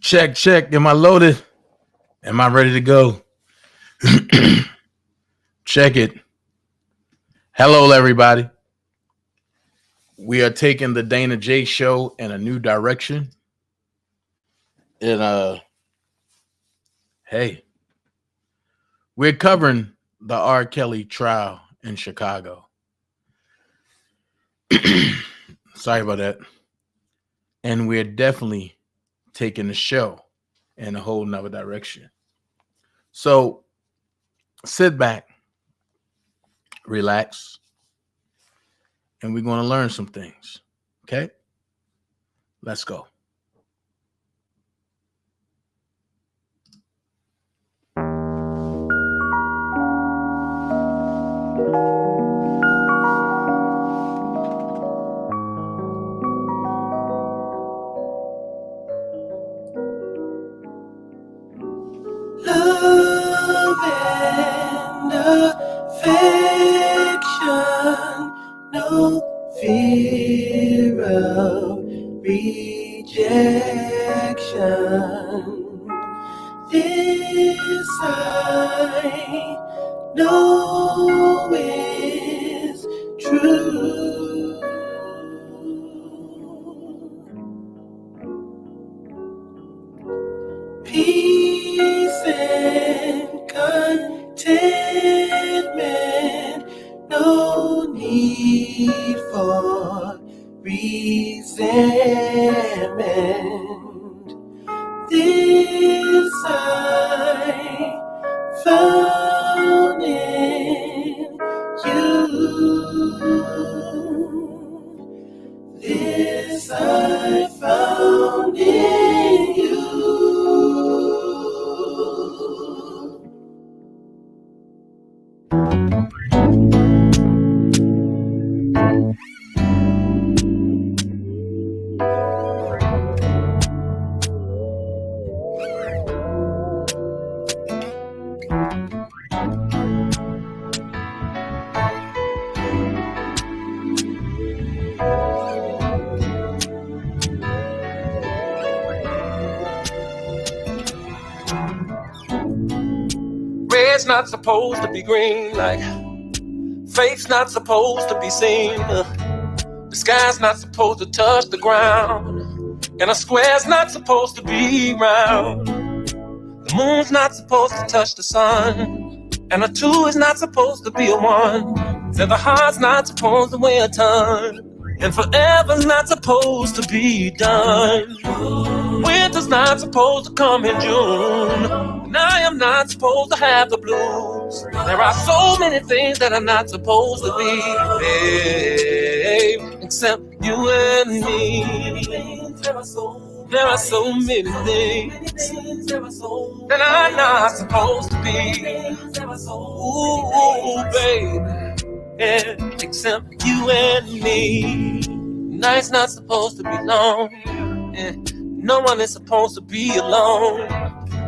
Check. Am I loaded? Am I ready to go? Check it. Hello, everybody. We are taking the Dana J show in a new direction. And hey, we're covering the R. Kelly trial in Chicago. Sorry about that. And we're definitely taking the show in a whole nother direction. So sit back, relax, and we're going to learn some things. Okay? Let's go. Love and affection, no fear of rejection. This I know is true. Peace and contentment, no need for resentment. This I found in you. This I found in you. Red's not supposed to be green, like faith's not supposed to be seen. The sky's not supposed to touch the ground, and a square's not supposed to be round. The moon's not supposed to touch the sun, and a two is not supposed to be a one. Said the heart's not supposed to weigh a ton, and forever's not supposed to be done. Winter's not supposed to come in June, and I am not supposed to have the blues. There are so many things that are not supposed to be, babe, except you and me. There are so many things that are not supposed to be. Ooh, babe, yeah, except you and me. Night's not supposed to be long. Yeah. No one is supposed to be alone.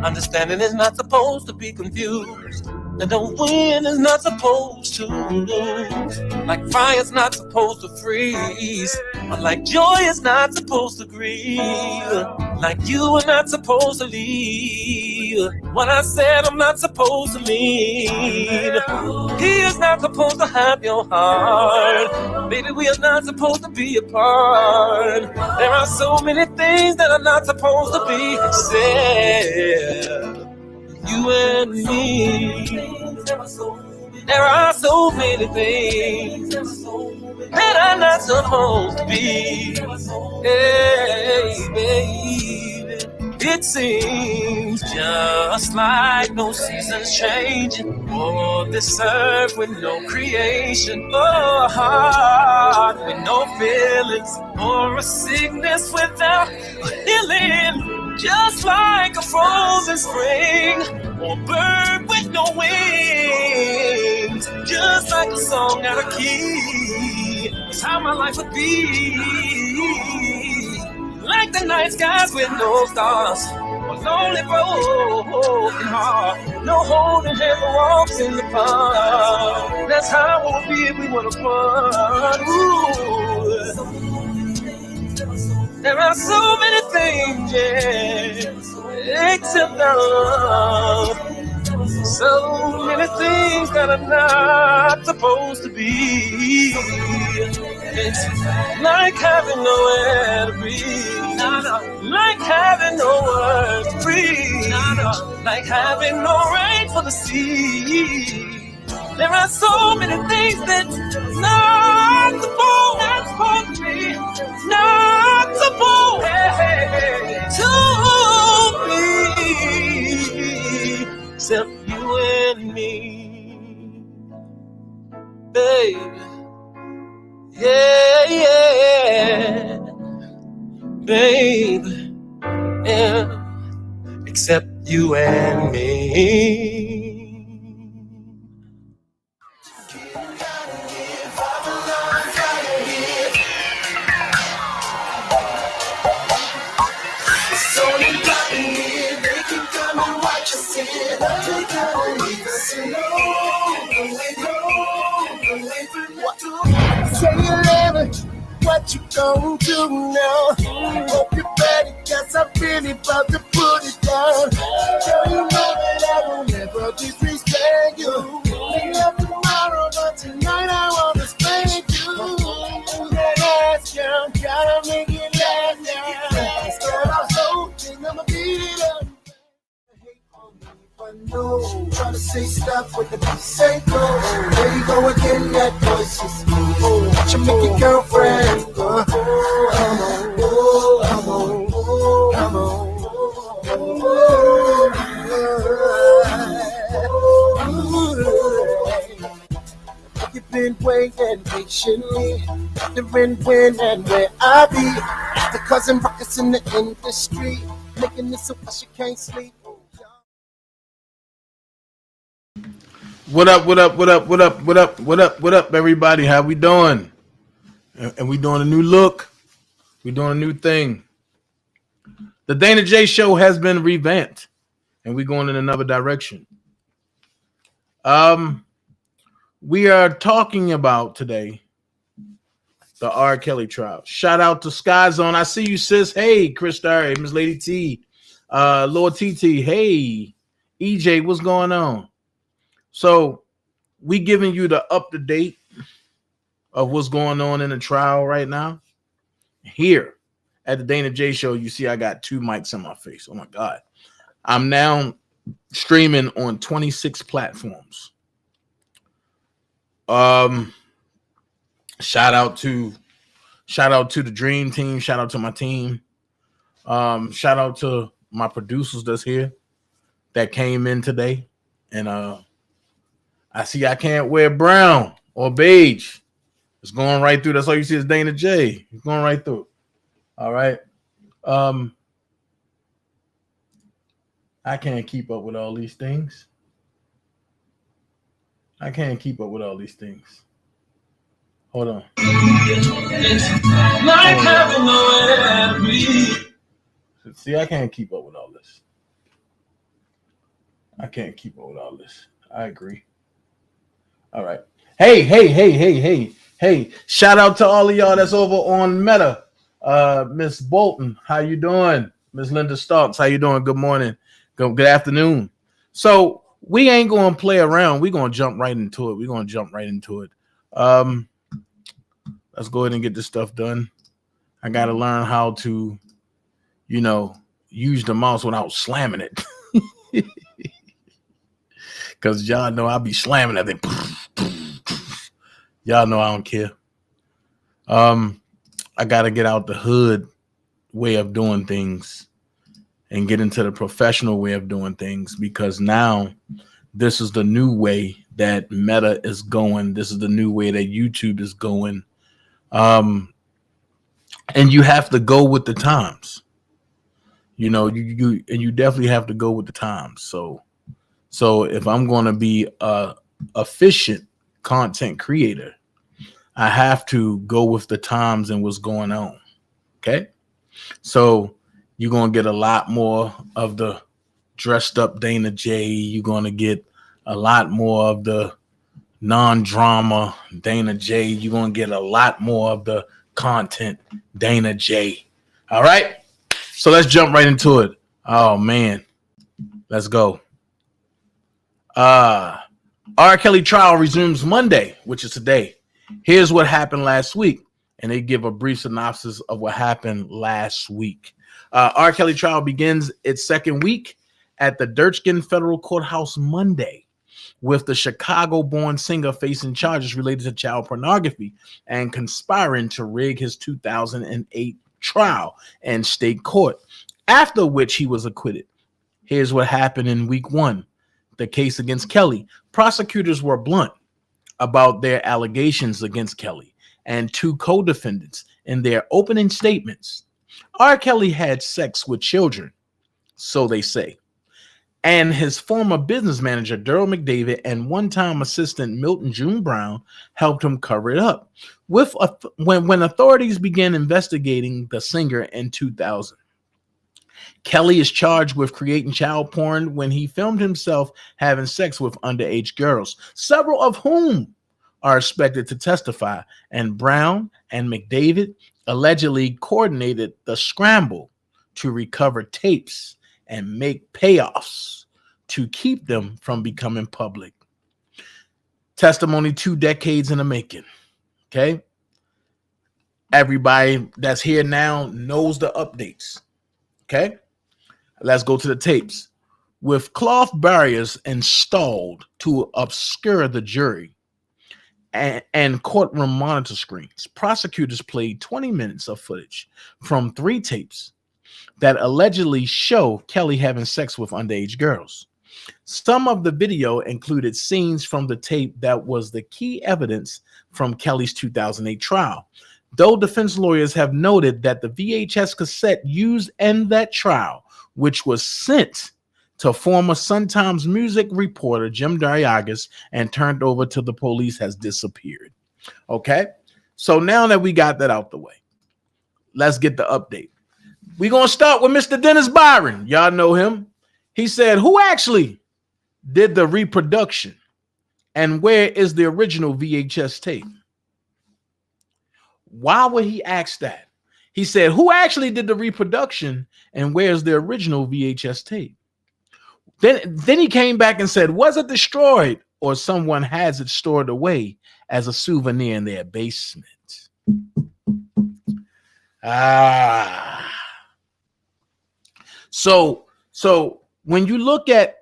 Understanding is not supposed to be confused. And the wind is not supposed to lose. Like fire's not supposed to freeze. Or like joy is not supposed to grieve. Like you are not supposed to leave. What I said I'm not supposed to mean. He is not supposed to have your heart. Baby, we are not supposed to be apart. There are so many things that are not supposed to be except you and me. There are so many things that are not supposed to be. Hey, baby, it seems just like no seasons changing, or this earth with no creation, or a heart with no feelings, or a sickness without a healing. Just like a frozen spring, or a bird with no wings. Just like a song out of key, that's how my life would be. Like the night skies with no stars, a lonely broken heart, no holding hands or walks in the park. That's how it would be if we were apart. Ooh. There are so many things, yeah, except love. So many things that are not supposed to be. It's like having nowhere to breathe. Like having no words to breathe. Like having no rain for the sea. There are so many things that's not supposed to be. Not supposed to be. Except you and me, baby. Yeah, baby. Yeah. Except you and me. Say you love it, what you gonna do now? Hope you're ready, cause I'm really about to put it down. Girl, you know that I will never disrespect you. Maybe up tomorrow, but tonight I wanna spank you. That ass, girl, gotta make it last now. Girl, I'm hoping I'ma beat it up. No, trying to say stop with the beat say go. There you go again, that voice is oh, what you make your girlfriend go. Come on. You've been waiting patiently, wondering when and where I be. The cousin rockets in the industry, making this so much you can't sleep. What up, everybody? How we doing? And we doing a new look. We doing a new thing. The Dana J Show has been revamped, and we're going in another direction. We are talking about today the R. Kelly trial. Shout out to Sky Zone. I see you, sis. Hey, Chris Star. Hey, Miss Lady T. Lord TT. Hey, EJ. What's going on? So we giving you the up-to-date of what's going on in the trial right now. Here at the Dana J Show, you see I got two mics in my face. Oh, my God. I'm now streaming on 26 platforms. Shout out to the Dream Team. Shout out to my team. Shout out to my producers that's here that came in today. And I see I can't wear brown or beige. It's going right through. That's all you see is Dana J. It's going right through. All right. I can't keep up with all these things. Hold on. See, I can't keep up with all this. I agree. All right. Hey. Shout out to all of y'all that's over on Meta. Miss Bolton, how you doing? Miss Linda Starks, how you doing? Good morning. Good afternoon. So we ain't going to play around. We're going to jump right into it. Let's go ahead and get this stuff done. I got to learn how to, use the mouse without slamming it. Because y'all know I'll be slamming that thing. Y'all know I don't care. I got to get out the hood way of doing things and get into the professional way of doing things, because now this is the new way that Meta is going. This is the new way that YouTube is going. And you have to go with the times. You definitely have to go with the times. So if I'm going to be a efficient content creator, I have to go with the times and what's going on. Okay. So you're going to get a lot more of the dressed up Dana J. You're going to get a lot more of the non-drama Dana J. You're going to get a lot more of the content Dana J. All right. So let's jump right into it. Oh man, let's go. R. Kelly trial resumes Monday, which is today. Here's what happened last week, and they give a brief synopsis of what happened last week. R. Kelly trial begins its second week at the Durkin Federal Courthouse Monday, with the Chicago-born singer facing charges related to child pornography and conspiring to rig his 2008 trial in state court, after which he was acquitted. Here's what happened in week one. The case against Kelly. Prosecutors were blunt about their allegations against Kelly and two co-defendants in their opening statements. R. Kelly had sex with children, so they say, and his former business manager, Daryl McDavid, and one-time assistant Milton June Brown helped him cover it up. When authorities began investigating the singer in 2000. Kelly is charged with creating child porn when he filmed himself having sex with underage girls, several of whom are expected to testify, and Brown and McDavid allegedly coordinated the scramble to recover tapes and make payoffs to keep them from becoming public. Testimony 2 decades in the making. Okay. Everybody that's here now knows the updates. Okay. Let's go to the tapes. With cloth barriers installed to obscure the jury and courtroom monitor screens, prosecutors played 20 minutes of footage from 3 tapes that allegedly show Kelly having sex with underage girls. Some of the video included scenes from the tape that was the key evidence from Kelly's 2008 trial, though defense lawyers have noted that the VHS cassette used in that trial, which was sent to former Sun-Times music reporter Jim Dariagas and turned over to the police, has disappeared. Okay, so now that we got that out the way, let's get the update. We're going to start with Mr. Dennis Byron. Y'all know him. He said, who actually did the reproduction and where is the original VHS tape? Why would he ask that? He said, who actually did the reproduction and where's the original VHS tape? Then he came back and said, was it destroyed or someone has it stored away as a souvenir in their basement? So when you look at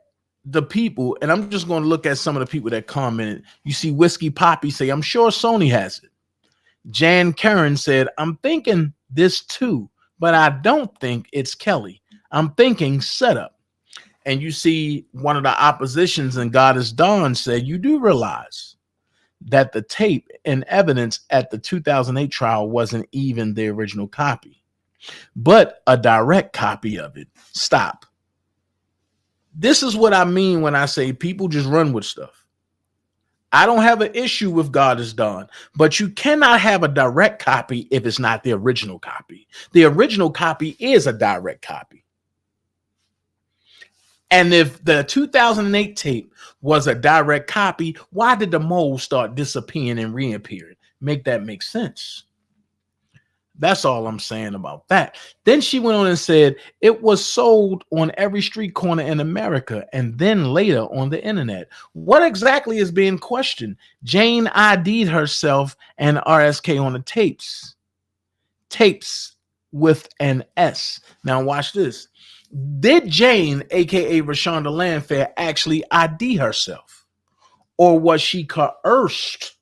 the people, and I'm just going to look at some of the people that commented, you see Whiskey Poppy say, I'm sure Sony has it. Jan Karen said, I'm thinking this too, but I don't think it's Kelly. I'm thinking setup. And you see one of the oppositions and Goddess Dawn said, you do realize that the tape and evidence at the 2008 trial wasn't even the original copy, but a direct copy of it. Stop. This is what I mean when I say people just run with stuff. I don't have an issue with Goddess Dawn, but you cannot have a direct copy if it's not the original copy. The original copy is a direct copy. And if the 2008 tape was a direct copy, why did the mold start disappearing and reappearing? Make that make sense. That's all I'm saying about that. Then she went on and said it was sold on every street corner in America and then later on the internet. What exactly is being questioned? Jane ID'd herself and RSK on the tapes. Tapes with an S. Now watch this. Did Jane, aka Rashonda Landfair, actually ID herself? Or was she coerced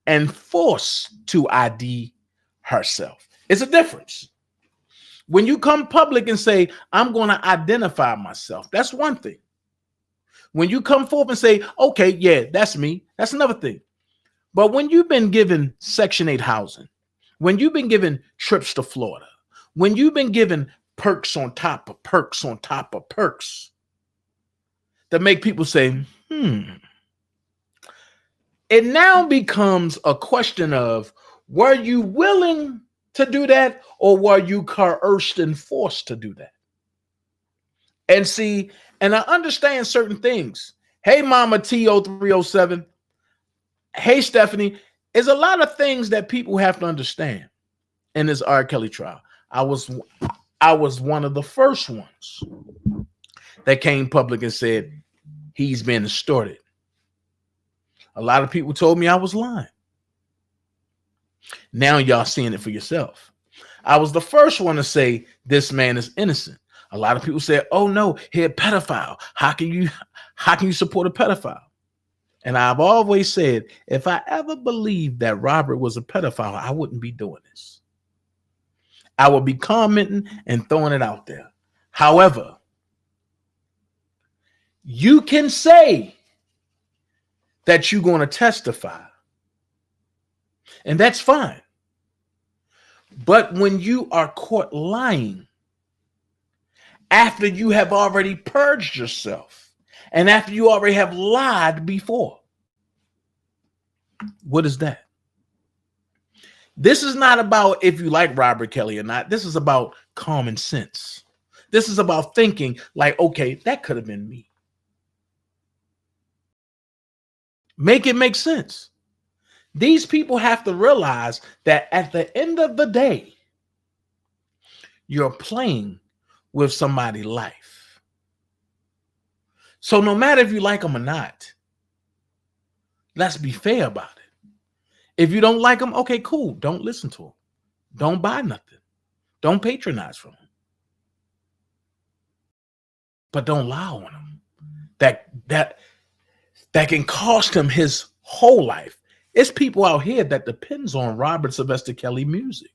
and forced to ID herself? It's a difference. When you come public and say, I'm going to identify myself, that's one thing. When you come forth and say, okay, yeah, that's me, that's another thing. But when you've been given Section 8 housing, when you've been given trips to Florida, when you've been given perks on top of perks on top of perks that make people say, it now becomes a question of, were you willing to do that or were you coerced and forced to do that? And see, and I understand certain things. Hey, Mama TO307. Hey, Stephanie. There's a lot of things that people have to understand in this R. Kelly trial. I was one of the first ones that came public and said he's been extorted. A lot of people told me I was lying. Now y'all seeing it for yourself. I was the first one to say this man is innocent. A lot of people said, "Oh no, he's a pedophile. How can you support a pedophile?" And I've always said, if I ever believed that Robert was a pedophile, I wouldn't be doing this. I would be commenting and throwing it out there. However, you can say that you're going to testify, and that's fine. But when you are caught lying after you have already purged yourself and after you already have lied before, what is that? This is not about if you like Robert Kelly or not. This is about common sense. This is about thinking like, okay, that could have been me. Make it make sense. These people have to realize that at the end of the day, you're playing with somebody's life. So no matter if you like them or not, let's be fair about it. If you don't like them, okay, cool. Don't listen to them. Don't buy nothing. Don't patronize from them. But don't lie on them. That can cost him his whole life. It's people out here that depends on Robert Sylvester Kelly music.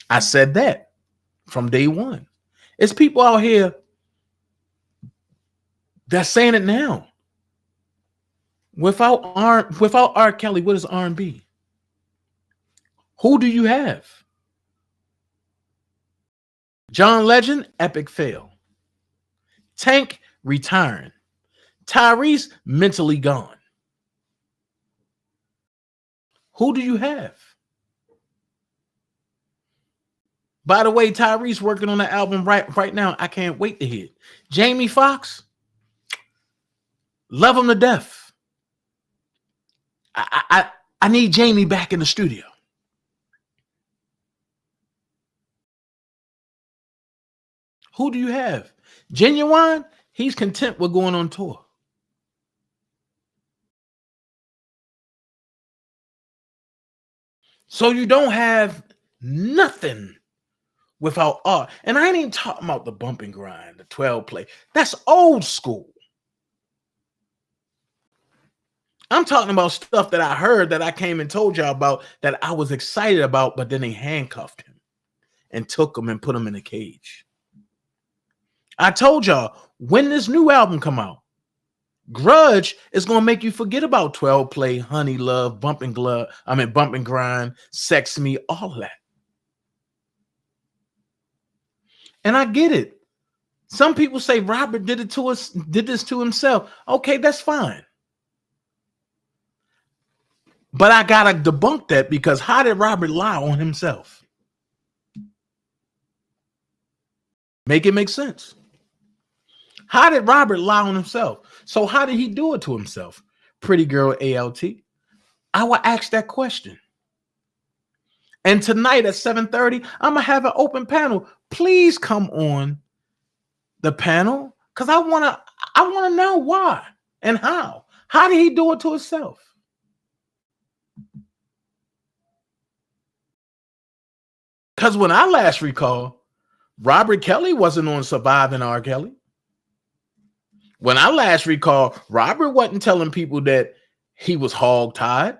I said that from day one. It's people out here that's saying it now. Without R. Kelly, what is R&B? Who do you have? John Legend, epic fail. Tank, retiring. Tyrese, mentally gone. Who do you have? By the way, Tyrese working on the album right now. I can't wait to hear it. Jamie Foxx, love him to death. I need Jamie back in the studio. Who do you have? Genuine, he's content with going on tour. So you don't have nothing without art. And I ain't even talking about the bump and grind, the 12 play. That's old school. I'm talking about stuff that I heard that I came and told y'all about that I was excited about, but then they handcuffed him and took him and put him in a cage. I told y'all when this new album come out, Grudge is going to make you forget about 12 play, Honey Love, Bump and Grind, Sex Me, all of that. And I get it. Some people say Robert did this to himself. Okay, that's fine. But I gotta debunk that, because how did Robert lie on himself? Make it make sense. How did Robert lie on himself? So how did he do it to himself? Pretty Girl ALT. I will ask that question. And tonight at 7:30, I'm gonna have an open panel. Please come on the panel, because I wanna know why and how. How did he do it to himself? Because when I last recall, Robert Kelly wasn't on Surviving R. Kelly. When I last recall, Robert wasn't telling people that he was hog-tied.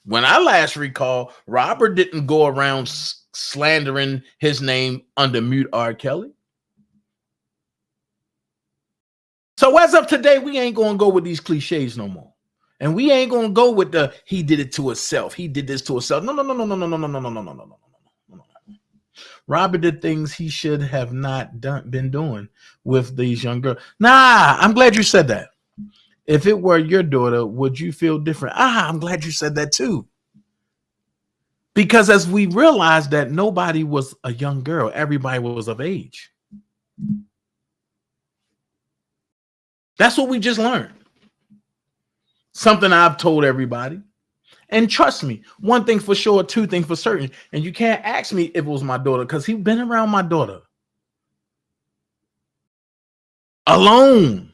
When I last recall, Robert didn't go around slandering his name under Mute R. Kelly. So as of today, we ain't going to go with these cliches no more. And we ain't going to go with the he did it to himself. He did this to himself. No. Robert did things he should have not been doing with these young girls. Nah, I'm glad you said that. If it were your daughter, would you feel different? I'm glad you said that too. Because as we realized that nobody was a young girl, everybody was of age. That's what we just learned. Something I've told everybody. And trust me, one thing for sure, two things for certain. And you can't ask me if it was my daughter because he's been around my daughter alone.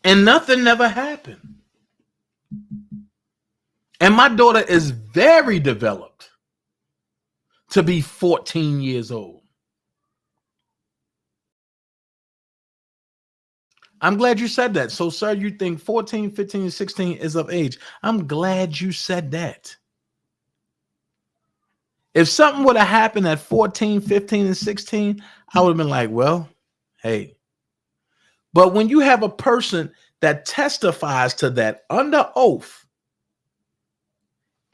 And nothing never happened. And my daughter is very developed to be 14 years old. I'm glad you said that. So, sir, you think 14, 15, and 16 is of age. I'm glad you said that. If something would have happened at 14, 15, and 16, I would have been like, well, hey. But when you have a person that testifies to that under oath,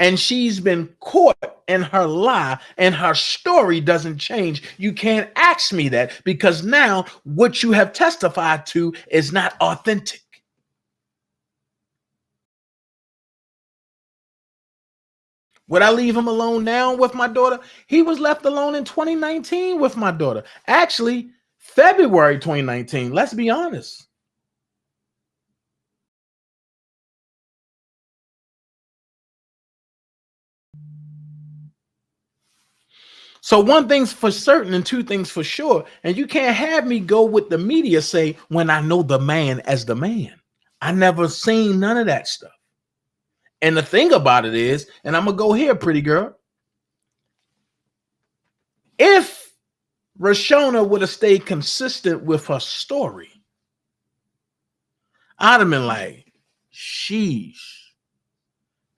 and she's been caught in her lie and her story doesn't change, you can't ask me that because now what you have testified to is not authentic. Would I leave him alone now with my daughter? He was left alone in 2019 with my daughter. Actually, February 2019. Let's be honest. So one thing's for certain and two things for sure. And you can't have me go with the media say when I know the man as the man. I never seen none of that stuff. And the thing about it is, and I'm going to go here, pretty girl. If Rashona would have stayed consistent with her story, I'd have been like, sheesh,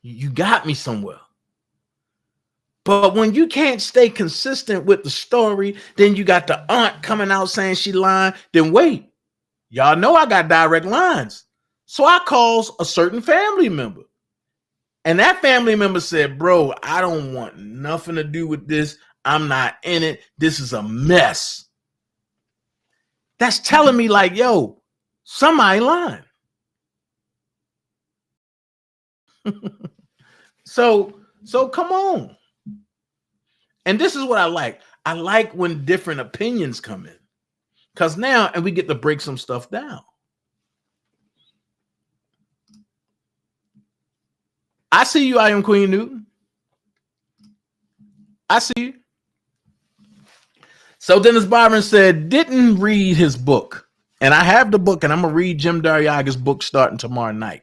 you got me somewhere. But when you can't stay consistent with the story, then you got the aunt coming out saying she lying. Then wait, y'all know I got direct lines. So I calls a certain family member. And that family member said, bro, I don't want nothing to do with this. I'm not in it. This is a mess. That's telling me like, yo, somebody lying. So come on. And this is what I like. I like when different opinions come in. Because now, and we get to break some stuff down. I see you, I am Queen Newton. I see you. So Dennis Byron said, didn't read his book. And I have the book, and I'm going to read Jim Darriaga's book starting tomorrow night.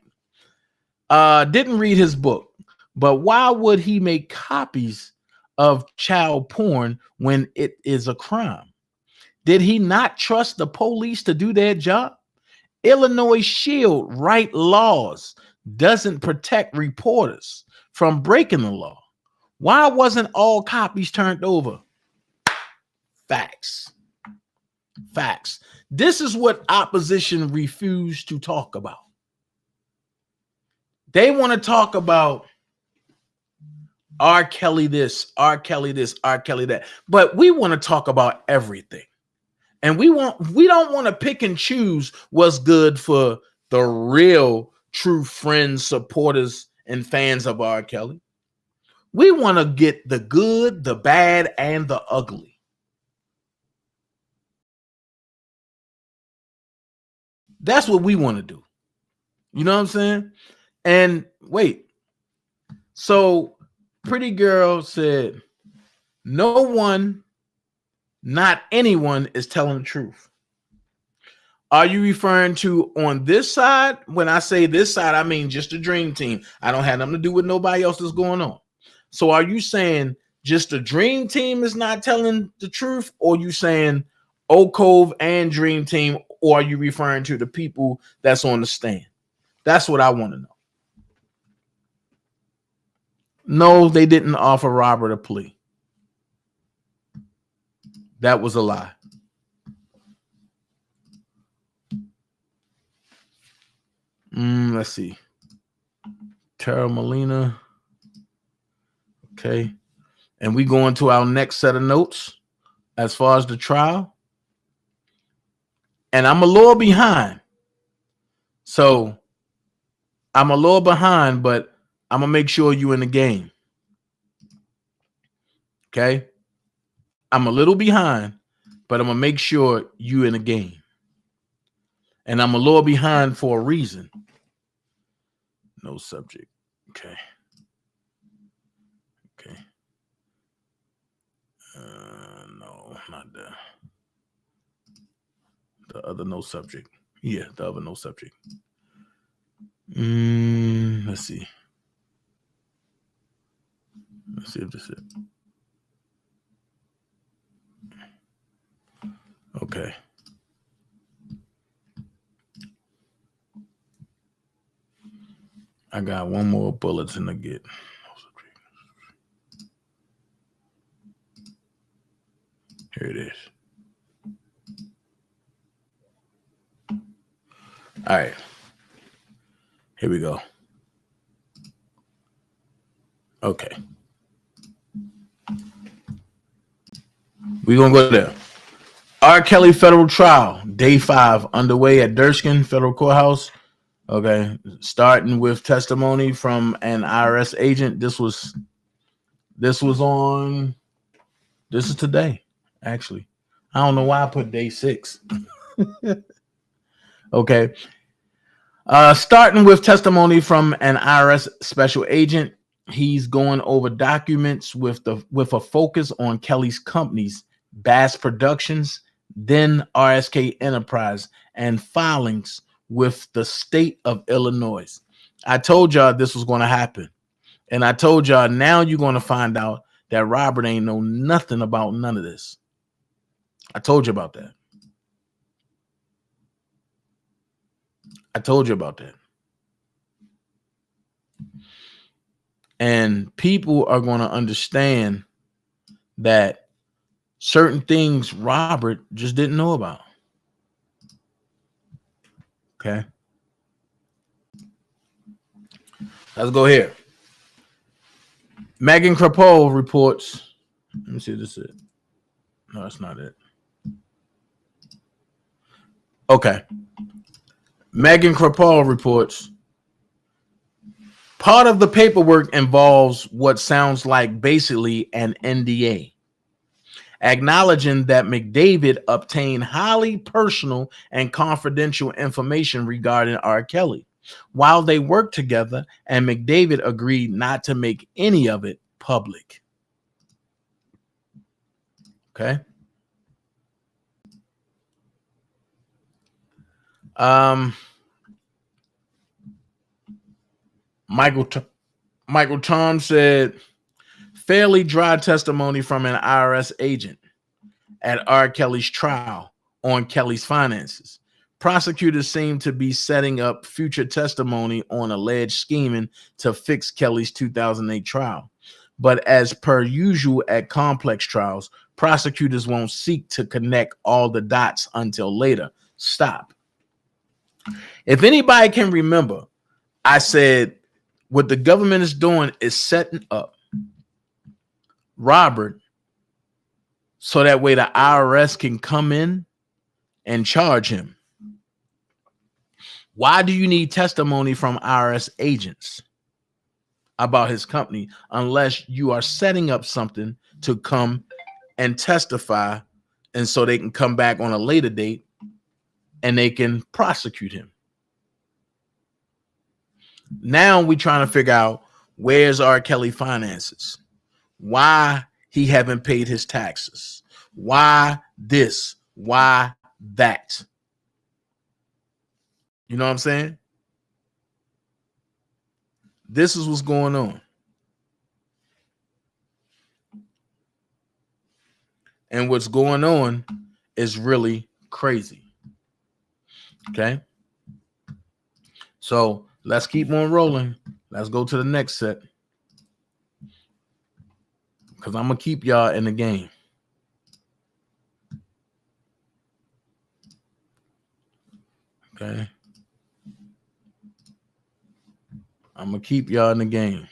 Didn't read his book. But why would he make copies of child porn when it is a crime? Did he not trust the police to do their job? Illinois Shield write laws doesn't protect reporters from breaking the law. Why wasn't all copies turned over? Facts. Facts. This is what opposition refused to talk about. They want to talk about R. Kelly this, R. Kelly this, R. Kelly that. But we want to talk about everything. And we don't want to pick and choose what's good for the real true friends, supporters, and fans of R. Kelly. We want to get the good, the bad, and the ugly. That's what we want to do. You know what I'm saying? And wait. So Pretty Girl said, no one, not anyone is telling the truth. Are you referring to on this side? When I say this side, I mean just the Dream Team. I don't have nothing to do with nobody else that's going on. So are you saying just the Dream Team is not telling the truth? Or you saying Oak Cove and Dream Team? Or are you referring to the people that's on the stand? That's what I want to know. No, they didn't offer Robert a plea. That was a lie. Let's see. Tara Molina. Okay. And we go into our next set of notes as far as the trial. And I'm a little behind. So I'm a little behind, but I'm going to make sure you in the game. Okay. I'm a little behind, but I'm going to make sure you in the game. And I'm a little behind for a reason. No subject. Okay. Okay. No, not that. The other no subject. Yeah, the other no subject. Let's see. Let's see if this is it. Okay. I got one more bulletin to get. Here it is. All right. Here we go. Okay. We're going to go there. R. Kelly federal trial, day 5, underway at Durskin Federal Courthouse. Okay. Starting with testimony from an IRS agent. This is today, actually. I don't know why I put day 6. Okay. Starting with testimony from an IRS special agent. He's going over documents with a focus on Kelly's companies, Bass Productions, then RSK Enterprise, and filings with the state of Illinois. I told y'all this was going to happen. And I told y'all now you're going to find out that Robert ain't know nothing about none of this. I told you about that. And people are going to understand that certain things Robert just didn't know about. Okay. Let's go here. Megan Crapo reports. Let me see if this is it. No, that's not it. Okay. Megan Crapo reports. Part of the paperwork involves what sounds like basically an NDA, acknowledging that McDavid obtained highly personal and confidential information regarding R. Kelly while they worked together, and McDavid agreed not to make any of it public. Okay. Michael Tom said, fairly dry testimony from an IRS agent at R. Kelly's trial on Kelly's finances. Prosecutors seem to be setting up future testimony on alleged scheming to fix Kelly's 2008 trial. But as per usual at complex trials, prosecutors won't seek to connect all the dots until later. Stop. If anybody can remember, I said what the government is doing is setting up Robert so that way the IRS can come in and charge him. Why do you need testimony from IRS agents about his company unless you are setting up something to come and testify, and so they can come back on a later date and they can prosecute him? Now we're trying to figure out where's R. Kelly finances, why he haven't paid his taxes, why this, why that. You know what I'm saying? This is what's going on. And what's going on is really crazy. Okay. So let's keep on rolling. Let's go to the next set, because I'm going to keep y'all in the game. Okay. I'm going to keep y'all in the game.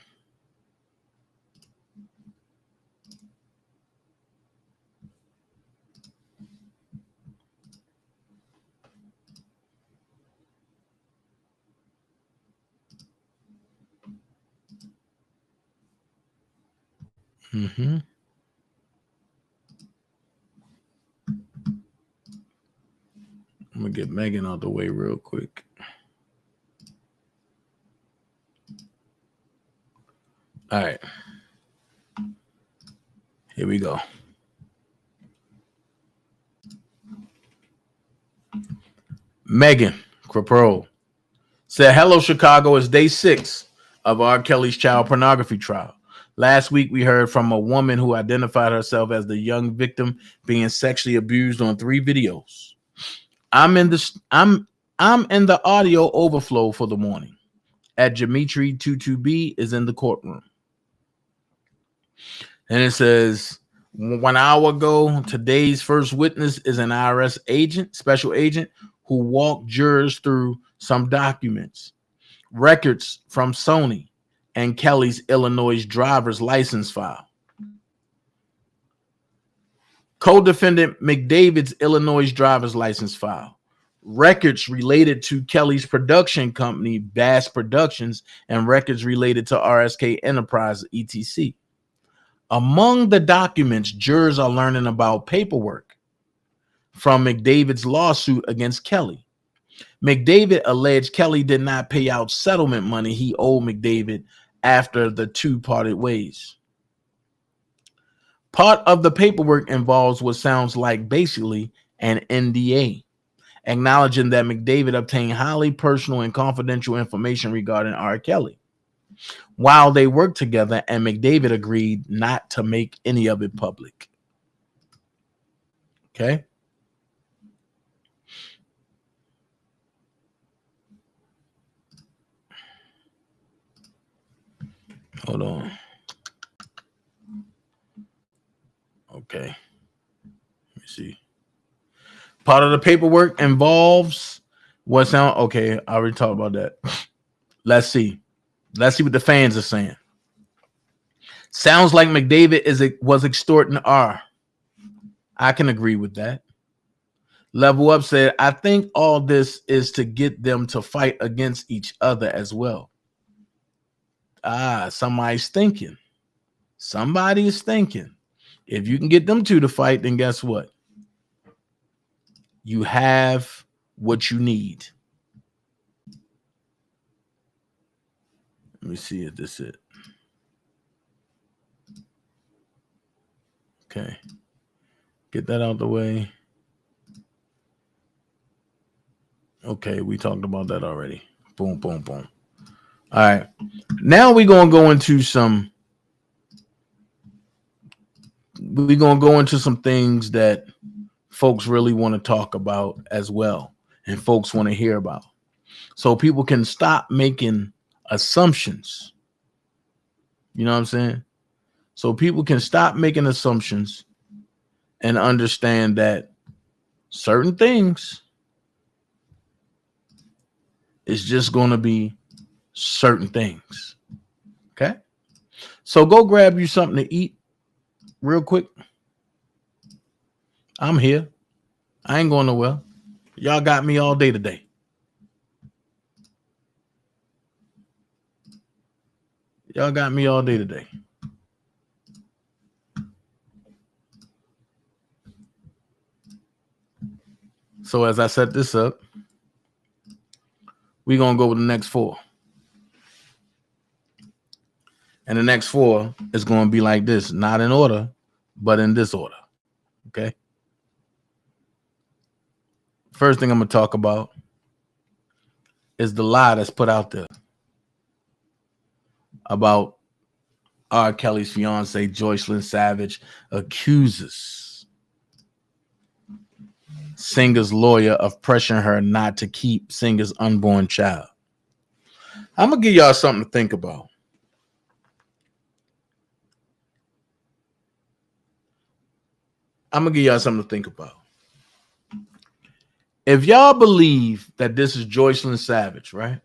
Mm-hmm. I'm gonna get Megan out the way real quick. All right. Here we go. Megan Crapro said, hello, Chicago. It's day 6 of R. Kelly's child pornography trial. Last week, we heard from a woman who identified herself as the young victim being sexually abused on 3 videos. I'm in the audio overflow for the morning. At Dimitri 22B is in the courtroom. And it says, 1 hour ago, today's first witness is an IRS agent, special agent, who walked jurors through some documents, records from Sony and Kelly's Illinois driver's license file. Co-defendant McDavid's Illinois driver's license file, records related to Kelly's production company, Bass Productions, and records related to RSK Enterprise, etc. Among the documents, jurors are learning about paperwork from McDavid's lawsuit against Kelly. McDavid alleged Kelly did not pay out settlement money he owed McDavid after the 2 parted ways. Part of the paperwork involves what sounds like basically an NDA, acknowledging that McDavid obtained highly personal and confidential information regarding R. Kelly while they worked together, and McDavid agreed not to make any of it public. Okay. Hold on. Okay. Let me see. Part of the paperwork involves what sound okay. I already talked about that. Let's see what the fans are saying. Sounds like McDavid was extorting R. I can agree with that. Level Up said, I think all this is to get them to fight against each other as well. Somebody's thinking. Somebody is thinking. If you can get them two to fight, then guess what? You have what you need. Let me see if this is it. Okay. Get that out the way. Okay, we talked about that already. Boom, boom, boom. All right. Now we're going to go into some things that folks really want to talk about as well, and folks want to hear about. So people can stop making assumptions. You know what I'm saying? So people can stop making assumptions and understand that certain things is just going to be certain things. Okay? So go grab you something to eat real quick. I'm here. I ain't going nowhere. Y'all got me all day today. Y'all got me all day today. So as I set this up, we're going to go with the next 4. And the next 4 is going to be like this. Not in order, but in this order. Okay? First thing I'm going to talk about is the lie that's put out there about R. Kelly's fiance, Joycelyn Savage, accuses singer's lawyer of pressuring her not to keep singer's unborn child. I'm going to give y'all something to think about. If y'all believe that this is Joycelyn Savage, right?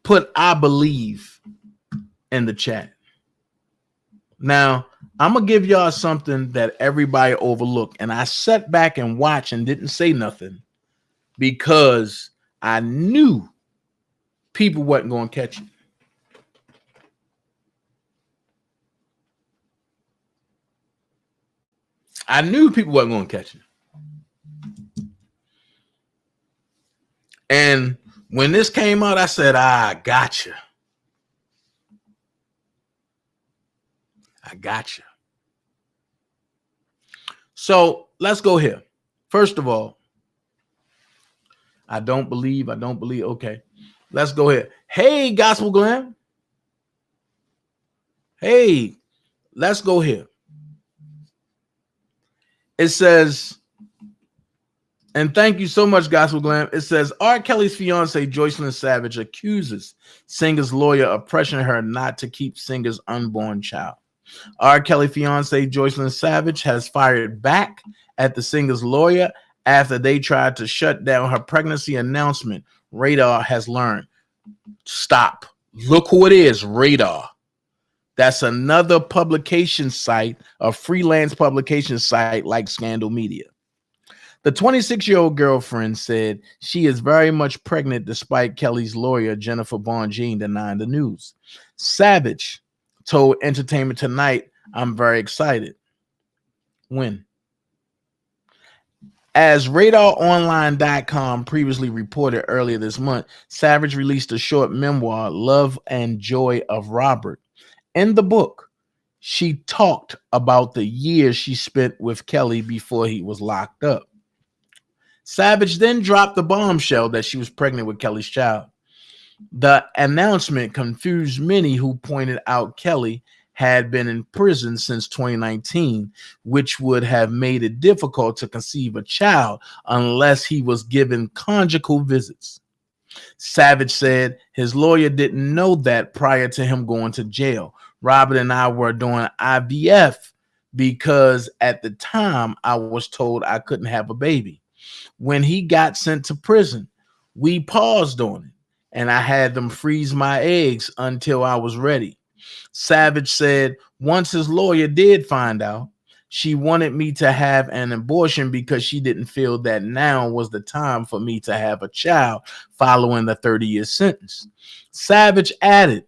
Put I believe in the chat. Now, I'm going to give y'all something that everybody overlooked. And I sat back and watched and didn't say nothing because I knew people wasn't going to catch it. I knew people wasn't going to catch it. And when this came out, I said, I gotcha. I gotcha. So let's go here. First of all, I don't believe. Okay, let's go here. Hey, Gospel Glam. Hey, let's go here. It says, and thank you so much, Gospel Glam. It says, R. Kelly's fiance, Joycelyn Savage, accuses singer's lawyer of pressuring her not to keep singer's unborn child. R. Kelly fiance, Joycelyn Savage, has fired back at the singer's lawyer after they tried to shut down her pregnancy announcement. Radar has learned. Stop. Look who it is, Radar. That's another publication site, a freelance publication site like Scandal Media. The 26-year-old girlfriend said she is very much pregnant despite Kelly's lawyer, Jennifer Bonjean, denying the news. Savage told Entertainment Tonight, I'm very excited. When? As RadarOnline.com previously reported earlier this month, Savage released a short memoir, Love and Joy of Robert. In the book, she talked about the years she spent with Kelly before he was locked up. Savage then dropped the bombshell that she was pregnant with Kelly's child. The announcement confused many who pointed out Kelly had been in prison since 2019, which would have made it difficult to conceive a child unless he was given conjugal visits. Savage said his lawyer didn't know that prior to him going to jail. Robert and I were doing IVF because at the time I was told I couldn't have a baby. When he got sent to prison, we paused on it, and I had them freeze my eggs until I was ready. Savage said once his lawyer did find out, she wanted me to have an abortion because she didn't feel that now was the time for me to have a child following the 30-year sentence. Savage added,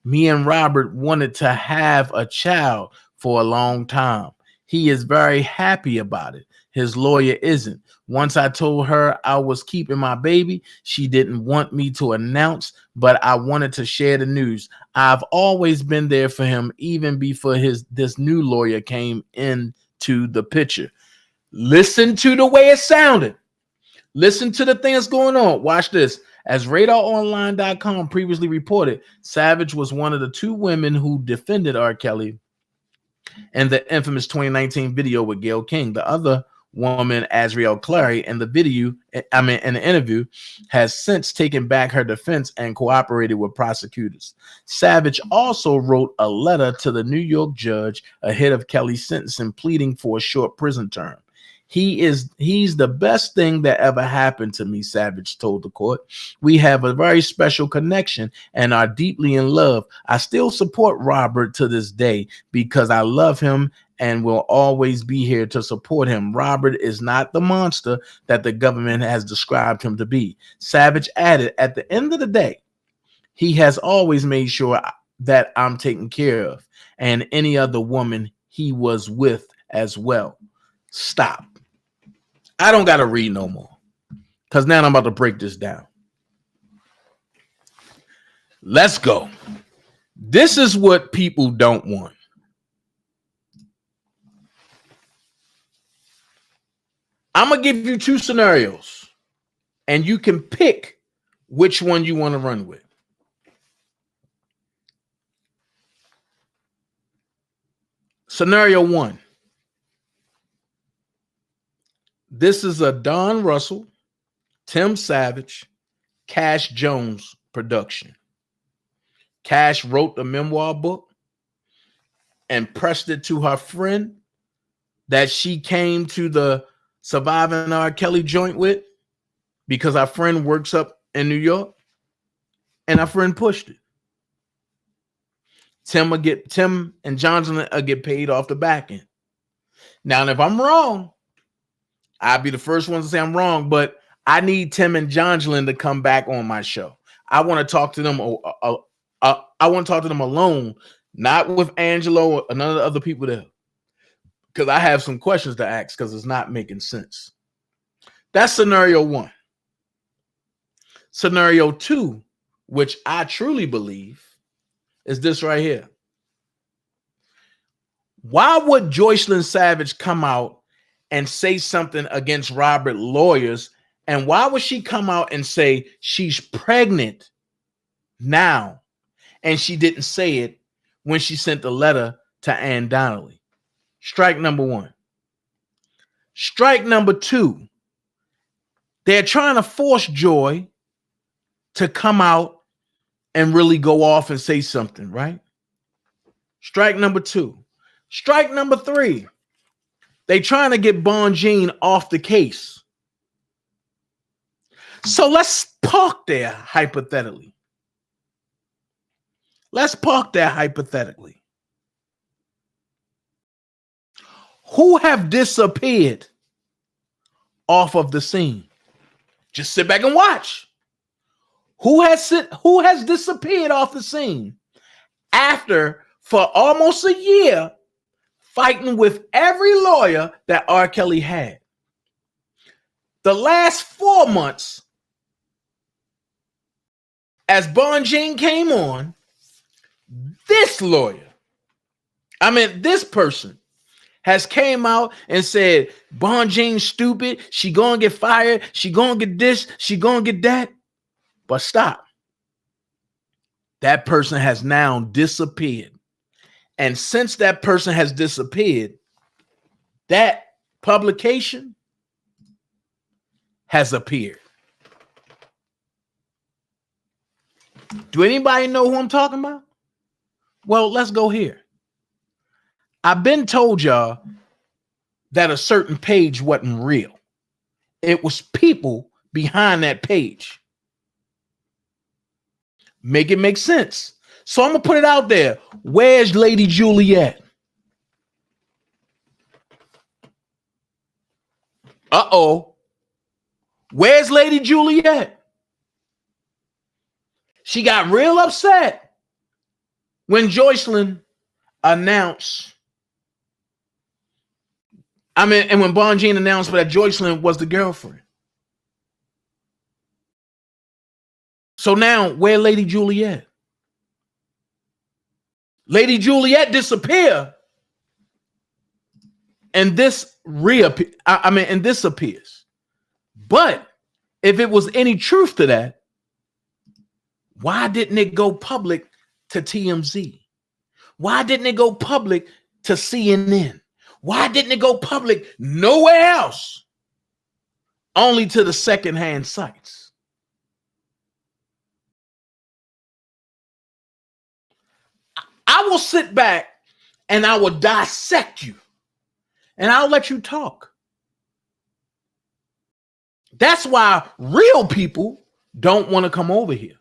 me and Robert wanted to have a child for a long time. He is very happy about it. His lawyer isn't. Once I told her I was keeping my baby, she didn't want me to announce, but I wanted to share the news. I've always been there for him, even before this new lawyer came into the picture. Listen to the way it sounded. Listen to the thing that's going on. Watch this. As RadarOnline.com previously reported, Savage was one of the two women who defended R. Kelly in the infamous 2019 video with Gayle King. The other woman, Azriel Clary, in the interview, has since taken back her defense and cooperated with prosecutors. Savage also wrote a letter to the New York judge ahead of Kelly's sentencing, pleading for a short prison term. He's the best thing that ever happened to me, Savage told the court. We have a very special connection and are deeply in love. I still support Robert to this day because I love him and will always be here to support him. Robert is not the monster that the government has described him to be. Savage added, at the end of the day, he has always made sure that I'm taken care of, and any other woman he was with as well. Stop. I don't got to read no more because now I'm about to break this down. Let's go. This is what people don't want. I'm going to give you two scenarios, and you can pick which one you want to run with. Scenario one. This is a Don Russell, Tim Savage, Cash Jones production. Cash wrote the memoir book and pressed it to her friend that she came to the Surviving R. Kelly joint with because our friend works up in New York, and our friend pushed it. Tim and Johnson will get paid off the back end. Now, if I'm wrong, I'll be the first one to say I'm wrong, but I need Tim and Jongelyn to come back on my show. I want to talk to them. I want to talk to them alone, not with Angelo or none of the other people there, because I have some questions to ask because it's not making sense. That's scenario one. Scenario 2, which I truly believe, is this right here. Why would Joycelyn Savage come out and say something against Robert lawyers? And why would she come out and say she's pregnant now? And she didn't say it when she sent the letter to Ann Donnelly. Strike number 1. Strike number 2. They're trying to force Joy to come out and really go off and say something, right? Strike number 2. Strike number 3. They trying to get Bonjean off the case. So let's park there hypothetically. Let's park there hypothetically. Who have disappeared off of the scene? Just sit back and watch. Who has disappeared off the scene after, for almost a year, fighting with every lawyer that R. Kelly had? The last 4 months, as Bonjean came on, this person has came out and said, Bonjean's stupid, she gonna get fired, she gonna get this, she gonna get that. But stop. That person has now disappeared. And since that person has disappeared, that publication has appeared. Do anybody know who I'm talking about? Well, let's go here. I've been told y'all that a certain page wasn't real. It was people behind that page. Make it make sense. So I'm going to put it out there. Where's Lady Juliet? Uh-oh. Where's Lady Juliet? She got real upset when Joycelyn announced, and when Bonjean announced that Joycelyn was the girlfriend. So now, where Lady Juliet? Lady Juliet disappear, and this this appears. But if it was any truth to that, why didn't it go public to TMZ? Why didn't it go public to CNN? Why didn't it go public nowhere else? Only to the secondhand sites. I will sit back and I will dissect you and I'll let you talk. That's why real people don't want to come over here.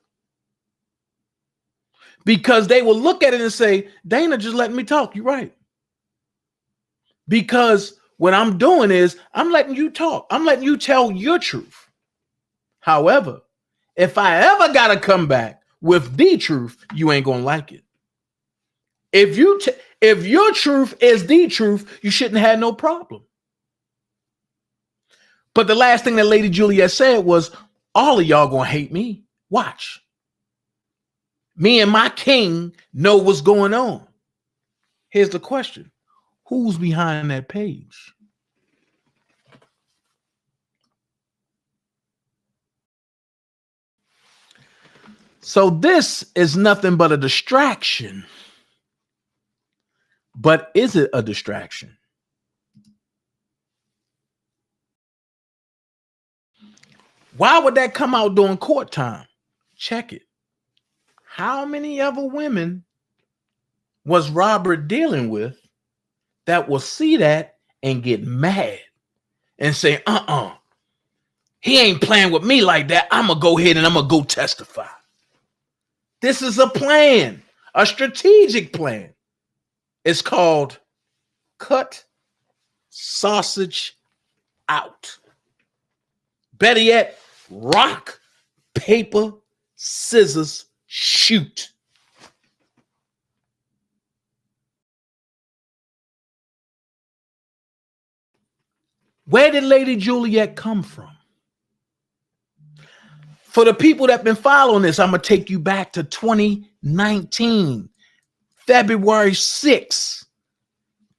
Because they will look at it and say, Dana just letting me talk. You're right. Because what I'm doing is I'm letting you talk. I'm letting you tell your truth. However, if I ever got to come back with the truth, you ain't going to like it. If your truth is the truth, you shouldn't have no problem. But the last thing that Lady Juliet said was, all of y'all going to hate me. Watch. Me and my king know what's going on. Here's the question. Who's behind that page? So this is nothing but a distraction. But is it a distraction? Why would that come out during court time? Check it. How many other women was Robert dealing with that will see that and get mad and say, he ain't playing with me like that. I'm going to go ahead and I'm going to go testify. This is a plan, a strategic plan. It's called cut sausage out. Better yet, rock, paper, scissors, shoot. Where did Lady Juliet come from? For the people that been following this, I'm going to take you back to 2019, February 6,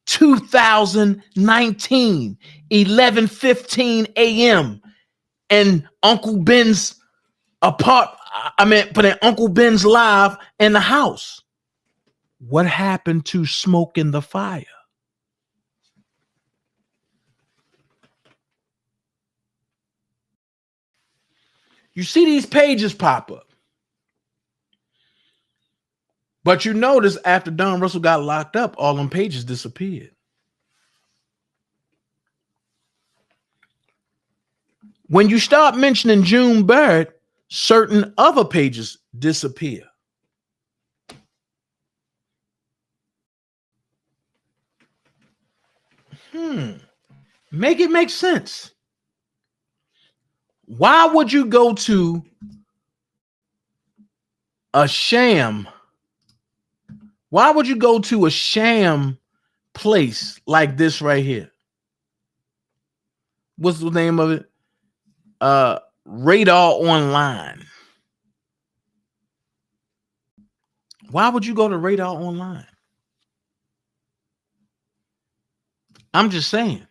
2019, 11:15 a.m. And Uncle Ben's put in Uncle Ben's live in the house. What happened to smoke in the fire? You see these pages pop up. But you notice after Don Russell got locked up, all them pages disappeared. When you start mentioning June Barrett, certain other pages disappear. Make it make sense. Why would you go to a sham? Why would you go to a sham place like this right here? What's the name of it? Radar Online. Why would you go to Radar Online? I'm just saying.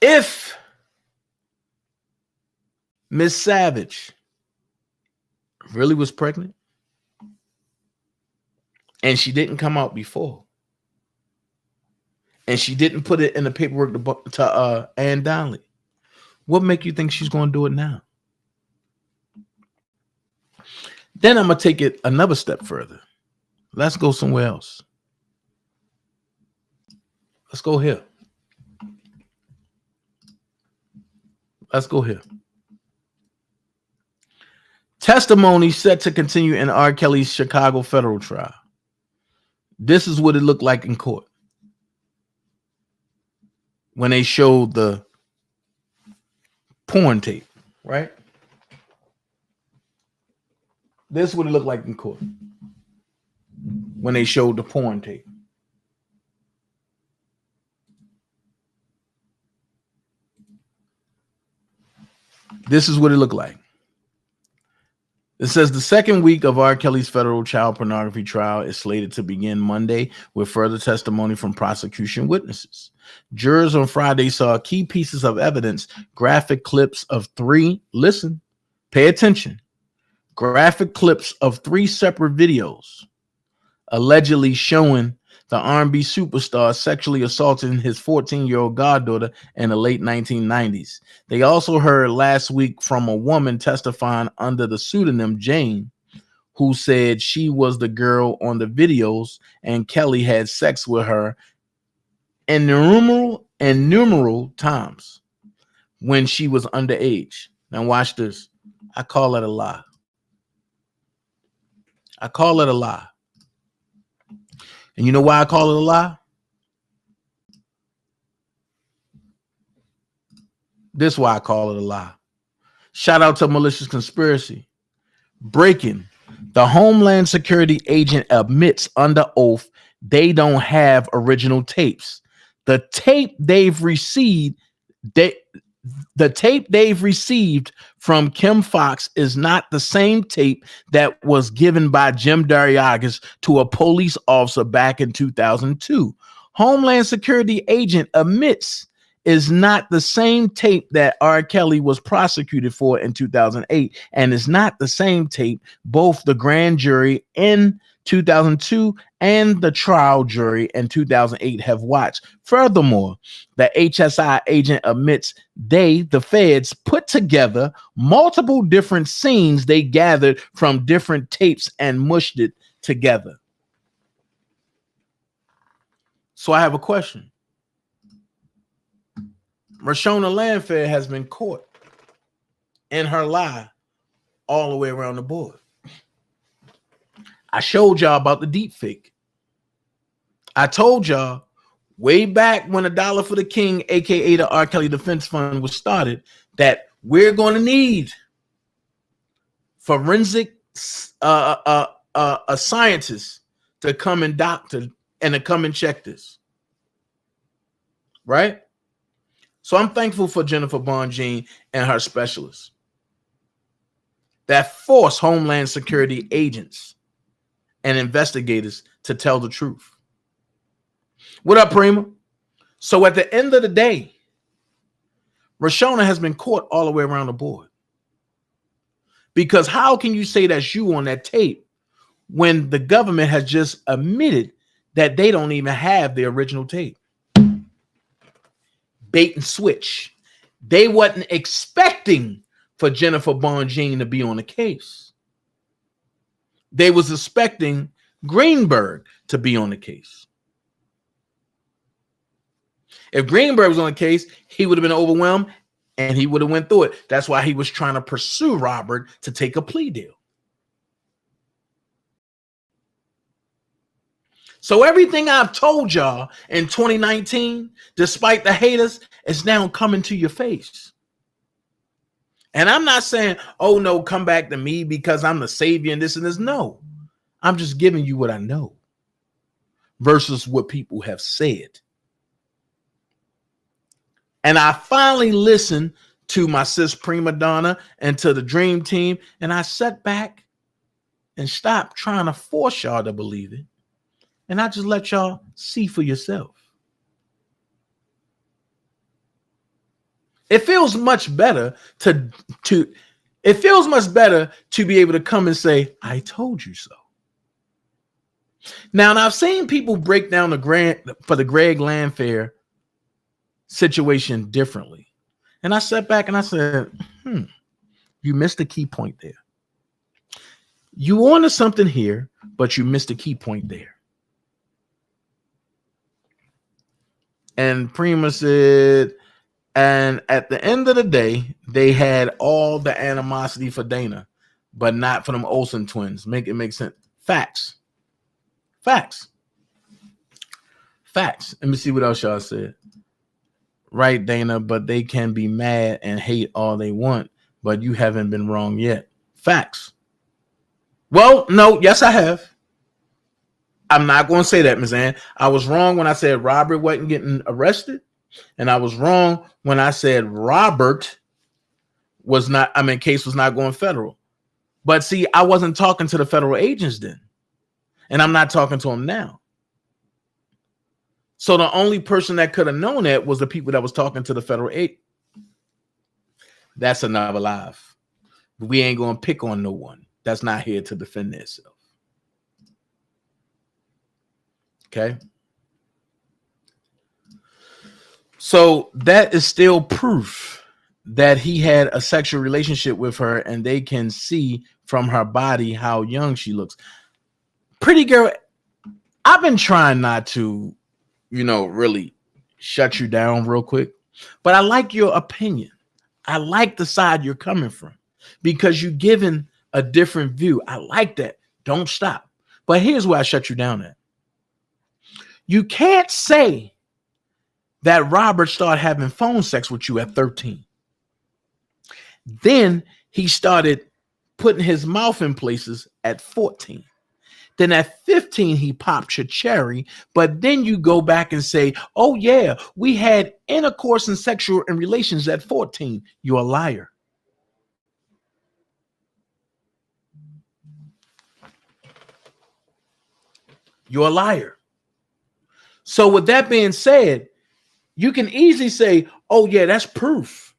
If Miss Savage really was pregnant and she didn't come out before and she didn't put it in the paperwork to Ann Donnelly, what make you think she's going to do it now? Then I'm going to take it another step further. Let's go somewhere else. Let's go here. Let's go here. Testimony set to continue in R. Kelly's Chicago federal trial. This is what it looked like in court when they showed the porn tape, right? This is what it looked like in court when they showed the porn tape. This is what it looked like. It says the second week of R. Kelly's federal child pornography trial is slated to begin Monday with further testimony from prosecution witnesses. Jurors on Friday saw key pieces of evidence, graphic clips of three, listen, pay attention, graphic clips of three separate videos allegedly showing the R&B superstar sexually assaulting his 14-year-old goddaughter in the late 1990s. They also heard last week from a woman testifying under the pseudonym Jane, who said she was the girl on the videos and Kelly had sex with her innumerable times when she was underage. Now watch this. I call it a lie. I call it a lie. And you know why I call it a lie? This is why I call it a lie. Shout out to Malicious Conspiracy. Breaking. The Homeland Security agent admits under oath they don't have original tapes. The tape they've received, from Kim Fox is not the same tape that was given by Jim Dariagas to a police officer back in 2002. Homeland Security agent admits is not the same tape that R. Kelly was prosecuted for in 2008, and is not the same tape both the grand jury in 2002 and the trial jury in 2008 have watched. Furthermore, the HSI agent admits the feds, put together multiple different scenes they gathered from different tapes and mushed it together. So I have a question. Rashona Landfair has been caught in her lie all the way around the board. I showed y'all about the deep fake. I told y'all way back when $1 for the King, aka the R. Kelly Defense Fund, was started, that we're going to need forensic scientists to come and doctor and to come and check this. Right? So I'm thankful for Jennifer Bonjean and her specialists that force Homeland Security agents and investigators to tell the truth. What up, Prima? So at the end of the day, Rashona has been caught all the way around the board. Because how can you say that's you on that tape when the government has just admitted that they don't even have the original tape? Bait and switch. They wasn't expecting for Jennifer Bonjean to be on the case. They was expecting Greenberg to be on the case. If Greenberg was on the case, he would have been overwhelmed and he would have went through it. That's why he was trying to pursue Robert to take a plea deal. So everything I've told y'all in 2019, despite the haters, is now coming to your face. And I'm not saying, oh no, come back to me because I'm the savior and this and this. No, I'm just giving you what I know versus what people have said. And I finally listened to my sis Prima Donna and to the Dream Team. And I sat back and stopped trying to force y'all to believe it. And I just let y'all see for yourself. It feels much better to be able to come and say, I told you so. Now, I've seen people break down the Greg Landfair situation differently. And I sat back and I said, you missed a key point there. You wanted something here, but you missed a key point there. And Prima said, and at the end of the day, they had all the animosity for Dana, but not for them Olsen twins. Make it make sense. Facts. Let me see what else y'all said. Right, Dana, but they can be mad and hate all they want, but you haven't been wrong yet. Facts. Well, no, yes, I have. I'm not going to say that, Ms. Ann. I was wrong when I said Robert wasn't getting arrested, and I was wrong when I said Robert case was not going federal. But see, I wasn't talking to the federal agents then, and I'm not talking to them now. So the only person that could have known that was the people that was talking to the federal agent. That's another live. We ain't going to pick on no one that's not here to defend themselves. Okay. So that is still proof that he had a sexual relationship with her, and they can see from her body how young she looks. Pretty girl, I've been trying not to, really shut you down real quick, but I like your opinion. I like the side you're coming from because you're giving a different view. I like that. Don't stop. But here's where I shut you down at. You can't say that Robert started having phone sex with you at 13. Then he started putting his mouth in places at 14. Then at 15, he popped your cherry. But then you go back and say, oh, yeah, we had intercourse and sexual relations at 14. You're a liar. You're a liar. So with that being said, you can easily say, oh, yeah, that's proof.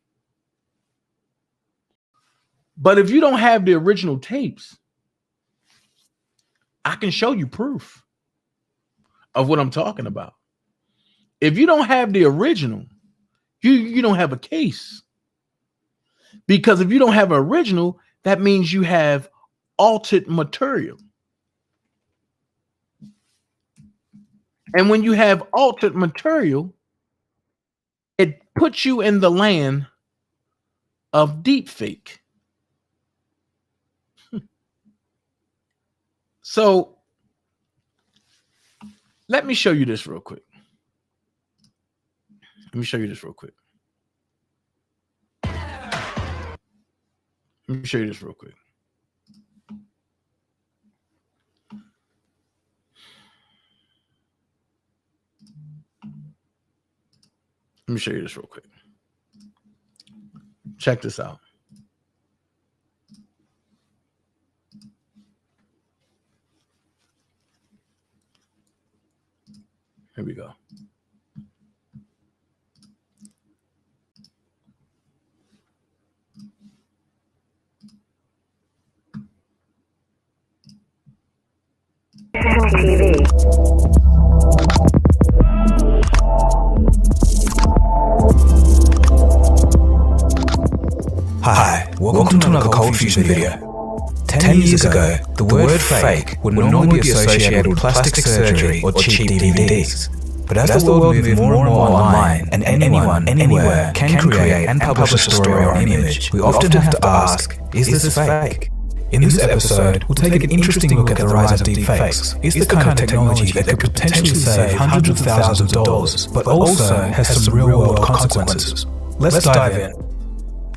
But if you don't have the original tapes, I can show you proof of what I'm talking about. If you don't have the original, you don't have a case. Because if you don't have an original, that means you have altered material. And when you have altered material, it puts you in the land of deep fake. So let me show you this real quick. Let me show you this real quick. Check this out. Here we go. Hi, welcome to another Cold Fusion video. 10 years ago, the word fake would normally be associated with plastic surgery or cheap DVDs. But as the world moves more and more online, and anyone, anywhere, can create and publish a story or an image, we often have to ask, is this fake? In this episode, we'll take an interesting look at the rise of deepfakes. It's the kind of technology that could potentially save hundreds of thousands of dollars, but also has some real-world consequences. Let's dive in.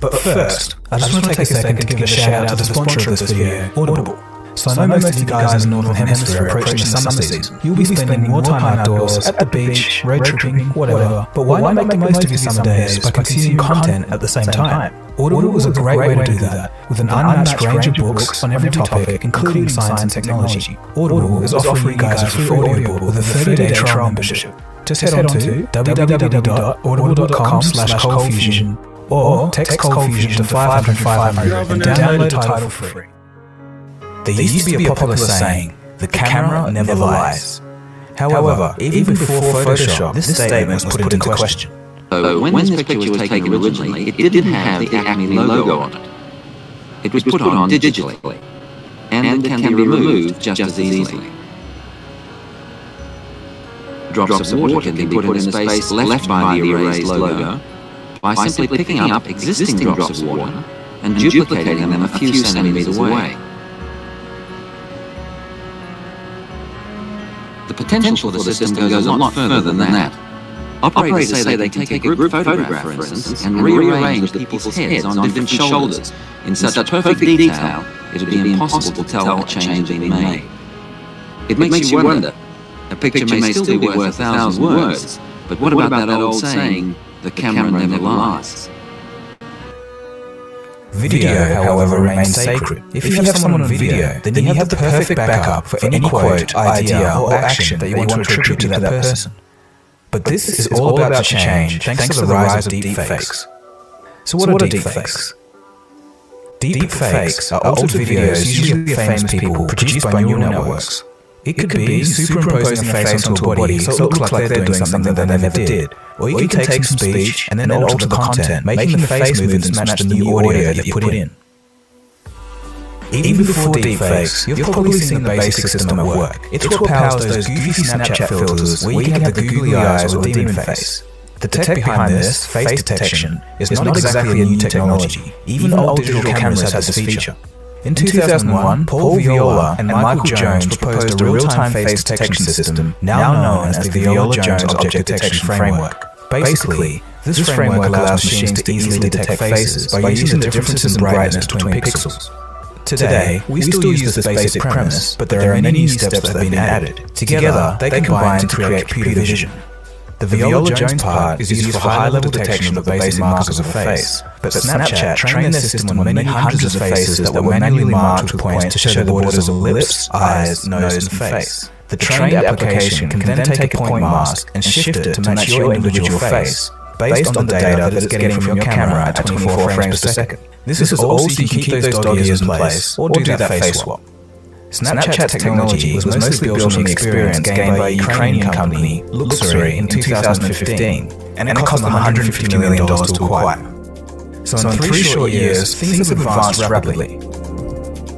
But first, I just want to take a second to give a shout out to the sponsor of this video, Audible. So I know most of you guys in the Northern Hemisphere are approaching the summer season. You'll be spending more time outdoors, at the beach, road tripping, whatever. But why not make the most of your summer days by consuming content at the same time? Audible is a great way to do that, with an unmatched range of books on every topic, including science and technology. Audible is offering you guys a free audiobook with a 30-day trial membership. Just head on to www.audible.com/coldfusion or text ColdFusion to 500 and download the title for free. There used to be a popular saying, the camera never lies. However, even before Photoshop, this statement was put into question. So when this picture was taken originally, it didn't have the Acme logo on it. It was put on digitally, and it can be removed just as easily. Drops of water can be put in the space left by the erased logo by simply picking up existing drops of water and duplicating them a few centimeters away. The potential for the system goes a lot further than that. Operators say they can take a group photograph, for instance, and rearrange the people's heads on different shoulders in such perfect detail it would be impossible to tell what change had been made. It makes you wonder. A picture may still be worth 1,000 words, but what about that old saying, the camera never lies? Video, however, remains sacred. If you have someone on video, then you have the perfect backup for any quote, idea, or action that you want to attribute to that person. But this is all about to change thanks to the rise of deepfakes. So what are deepfakes? Deepfakes are altered videos usually of famous people produced by neural networks. It could be superimposing a face onto a body so it looks like they're doing something that they never did. Or you can take some speech and then alter the content, making the face movements match the new audio that you put in. Even before deepfakes, you've probably seen the basic system at work. It's what powers those goofy Snapchat filters where you can have the googly eyes or demon face. The tech behind this, face detection, is not exactly a new technology. Even old digital cameras had this feature. In 2001, Paul Viola and Michael Jones proposed a real-time face detection system, now known as the Viola-Jones Object Detection Framework. Basically, this framework allows machines to easily detect faces by using the differences in brightness between pixels. Today, we still use this basic premise, but there are many new steps that have been added. Together, they combine to create computer vision. The Viola-Jones part is used for high-level detection of the basic markers of a face, but Snapchat trained their system on many hundreds of faces that were manually marked with points to show the borders of lips, eyes, nose, and face. The trained application can then take a point mask and shift it to match your individual face, based on the data that it's getting from your camera at 24 frames per second. This is all so you can keep those dog ears in place or do that face swap. Snapchat technology was mostly built on the experience gained by a Ukrainian company, Luxury, in 2015, and it cost them $150 million to acquire. So in 3 short years, things have advanced rapidly.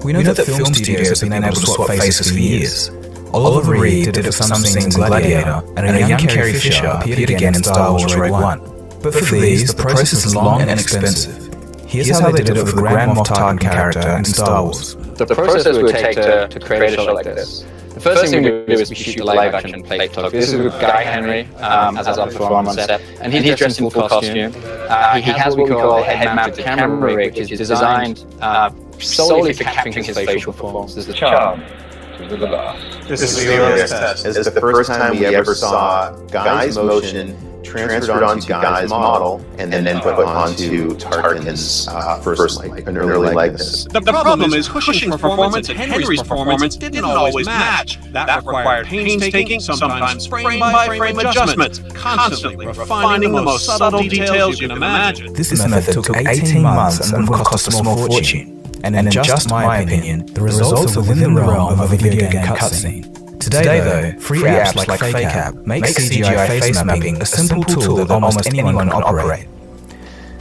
We know that film studios have been able to swap faces for years. Oliver Reed did it for some scenes in Gladiator, and a young Carrie Fisher appeared again in Star Wars Rogue One. But for these, the process is long and expensive. Here's how they did it for the Grand Moff Tarkin character in Star Wars. The process we would take to create a show like this. The first thing we do is we shoot the live-action plate photography. This is with Guy Henry as our performer on set, and he's dressed in full costume. He has what we call a head-mounted camera rig, which is designed solely for capturing his facial performances. The charm. This is the earliest test. It's the first time we ever saw Guy's motion transferred onto Guy's model, and then put onto Tarkin's first an early likeness. The problem is Cushing's performance and Henry's performance didn't always match. That required painstaking, sometimes frame-by-frame adjustments, constantly refining the most subtle details you can imagine. This method took 18 months and would have cost a small fortune. And in just my opinion, the results are within the realm of a video game cutscene. Today though, free apps like FakeApp make CGI face mapping a simple tool that almost anyone can operate.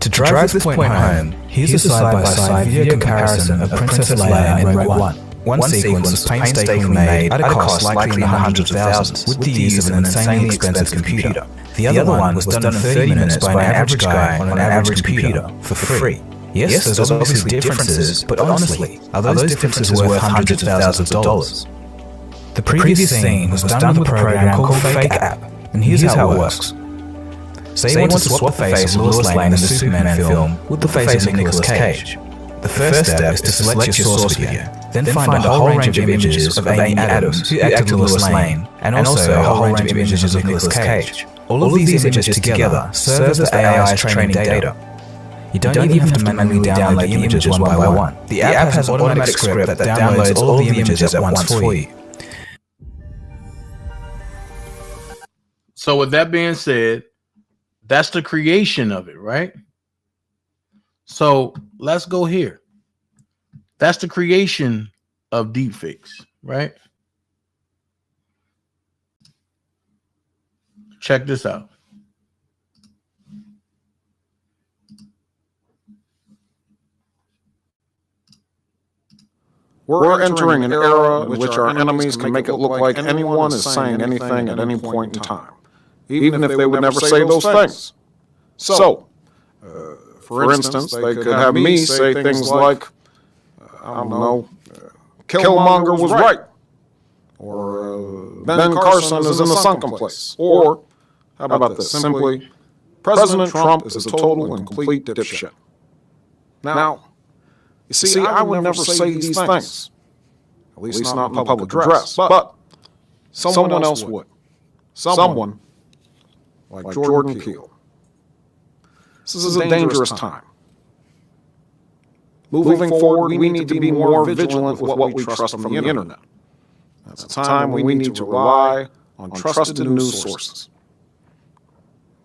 To drive this point home, here's a side-by-side video comparison of Princess Leia and Rogue One. One sequence was painstakingly made at a cost likely in the hundreds of thousands with the use of an insanely expensive computer. The other one was done in 30 minutes by an average guy on an average computer for free. Yes, there's obviously differences, but honestly, are those differences worth hundreds of thousands of dollars? The previous scene was done with a program called FakeApp, and here's how it works. Say you want to swap the face of Lois Lane in the Superman film with the face of Nicolas Cage. The first step is to select your source video, then find a whole range of images of Amy Adams, who acted Lois Lane, and also a whole range of images of Nicolas Cage. All of these images together serve as the AI's training data. You don't even have to manually download the images one by one. The app has an automatic script that downloads all the images at once for you. So with that being said, that's the creation of it, right? So let's go here. That's the creation of deepfakes, right? Check this out. We're entering an era in which our enemies can make it look like anyone is saying anything at any point in time, even if they would never say those things. So, for instance, they could have me say things like, I don't know, Killmonger was right, or Ben Carson is in the sunken place, or, how about this, simply, President Trump is a total and complete dipshit. Now, you see, I would never say these things, at least not in public address, but someone else would. Someone like Jordan Peele. This is a dangerous time. Moving forward, we need to be more vigilant with what we trust from the internet. That's a time when we need to rely on trusted news sources.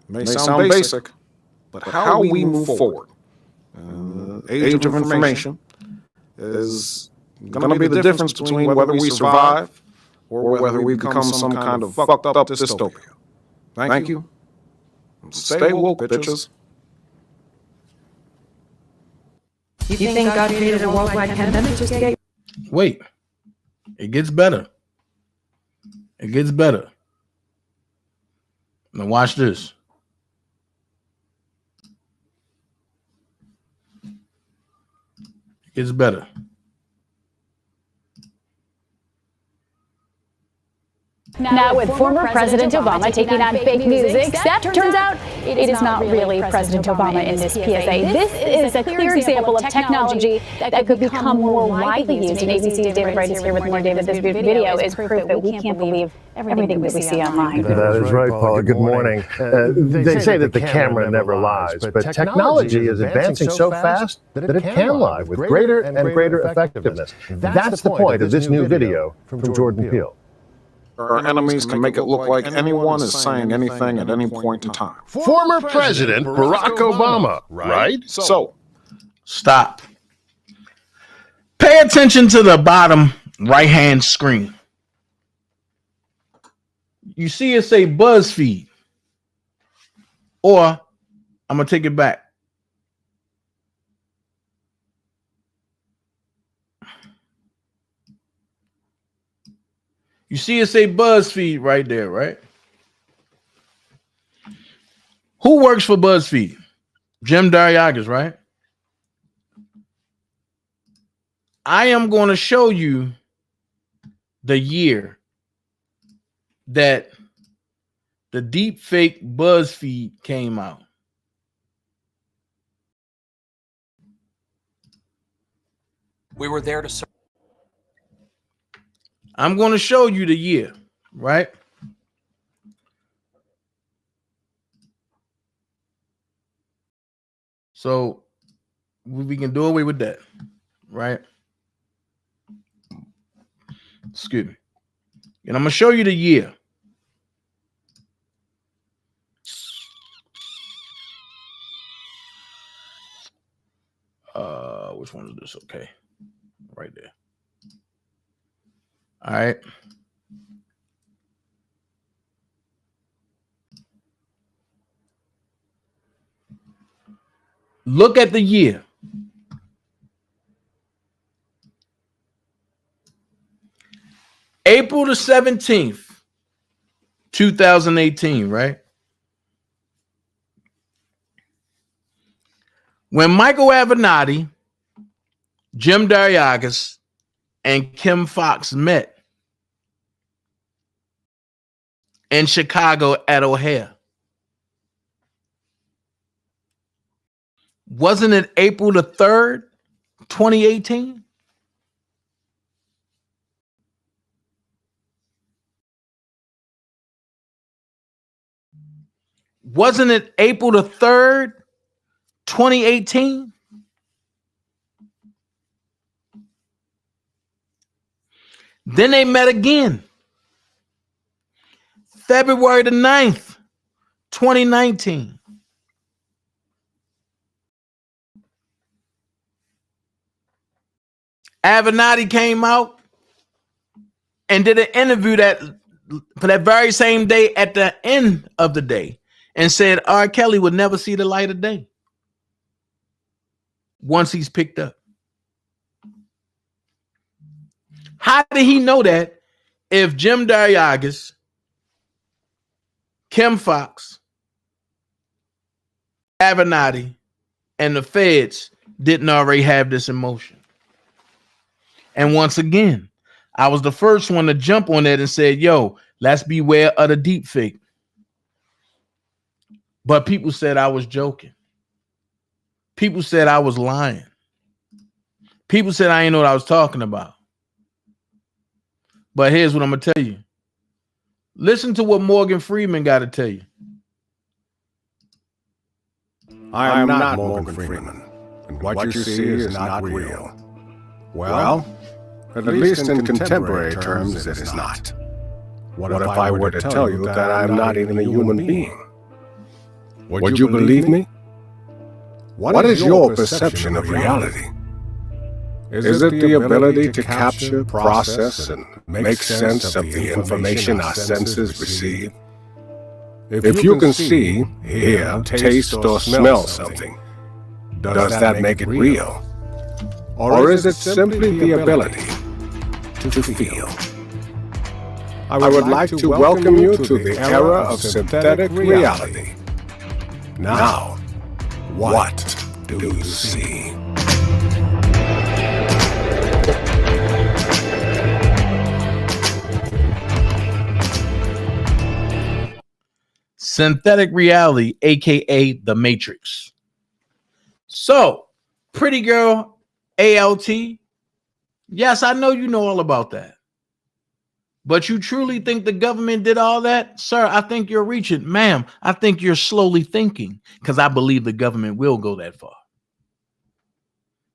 It may sound basic, but how we move forward, age of information, is going to be the difference between whether we survive or whether we become some kind of fucked up dystopia. Thank you. Stay woke, bitches. You think God created a worldwide pandemic just to get... Wait. It gets better. It gets better. Now watch this. It gets better. Now, with former President Obama taking on fake news, except turns out it is not really President Obama in this PSA. This is a clear example of technology that could become more widely used. And ABC's David Wright is here with more. David, this video is proof that we can't believe everything that we see online. That is right, Paula. Good morning. They say that the camera never lies, but technology is advancing so fast that it can lie with greater and greater effectiveness. That's the point of this new video from Jordan Peele. Our enemies can make it look like anyone is saying anything at any point in time. Former President Barack Obama, right? So, stop. Pay attention to the bottom right-hand screen. You see it say BuzzFeed. Or, I'm going to take it back. You see it say BuzzFeed right there, right? Who works for BuzzFeed? Jim Dariagas, right? I am going to show you the year that the deep fake BuzzFeed came out. We were there to serve. I'm going to show you the year, right? So we can do away with that, right? Excuse me. And I'm gonna show you the year. Which one is this? Okay, right there. All right. Look at the year. April the 17th, 2018, right? When Michael Avenatti, Jim Dariagas, and Kim Fox met in Chicago at O'Hare. Wasn't it April the 3rd, 2018? Wasn't it April the 3rd, 2018? Then they met again. February the 9th, 2019. Avenatti came out and did an interview for that very same day at the end of the day and said R. Kelly would never see the light of day once he's picked up. How did he know that if Jim Dariagas, Kim Fox, Avenatti, and the feds didn't already have this in motion? And once again, I was the first one to jump on that and said, yo, let's beware of the deep fake. But people said I was joking. People said I was lying. People said I didn't know what I was talking about. But here's what I'm going to tell you. Listen to what Morgan Freeman got to tell you. I am not Morgan Freeman, and what you see is not real. Well, at least in contemporary terms, it is not. What if I were to tell you that I am not even a human being? Would you believe me? What is your perception of reality? Is it the ability to capture, process, and make sense of the information our senses receive? If you can see, hear, taste, or smell something, does that make it real? Or is it simply the ability to feel? I would like to welcome you to the era of synthetic reality. Now, what do you see? Synthetic reality, aka the Matrix. So, pretty girl ALT, yes, I know you know all about that. But you truly think the government did all that? Sir, I think you're reaching. Ma'am, I think you're slowly thinking, because I believe the government will go that far.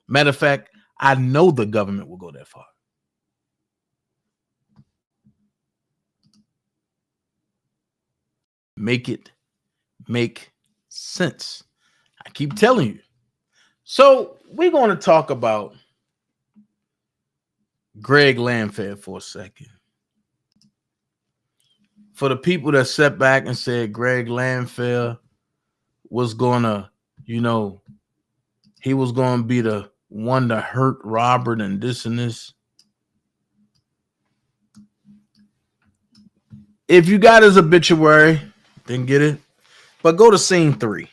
Matter of fact, I know the government will go that far. Make it make sense. I keep telling you. So we're going to talk about Greg Landfair for a second. For the people that sat back and said Greg Landfair was going to, he was going to be the one to hurt Robert and this and this. If you got his obituary, then get it. But go to scene 3.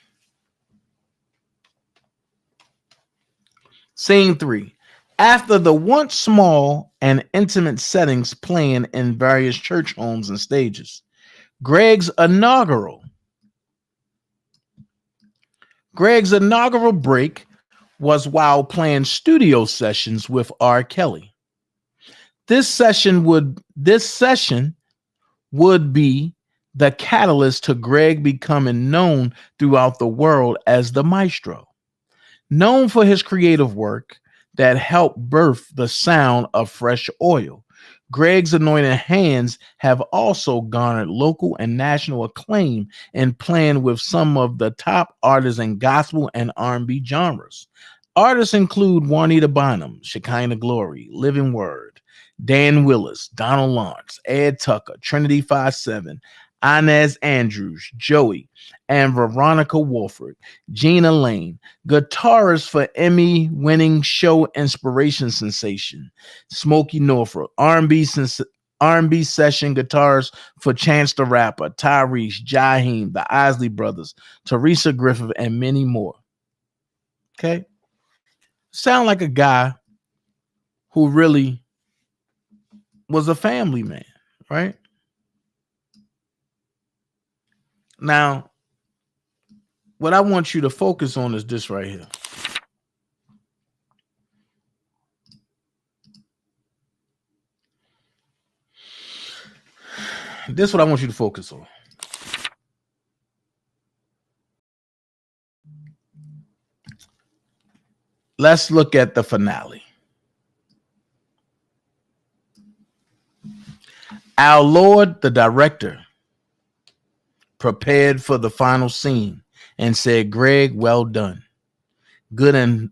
Scene 3. After the once small and intimate settings playing in various church homes and stages, Greg's inaugural break was while playing studio sessions with R. Kelly. This session would be the catalyst to Greg becoming known throughout the world as the maestro. Known for his creative work that helped birth the sound of fresh oil, Greg's anointed hands have also garnered local and national acclaim and playing with some of the top artists in gospel and R&B genres. Artists include Juanita Bynum, Shekinah Glory, Living Word, Dan Willis, Donald Lawrence, Ed Tucker, Trinity 5-7, Inez Andrews, Joey, and Veronica Wolford, Gina Lane, guitarist for Emmy-winning show Inspiration Sensation, Smokey Norfolk, R&B session guitarist for Chance the Rapper, Tyrese, Jaheim, the Isley Brothers, Teresa Griffith, and many more. Okay? Sound like a guy who really was a family man, right? Now, what I want you to focus on is this right here. This is what I want you to focus on. Let's look at the finale. Our Lord, the director, prepared for the final scene and said, Greg, well done. Good and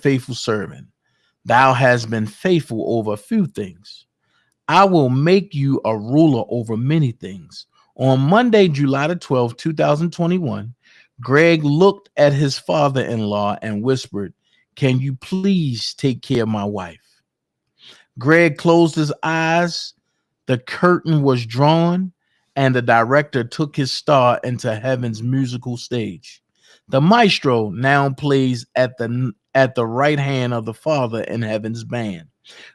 faithful servant. Thou hast been faithful over a few things. I will make you a ruler over many things. On Monday, July the 12th, 2021, Greg looked at his father-in-law and whispered, can you please take care of my wife? Greg closed his eyes. The curtain was drawn, and the director took his star into heaven's musical stage. The maestro now plays at the right hand of the Father in heaven's band.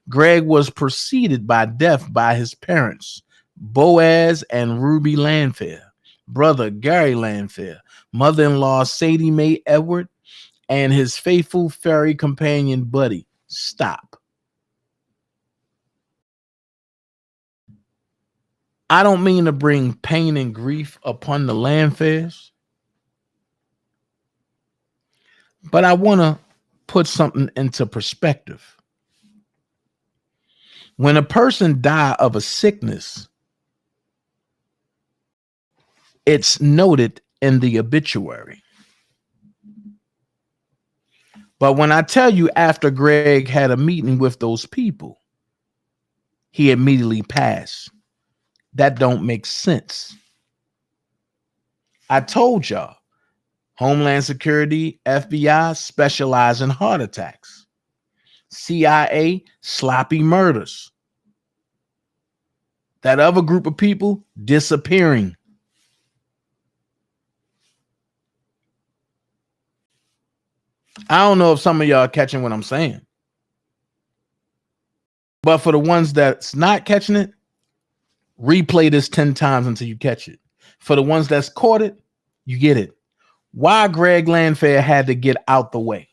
Greg was preceded by death by his parents, Boaz and Ruby Landfair, brother Gary Landfair, mother-in-law Sadie Mae Edward, and his faithful fairy companion Buddy. Stop. I don't mean to bring pain and grief upon the Landfairs, but I want to put something into perspective. When a person dies of a sickness, it's noted in the obituary. But when I tell you after Greg had a meeting with those people, he immediately passed. That don't make sense. I told y'all, Homeland Security, FBI specialize in heart attacks. CIA, sloppy murders. That other group of people, disappearing. I don't know if some of y'all are catching what I'm saying. But for the ones that's not catching it, replay this 10 times until you catch it. For the ones that's caught it, you get it. Why Greg Landfair had to get out the way?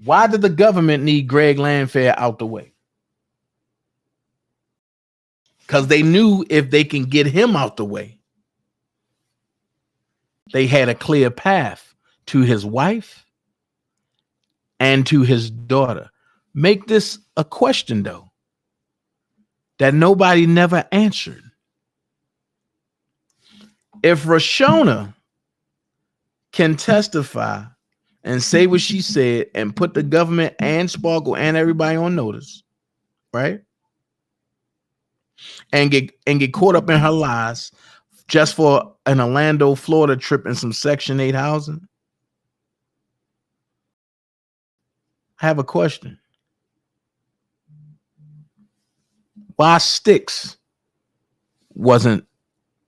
Why did the government need Greg Landfair out the way? Because they knew if they can get him out the way, they had a clear path to his wife and to his daughter. Make this a question, though, that nobody never answered. If Rashona can testify and say what she said and put the government and Sparkle and everybody on notice, right? And get caught up in her lies just for an Orlando, Florida trip and some Section 8 housing. I have a question. Why Sticks wasn't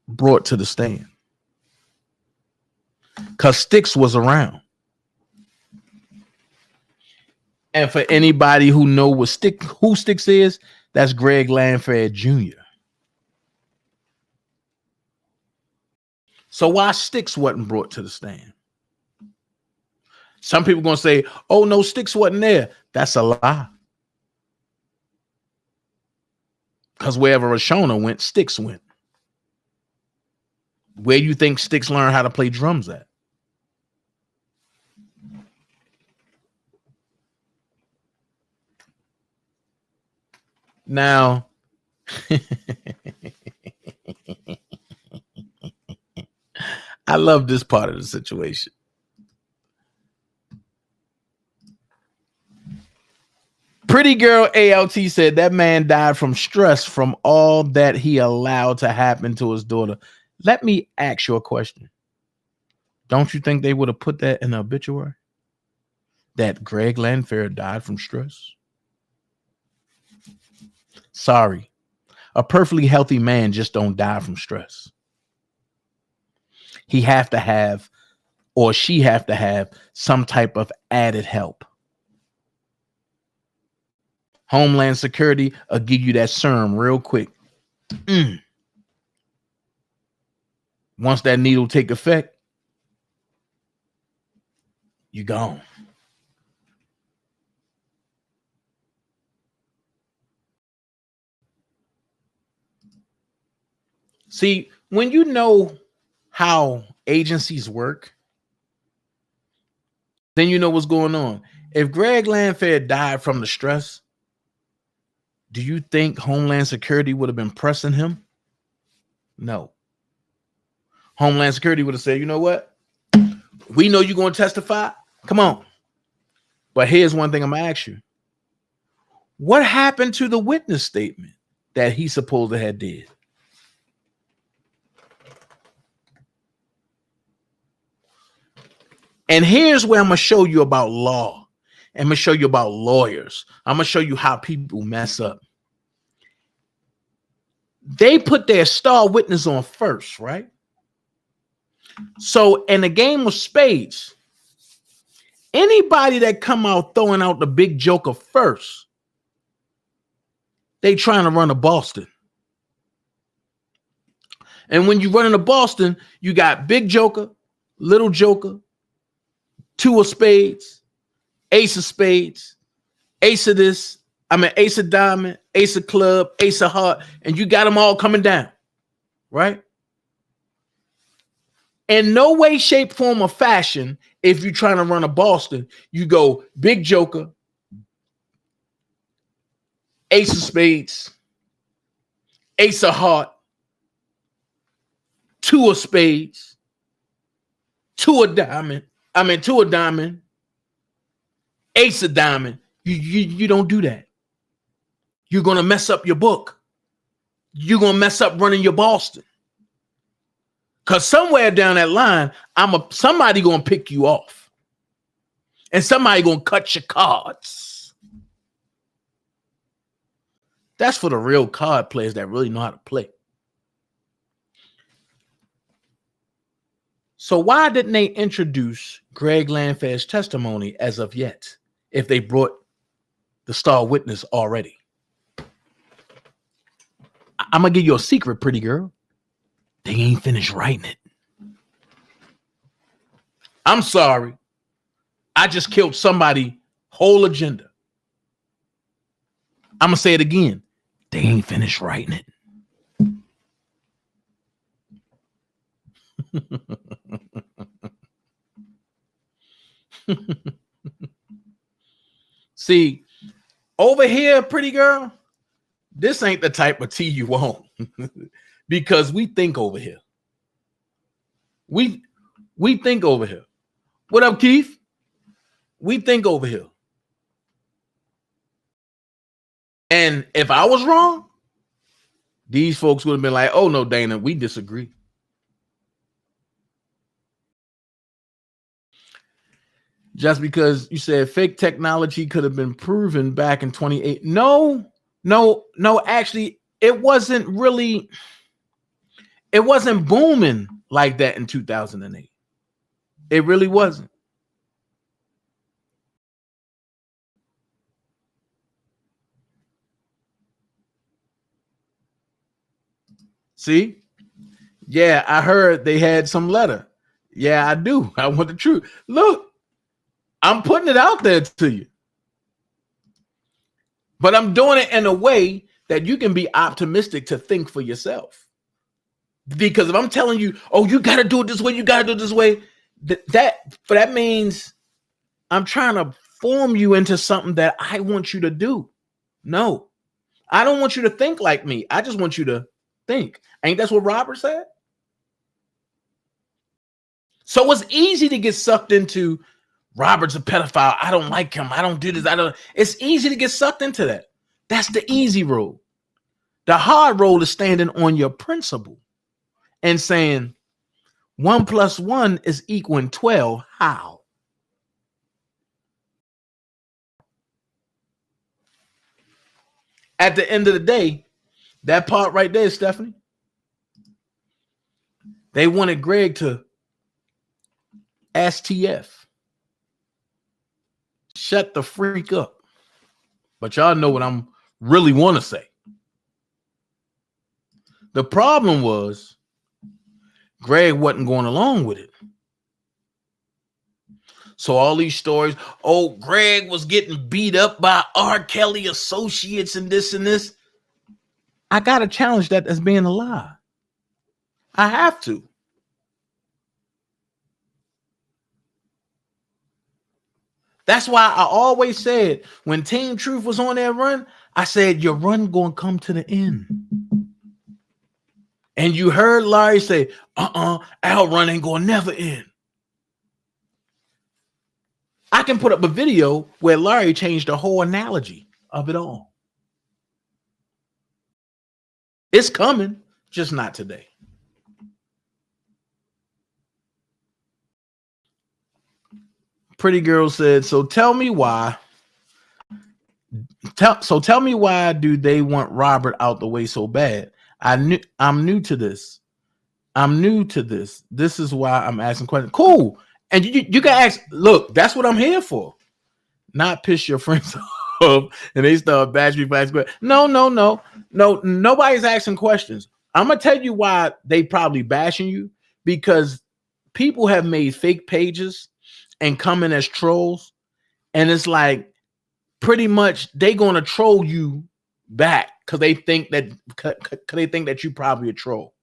brought to the stand? Because Sticks was around. And for anybody who know who Sticks is, that's Greg Landfair Jr. So why Sticks wasn't brought to the stand? Some people going to say, oh, no, Sticks wasn't there. That's a lie. Because wherever Rashona went, Sticks went. Where do you think Sticks learned how to play drums at? Now, I love this part of the situation. Pretty girl ALT said that man died from stress from all that he allowed to happen to his daughter. Let me ask you a question. Don't you think they would have put that in the obituary? That Greg Landfair died from stress? Sorry. A perfectly healthy man just don't die from stress. He have to have, or she have to have, some type of added help. Homeland Security will give you that serum real quick. Once that needle take effect, you gone. See, when you know how agencies work, then you know what's going on. If Greg Landfair died from the stress, do you think Homeland Security would have been pressing him? No. Homeland Security would have said, you know what? We know you're going to testify. Come on. But here's one thing I'm going to ask you. What happened to the witness statement that he supposed to have did? And here's where I'm going to show you about law. I'm going to show you about lawyers. I'm going to show you how people mess up. They put their star witness on first, right? So in the game of spades, anybody that come out throwing out the big joker first, they trying to run a Boston. And when you run into Boston, you got big joker, little joker, two of spades, ace of spades, ace of this, ace of diamond, ace of club, ace of heart, and you got them all coming down, right? In no way, shape, form, or fashion, if you're trying to run a Boston, you go big joker, ace of spades, ace of heart, two of spades, two of diamond, ace of diamond. You don't do that. You're going to mess up your book. You're going to mess up running your Boston. Because somewhere down that line, somebody going to pick you off. And somebody going to cut your cards. That's for the real card players that really know how to play. So why didn't they introduce Greg Landfair's testimony as of yet, if they brought the star witness already? I'm going to give you a secret, pretty girl. They ain't finished writing it. I'm sorry. I just killed somebody's whole agenda. I'm going to say it again. They ain't finished writing it. See, over here, pretty girl, this ain't the type of tea you want. Because we think over here. We think over here. What up, Keith? We think over here. And if I was wrong, these folks would have been like, oh, no, Dana, we disagree. Just because you said fake technology could have been proven back in 2008. No, actually, it wasn't booming like that in 2008. It really wasn't. See? Yeah, I heard they had some letter. Yeah, I do. I want the truth. Look, I'm putting it out there to you. But I'm doing it in a way that you can be optimistic to think for yourself. Because if I'm telling you, oh, you got to do it this way, you got to do it this way, that means I'm trying to form you into something that I want you to do. No, I don't want you to think like me. I just want you to think. Ain't that's what Robert said? So it's easy to get sucked into Robert's a pedophile. I don't like him. I don't do this. It's easy to get sucked into that. That's the easy road. The hard road is standing on your principle and saying 1 + 1 is equaling 12. How? At the end of the day, that part right there, Stephanie, they wanted Greg to STF. Shut the freak up. But y'all know what I'm really want to say. The problem was Greg wasn't going along with it. So all these stories, oh, Greg was getting beat up by R. Kelly associates and this and this. I got to challenge that as being a lie. I have to. That's why I always said when Team Truth was on their run, I said, your run going to come to the end. And you heard Larry say, our run ain't going to never end. I can put up a video where Larry changed the whole analogy of it all. It's coming, just not today. Pretty Girl said, so tell me why. Tell me why do they want Robert out the way so bad? I'm new to this. This is why I'm asking questions. Cool. And you can ask, look, that's what I'm here for. Not piss your friends off and they start bashing me for asking questions. No, nobody's asking questions. I'm gonna tell you why they probably bashing you, because people have made fake pages and come in as trolls, and it's like pretty much they gonna troll you back because they think that you probably a troll.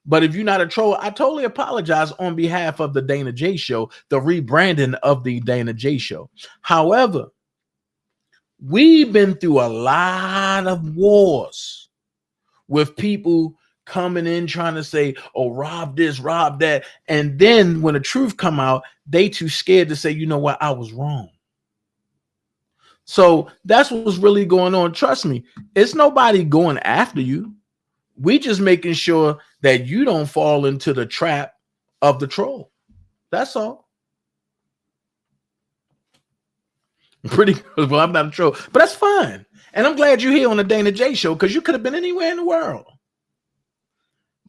But if you're not a troll, I totally apologize on behalf of the Dana J Show, the rebranding of the Dana J Show. However, we've been through a lot of wars with people coming in trying to say, oh, rob this, rob that. And then when the truth come out, they too scared to say, you know what, I was wrong. So that's what's really going on. Trust me, it's nobody going after you. We just making sure that you don't fall into the trap of the troll. That's all. Pretty good. Well, I'm not a troll, but that's fine. And I'm glad you're here on the Dana J Show, because you could have been anywhere in the world.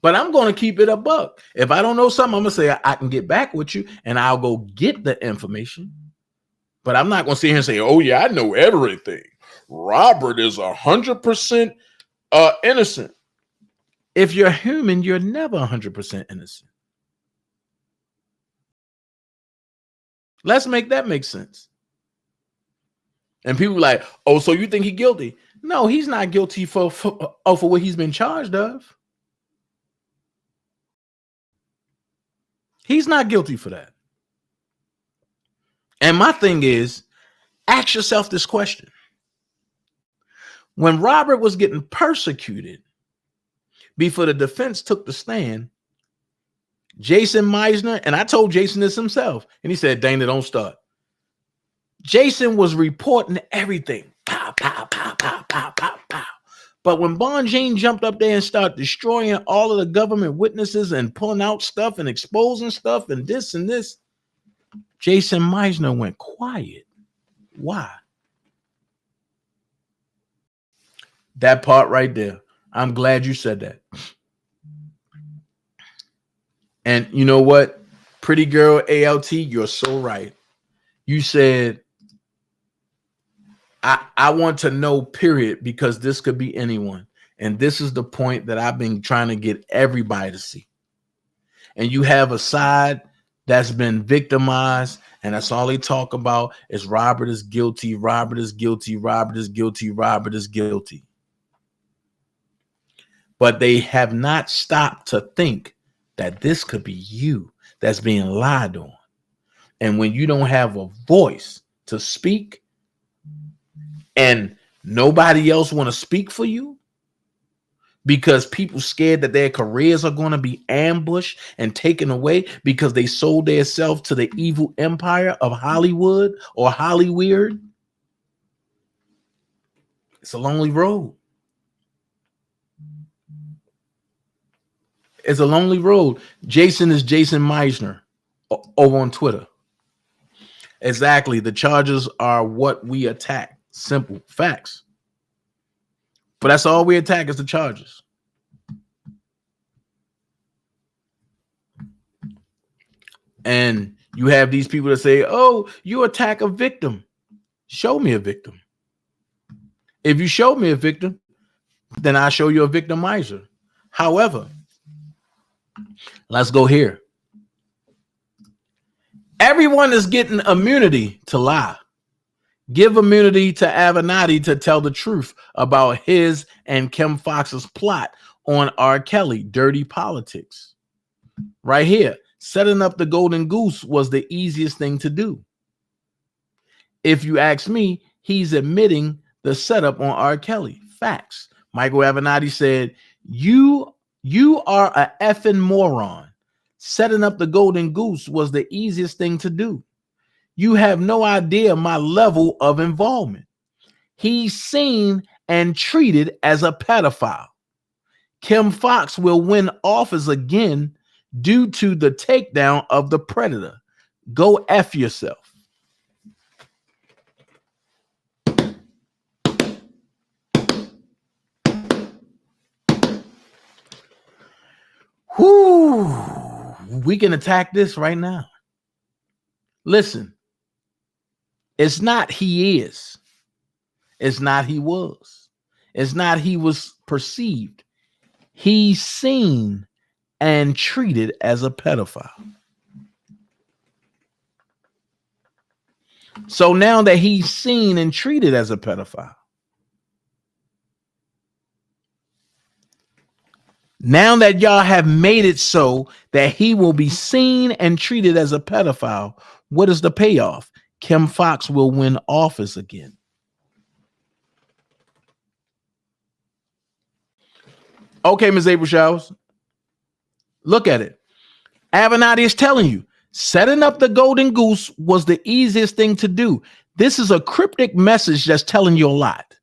But I'm going to keep it a buck. If I don't know something, I'm going to say I can get back with you and I'll go get the information. But I'm not going to sit here and say, oh, yeah, I know everything. Robert is 100% innocent. If you're human, you're never 100% innocent. Let's make that make sense. And people like, oh, so you think he's guilty? No, he's not guilty for what he's been charged of. He's not guilty for that. And my thing is, ask yourself this question. When Robert was getting persecuted, before the defense took the stand, Jason Meisner, and I told Jason this himself, and he said, Dana, don't start. Jason was reporting everything. Pow, pow, pow, pow, pow, pow, pow. But when Bonjean jumped up there and started destroying all of the government witnesses and pulling out stuff and exposing stuff and this, Jason Meisner went quiet. Why? That part right there. I'm glad you said that. And you know what? Pretty Girl ALT, you're so right. You said, I want to know, period, because this could be anyone. And this is the point that I've been trying to get everybody to see. And you have a side that's been victimized, and that's all they talk about is Robert is guilty, Robert is guilty, Robert is guilty, Robert is guilty. But they have not stopped to think that this could be you that's being lied on. And when you don't have a voice to speak and Nobody else want to speak for you because people scared that their careers are going to be ambushed and taken away because they sold themselves to the evil empire of Hollywood or Hollyweird. It's a lonely road. It's a lonely road. Jason is Jason Meisner over on Twitter. Exactly. The charges are what we attack. Simple facts. But that's all we attack is the charges. And you have these people that say, oh, you attack a victim. Show me a victim. If you show me a victim, then I show you a victimizer. However, let's go here. Everyone is getting immunity to lie. Give immunity to Avenatti to tell the truth about his and Kim Foxx's plot on R. Kelly, dirty politics. Right here, setting up the golden goose was the easiest thing to do. If you ask me, he's admitting the setup on R. Kelly. Facts. Michael Avenatti said, you are a effing moron. Setting up the golden goose was the easiest thing to do. You have no idea my level of involvement. He's seen and treated as a pedophile. Kim Foxx will win office again due to the takedown of the predator. Go F yourself. Whoo, we can attack this right now. Listen, it's not he is. It's not he was. It's not he was perceived. He's seen and treated as a pedophile. So now that he's seen and treated as a pedophile, now that y'all have made it so that he will be seen and treated as a pedophile, what is the payoff? Kim Foxx will win office again. Okay, Ms. April Showers, look at it. Avenatti is telling you, setting up the golden goose was the easiest thing to do. This is a cryptic message that's telling you a lot.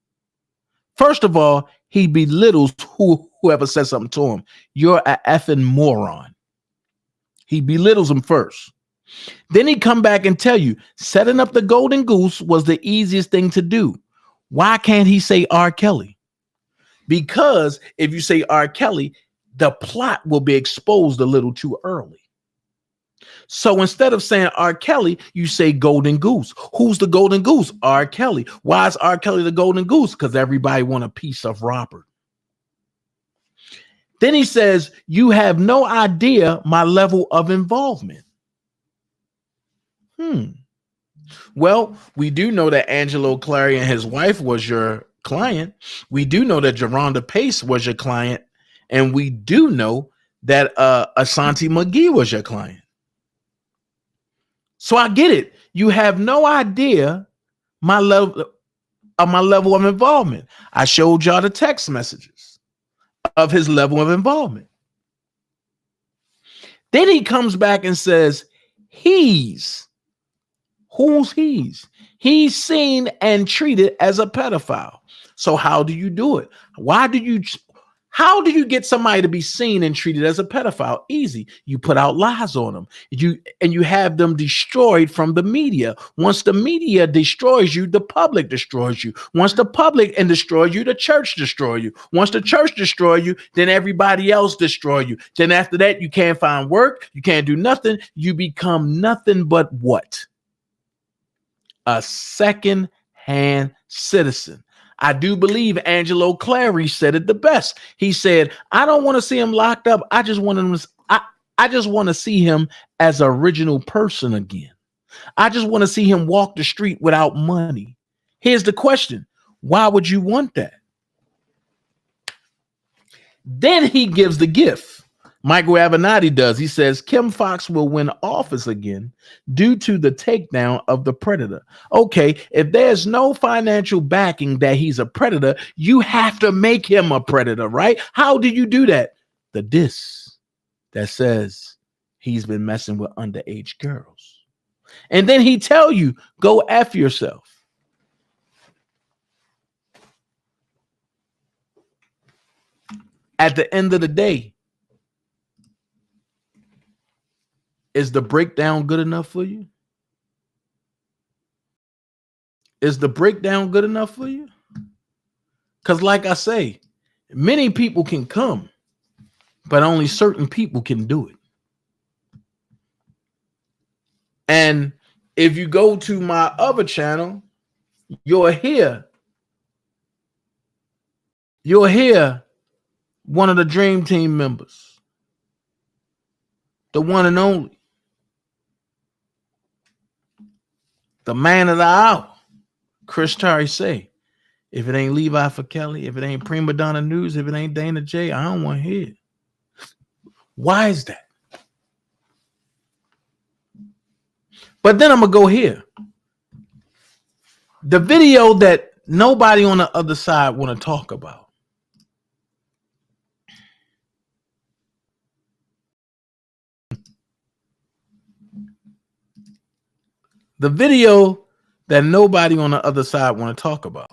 First of all, he belittles whoever says something to him. You're an effing moron. He belittles him first. Then he come back and tell you, setting up the golden goose was the easiest thing to do. Why can't he say R. Kelly? Because if you say R. Kelly, the plot will be exposed a little too early. So instead of saying R. Kelly, you say golden goose. Who's the golden goose? R. Kelly. Why is R. Kelly the golden goose? Because everybody want a piece of Robert. Then he says, you have no idea my level of involvement. Well, we do know that Angelo Clary and his wife was your client. We do know that Geronda Pace was your client. And we do know that Ashanti McGee was your client. So I get it. You have no idea my level of involvement. I showed y'all the text messages of his level of involvement. Then he comes back and says, who's he's? He's seen and treated as a pedophile. So how do you do it? How do you get somebody to be seen and treated as a pedophile? Easy. You put out lies on them. You have them destroyed from the media. Once the media destroys you, the public destroys you. Once the public destroys you, the church destroys you. Once the church destroys you, then everybody else destroys you. Then after that, you can't find work. You can't do nothing. You become nothing but what? A second-hand citizen. I do believe Angelo Clary said it the best. He said, I don't want to see him locked up. I just want to see him as an original person again. I just want to see him walk the street without money. Here's the question. Why would you want that? Then he gives the gift. Michael Avenatti does. He says Kim Fox will win office again due to the takedown of the predator. Okay, if there's no financial backing that he's a predator, you have to make him a predator, right? How do you do that? The diss that says he's been messing with underage girls. And then he tell you, go F yourself. At the end of the day, is the breakdown good enough for you? Is the breakdown good enough for you? Because like I say, many people can come, but only certain people can do it. And if you go to my other channel, you'll hear one of the Dream Team members, the one and only, the man of the hour, Chris Terry say, if it ain't Levi for Kelly, if it ain't Prima Donna News, if it ain't Dana J, I don't want to hear it. Why is that? But then I'm going to go here. The video that nobody on the other side want to talk about. The video that nobody on the other side want to talk about.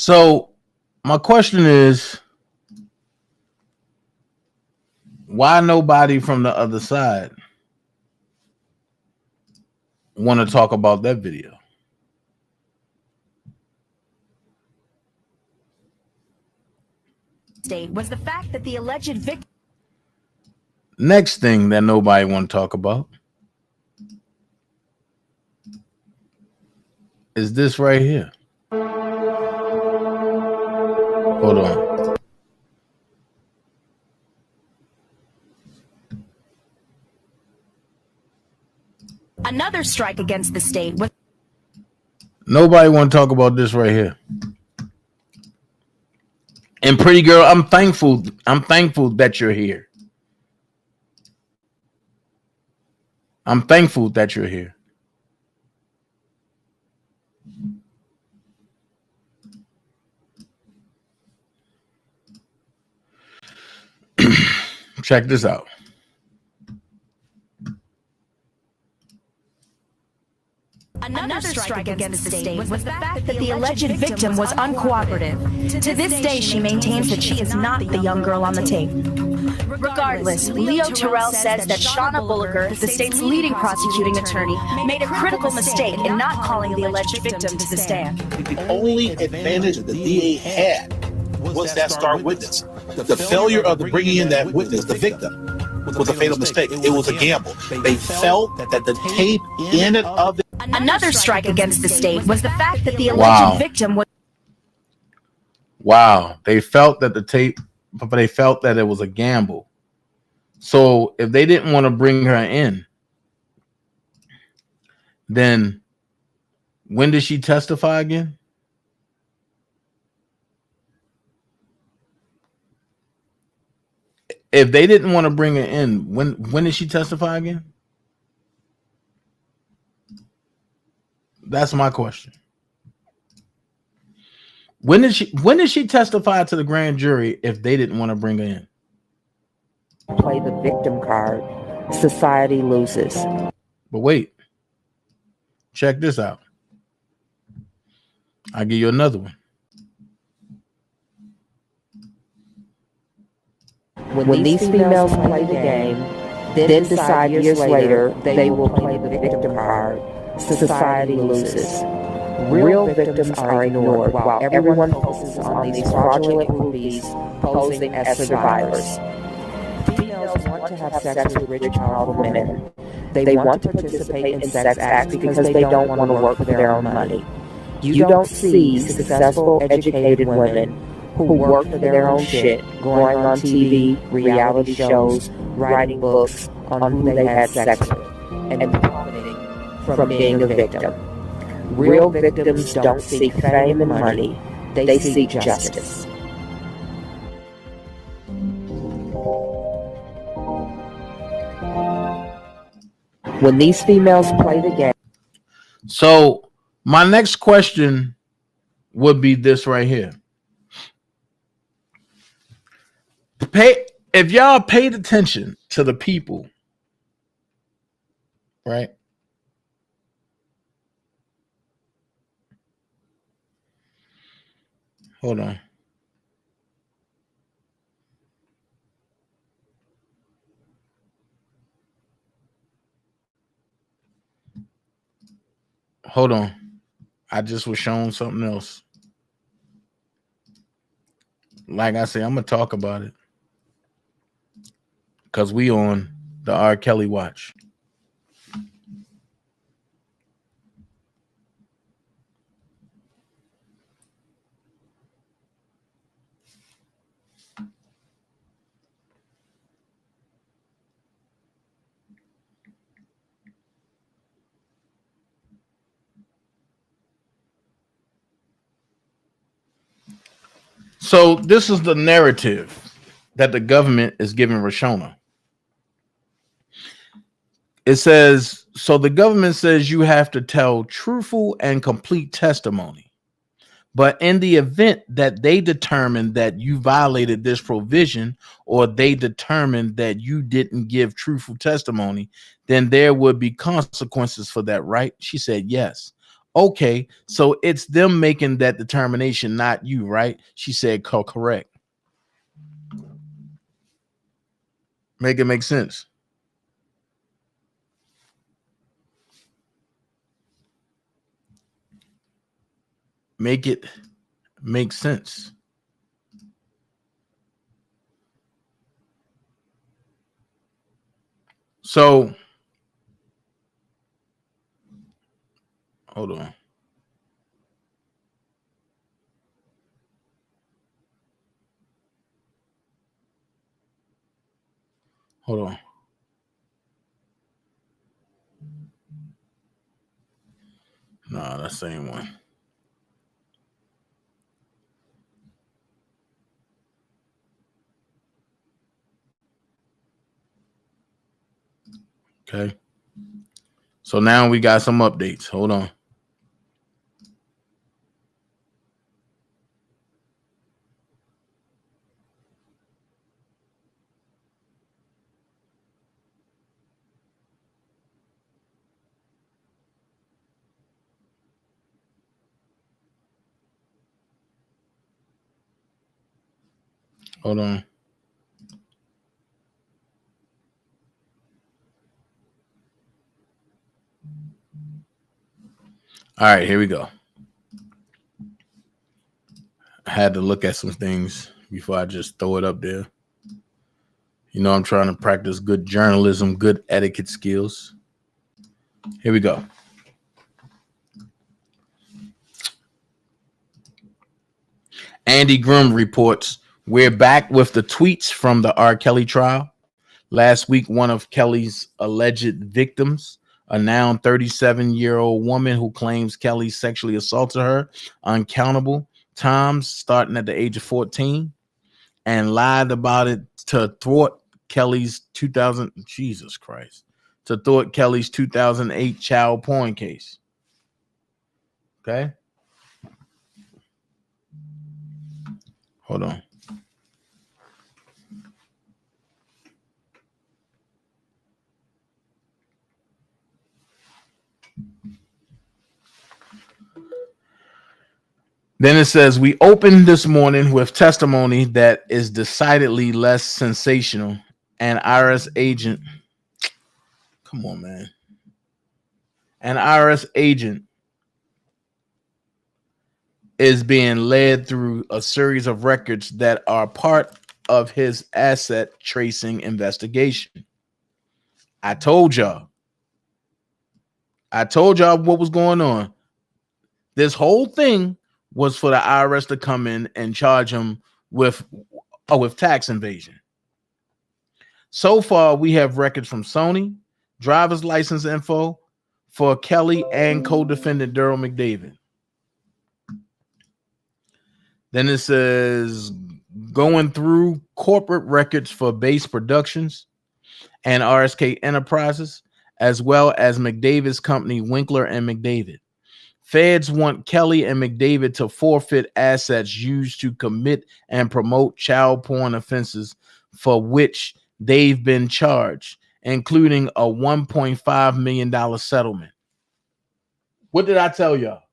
So my question is, why nobody from the other side want to talk about that video? Was the fact that the alleged victim. Next thing that nobody want to talk about is this right here. Hold on. Another strike against the state. Nobody want to talk about this right here. And pretty girl, I'm thankful that you're here. I'm thankful that you're here. Check this out. Another strike against the state was the fact that the alleged victim was uncooperative. To this day, she maintains that she is not the young girl on the tape. Regardless, Leo Terrell says that Shauna Bulliger, the state's leading prosecuting attorney, made a critical mistake in not calling the alleged victim to the stand. The only advantage that the DA had was that star witness. The failure of bringing in that witness, the victim, was a fatal mistake. It was a gamble. They felt that the tape in and of it. Another strike against the state was the fact that the alleged victim was. Wow. They felt that the tape, but they felt that it was a gamble. So if they didn't want to bring her in, then when did she testify again? If they didn't want to bring her in, when did she testify again? That's my question. When did she testify to the grand jury if they didn't want to bring her in? Play the victim card. Society loses. But wait. Check this out. I'll give you another one. When these females play the game, then decide years later they will play the victim card, society loses. Real victims are ignored while everyone focuses on these fraudulent groupies posing as survivors. Females want to have sex with rich, powerful men. They want to participate in sex acts because they don't want to work for their own money. You don't see successful, educated women who work for their own shit, going on TV, reality shows, writing books on who they had sex with, and profiting from being a victim. Real victims don't seek fame and money, they seek justice. When these females play the game. So my next question would be this right here. If y'all paid attention to the people, right? Hold on. Hold on. I just was shown something else. Like I said, I'm going to talk about it. Because we on the R. Kelly watch. So this is the narrative that the government is giving Rashona. It says, so the government says you have to tell truthful and complete testimony. But in the event that they determine that you violated this provision or they determine that you didn't give truthful testimony, then there would be consequences for that, right? She said, yes. Okay, so it's them making that determination, not you, right? She said, correct. Make it make sense. Make it make sense. So, hold on. Hold on. Nah, that same one. Okay. So now we got some updates. Hold on. Hold on. All right, here we go. I had to look at some things before I just throw it up there. You know, I'm trying to practice good journalism, good etiquette skills. Here we go. Andy Grimm reports, we're back with the tweets from the R. Kelly trial. Last week, one of Kelly's alleged victims, a now 37-year-old woman who claims Kelly sexually assaulted her uncountable times starting at the age of 14 and lied about it to thwart Kelly's 2008 child porn case. Okay. Hold on. Then it says, we opened this morning with testimony that is decidedly less sensational. An IRS agent, come on, man. An IRS agent is being led through a series of records that are part of his asset tracing investigation. I told y'all what was going on. This whole thing was for the IRS to come in and charge him with tax invasion. So far, we have records from Sony, driver's license info for Kelly and co-defendant Daryl McDavid. Then it says going through corporate records for Base Productions and RSK Enterprises, as well as McDavid's company, Winkler and McDavid. Feds want Kelly and McDavid to forfeit assets used to commit and promote child porn offenses for which they've been charged, including a $1.5 million settlement. What did I tell y'all?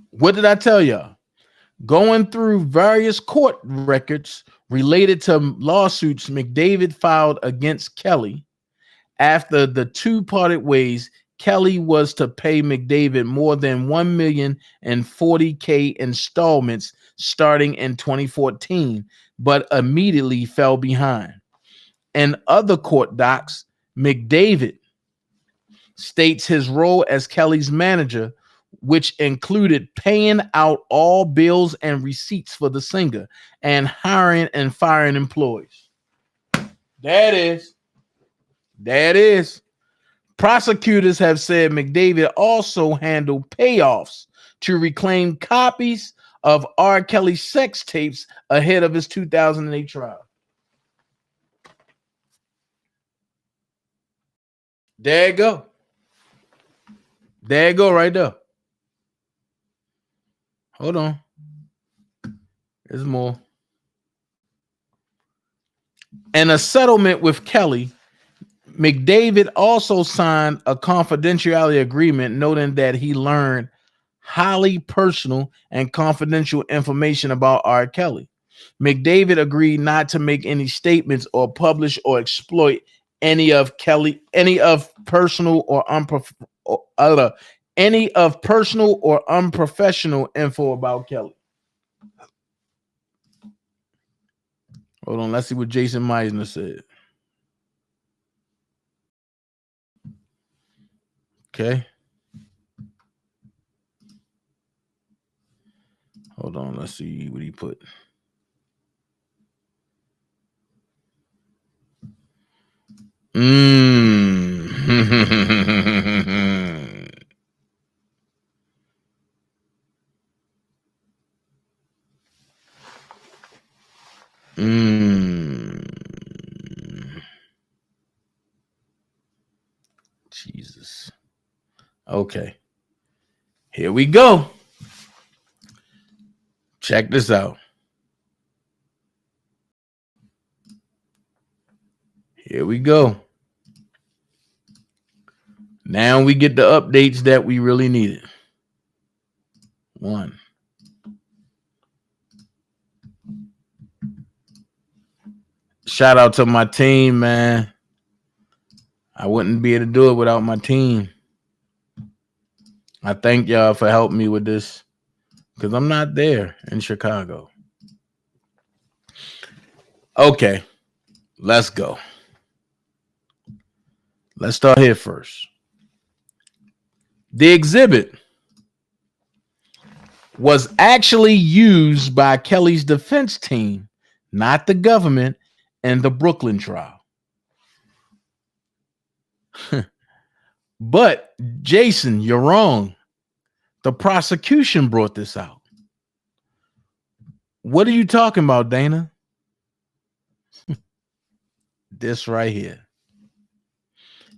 What did I tell y'all? Going through various court records related to lawsuits McDavid filed against Kelly. After the two parted ways, Kelly was to pay McDavid more than $1,040,000 installments starting in 2014, but immediately fell behind. In other court docs, McDavid states his role as Kelly's manager, which included paying out all bills and receipts for the singer and hiring and firing employees. That is. Prosecutors have said McDavid also handled payoffs to reclaim copies of R. Kelly sex tapes ahead of his 2008 trial. There you go. There you go right there. Hold on. There's more. In a settlement with Kelly, McDavid also signed a confidentiality agreement noting that he learned highly personal and confidential information about R. Kelly. McDavid agreed not to make any statements or publish or exploit any of personal or unprofessional info about Kelly. Hold on, let's see what Jason Meisner said. Okay. Hold on, let's see what he put. Jesus. Okay. Here we go. Check this out. Here we go. Now we get the updates that we really needed. One. Shout out to my team, man. I wouldn't be able to do it without my team. I thank y'all for helping me with this because I'm not there in Chicago. Okay, let's go. Let's start here first. The exhibit was actually used by Kelly's defense team, not the government, in the Brooklyn trial. But, Jason, you're wrong. The prosecution brought this out. What are you talking about, Dana? This right here.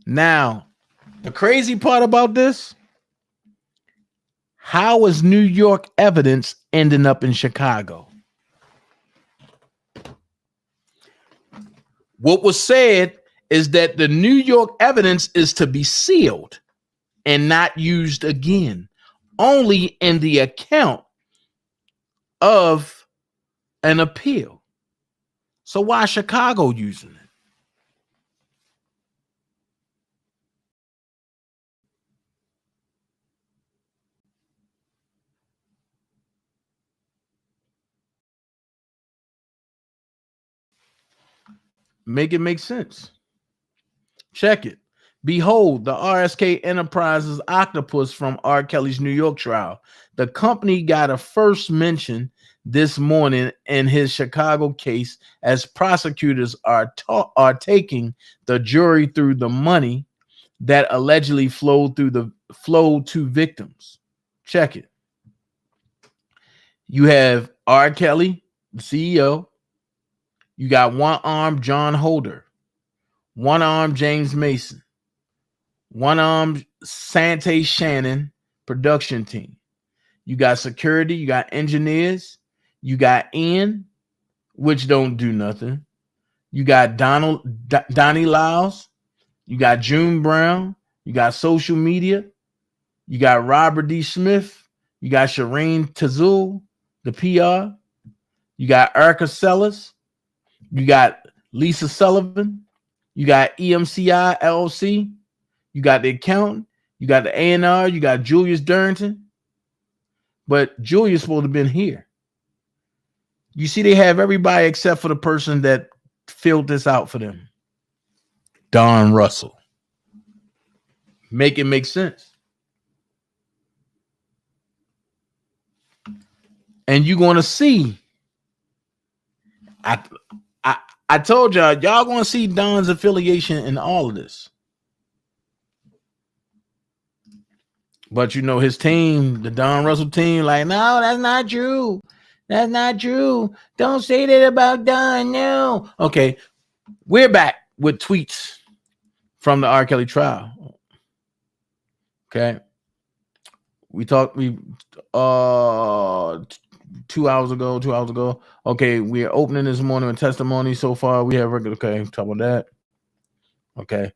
Now, the crazy part about this, how is New York evidence ending up in Chicago? What was said is that the New York evidence is to be sealed and not used again, only in the account of an appeal. So why Chicago using it? Make it make sense. Check it. Behold, the RSK Enterprises octopus from R. Kelly's New York trial. The company got a first mention this morning in his Chicago case as prosecutors are taking the jury through the money that allegedly flowed to victims. Check it. You have R. Kelly, the CEO. You got one-armed John Holder, one-armed James Mason, one-armed Sante Shannon production team. You got security, you got engineers, you got Ian, which don't do nothing. You got Donnie Lyles, you got June Brown, you got social media, you got Robert D. Smith, you got Shireen Tazul, the PR, you got Erica Sellers, you got Lisa Sullivan, you got EMCI LLC, you got the accountant, you got the A&R, you got Julius Darrington. But Julius supposed to have been here. You see, they have everybody except for the person that filled this out for them. Don Russell. Make it make sense. And you're going to see. I told y'all going to see Don's affiliation in all of this. But you know, his team, the Don Russell team, like, no, that's not true. That's not true. Don't say that about Don. No. Okay. We're back with tweets from the R. Kelly trial. Okay. We 2 hours ago. Okay. We are opening this morning with testimony. So far, we have regular. Okay. Talk about that. Okay.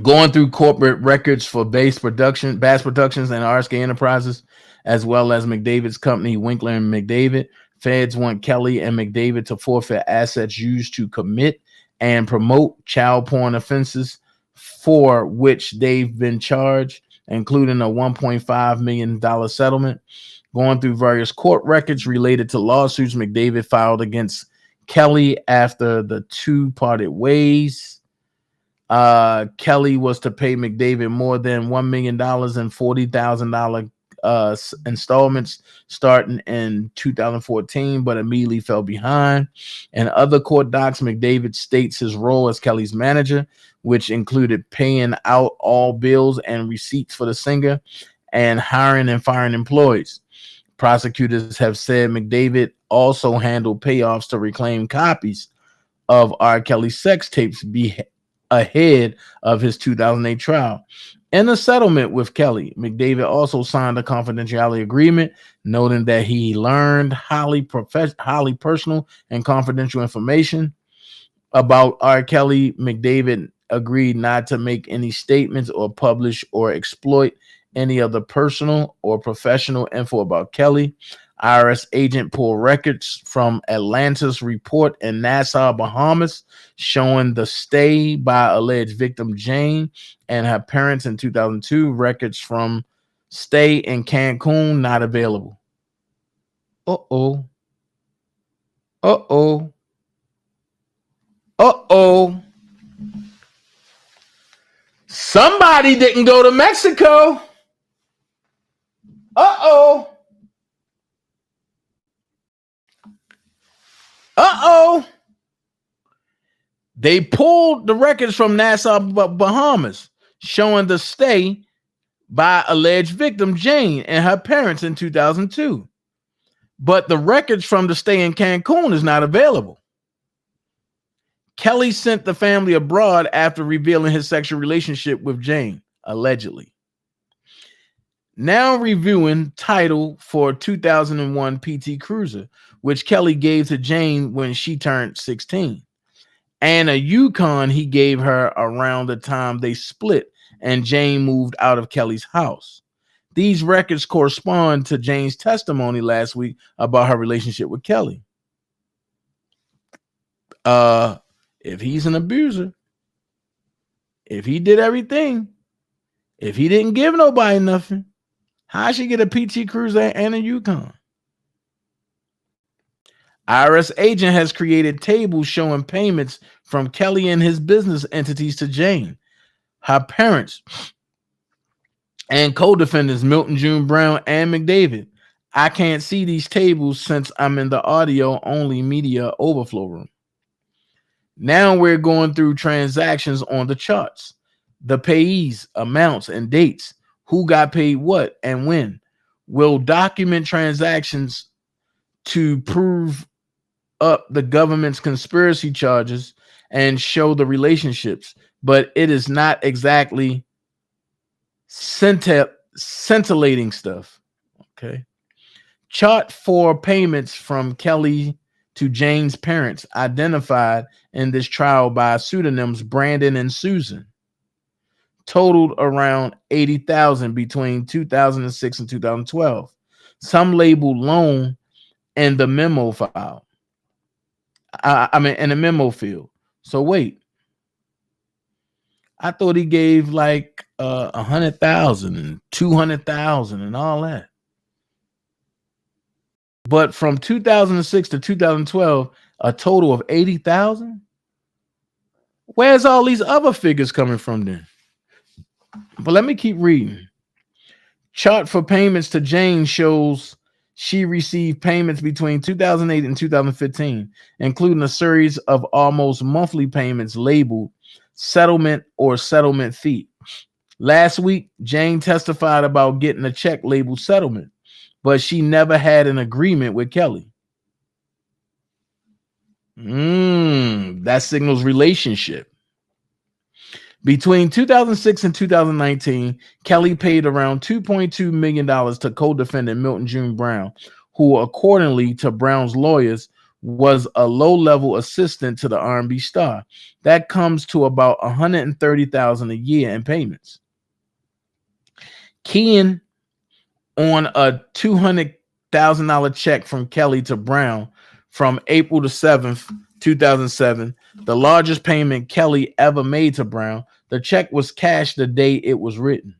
Going through corporate records for Bass Productions and RSK Enterprises, as well as McDavid's company, Winkler and McDavid. Feds want Kelly and McDavid to forfeit assets used to commit and promote child porn offenses for which they've been charged, including a $1.5 million settlement. Going through various court records related to lawsuits McDavid filed against Kelly after the two parted ways. Kelly was to pay McDavid more than $1 million and $40,000 installments starting in 2014, but immediately fell behind. In other court docs, McDavid states his role as Kelly's manager, which included paying out all bills and receipts for the singer and hiring and firing employees. Prosecutors have said McDavid also handled payoffs to reclaim copies of R. Kelly's sex tapes ahead of his 2008 trial. In a settlement with Kelly, McDavid also signed a confidentiality agreement, noting that he learned highly personal and confidential information about R. Kelly. McDavid agreed not to make any statements or publish or exploit any of the personal or professional info about Kelly. IRS agent pulled records from Atlanta's report in Nassau, Bahamas, showing the stay by alleged victim Jane and her parents in 2002. Records from stay in Cancun not available. Uh-oh. Uh-oh. Uh-oh. Somebody didn't go to Mexico. Uh-oh. Uh-oh. They pulled the records from Nassau, Bahamas, showing the stay by alleged victim Jane and her parents in 2002. But the records from the stay in Cancun is not available. Kelly sent the family abroad after revealing his sexual relationship with Jane, allegedly. Now reviewing title for 2001 PT Cruiser, which Kelly gave to Jane when she turned 16, and a Yukon he gave her around the time they split and Jane moved out of Kelly's house. These records correspond to Jane's testimony last week about her relationship with Kelly. If he's an abuser, if he did everything, if he didn't give nobody nothing, how she get a PT Cruiser and a Yukon? IRS agent has created tables showing payments from Kelly and his business entities to Jane, her parents, and co-defendants Milton June Brown and McDavid. I can't see these tables since I'm in the audio only media overflow room. Now we're going through transactions on the charts, the payees, amounts, and dates, who got paid what and when. We'll document transactions to prove up the government's conspiracy charges and show the relationships, but it is not exactly scintillating stuff. Okay. Chart for payments from Kelly to Jane's parents identified in this trial by pseudonyms Brandon and Susan totaled around $80,000 between 2006 and 2012. Some labeled loan in the memo file. In the memo field. So wait, I thought he gave like 100,000 and 200,000 and all that. But from 2006 to 2012, a total of 80,000. Where's all these other figures coming from then? But let me keep reading. Chart for payments to Jane shows she received payments between 2008 and 2015, including a series of almost monthly payments labeled settlement or settlement fee. Last week, Jane testified about getting a check labeled settlement, but she never had an agreement with Kelly. That signals relationship. Between 2006 and 2019, Kelly paid around $2.2 million to co-defendant Milton June Brown, who, accordingly to Brown's lawyers, was a low-level assistant to the R&B star. That comes to about $130,000 a year in payments. Keying on a $200,000 check from Kelly to Brown from April the 7th, 2007, the largest payment Kelly ever made to Brown. The check was cashed the day it was written.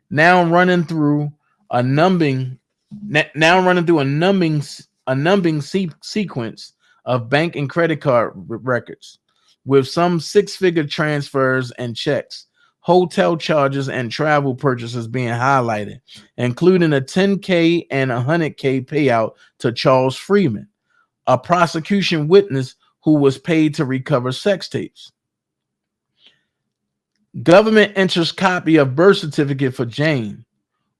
Now running through a numbing sequence of bank and credit card records with some six-figure transfers and checks, hotel charges and travel purchases being highlighted, including a $10K and $100K payout to Charles Freeman, a prosecution witness who was paid to recover sex tapes. Government interest copy of birth certificate for Jane,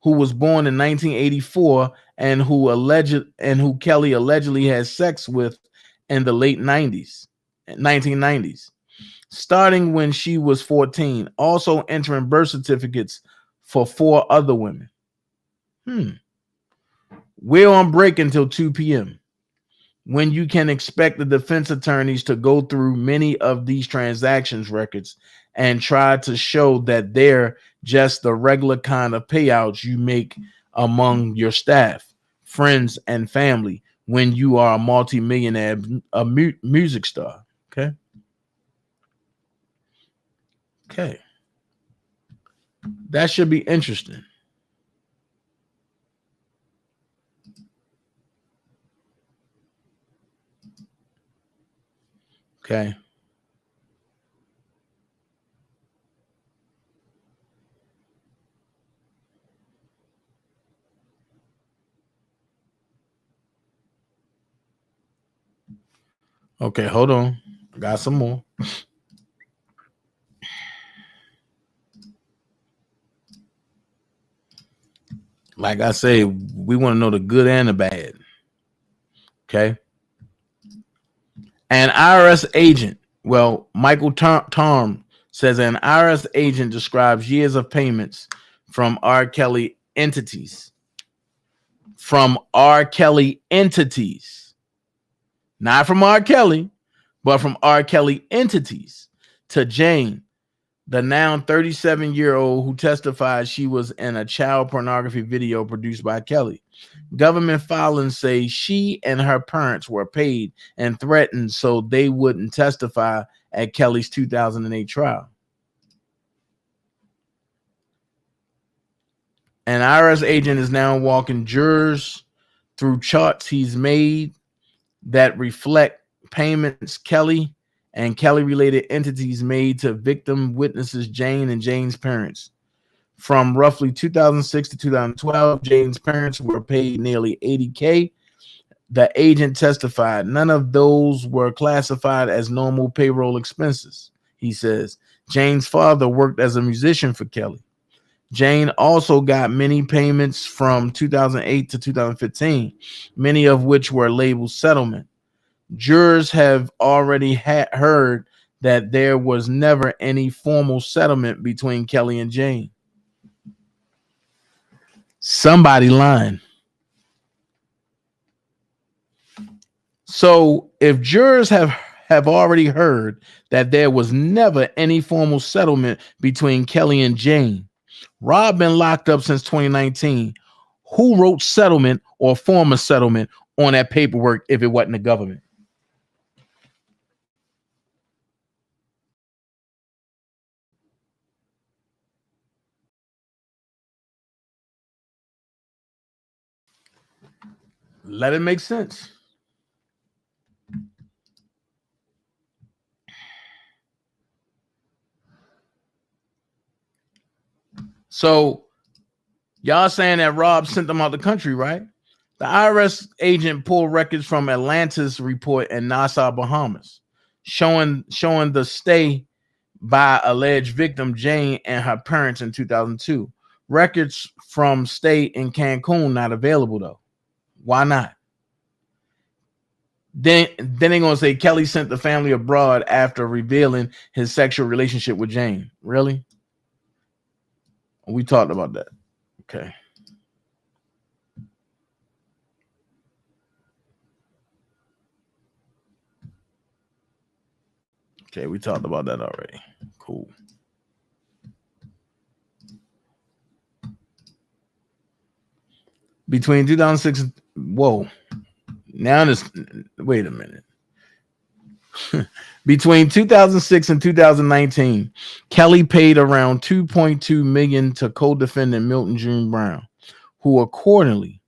who was born in 1984 and who Kelly allegedly had sex with in the late 1990s, starting when she was 14, also entering birth certificates for 4 other women. We're on break until 2 p.m. when you can expect the defense attorneys to go through many of these transactions records and tried to show that they're just the regular kind of payouts you make among your staff, friends, and family when you are a multimillionaire, music star. Okay. Okay. That should be interesting. Okay. Okay, hold on. I got some more. Like I say, we want to know the good and the bad. Okay. An IRS agent, well, Michael Tarm says an IRS agent describes years of payments from R. Kelly entities. From R. Kelly entities. Not from R. Kelly, but from R. Kelly entities to Jane, the now 37-year-old who testified she was in a child pornography video produced by Kelly. Government filings say she and her parents were paid and threatened so they wouldn't testify at Kelly's 2008 trial. An IRS agent is now walking jurors through charts he's made that reflect payments Kelly and Kelly-related entities made to victim witnesses Jane and Jane's parents. From roughly 2006 to 2012, Jane's parents were paid nearly $80K. The agent testified none of those were classified as normal payroll expenses. He says Jane's father worked as a musician for Kelly. Jane also got many payments from 2008 to 2015, many of which were labeled settlement. Jurors have already heard that there was never any formal settlement between Kelly and Jane. Somebody lying. So if jurors have already heard that there was never any formal settlement between Kelly and Jane, Rob been locked up since 2019. Who wrote settlement or form a settlement on that paperwork if it wasn't the government? Let it make sense. So y'all saying that Rob sent them out the country, right? The IRS agent pulled records from Atlanta's report in Nassau, Bahamas, showing the stay by alleged victim Jane and her parents in 2002. Records from stay in Cancun not available though. Why not? Then they're gonna say Kelly sent the family abroad after revealing his sexual relationship with Jane. Really? We talked about that. Okay. Okay, we talked about that already. Cool. Between 2006, whoa. Now this, wait a minute. Between 2006 and 2019, Kelly paid around $2.2 million to co-defendant Milton June Brown, who accordingly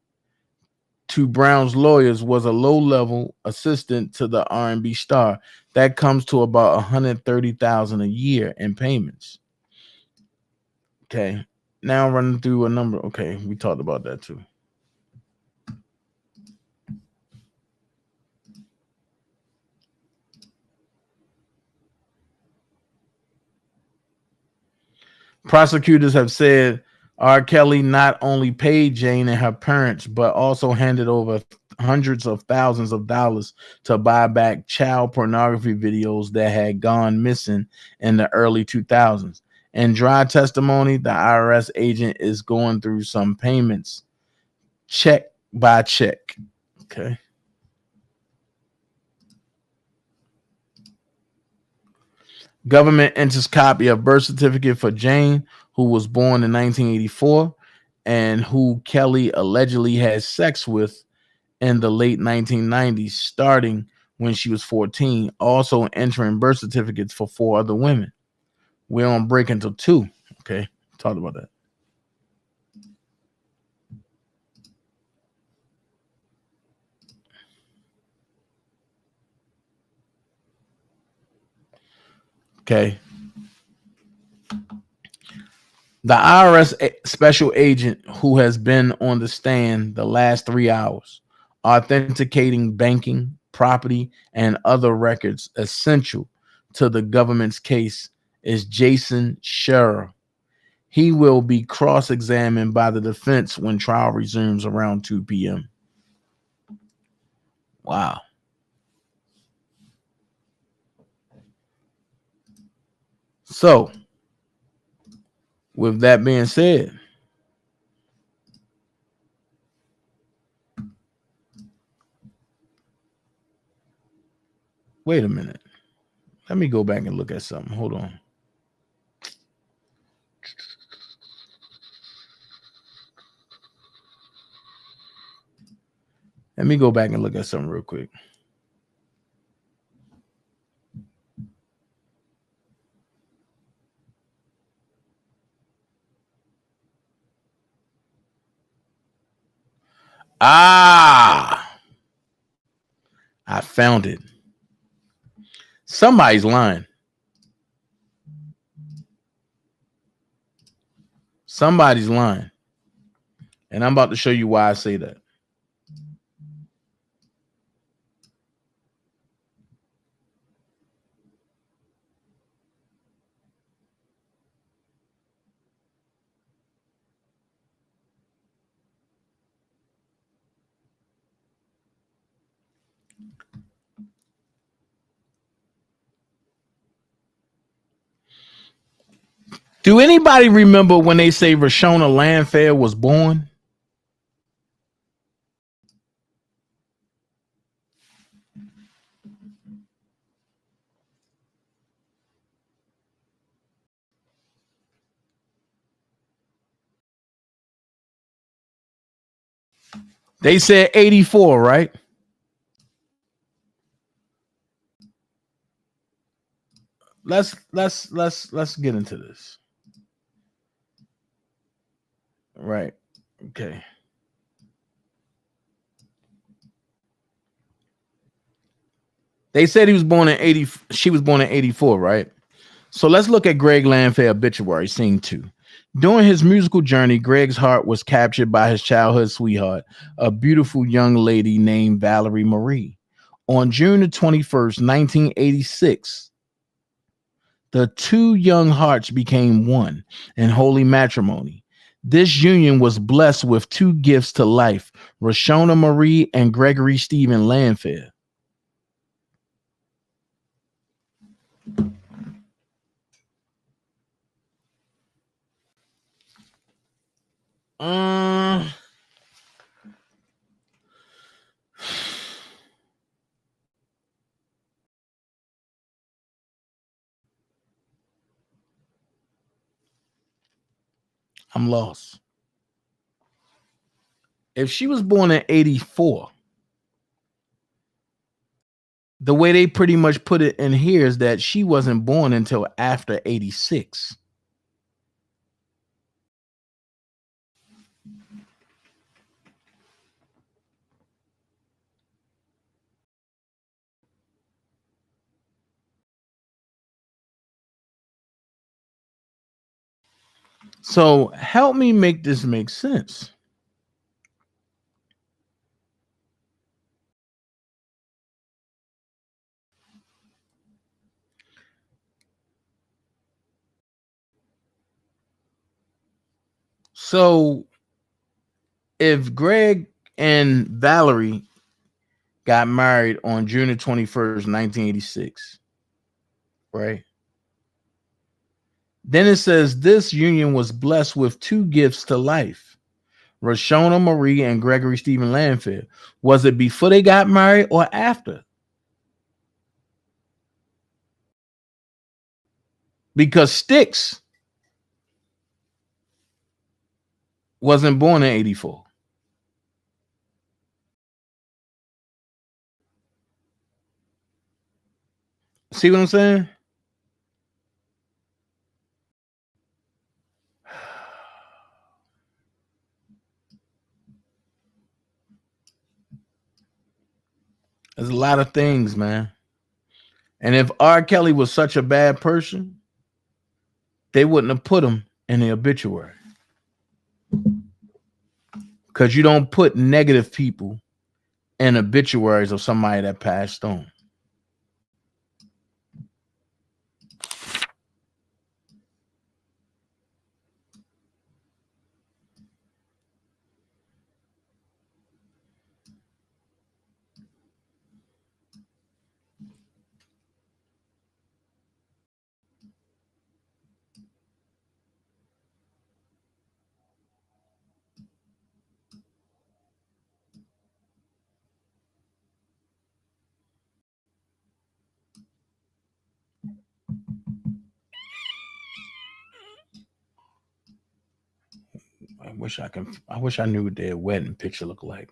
to Brown's lawyers was a low-level assistant to the R&B star. That comes to about $130,000 a year in payments. Okay, now running through a number. Okay, we talked about that too. Prosecutors have said R. Kelly not only paid Jane and her parents, but also handed over hundreds of thousands of dollars to buy back child pornography videos that had gone missing in the early 2000s. In dry testimony, the IRS agent is going through some payments, check by check. Okay. Government enters copy of birth certificate for Jane, who was born in 1984 and who Kelly allegedly had sex with in the late 1990s, starting when she was 14, also entering birth certificates for 4 other women. We're on break until 2. Okay, talked about that. Okay. The IRS special agent who has been on the stand the last 3 hours, authenticating banking, property, and other records essential to the government's case, is Jason Scherer. He will be cross-examined by the defense when trial resumes around 2 p.m. Wow. So, with that being said, wait a minute. Let me go back and look at something. Hold on. Let me go back and look at something real quick. I found it. Somebody's lying. Somebody's lying. And I'm about to show you why I say that. Do anybody remember when they say Rashona Landfair was born? They said 84, right? Let's get into this. Right. Okay. They said he was born in 80. She was born in 84, right? So let's look at Greg Landfair obituary, scene 2. During his musical journey, Greg's heart was captured by his childhood sweetheart, a beautiful young lady named Valerie Marie. On June the 21st, 1986, the 2 young hearts became one in holy matrimony. This union was blessed with 2 gifts to life, Rashona Marie and Gregory Stephen Landfair. I'm lost. If she was born in 84, the way they pretty much put it in here is that she wasn't born until after 86. So help me make this make sense. So if Greg and Valerie got married on June the 21st, 1986, right? Then it says this union was blessed with 2 gifts to life, Rashona Marie and Gregory Stephen Landfair. Was it before they got married or after? Because Styx wasn't born in 84. See what I'm saying? There's a lot of things, man. And if R. Kelly was such a bad person, they wouldn't have put him in the obituary. Because you don't put negative people in obituaries of somebody that passed on. I wish I knew what their wedding picture looked like.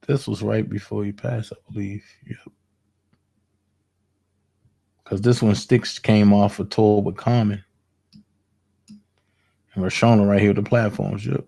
This was right before he passed, I believe. Yep. Because this one Styx came off a tour with Common. And Rashona right here with the platforms. Yep.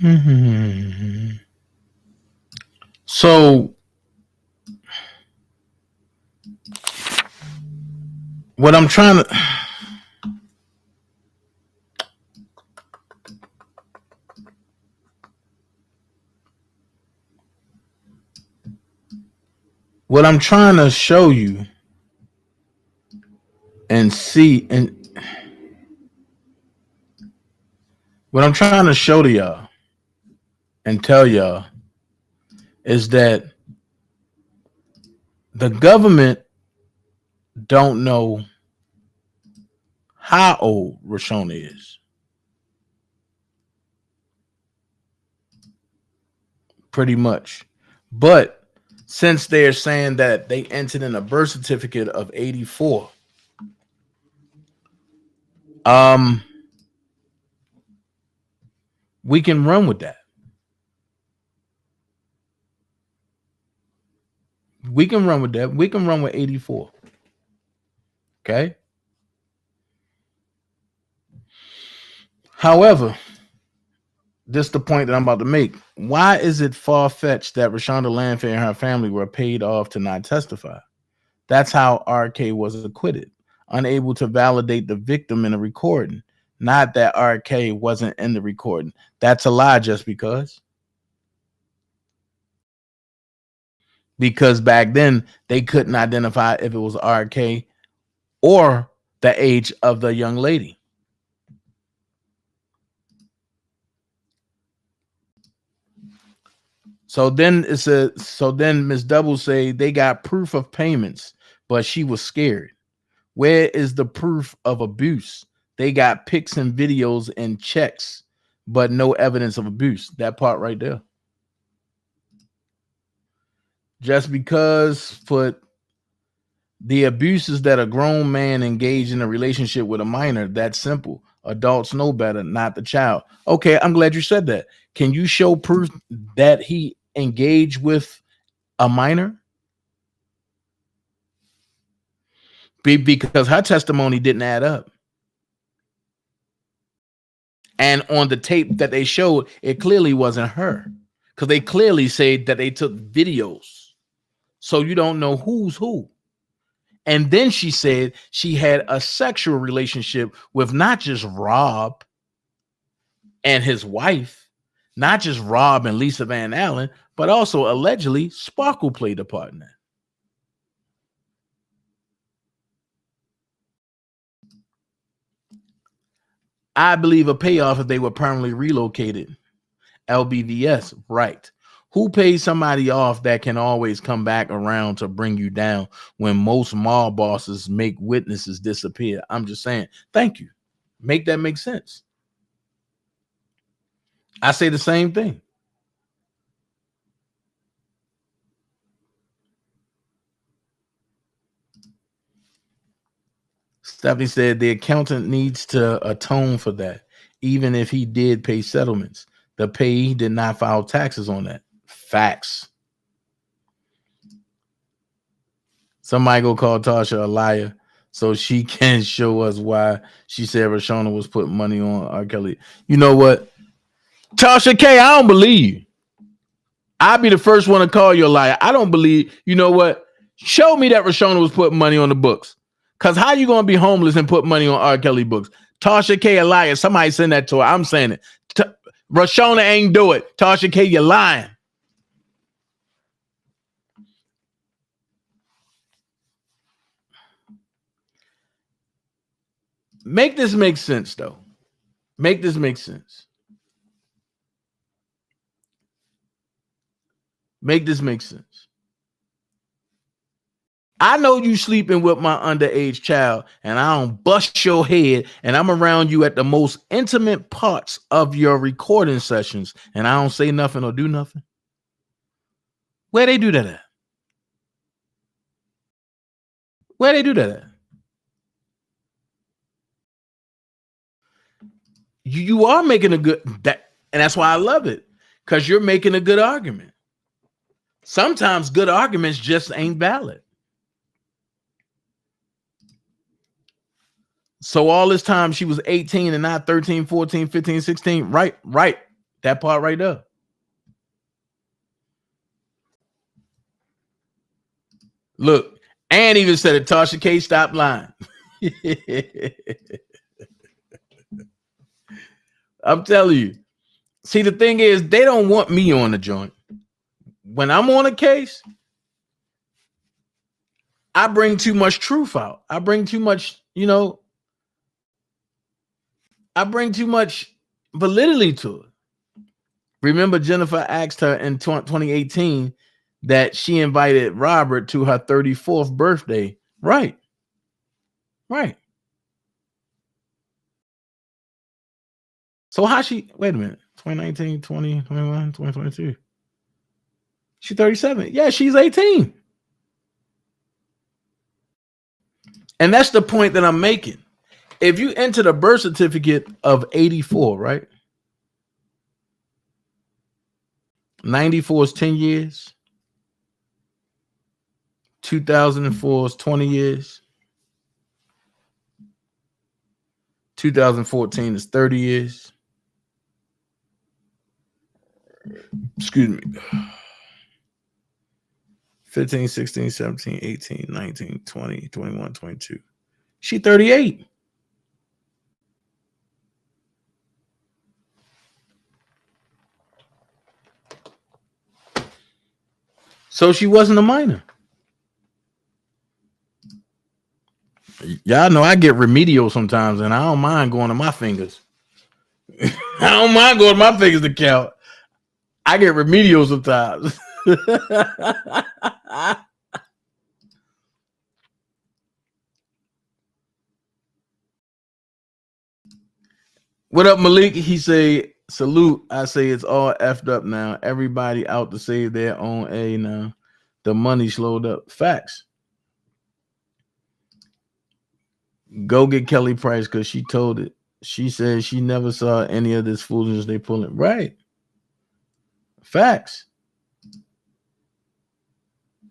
Mm-hmm. So what I'm trying to show you and see, and what I'm trying to show to y'all and tell y'all is that the government don't know how old Rashona is. Pretty much. But since they're saying that they entered in a birth certificate of 84, we can run with that. We can run with that. We can run with 84. Okay. However, this is the point that I'm about to make. Why is it far-fetched that Rashonda Landfair and her family were paid off to not testify? That's how RK was acquitted, unable to validate the victim in a recording. Not that RK wasn't in the recording. That's a lie, just because. Because back then, they couldn't identify if it was RK or the age of the young lady. So then it says, so then Ms. Double say they got proof of payments, but she was scared. Where is the proof of abuse? They got pics and videos and checks, but no evidence of abuse. That part right there. Just because for the abuses that a grown man engaged in a relationship with a minor, that's simple. Adults know better, not the child. Okay, I'm glad you said that. Can you show proof that he engaged with a minor? Because her testimony didn't add up. And on the tape that they showed, it clearly wasn't her. Because they clearly say that they took videos. So you don't know who's who. And then she said she had a sexual relationship with not just Rob and his wife, not just Rob and Lisa Van Allen, but also allegedly Sparkle played a part in that. I believe a payoff if they were permanently relocated. LBVS, right. Who pays somebody off that can always come back around to bring you down when most mall bosses make witnesses disappear? I'm just saying, thank you. Make that make sense. I say the same thing. Stephanie said the accountant needs to atone for that, even if he did pay settlements. The payee did not file taxes on that. Facts. Somebody go call Tasha a liar so she can show us why she said Rashona was putting money on R. Kelly. You know what? Tasha K, I don't believe. I'll be the first one to call you a liar. I don't believe. You know what? Show me that Rashona was putting money on the books. Because how you going to be homeless and put money on R. Kelly books? Tasha K, a liar. Somebody send that to her. I'm saying it. Rashona ain't do it. Tasha K, you're lying. Make this make sense, though. Make this make sense. Make this make sense. I know you sleeping with my underage child, and I don't bust your head, and I'm around you at the most intimate parts of your recording sessions, and I don't say nothing or do nothing. Where they do that at? Where they do that at? You are making a good that, and that's why I love it, because you're making a good argument. Sometimes good arguments just ain't valid. So all this time she was 18 and not 13, 14, 15, 16. Right. That part right there. Look, and even said it, Tasha K, stop lying. I'm telling you. See, the thing is, they don't want me on the joint. When I'm on a case, I bring too much truth out. I bring too much, I bring too much validity to it. Remember, Jennifer asked her in 2018 that she invited Robert to her 34th birthday. Right. So how wait a minute, 2019, 20, 21, 2022. She's 37. Yeah, she's 18. And that's the point that I'm making. If you enter the birth certificate of 84, right? 94 is 10 years. 2004 is 20 years. 2014 is 30 years. Excuse me. 15, 16, 17, 18, 19, 20, 21, 22. She 38. So she wasn't a minor. Y'all know I get remedial sometimes, and I don't mind going to my fingers. I don't mind going to my fingers to count. I get remedial sometimes. What up, Malik? He say, salute. I say it's all effed up now. Everybody out to save their own A now. The money slowed up. Facts. Go get Kelly Price because she told it. She said she never saw any of this foolishness they pulling. Right. Facts.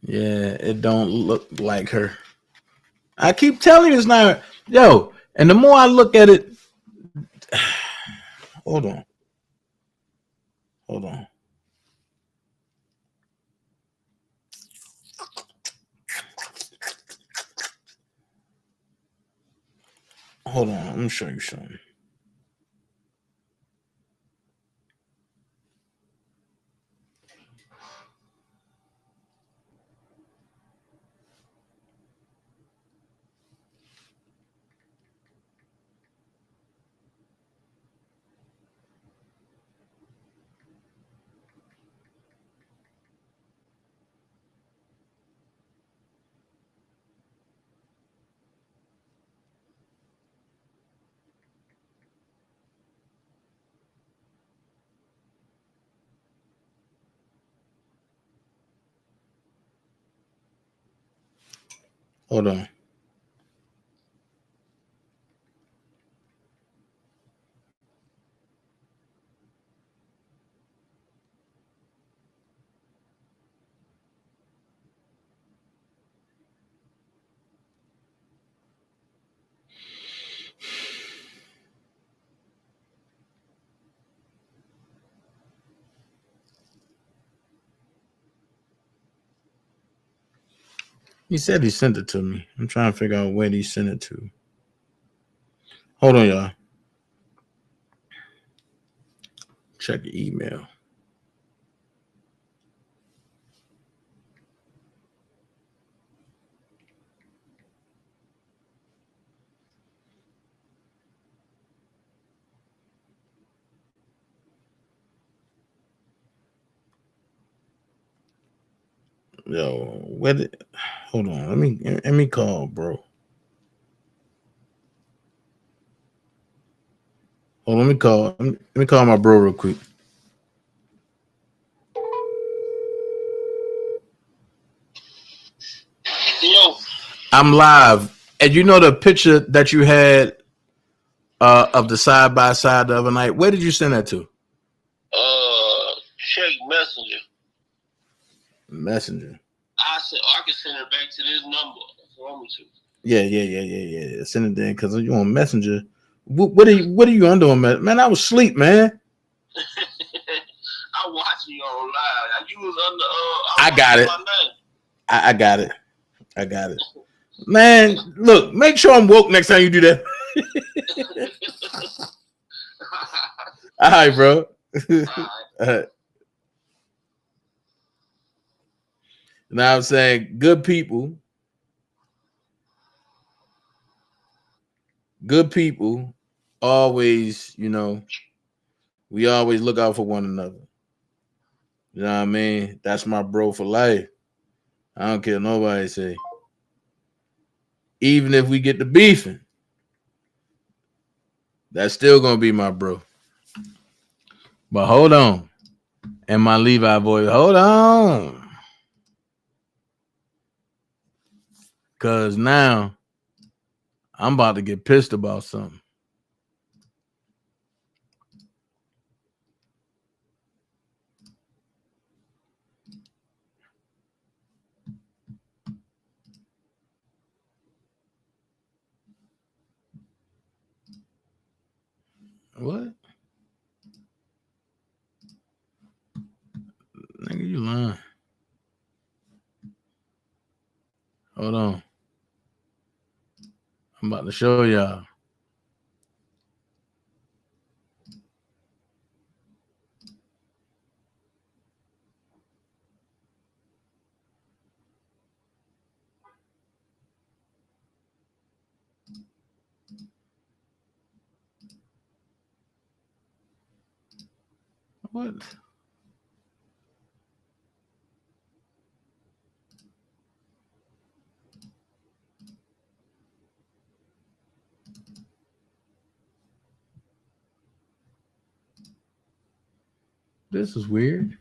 Yeah, it don't look like her. I keep telling you it's not. Yo, and the more I look at it, hold on. Hold on. Hold on. Let me show you something. Hold on. He said he sent it to me. I'm trying to figure out where he sent it to. Hold on, y'all. Check your email. Yo, where did? Hold on. Let me call, bro. Hold on, let me call my bro real quick. Yo. I'm live. And you know the picture that you had of the side by side the other night? Where did you send that to? Check Messenger. Messenger. I can send it back to this number if you want me to. Yeah. Send it there because you on Messenger. What are you on doing, man? Man, I was asleep, man. I'm watching you on live. You was under. I got it. I got it. I got it. Man, look, make sure I'm woke next time you do that. All right, bro. All right. Now I'm saying good people always, we always look out for one another. You know what I mean? That's my bro for life. I don't care what nobody say. Even if we get to beefing, that's still gonna be my bro. But hold on. And my Levi boy, hold on. Cause now I'm about to get pissed about something. What? Nigga, you lying. Hold on. I'm about to show y'all. What? This is weird.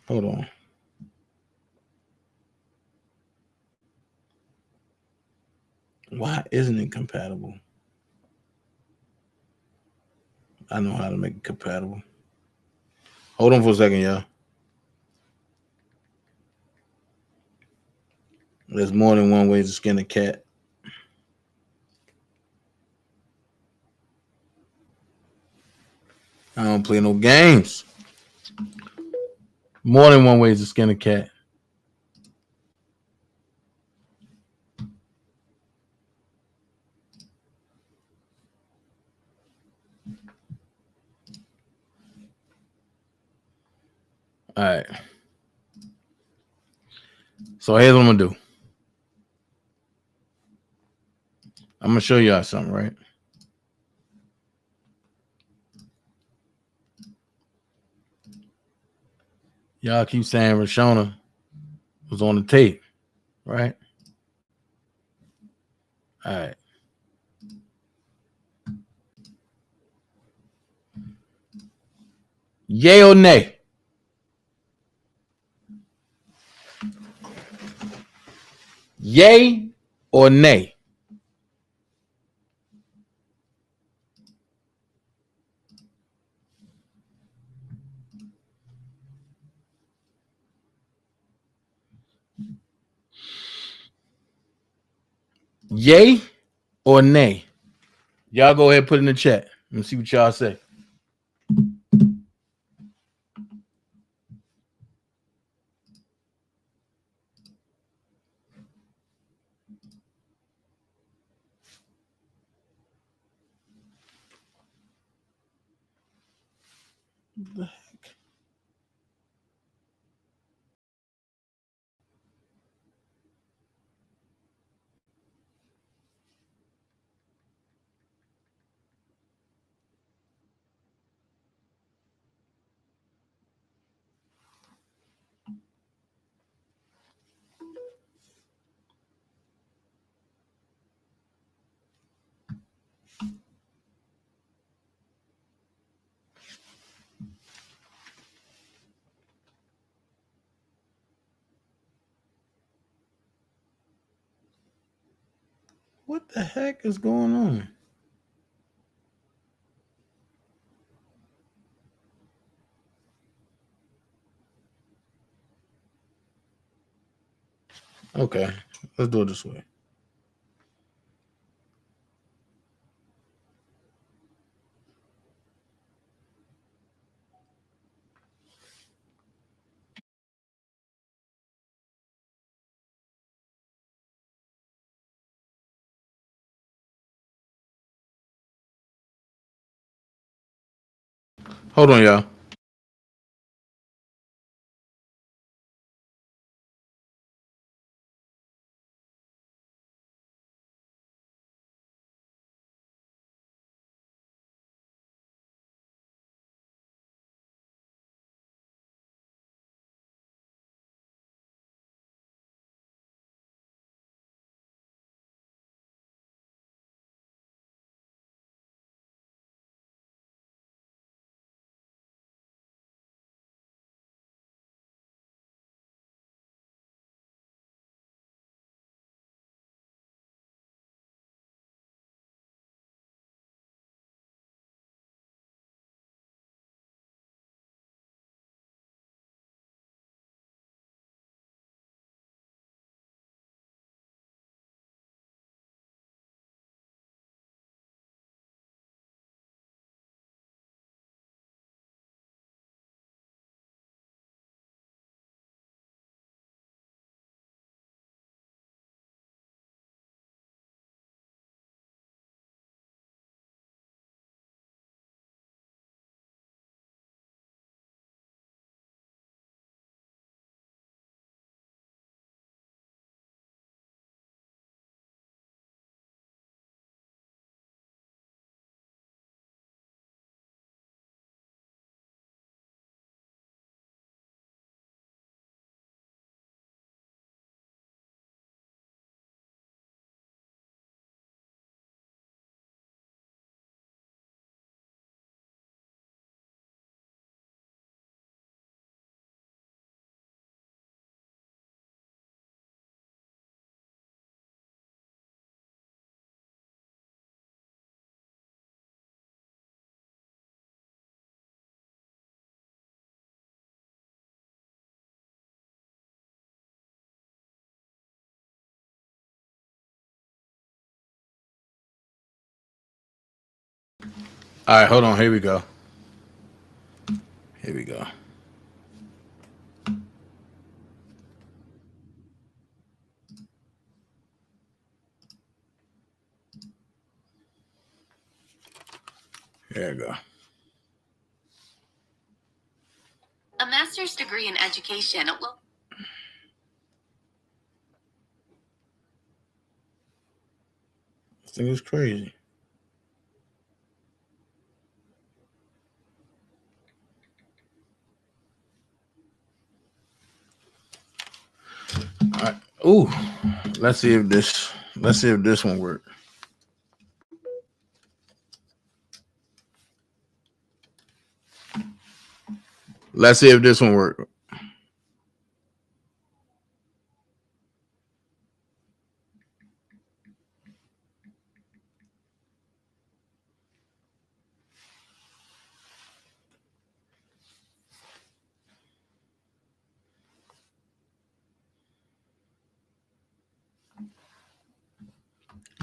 Hold on. Why isn't it compatible? I know how to make it compatible. Hold on for a second, y'all. There's more than one way to skin a cat. I don't play no games. More than one way to skin a cat. All right. So here's what I'm gonna do. I'm gonna show y'all something, right? Y'all keep saying Rashona was on the tape, right? All right. Yay or nay? Yay or nay? Yay or nay? Y'all go ahead and put in the chat. Let me see what y'all say. What the heck? What the heck is going on? Okay, let's do it this way. Hold on, y'all. All right, hold on. Here we go. Here we go. There we go. A master's degree in education will. This thing is crazy. All right. Ooh. Let's see if this one works. Let's see if this one works.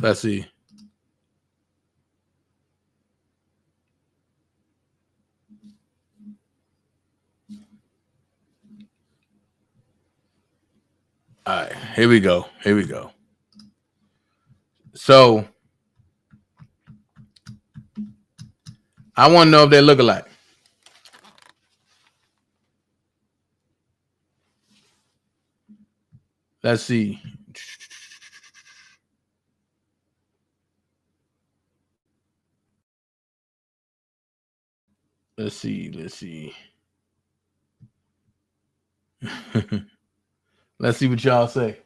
Let's see. All right, here we go. Here we go. So I want to know if they look alike. Let's see. Let's see. Let's see. Let's see what y'all say.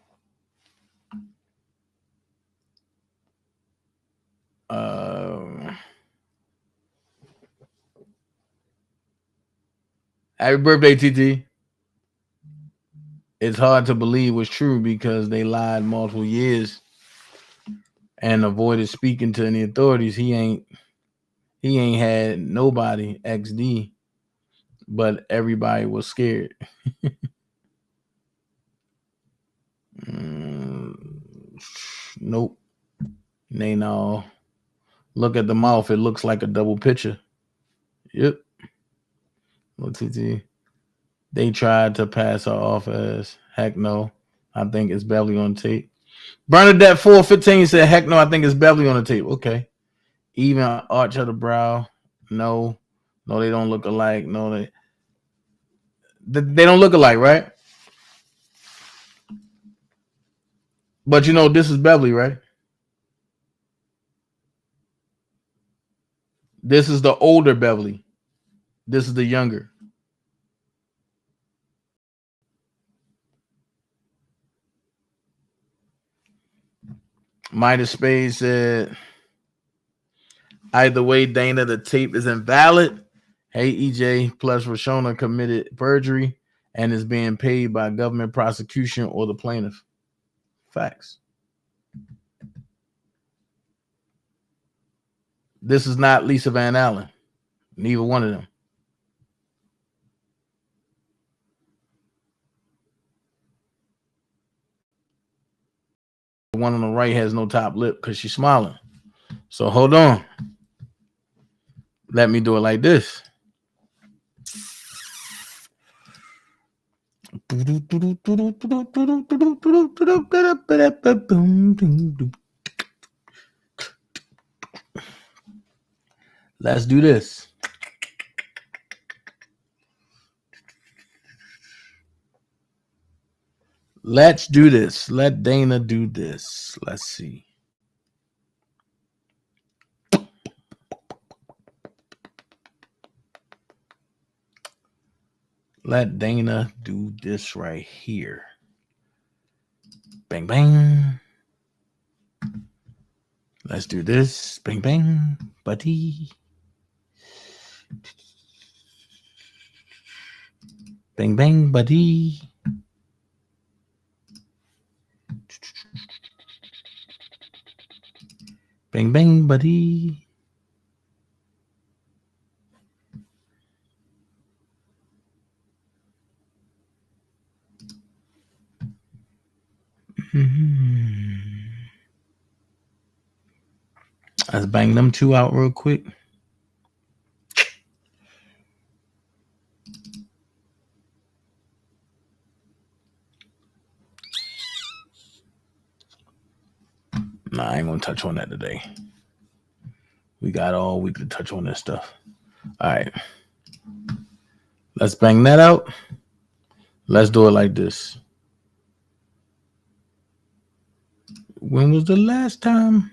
Happy birthday, TT. It's hard to believe was true because they lied multiple years and avoided speaking to any authorities. He ain't had nobody XD, but everybody was scared. Nope. They know. Look at the mouth. It looks like a double picture. Yep. Well, TT. They tried to pass her off as heck no. I think it's Beverly on tape. Bernadette 415 said heck no. I think it's Beverly on the tape. Okay. Even arch of the brow. No. No, they don't look alike. No, they don't look alike, right? But you know, this is Beverly, right? This is the older Beverly. This is the younger. Midas Spade said, either way, Dana, the tape is invalid. Hey, EJ plus Rashona committed perjury and is being paid by government prosecution or the plaintiff. Facts. This is not Lisa Van Allen. Neither one of them. The one on the right has no top lip because she's smiling. So hold on. Let me do it like this. Let's do this. Let's do this. Let Dana do this. Let's see. Let Dana do this right here. Bang, bang. Let's do this. Bang, bang, buddy. Bang, bang, buddy. Bang, bang, buddy. Let's bang them two out real quick. Nah, I ain't gonna touch on that today. We got all week to touch on this stuff. All right. Let's bang that out. Let's do it like this. When was the last time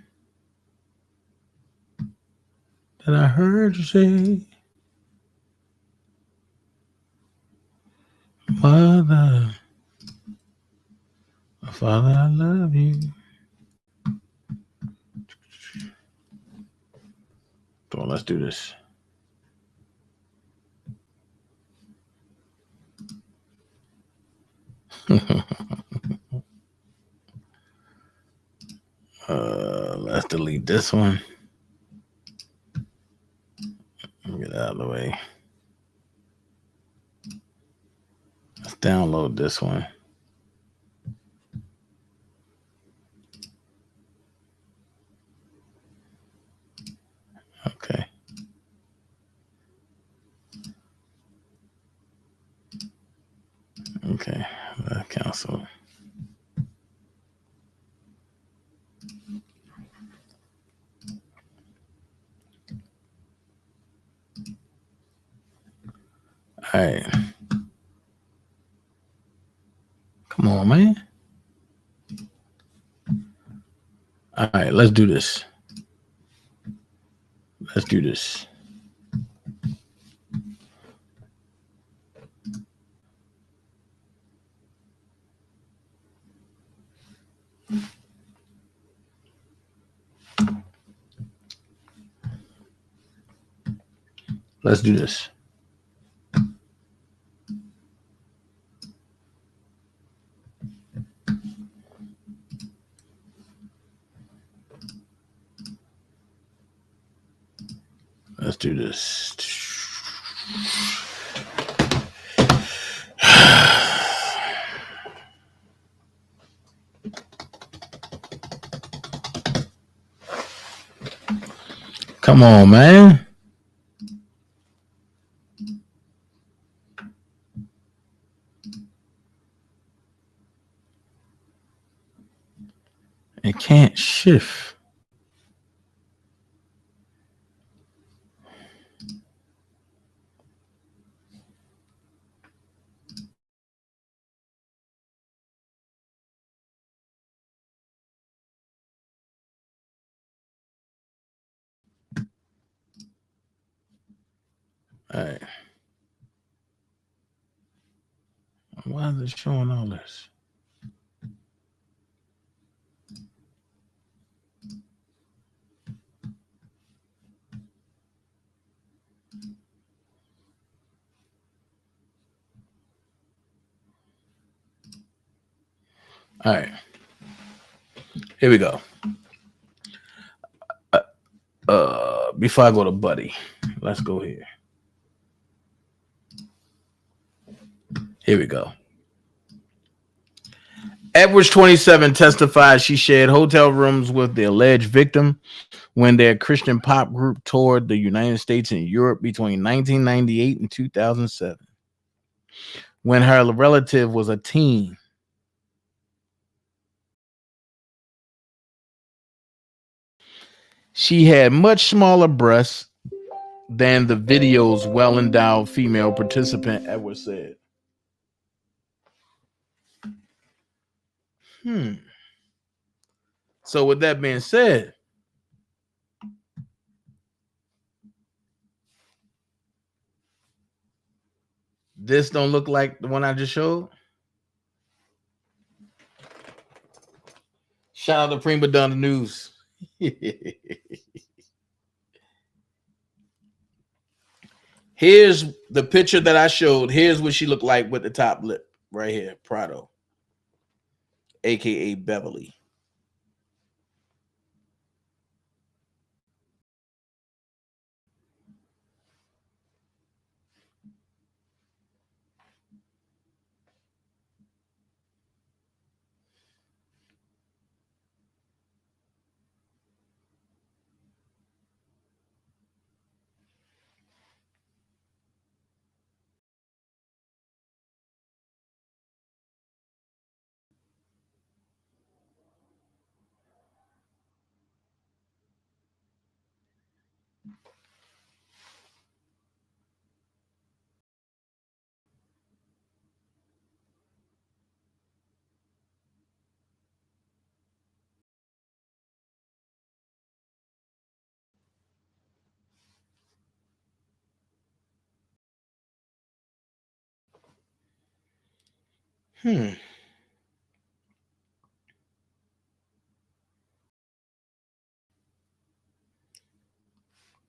that I heard you say, Mother, Father, I love you? So let's do this. Let's delete this one. Get out of the way. Let's download this one. Okay. Okay. Cancel. All right. Come on, man. All right, let's do this. Let's do this. Let's do this. Let's do this. Come on, man. It can't shift. All right. Why is it showing all this? All right. Here we go. Before I go to Buddy, let's go here. Here we go. Edwards, 27, testified she shared hotel rooms with the alleged victim when their Christian pop group toured the United States and Europe between 1998 and 2007. When her relative was a teen. She had much smaller breasts than the video's well-endowed female participant, Edwards said. So with that being said, this don't look like the one I just showed. Shout out to Prima Donna News. Here's the picture that I showed. Here's what she looked like with the top lip right here. Prado, aka Beverly.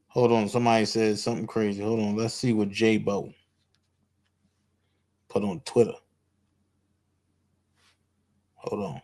Hold on. Somebody said something crazy. Hold on. Let's see what J-Bo put on Twitter. Hold on.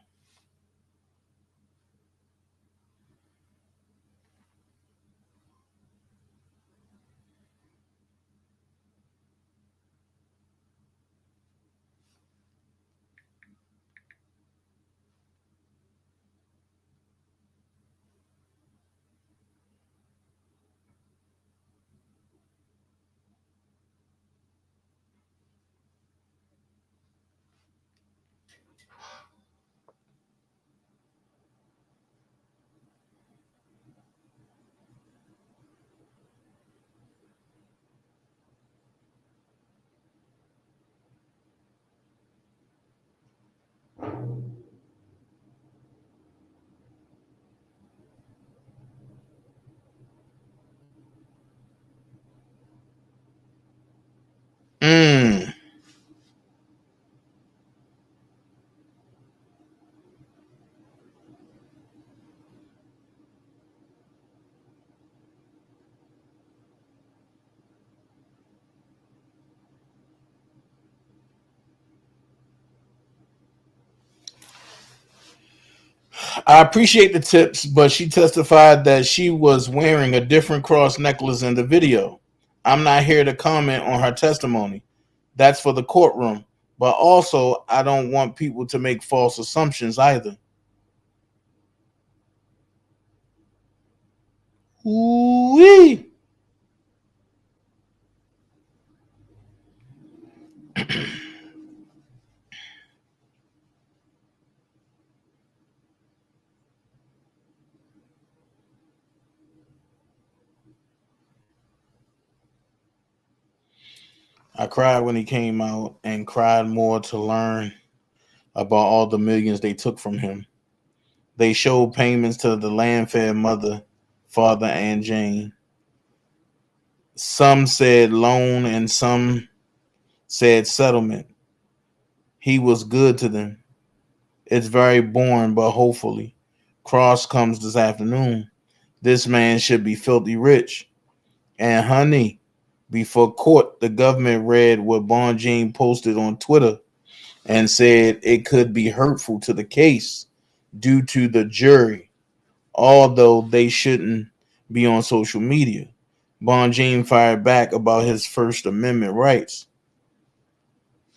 I appreciate the tips, but she testified that she was wearing a different cross necklace in the video. I'm not here to comment on her testimony. That's for the courtroom. But also, I don't want people to make false assumptions either. Ooh-wee. I cried when he came out and cried more to learn about all the millions they took from him. They showed payments to the land-fed mother, father, and Jane. Some said loan and some said settlement. He was good to them. It's very boring, but hopefully. Cross comes this afternoon. This man should be filthy rich. And honey, before court, the government read what Bonjean posted on Twitter and said it could be hurtful to the case due to the jury, although they shouldn't be on social media. Bonjean fired back about his First Amendment rights.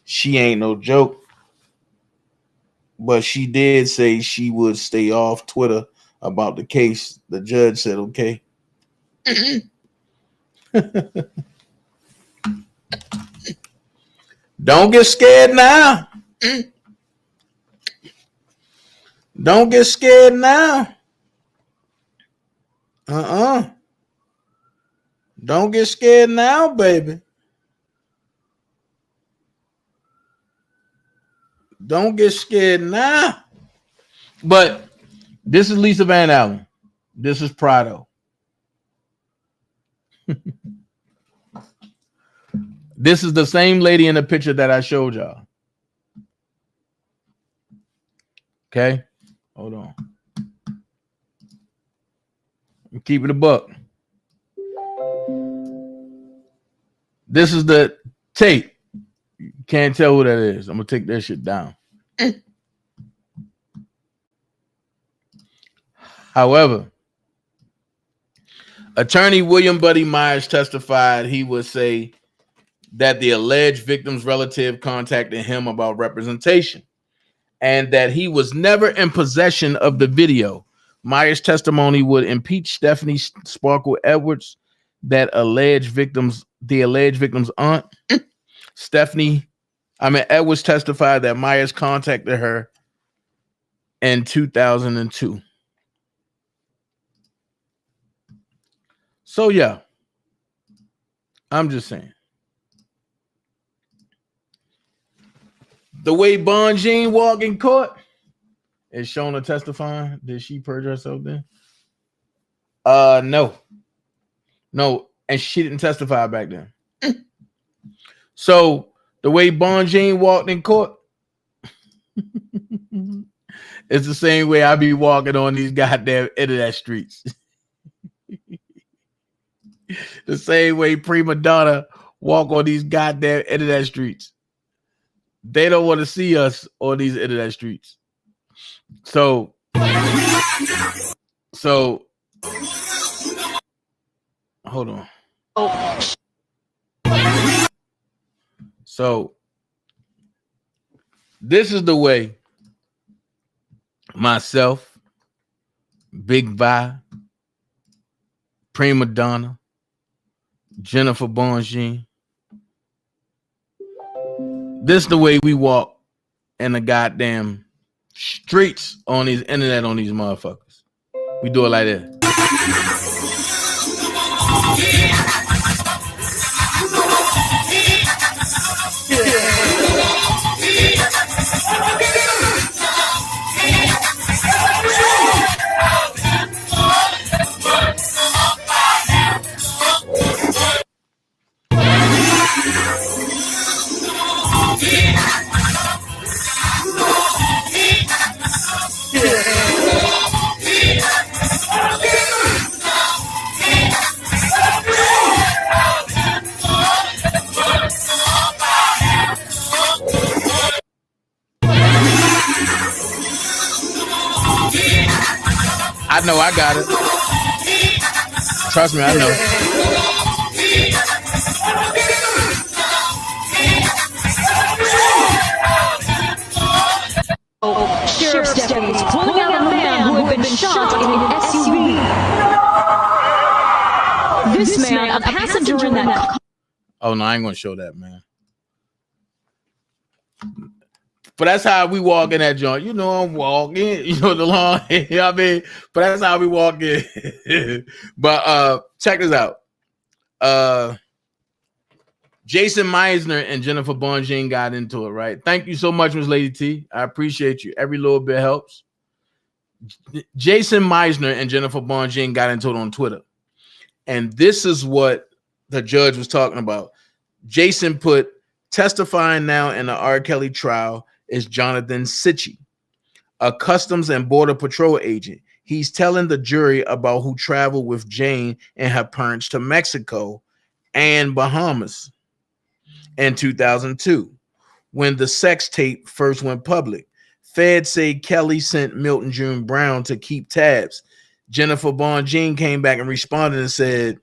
She ain't no joke, but she did say she would stay off Twitter about the case. The judge said, okay. Don't get scared now. Don't get scared now. Don't get scared now, baby. Don't get scared now. But this is Lisa Van Allen. This is Prado. This is the same lady in the picture that I showed y'all. Okay? Hold on. I'm keeping it a buck. This is the tape. You can't tell who that is. I'm going to take that shit down. However, attorney William Buddy Myers testified he would say that the alleged victim's relative contacted him about representation and that he was never in possession of the video. Myers' testimony would impeach Stephanie Sparkle Edwards, the alleged victim's aunt. Edwards testified that Myers contacted her in 2002. So yeah, I'm just saying. The way Bonjean walked in court is Shona testifying. Did she perjure herself then? No, and she didn't testify back then. So the way Bonjean walked in court, It's the same way I be walking on these goddamn internet streets. The same way prima donna walk on these goddamn internet streets. They don't want to see us on these internet streets. So hold on. So this is the way myself, Big Vi, Prima Donna, Jennifer Bonjean. This is the way we walk in the goddamn streets on these internet on these motherfuckers. We do it like this. I know I got it. Trust me, I know. Sheriff's deputies pulling out a man who had been shot in an SUV. This man, a passenger in that car. Oh no, I ain't gonna show that, man. But that's how we walk in that joint. You know, I'm walking, you know, the long, you know what I mean? But that's how we walk in. But check this out. Jason Meisner and Jennifer Bonjean got into it, right? Thank you so much, Miss Lady T. I appreciate you. Every little bit helps. Jason Meisner and Jennifer Bonjean got into it on Twitter. And this is what the judge was talking about. Jason put, testifying now in the R. Kelly trial is Jonathan Sitchie, a Customs and Border Patrol agent. He's telling the jury about who traveled with Jane and her parents to Mexico and Bahamas in 2002, when the sex tape first went public. Feds say Kelly sent Milton June Brown to keep tabs. Jennifer Bonjean came back and responded and said,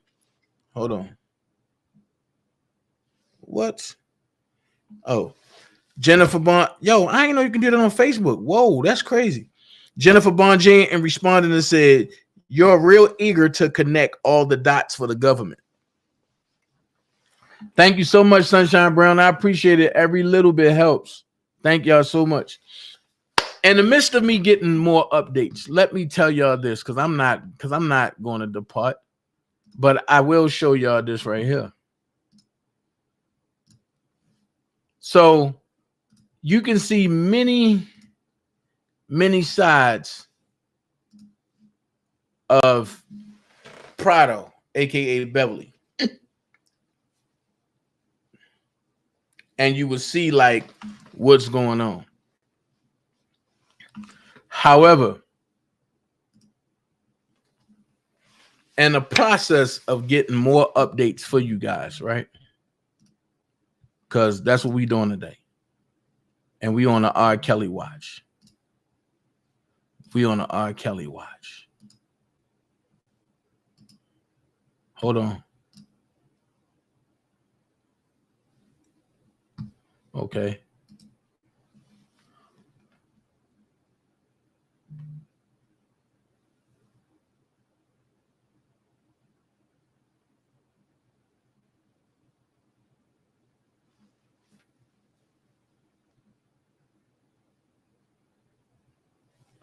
hold on. What? Oh, Jennifer yo, I didn't know you can do that on Facebook. Whoa, that's crazy. Jennifer Bonjean and responded and said, you're real eager to connect all the dots for the government. Thank you so much, Sunshine Brown. I appreciate it. Every little bit helps. Thank y'all so much. In the midst of me getting more updates, let me tell y'all this, because I'm not going to depart, but I will show y'all this right here. So you can see many sides of Prado, aka Beverly. And you will see like what's going on. However, in the process of getting more updates for you guys, right? Because that's what we're doing today. And we on the R. Kelly watch. We on the R. Kelly watch. Hold on. Okay.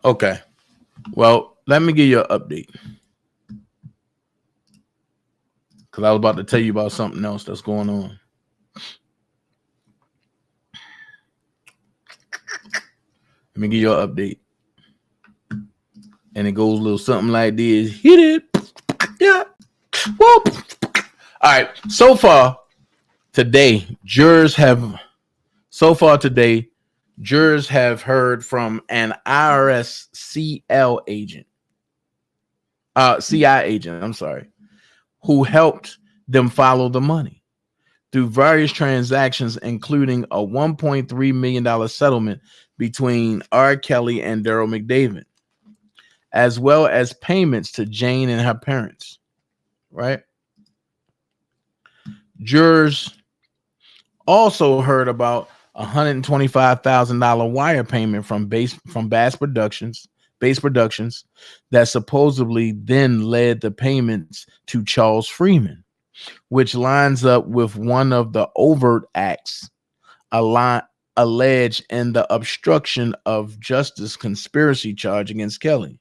Okay. Well, let me give you an update. Because I was about to tell you about something else that's going on. Let me give you an update. And it goes a little something like this. Hit it. Yeah. Whoop. All right. So far today, Jurors have heard from an IRS CI agent, I'm sorry, who helped them follow the money through various transactions, including a $1.3 million settlement between R. Kelly and Daryl McDavid, as well as payments to Jane and her parents, right? Jurors also heard about $125,000 wire payment from Base Productions that supposedly then led the payments to Charles Freeman, which lines up with one of the overt acts alleged in the obstruction of justice conspiracy charge against Kelly.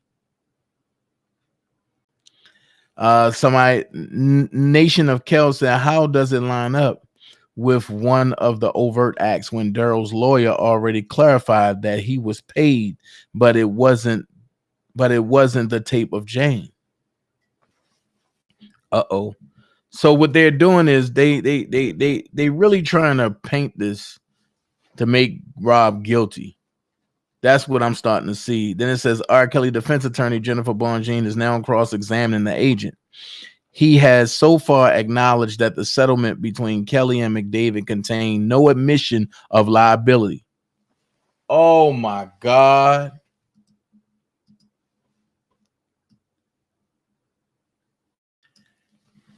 Nation of Kel said, how does it line up with one of the overt acts when Daryl's lawyer already clarified that he was paid, but it wasn't the tape of Jane? Uh-oh. So what they're doing is they really trying to paint this to make Rob guilty. That's what I'm starting to see. Then it says R. Kelly defense attorney Jennifer Bongine is now cross-examining the agent. He has so far acknowledged that the settlement between Kelly and McDavid contained no admission of liability. Oh my God.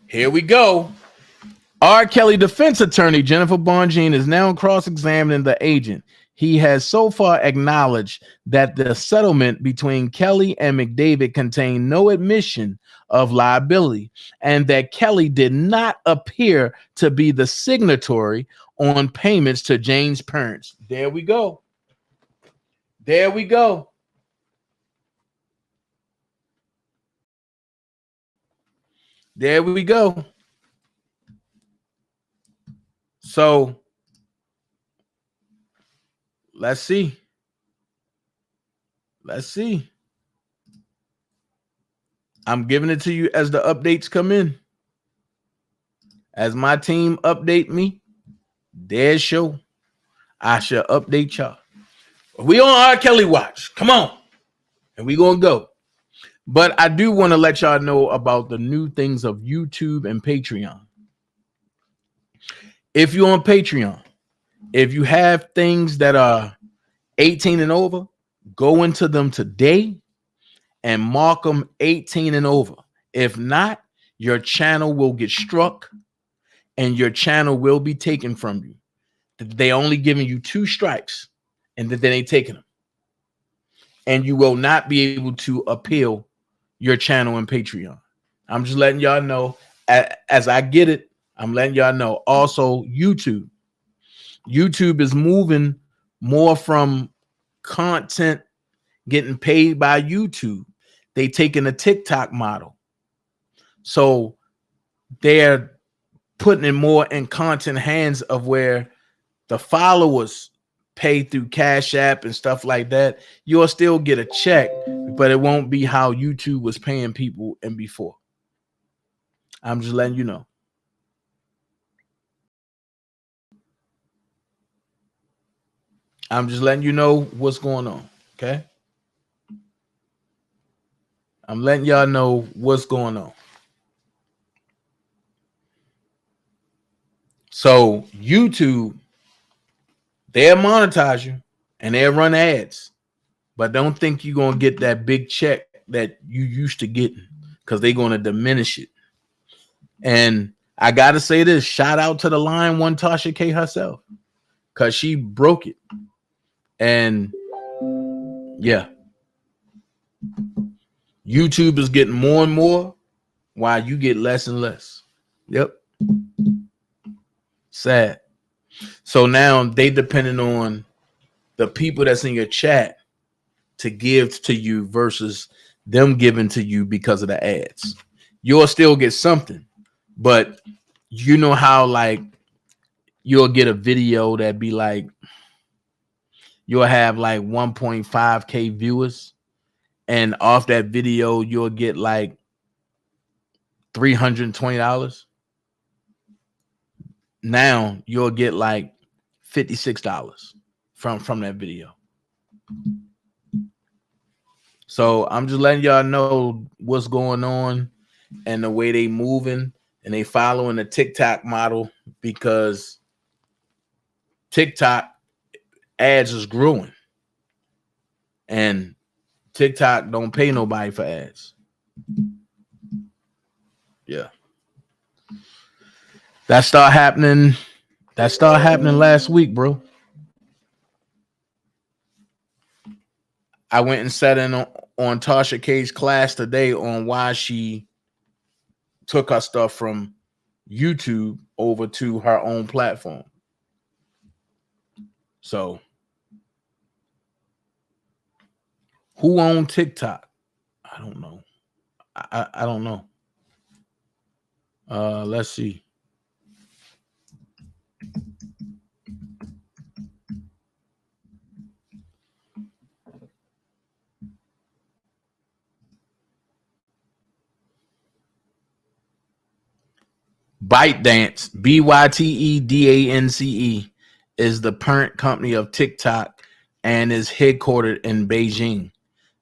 Here we go. R. Kelly defense attorney Jennifer Bongine is now cross-examining the agent. He has so far acknowledged that the settlement between Kelly and McDavid contained no admission of liability and that Kelly did not appear to be the signatory on payments to Jane's parents. There we go. There we go. There we go. So let's see. Let's see. I'm giving it to you as the updates come in. As my team update me, their show, I shall update y'all. We on R. Kelly watch. Come on. And we gonna go. But I do want to let y'all know about the new things of YouTube and Patreon. If you're on Patreon, if you have things that are 18 and over, go into them today and mark them 18 and over. If not, your channel will get struck and your channel will be taken from you. They only giving you 2 strikes and then they taking them. And you will not be able to appeal your channel and Patreon. I'm just letting y'all know as I get it. I'm letting y'all know. Also, YouTube is moving more from content getting paid by YouTube. They taking a TikTok model. So they're putting it more in content hands of where the followers pay through Cash App and stuff like that. You'll still get a check, but it won't be how YouTube was paying people and before. I'm just letting you know. I'm just letting you know what's going on. Okay. I'm letting y'all know what's going on. So YouTube, they'll monetize you and they'll run ads, but don't think you're going to get that big check that you used to getting because they're going to diminish it. And I got to say this, shout out to the line one Tasha K herself because she broke it. And yeah, YouTube is getting more and more while you get less and less. Yep. Sad. So now they depending on the people that's in your chat to give to you versus them giving to you because of the ads. You'll still get something, but you know how like you'll get a video that be like you'll have like 1.5k viewers, and off that video you'll get like $320. Now you'll get like $56 from that video. So I'm just letting y'all know what's going on and the way they moving, and they following the TikTok model, because TikTok ads is growing, and TikTok don't pay nobody for ads. Yeah. That started happening last week, bro. I went and sat in on Tasha K's class today on why she took her stuff from YouTube over to her own platform. So, who owned TikTok? I don't know. I don't know. Let's see. ByteDance, ByteDance, is the parent company of TikTok and is headquartered in Beijing.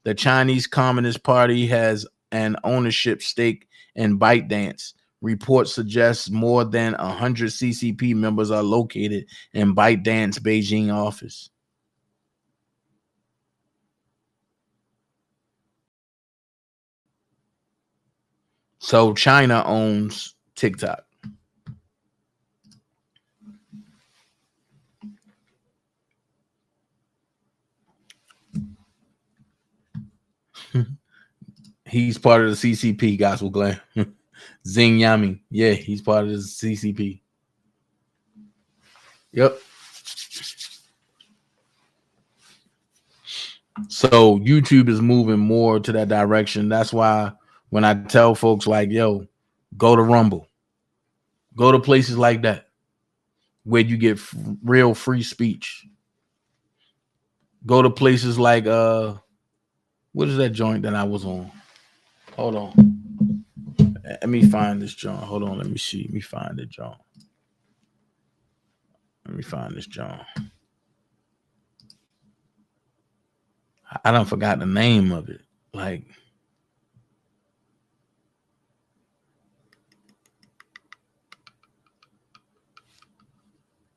The Chinese Communist Party has an ownership stake in ByteDance. Reports suggest more than 100 CCP members are located in ByteDance Beijing office. So China owns TikTok. He's part of the CCP, Gospel Glam. Xing Yami. Yeah, he's part of the CCP. Yep. So YouTube is moving more to that direction. That's why when I tell folks like, yo, go to Rumble, go to places like that where you get real free speech. Go to places like what is that joint that I was on? Hold on. Let me find this joint. Hold on. Let me see. Let me find it, John. Let me find this John. I done forgot the name of it. Like,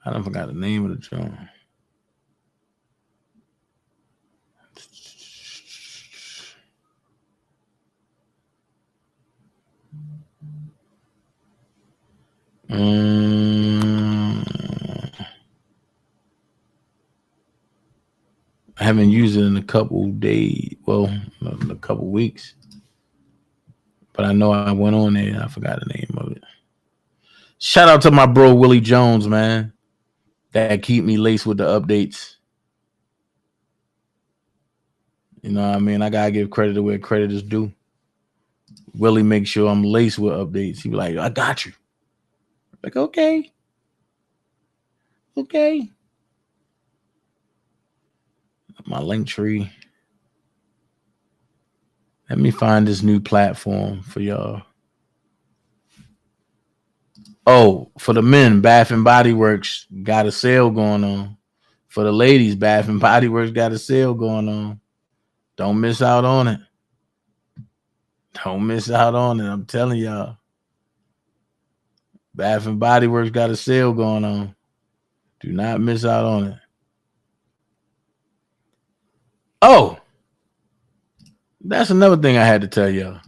I done forgot the name of the joint. I haven't used it in a couple days. Well, a couple weeks. But I know I went on there and I forgot the name of it. Shout out to my bro Willie Jones, man. That keep me laced with the updates. You know what I mean? I gotta give credit to where credit is due. Willie makes sure I'm laced with updates. He be like, I got you. Like, okay. Okay. My link tree. Let me find this new platform for y'all. Oh, for the men, Bath and Body Works got a sale going on. For the ladies, Bath and Body Works got a sale going on. Don't miss out on it. Don't miss out on it. I'm telling y'all. Bath and Body Works got a sale going on. Do not miss out on it. Oh, that's another thing I had to tell y'all.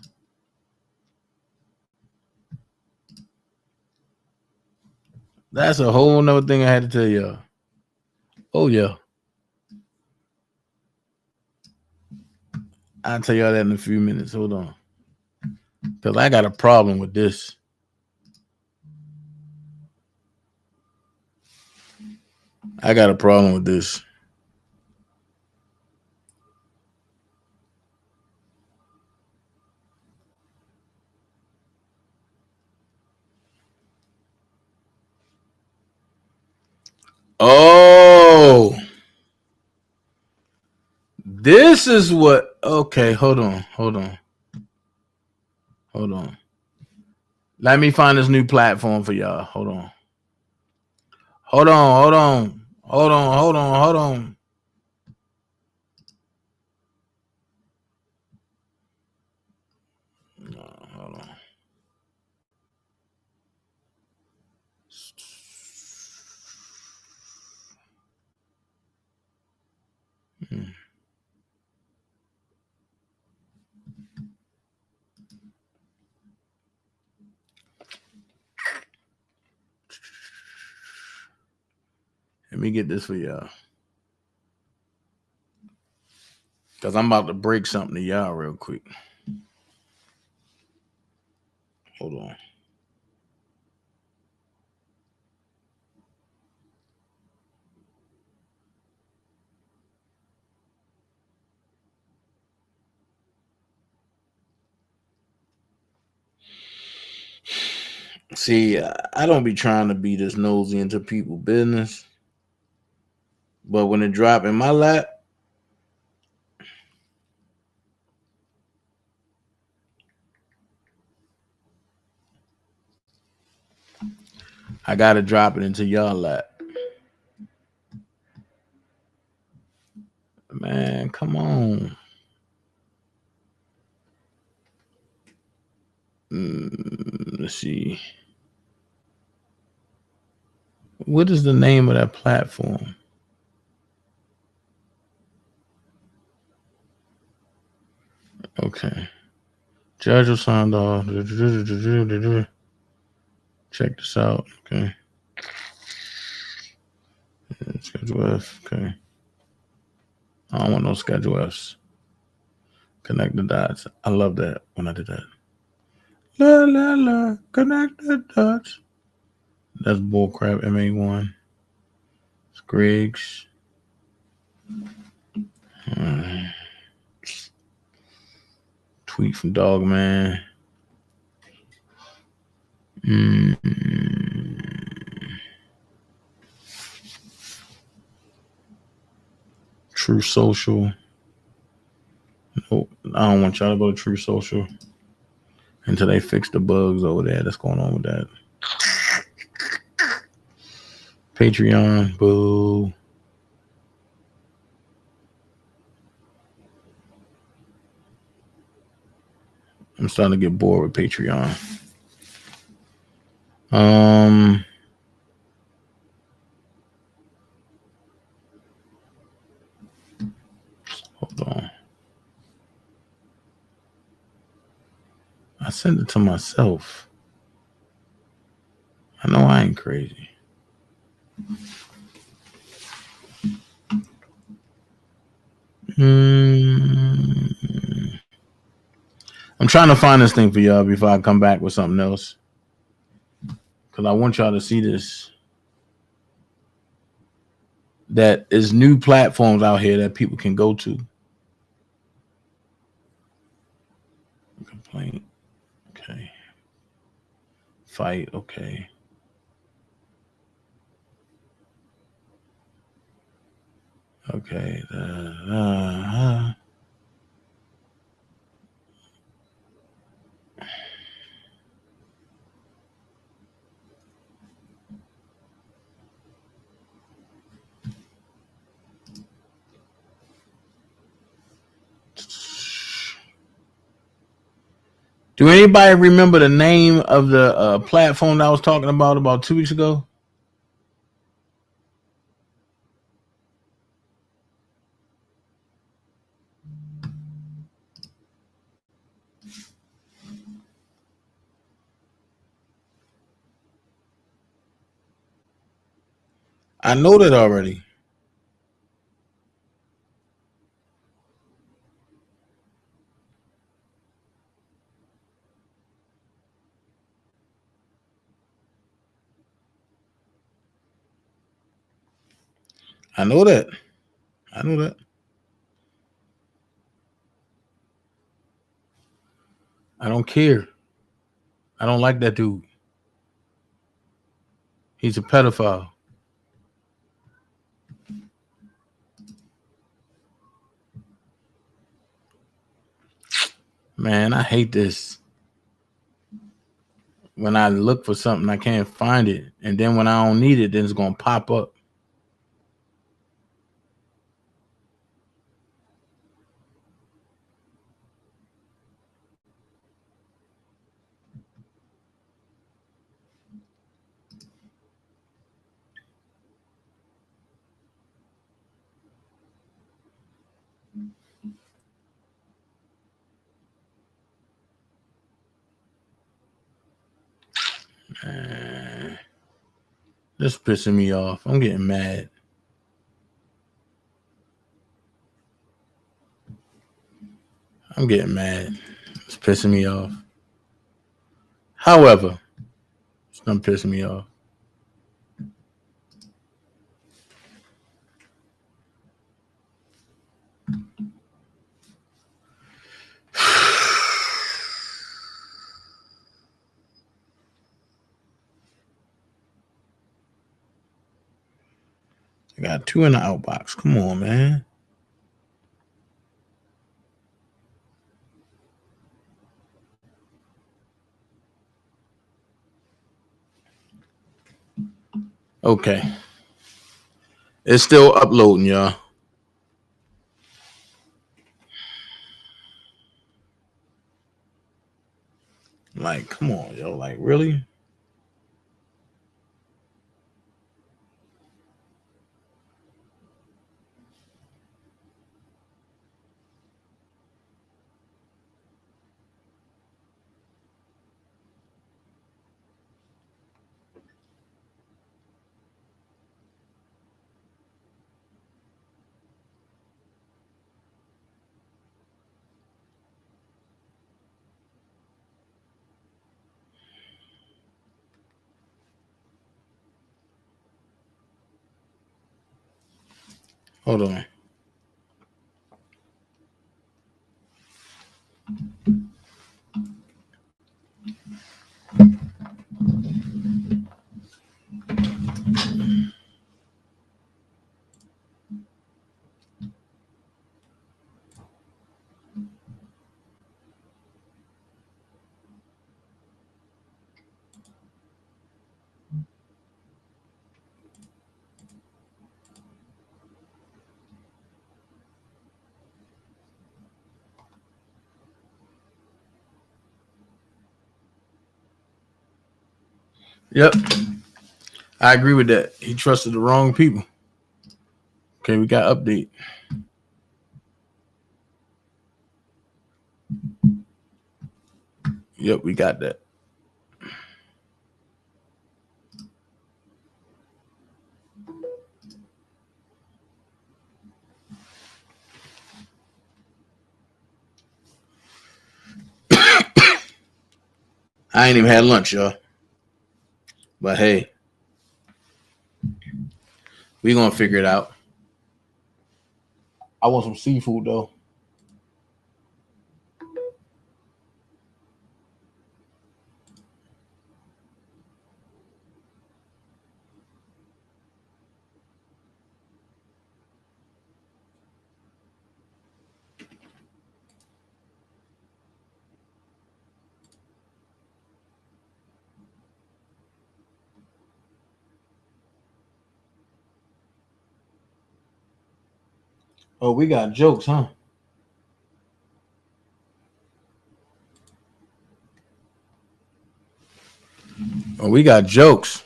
That's a whole nother thing I had to tell y'all. Oh, yeah. I'll tell y'all that in a few minutes. Hold on. Because I got a problem with this. I got a problem with this. Oh, this is what. Okay, hold on. Let me find this new platform for y'all. Hold on. Hold on. Hold on. Let me get this for y'all. Because I'm about to break something to y'all real quick. Hold on. See, I don't be trying to be this nosy into people's business. But when it drop in my lap, I gotta drop it into y'all lap. Man, come on. Let's see. What is the name of that platform? Okay. Judge was signed off. Check this out. Okay. Schedule F. Okay. I don't want no schedule Fs. Connect the dots. I love that when I did that. La la la. Connect the dots. That's bullcrap. MA1. Griggs. Tweet from Dogman. True Social. Nope. I don't want y'all to go to True Social until they fix the bugs over there that's going on with that. Patreon. Boo. I'm starting to get bored with Patreon. Hold on. I sent it to myself. I know I ain't crazy. I'm trying to find this thing for y'all before I come back with something else. Because I want y'all to see this. That is new platforms out here that people can go to. Complaint. Okay. Fight. Okay. Okay. Do anybody remember the name of the platform that I was talking about 2 weeks ago? I know that already. I know that. I know that. I don't care. I don't like that dude. He's a pedophile. Man, I hate this. When I look for something, I can't find it. And then when I don't need it, then it's going to pop up. This is pissing me off. I'm getting mad. It's pissing me off. However, it's not pissing me off. I got 2 in the outbox. Come on, man. Okay. It's still uploading, y'all. Like, come on, yo. Like, really? Hold on. Yep. I agree with that. He trusted the wrong people. Okay, we got update. Yep, we got that. I ain't even had lunch, y'all. But hey, we gonna figure it out. I want some seafood though. Oh, we got jokes, huh? Oh, we got jokes.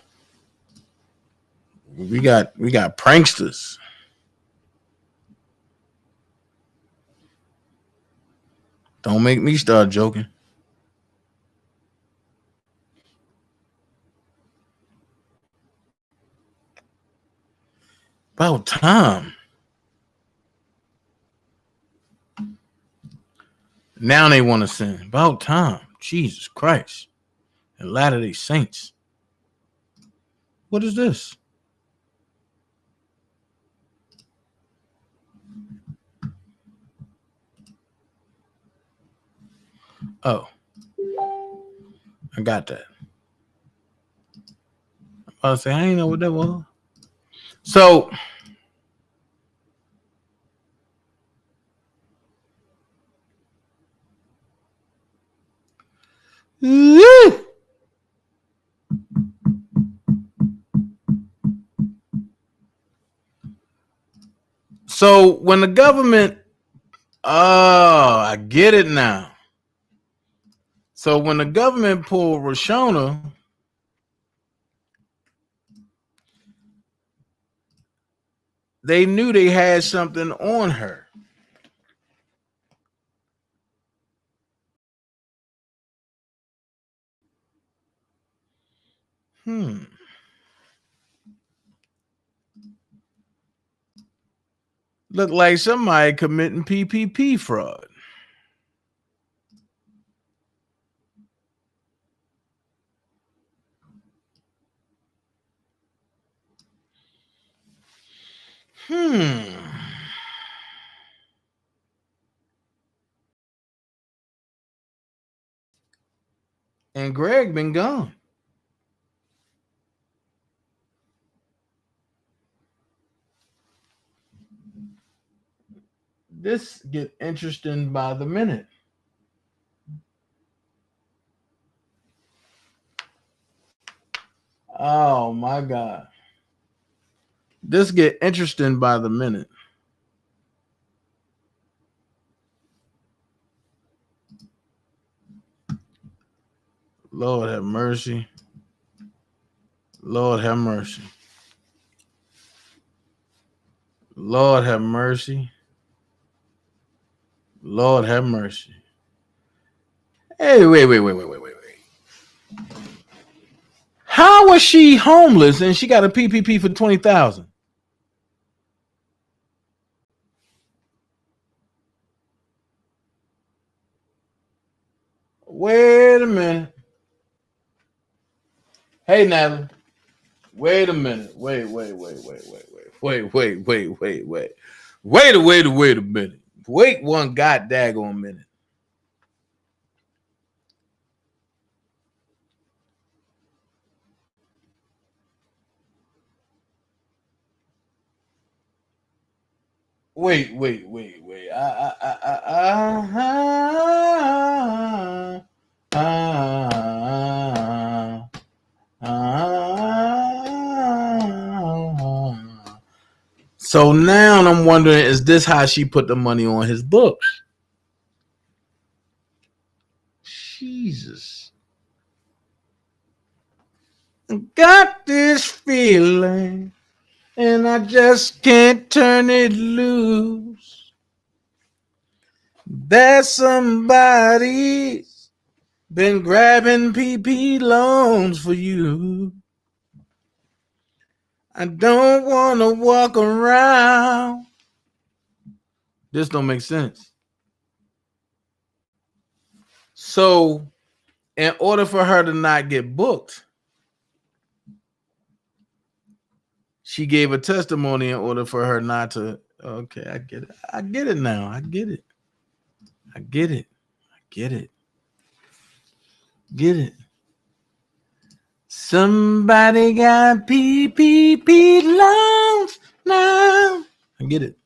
We got pranksters. Don't make me start joking. About time. Now they want to sin. About time. Jesus Christ. And Latter-day Saints. What is this? Oh. I got that. I was saying, I didn't know what that was. So, so when the government, I get it now. So when the government pulled Roshona, they knew they had something on her. Look like somebody committing PPP fraud. And Greg been gone. This get interesting by the minute. Oh my God. This get interesting by the minute. Lord have mercy. Lord have mercy. Lord have mercy. Lord have mercy. Hey, wait. How was she homeless and she got a PPP for $20,000? Wait a minute. Hey, Natalie. Wait a minute. Wait a minute. Wait one god daggone minute. Wait. So now I'm wondering, is this how she put the money on his books? Jesus. Got this feeling and I just can't turn it loose. That somebody's been grabbing PP loans for you. I don't want to walk around. This don't make sense. So, in order for her to not get booked, she gave a testimony in order for her not to. Okay, I get it. I get it now. I get it. Somebody got PPP loans now. I get it.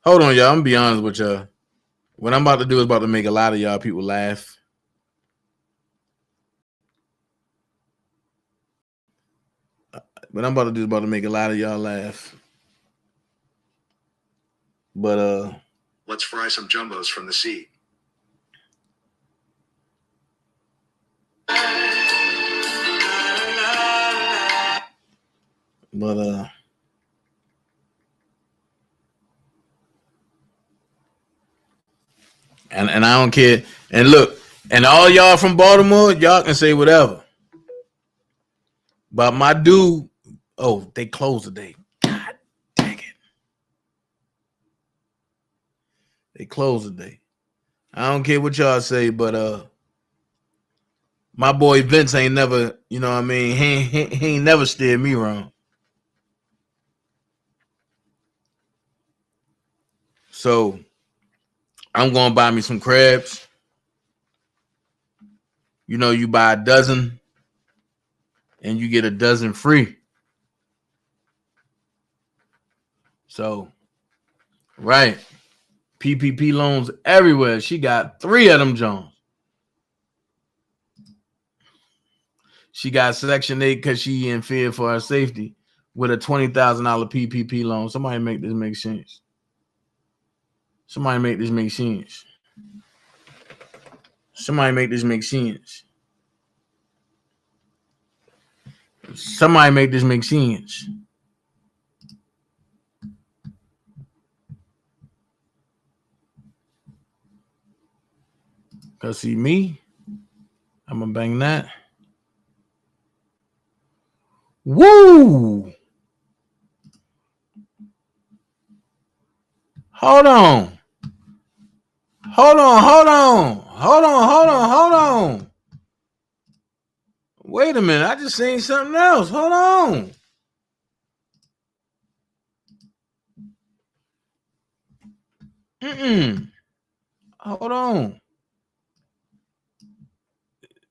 Hold on, y'all. I'm gonna be honest with y'all. What I'm about to do is about to make a lot of y'all people laugh. What I'm about to do is about to make a lot of y'all laugh. But let's fry some jumbos from the sea. And I don't care. And look, and all y'all from Baltimore, y'all can say whatever. But my dude, oh, they closed today. God dang it. They closed today. I don't care what y'all say, but my boy Vince ain't never, you know what I mean? He ain't never steered me wrong. So I'm gonna buy me some crabs. You know, you buy a dozen and you get a dozen free. So, right. PPP loans everywhere. She got 3 of them Jones. She got Section 8 because she in fear for her safety with a $20,000 PPP loan. Somebody make this make sense. Somebody make this make sense. Somebody make this make sense. Somebody make this make sense. Because see me, I'm I'm gonna bang that. Woo! Hold on. Wait a minute. I just seen something else. Hold on. Hold on.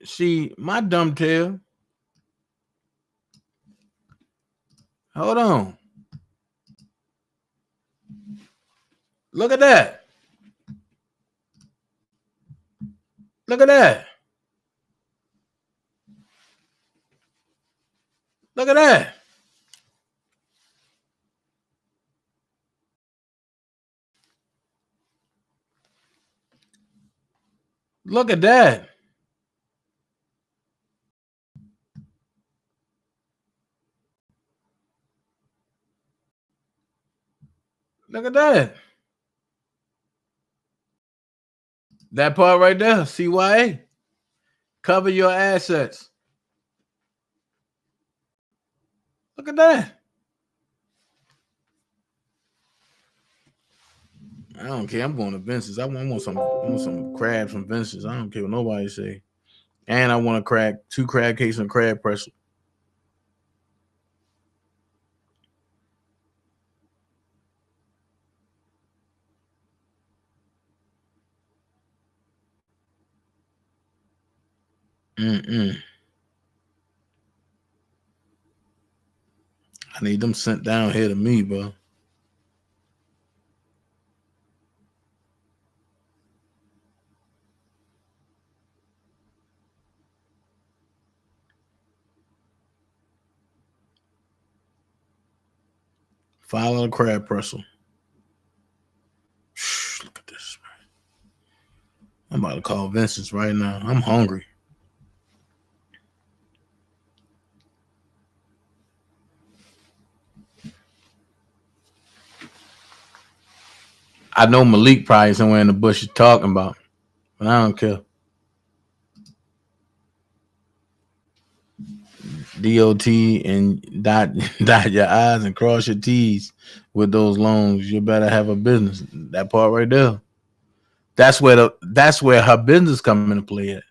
See, my dumb tail. Hold on. Look at that. Look at that. Look at that. Look at that. Look at that. That part right there. CYA. Cover your assets. Look at that. I don't care. I'm going to Vince's. I want some crabs from Vince's. I don't care what nobody say. And I want two crab cakes and crab pretzel. I need them sent down here to me, bro. $5 crab pretzel. Look at this, man. I'm about to call Vincent's right now. I'm hungry. I know Malik probably somewhere in the bushes talking about, but I don't care. DOT and dot your I's and cross your T's with those loans. You better have a business. That part right there. That's where her business come into play at.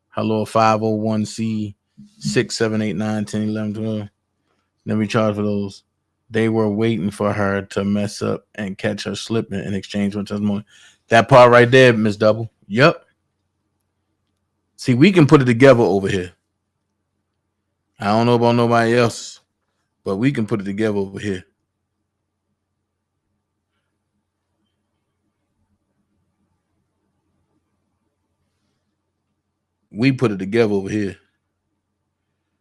Her little 501c 6, 7, 8, 9, 10, 11, 12. Then we charge for those. They were waiting for her to mess up and catch her slipping in exchange for testimony. That part right there, Miss Double. Yep. See, we can put it together over here. I don't know about nobody else, but we can put it together over here. We put it together over here.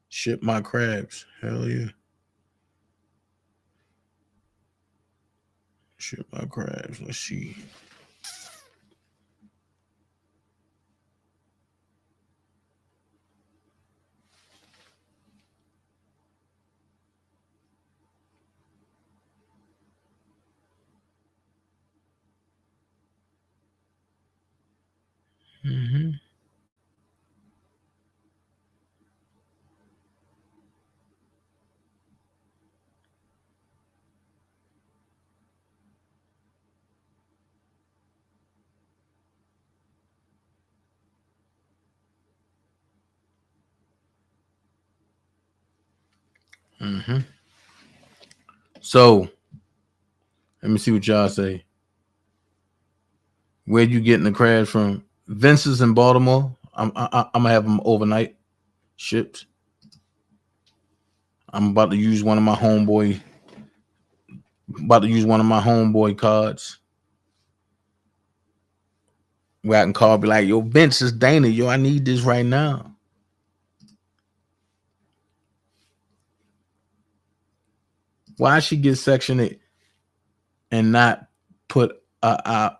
Ship my crabs. Hell yeah. Ship my crabs. Let's see. Mm-hmm. Mm-hmm. So, let me see what y'all say. Where you getting the crabs from? Vince's in Baltimore. I'm gonna have them overnight shipped. I'm about to use one of my homeboy cards. Where I can call, be like, yo, Vince, is Dana. Yo, I need this right now. Why she get Section 8 and not put a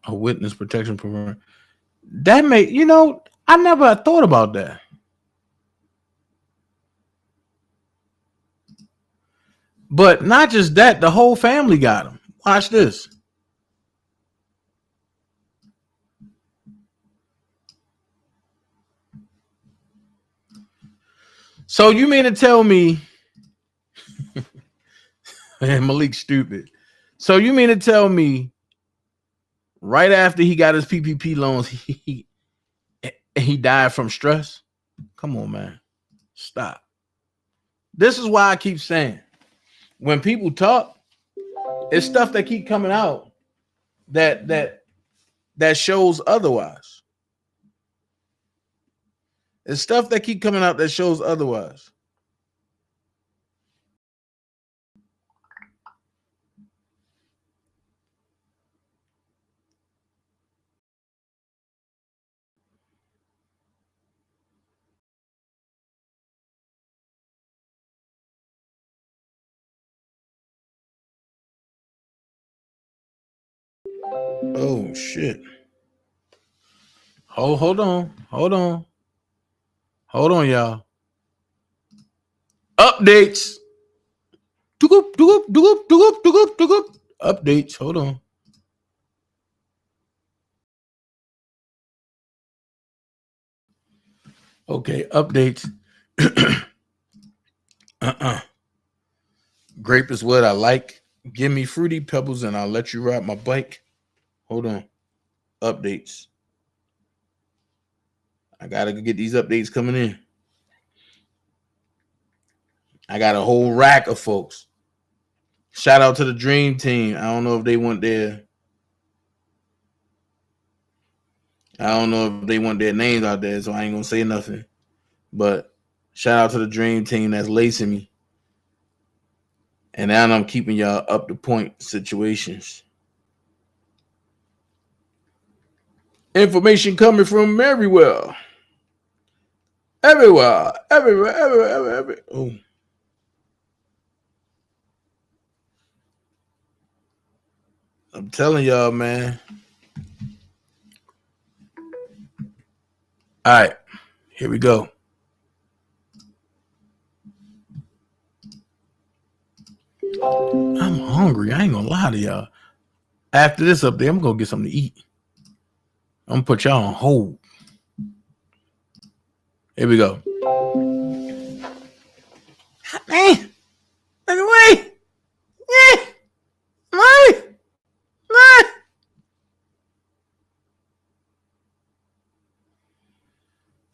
witness protection program? That may, I never thought about that. But not just that, the whole family got them. Watch this. So you mean to tell me, and Malik's stupid. So you mean to tell me, right after he got his PPP loans, he died from stress? Come on, man. Stop. This is why I keep saying, when people talk, it's stuff that keep coming out that shows otherwise. It's stuff that keep coming out that shows otherwise. Oh shit. Hold on, y'all. Updates. Updates. Hold on. Okay, updates. Grape is what I like. Give me Fruity Pebbles and I'll let you ride my bike. Hold on. Updates. I gotta get these updates coming in. I got a whole rack of folks. Shout out to the Dream Team. I don't know if they want their names out there, so I ain't gonna say nothing. But shout out to the Dream Team that's lacing me. And now I'm keeping y'all up to point situations. Information coming from everywhere. Everywhere. Oh. I'm telling y'all, man. All right, here we go. I'm hungry. I ain't gonna lie to y'all. After this update, I'm gonna get something to eat. I'm gonna put y'all on hold. Here we go. Man, wait.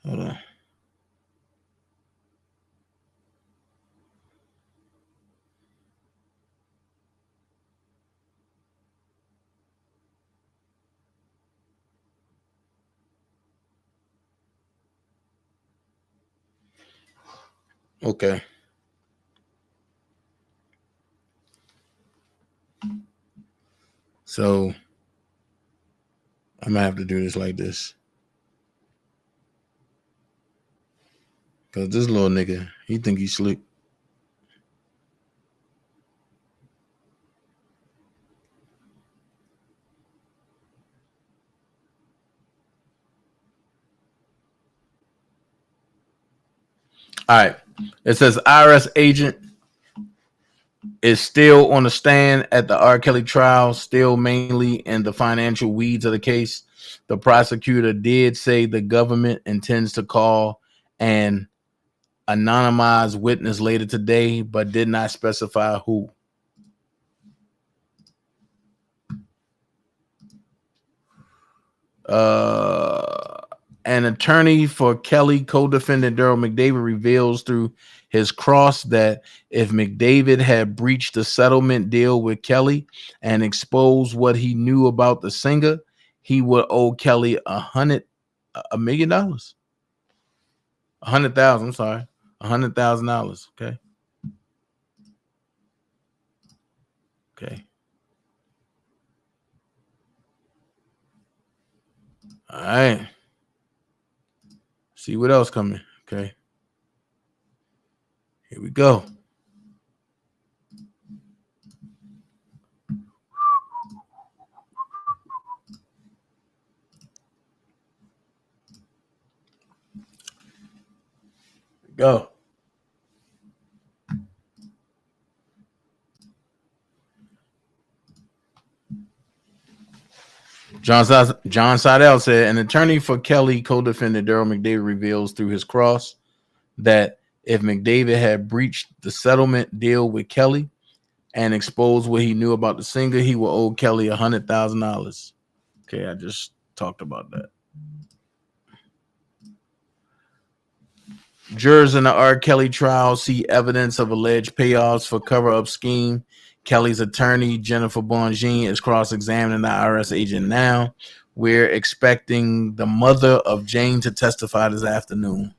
Hold on. Okay. So I'm gonna have to do this like this. Cause this little nigga, he think he's slick. All right. It says IRS agent is still on the stand at the R. Kelly trial, still mainly in the financial weeds of the case. The prosecutor did say the government intends to call an anonymized witness later today, but did not specify who. An attorney for Kelly, co-defendant Daryl McDavid, reveals through his cross that if McDavid had breached the settlement deal with Kelly and exposed what he knew about the singer, he would owe Kelly $100,000. $100,000. I'm sorry, $100,000. Okay. Okay. All right. See what else coming. Okay. Here we go. Go. John Seidel said an attorney for Kelly, co-defendant Daryl McDavid, reveals through his cross that if McDavid had breached the settlement deal with Kelly and exposed what he knew about the singer, he would owe Kelly $100,000. Okay, I just talked about that. Jurors in the R. Kelly trial see evidence of alleged payoffs for cover-up scheme. Kelly's attorney, Jennifer Bongine, is cross-examining the IRS agent now. We're expecting the mother of Jane to testify this afternoon.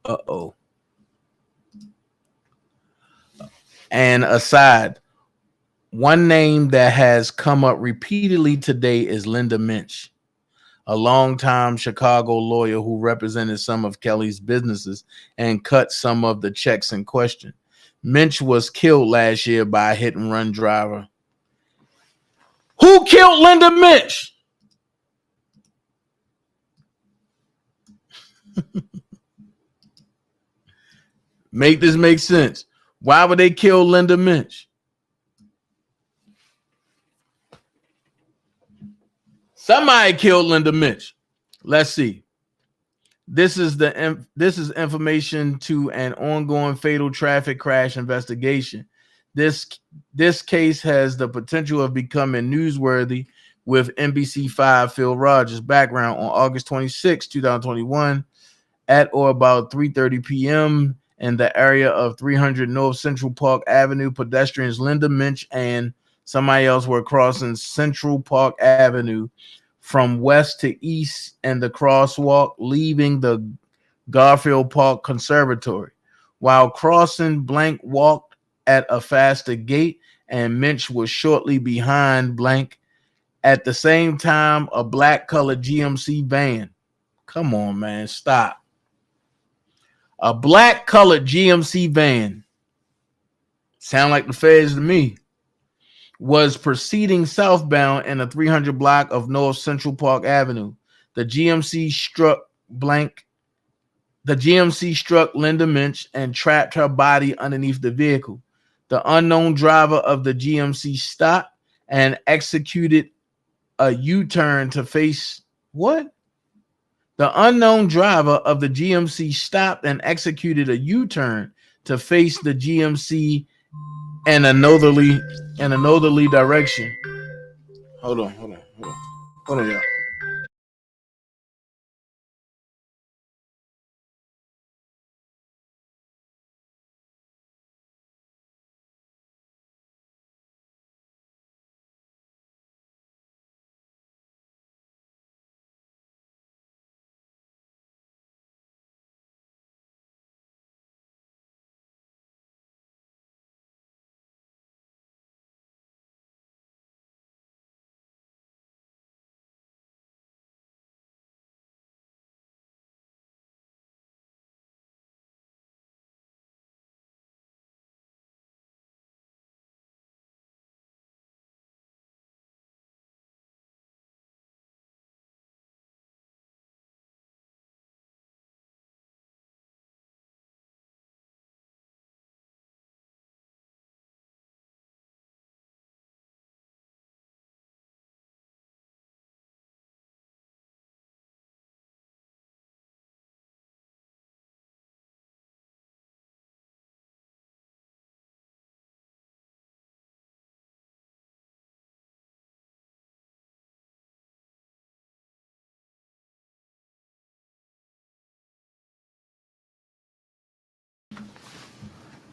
Uh-oh. And aside, one name that has come up repeatedly today is Linda Minch, a longtime Chicago lawyer who represented some of Kelly's businesses and cut some of the checks in question. Minch was killed last year by a hit-and-run driver. Who killed Linda Minch? Make this make sense. Why would they kill Linda Minch? Somebody killed Linda Minch. Let's see. This is information to an ongoing fatal traffic crash investigation. This case has the potential of becoming newsworthy with NBC5 Phil Rogers' background on August 26, 2021 at or about 3:30 p.m. in the area of 300 North Central Park Avenue. Pedestrians Linda Minch and somebody else were crossing Central Park Avenue from west to east and the crosswalk, leaving the Garfield Park Conservatory. While crossing, Blank walked at a faster gait, and Minch was shortly behind Blank. At the same time, a black-colored GMC van. Come on, man, stop. A black-colored GMC van. Sound like the feds to me. Was proceeding southbound in a 300 block of North Central Park Avenue. The GMC struck Linda Minch and trapped her body underneath the vehicle. The unknown driver of the GMC stopped and executed a U-turn to face what? The unknown driver of the GMC stopped and executed a U-turn to face the GMC in a northerly direction. Hold on, y'all.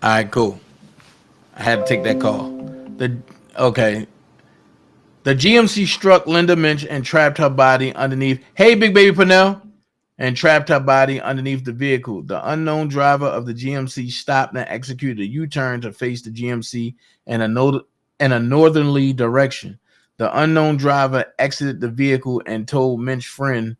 All right, cool. I had to take that call. The GMC struck Linda Minch and trapped her body underneath. Hey, Big Baby Pernell. And trapped her body underneath the vehicle. The unknown driver of the GMC stopped and executed a U-turn to face the GMC in a northerly direction. The unknown driver exited the vehicle and told Minch's friend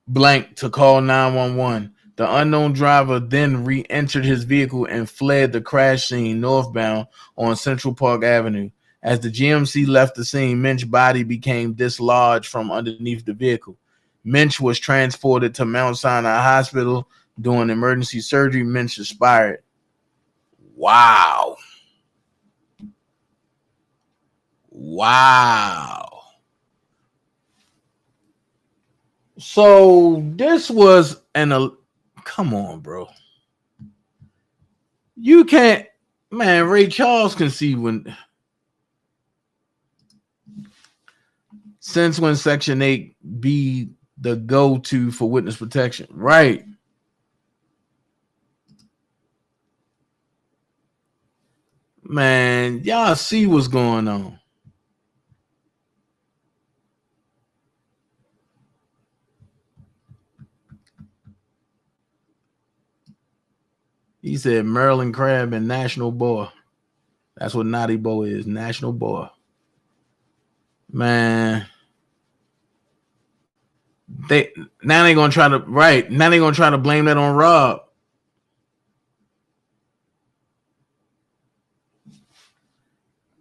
Blank to call 911. The unknown driver then re-entered his vehicle and fled the crash scene northbound on Central Park Avenue. As the GMC left the scene, Minch's body became dislodged from underneath the vehicle. Minch was transported to Mount Sinai Hospital doing emergency surgery. Minch expired. Wow. So this was Come on, bro. You can't, man. Ray Charles can see when. Since when Section 8 be the go-to for witness protection, right? Man, y'all see what's going on. He said Maryland Crab and National Boy. That's what Naughty Boy is, National Boy. Man. Now they gonna try to blame that on Rob.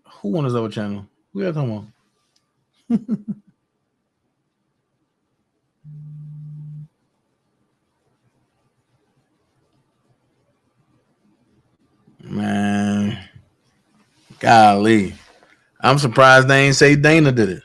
Who on his other channel? Who y'all talking about? Man, golly. I'm surprised they ain't say Dana did it.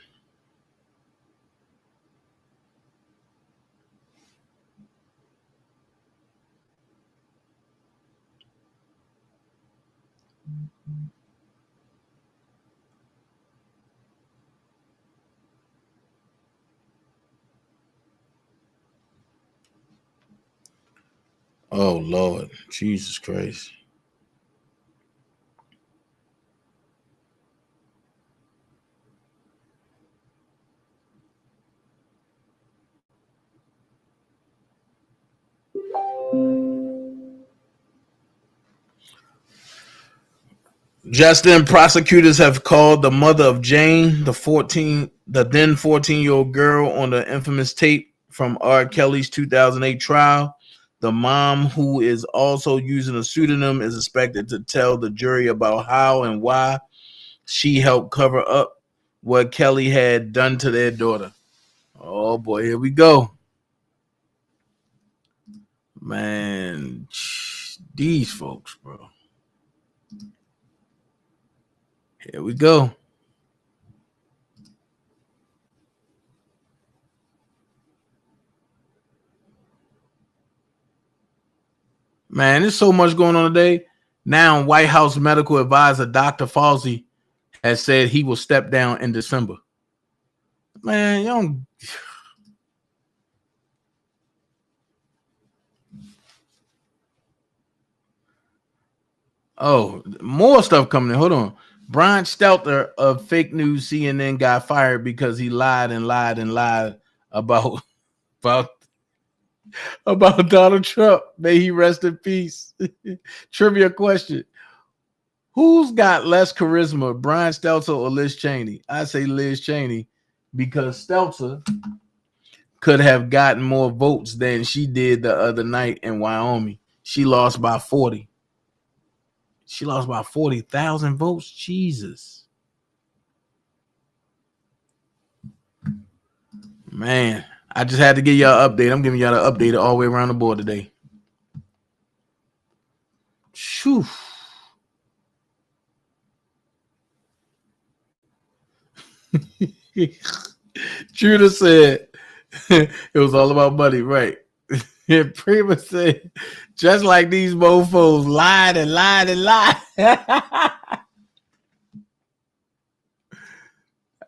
Oh, Lord. Jesus Christ. Justin, prosecutors have called the mother of Jane, the then 14-year-old girl on the infamous tape from R. Kelly's 2008 trial. The mom, who is also using a pseudonym, is expected to tell the jury about how and why she helped cover up what Kelly had done to their daughter. Oh, boy, here we go. Man, these folks, bro. Here we go. Man, there's so much going on today. Now, White House medical advisor Dr. Fauci has said he will step down in December. Man, you don't. Oh, more stuff coming in. Hold on. Brian Stelter of fake news CNN got fired because he lied about Donald Trump. May he rest in peace. Trivia question. Who's got less charisma, Brian Stelter or Liz Cheney? I say Liz Cheney because Stelter could have gotten more votes than she did the other night in Wyoming. She lost by 40. She lost by 40,000 votes. Jesus. Man, I just had to give y'all an update. I'm giving y'all an update all the way around the board today. Shoo. Judah said it was all about money, right? And Prima said, just like these mofos lied and lied and lied.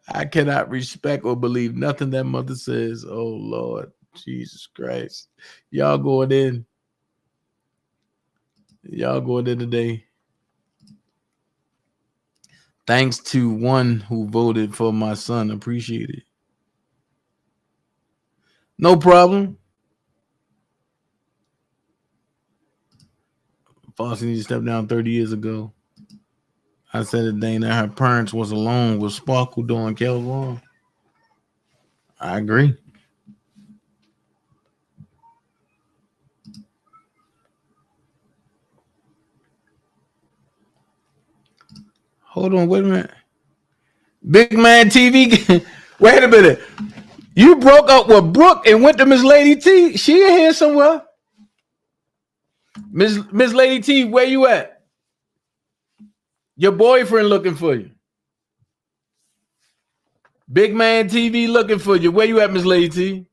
I cannot respect or believe nothing that mother says. Oh, Lord. Jesus Christ. Y'all going in. Y'all going in today. Thanks to one who voted for my son. Appreciate it. No problem. Foster needs to step down 30 years ago. I said that Dana, her parents was alone with Sparkle doing Kel's wrong. I agree. Hold on, wait a minute. Big Man TV. Wait a minute. You broke up with Brooke and went to Miss Lady T. She in here somewhere. Miss Lady T, where you at? Your boyfriend looking for you. Big Man TV looking for you. Where you at, Miss Lady T?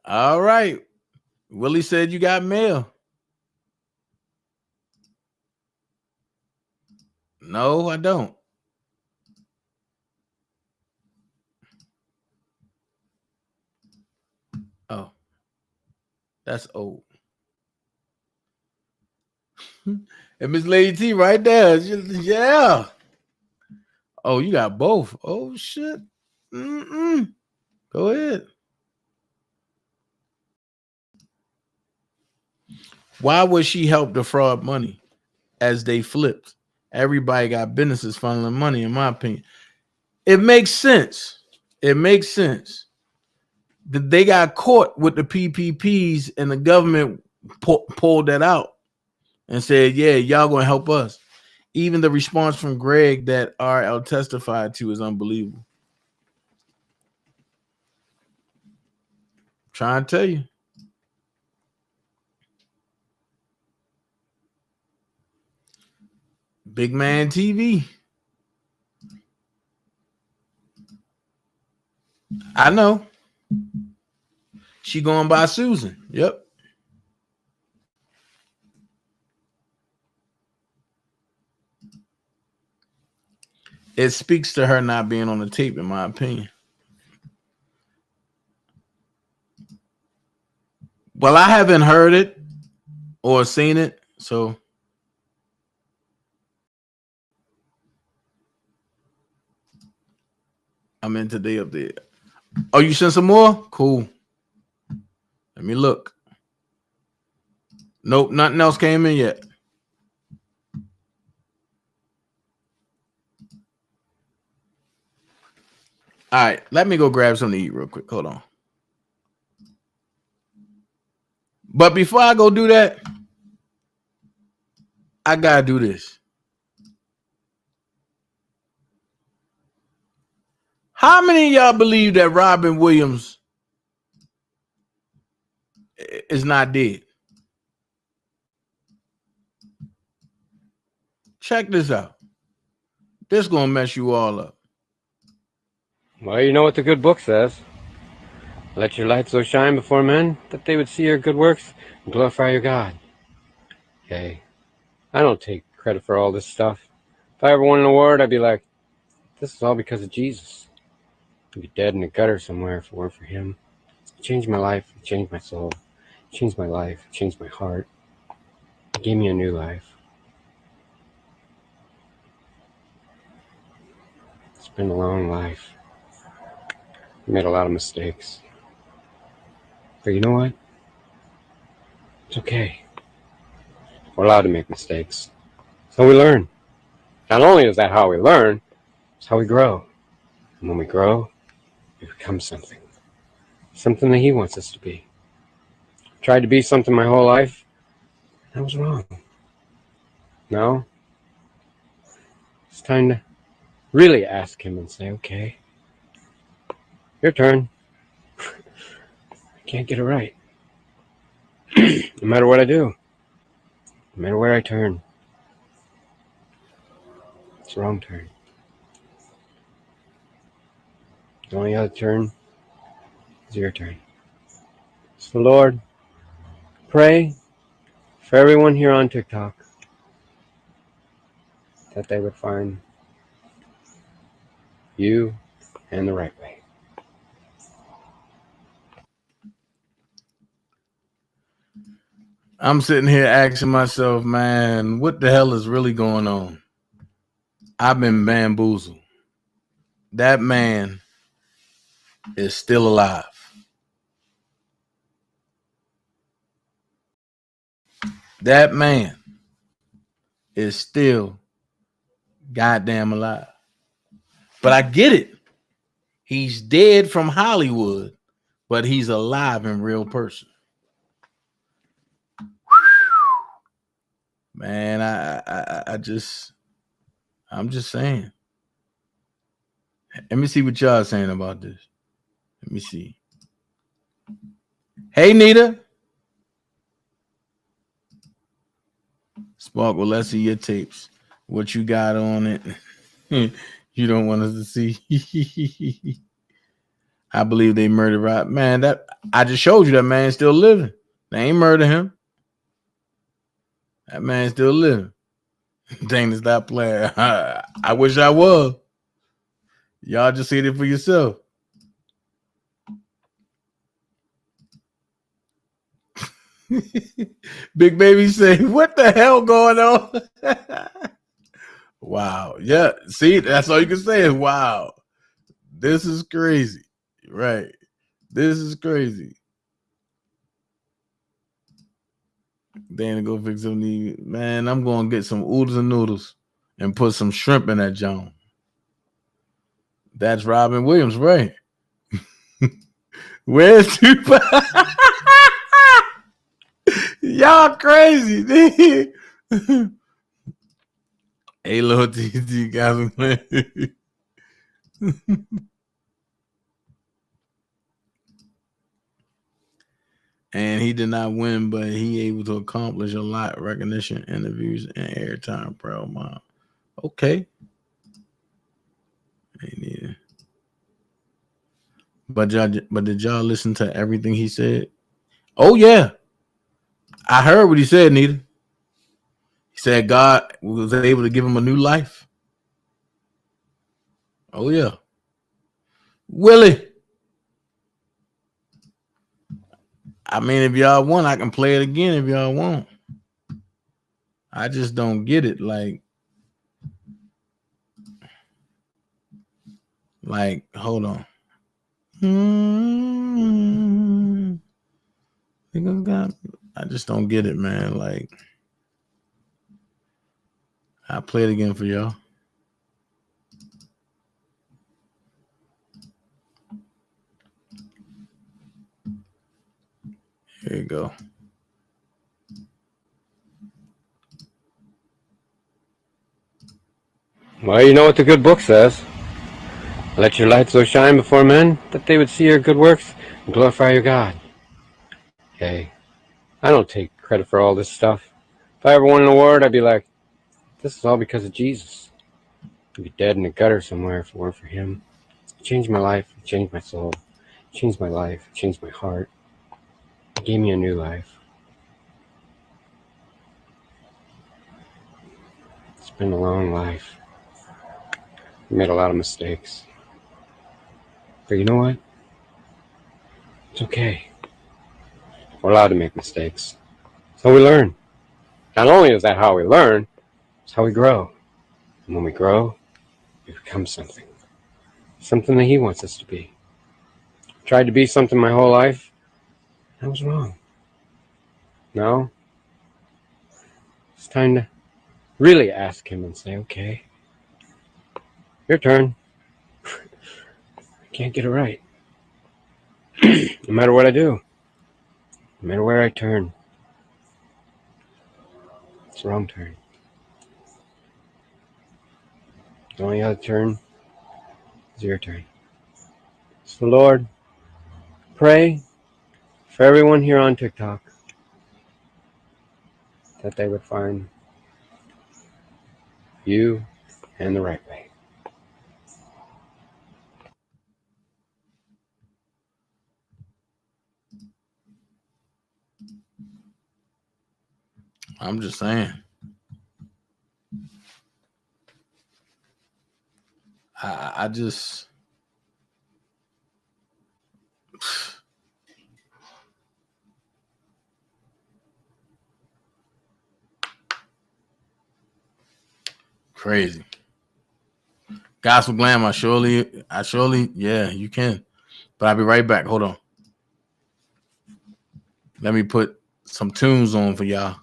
All right. Willie said you got mail. No, I don't. Oh, that's old. And Miss Lady T right there. Yeah. Oh, you got both. Oh, shit. Mm-mm. Go ahead. Why would she help defraud money as they flipped? Everybody got businesses funneling money, in my opinion. It makes sense. It makes sense. They got caught with the PPPs and the government pulled that out and said, yeah, y'all going to help us. Even the response from Greg that RL testified to is unbelievable. Trying to tell you. Big Man TV. I know. She going by Susan. Yep. It speaks to her not being on the tape, in my opinion. Well, I haven't heard it or seen it, so I'm in today up there. Oh, you sent some more? Cool. Let me look. Nope, nothing else came in yet. All right, let me go grab something to eat real quick. Hold on. But before I go do that, I gotta do this. How many of y'all believe that Robin Williams is not dead? Check this out. This gonna mess you all up. Well, you know what the good book says. Let your light so shine before men that they would see your good works and glorify your God. Hey, I don't take credit for all this stuff. If I ever won an award, I'd be like, this is all because of Jesus. I'd be dead in a gutter somewhere if it weren't for him. He changed my life. He changed my soul. He changed my life. He changed my heart. He gave me a new life. It's been a long life. I made a lot of mistakes. But you know what? It's okay. We're allowed to make mistakes. So we learn. Not only is that how we learn, it's how we grow. And when we grow, we become something. Something that he wants us to be. I tried to be something my whole life. I was wrong. Now, it's time to really ask him and say, okay, your turn. I can't get it right. No matter what I do, no matter where I turn, it's the wrong turn. The only other turn is your turn. So Lord, pray for everyone here on TikTok that they would find you and the right way. I'm sitting here asking myself, man, what the hell is really going on? I've been bamboozled. That man is still alive. That man is still goddamn alive. But I get it. He's dead from Hollywood, but he's alive in real person. Man, I'm just saying. Let me see what y'all saying about this. Let me see. Hey, Nita. Sparkle, let's see your tapes. What you got on it? You don't want us to see. I believe they murdered Rob. Man, that I just showed you that man's still living. They ain't murder him. That man's still living. Dang, is that playing? I wish I was. Y'all just see it for yourself. Big Baby say, what the hell going on? Wow. Yeah. See, that's all you can say is wow. This is crazy. Right. This is crazy. Then go fix some need. Man, I'm going to get some oodles and noodles and put some shrimp in that John. That's Robin Williams, right? Where's Tupac? Y'all crazy. Hey, little TT guys. And he did not win, but he able to accomplish a lot: recognition, interviews, and airtime. Bro, mom. Okay. But did y'all listen to everything he said? Oh yeah, I heard what he said, Nita. He said God was able to give him a new life. Oh yeah, Willie. I mean, if y'all want, I can play it again if y'all want. I just don't get it. Like, hold on. I just don't get it, man. Like, I'll play it again for y'all. Here you go. Well, you know what the good book says. Let your light so shine before men that they would see your good works and glorify your God. Hey, I don't take credit for all this stuff. If I ever won an award, I'd be like, this is all because of Jesus. I'd be dead in a gutter somewhere if it weren't for him. He changed my life. He changed my soul. He changed my life. He changed my heart. He gave me a new life. It's been a long life. I made a lot of mistakes. But you know what? It's okay. We're allowed to make mistakes. So we learn. Not only is that how we learn, it's how we grow. And when we grow, we become something. Something that he wants us to be. I tried to be something my whole life. I was wrong. Now, it's time to really ask him and say, okay, your turn. I can't get it right. No matter what I do, no matter where I turn, it's the wrong turn. The only other turn is your turn. So Lord, pray for everyone here on TikTok that they would find you and the right way. I'm just saying. I just crazy. Gospel Glam, I surely, yeah, you can. But I'll be right back. Hold on. Let me put some tunes on for y'all.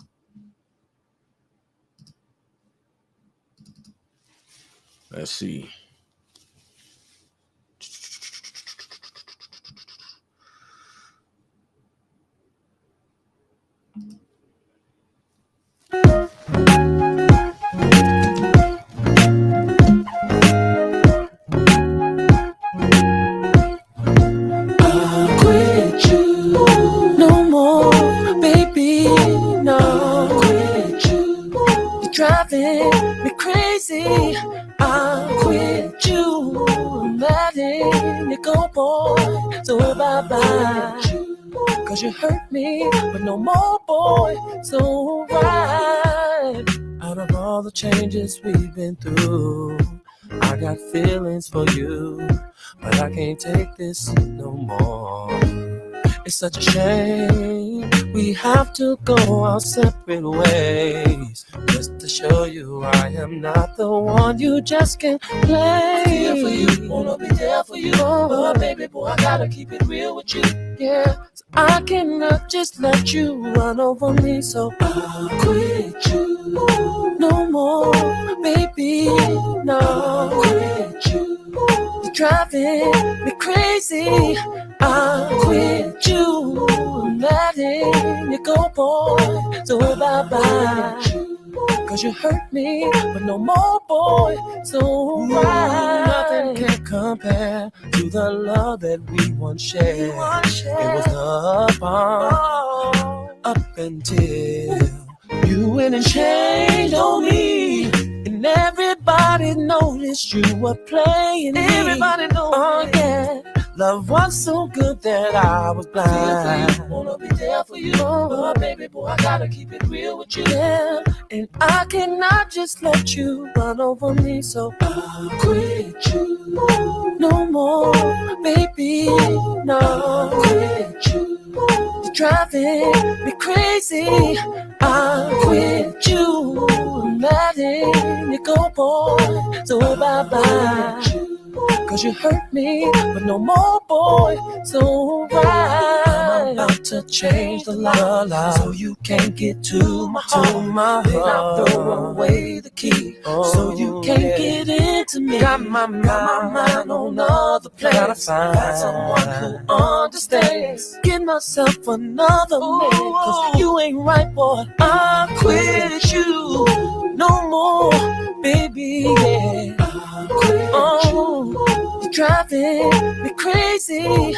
Let's see. Driving me crazy. I'll quit you. bye-bye. Cause you hurt me, but no more, boy. So right. Out of all the changes we've been through, I got feelings for you, but I can't take this no more. It's such a shame we have to go our separate ways, just to show you I am not the one you just can play. Here for you, wanna be there for you, but baby boy, I gotta keep it real with you. Yeah, so I cannot just let you run over me, so I'll quit you. No more, baby, no. I'll quit you. You're driving me crazy. I'll quit you. I'm letting you go, boy. So bye-bye. Cause you hurt me, but no more, boy. So nothing can compare to the love that we once shared. It was the bomb up until you went and changed on me. And everybody noticed you were playing. Everybody knows. Oh yeah. Love was so good that I was blind. Wanna be there for you, but baby boy, I gotta keep it real with you. Yeah, and I cannot just let you run over me, so I'll quit you. No more, baby, no. I'll quit you. You're driving me crazy. I'll quit you. I'm letting you go, boy. So bye-bye. Cause you hurt me, but no more, boy. So right. I'm about to change the law, so you can't get to my heart. Then I'll throw away the key, so you can't get into me. Got my mind on other plans. Gotta find someone who understands. Get myself another man, cause you ain't right, boy. I'll quit you. No more, baby, yeah. I'll quit you. You're driving me crazy.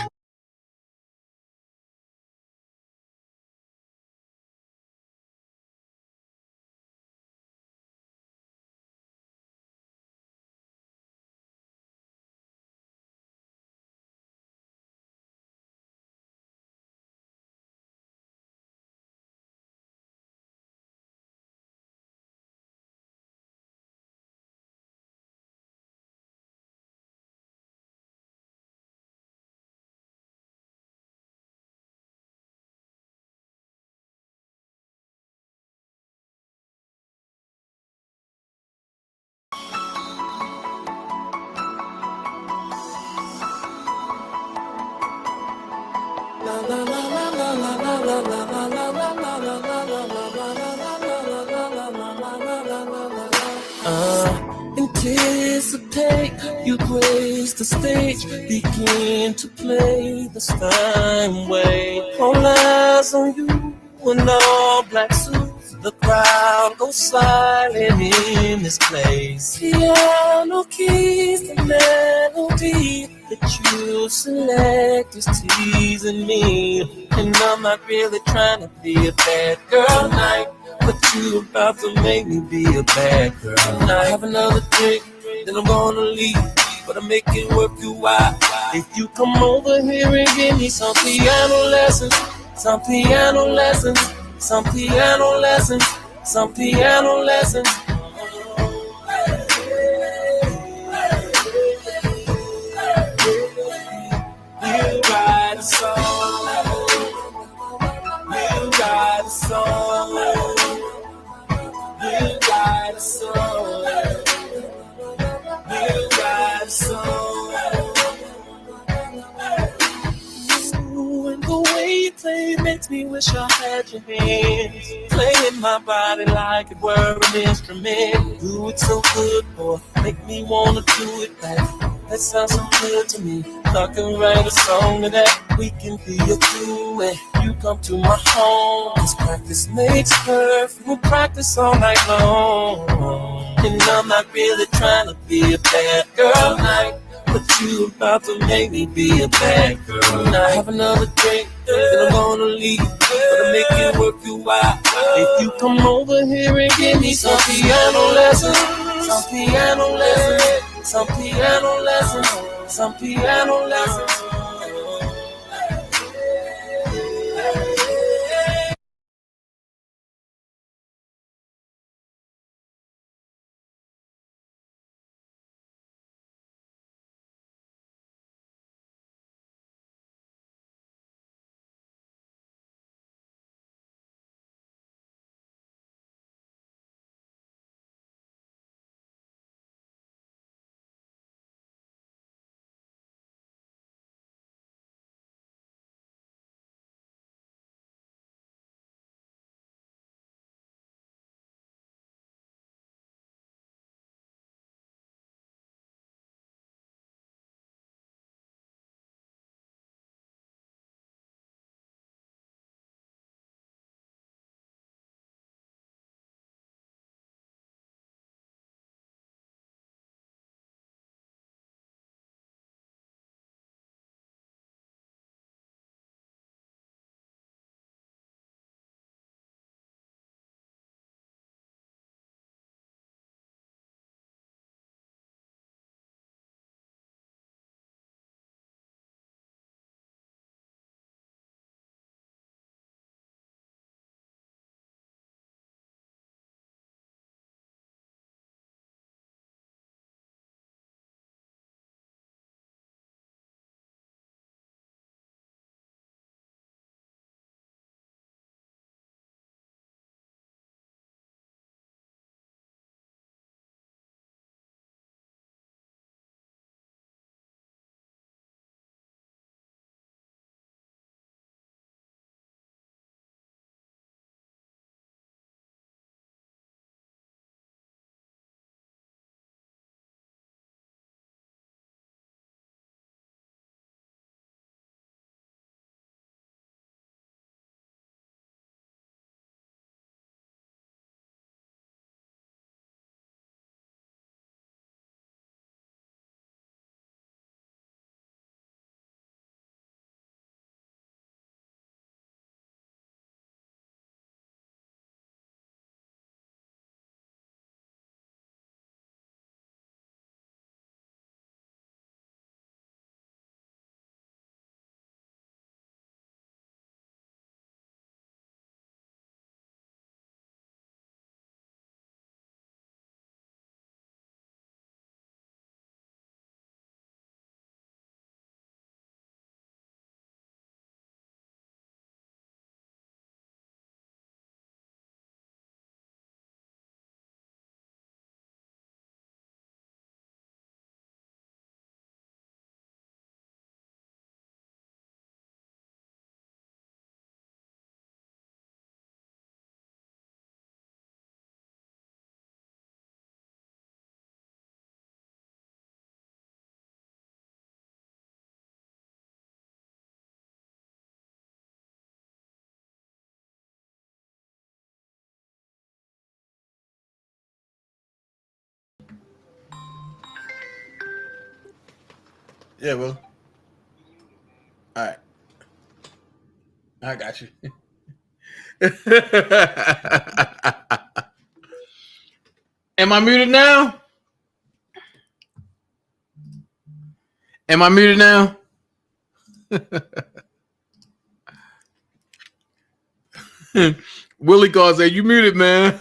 Anticipate, you grace the stage, begin to play the Steinway. All eyes on you in all black suits, the crowd goes silent in this place. Piano keys, the melody that you select is teasing me, and I'm not really trying to be a bad girl tonight, but you about to make me be a bad girl tonight. Have another drink, then I'm gonna leave, but I make it worth you while. If you come over here and give me some piano lessons, some piano lessons, some piano lessons, some piano lessons. You write a song, you write a song, you write a song, you write a song. Ooh, and the way you play makes me wish I had your hands, playing my body like it were an instrument. Do it so good, boy, make me wanna do it back. That sounds so good to me. I can write a song to that. We can be a duet. You come to my home. This practice makes perfect. We'll practice all night long. And I'm not really trying to be a bad girl tonight, but you about to make me be a bad girl tonight. Have another drink, then I'm gonna leave, but I make it work you out. If you come over here and give me some piano lessons, some piano lessons, some piano lessons, some piano lessons. Yeah, well. All right. I got you. Am I muted now? Am I muted now? Willie calls, "Hey, you muted, man."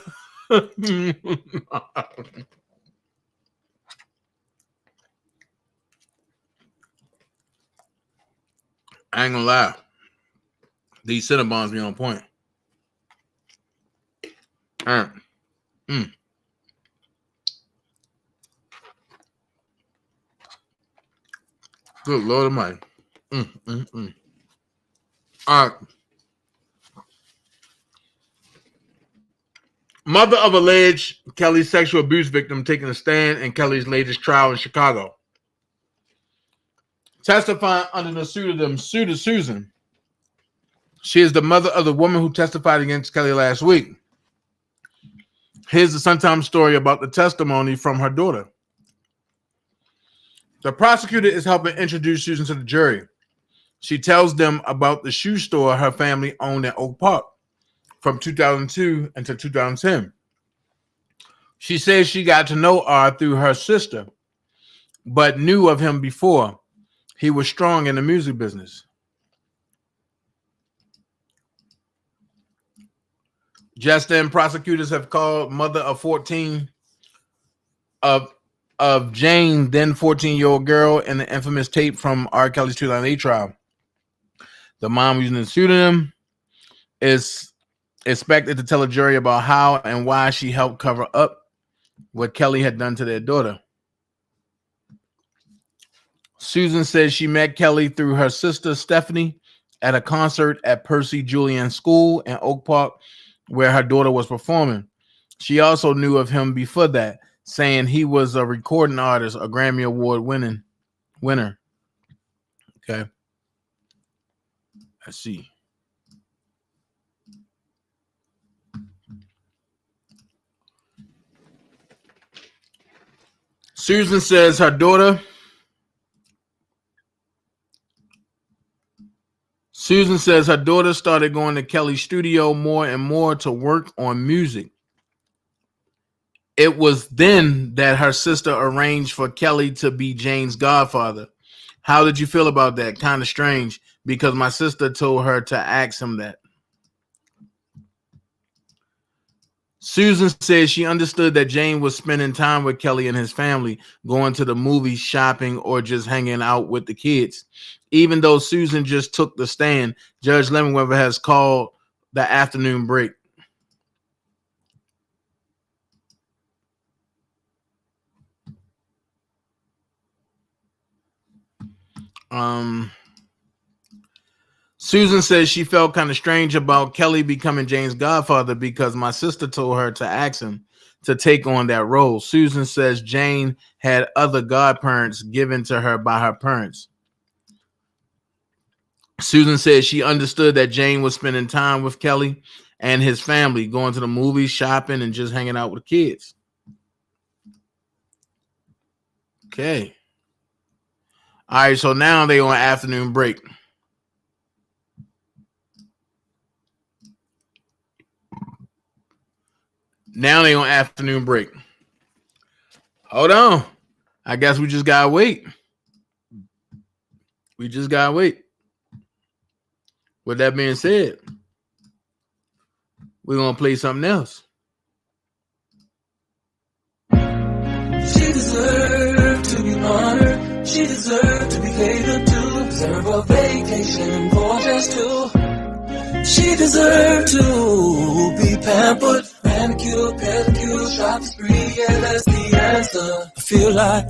I ain't gonna lie. These Cinnabons be on point. All right. Good Lord Almighty. All right. Mother of alleged Kelly sexual abuse victim taking a stand in Kelly's latest trial in Chicago. Testifying under the pseudonym Susan. She is the mother of the woman who testified against Kelly last week. Here's the Sun-Times story about the testimony from her daughter. The prosecutor is helping introduce Susan to the jury. She tells them about the shoe store her family owned in Oak Park from 2002 until 2010. She says she got to know R through her sister, but knew of him before. He was strong in the music business. Just then, prosecutors have called mother of 14 of Jane, then 14-year-old girl, in the infamous tape from R. Kelly's 2008 trial. The mom, using the pseudonym, is expected to tell a jury about how and why she helped cover up what Kelly had done to their daughter. Susan says she met Kelly through her sister Stephanie at a concert at Percy Julian School in Oak Park, where her daughter was performing. She also knew of him before that, saying he was a recording artist, a Grammy Award winner. Okay. Let's see. Susan says her daughter started going to Kelly's studio more and more to work on music. It was then that her sister arranged for Kelly to be Jane's godfather. How did you feel about that? Kind of strange, because my sister told her to ask him that. Susan says she understood that Jane was spending time with Kelly and his family, going to the movies, shopping, or just hanging out with the kids. Even though Susan just took the stand, Judge Lemonweather has called the afternoon break. Susan says she felt kind of strange about Kelly becoming Jane's godfather because my sister told her to ask him to take on that role. Susan says Jane had other godparents given to her by her parents. Susan says she understood that Jane was spending time with Kelly and his family, going to the movies, shopping, and just hanging out with kids. Okay. All right, so now they on afternoon break. Now they on afternoon break. Hold on. I guess we just gotta wait. We just gotta wait. With that being said, we're gonna play something else. She deserved to be honored. She deserved to be catered to. Deserve a vacation for just two. She deserved to be pampered, manicure, pedicure, shop spree. Yeah, that's the answer. I feel like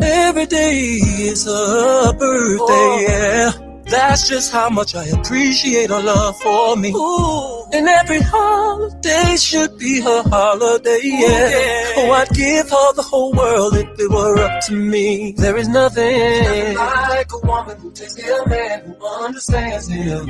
every day is her birthday. Yeah, that's just how much I appreciate her love for me. Ooh. And every holiday should be her holiday. Yeah, oh, I'd give her the whole world if it were up to me. There is nothing like a woman who takes care of a man who understands him.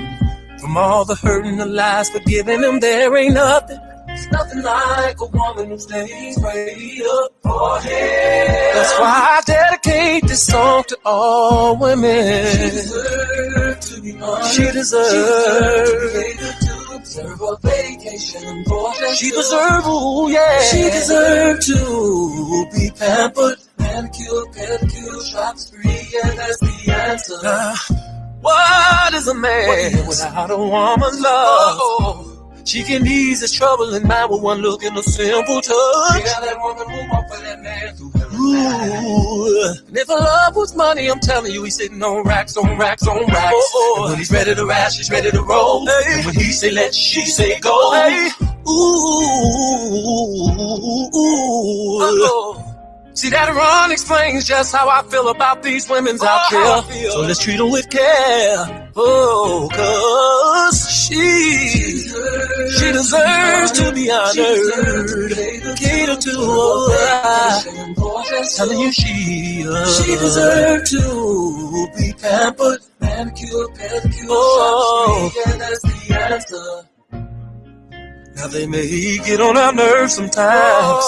From all the hurt and the lies, forgiving him, there ain't nothing It's nothing like a woman who stays way up for him. That's why I dedicate this song to all women. She deserves to be honored. She deserves to observe a vacation. She deserves, ooh, yeah. She deserves to be pampered. Manicure, pedicure, shots free, yeah, that's the answer. What is a man without a woman's love? She can ease his troubling mind with one look and a simple touch. Yeah, that woman will walk for that man through hell. Ooh. And if love was money, I'm telling you, he's sitting on racks on racks on racks. And when he's ready to ride, she's ready to roll. Hey. And when he say let, she say go. Hey. Ooh. See, that run explains just how I feel about these women's out there. So let's treat them with care. Oh, cause she deserves to be honored. Cater to her. Telling you she deserves to be pampered. Manicure, pedicure, oh, and that's the answer. Now they may get on our nerves sometimes.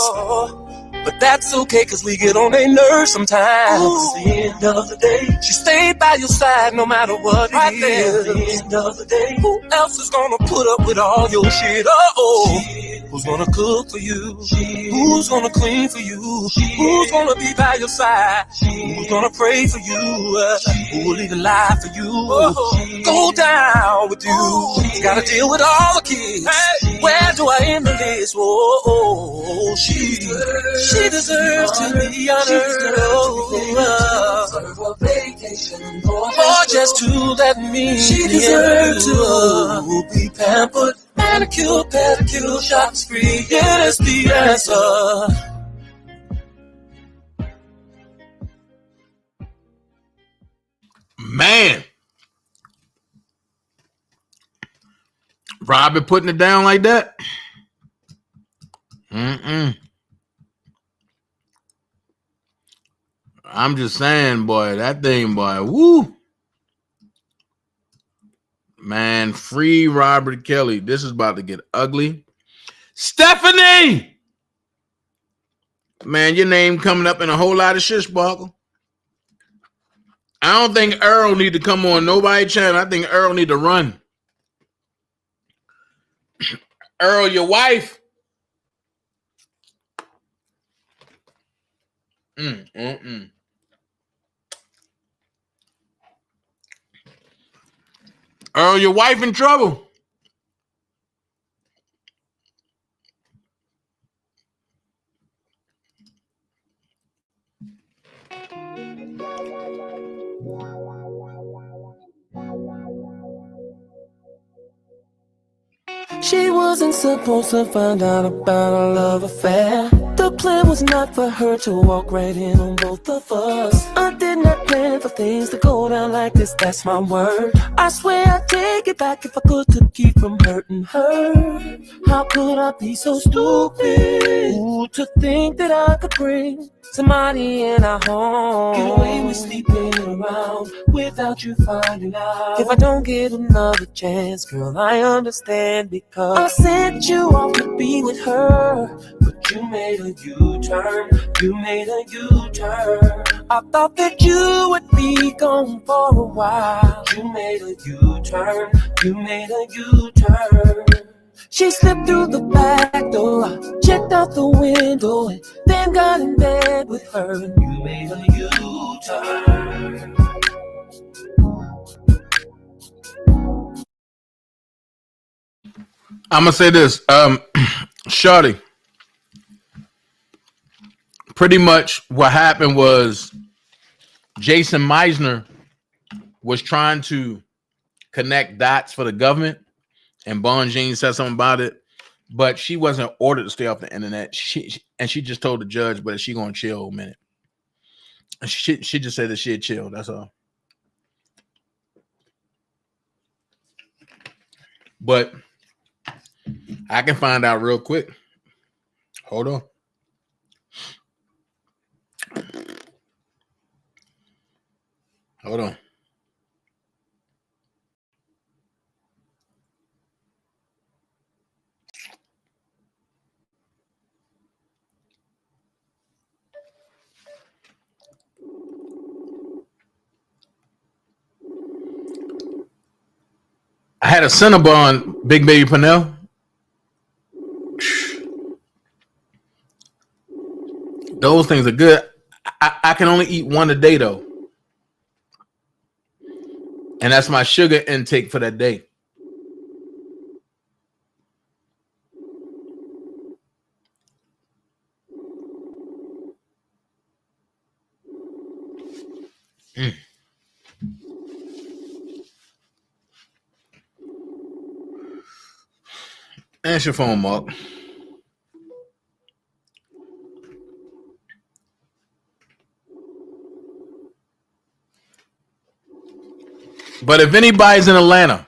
But that's okay, cause we get on their nerves sometimes. At the end of the day, she stayed by your side no matter what it is. At the end of the day, who else is gonna put up with all your shit? Who's gonna cook for you? Who's gonna clean for you? Who's gonna be by your side? Who's gonna pray for you? Who will even lie for you? Go down with you. Gotta deal with all the kids. Where do I end the list? She deserves to be honored. Or just to let me. She deserves to be pampered. Manicure, pedicure, shots free. Yeah, that's the answer. Man, Robbie putting it down like that. I'm just saying, boy, that thing, boy, woo. Man, free Robert Kelly. This is about to get ugly. Stephanie! Man, your name coming up in a whole lot of shit, Sparkle. I don't think Earl need to come on nobody's channel. I think Earl need to run. Earl, your wife. Earl, your wife in trouble. She wasn't supposed to find out about our love affair. The plan was not for her to walk right in on both of us. I did not plan for things to go down like this, that's my word. I swear I'd take it back if I could to keep from hurting her. How could I be so stupid? Ooh, to think that I could bring somebody in our home. Get away with sleeping around without you finding out. If I don't get another chance, girl, I understand because I sent you off to be with her, but you made a U-turn. You made a U-turn. I thought that you would be gone for a while. You made a U-turn. You made a U-turn. She slipped through the back door, checked out the window, and then got in bed with her. And you made a U-turn. I'm gonna say this, Shawty. Pretty much what happened was Jason Meisner was trying to connect dots for the government, and Bon Jean said something about it, but she wasn't ordered to stay off the internet. She just told the judge, but she gonna chill a minute. She just said that she'd chill. That's all. But I can find out real quick. Hold on. Hold on. had a Cinnabon, Big Baby Panel. Those things are good. I can only eat one a day though, and that's my sugar intake for that day. Answer your phone, Mark. But if anybody's in Atlanta,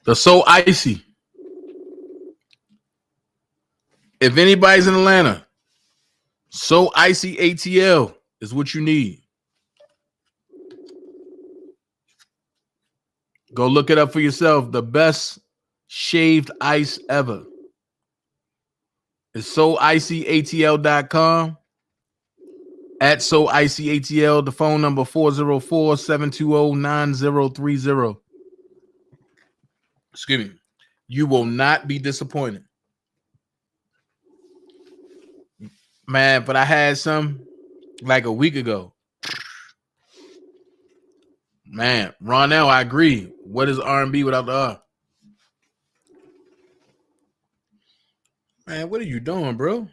the So Icy. If anybody's in Atlanta, So Icy ATL is what you need. Go look it up for yourself. The best shaved ice ever. It's soicyatl.com. At soicyatl, the phone number 404-720-9030. Excuse me. You will not be disappointed. Man, but I had some like a week ago. Man, Ronell, I agree. What is R&B without the R? Man, what are you doing, bro?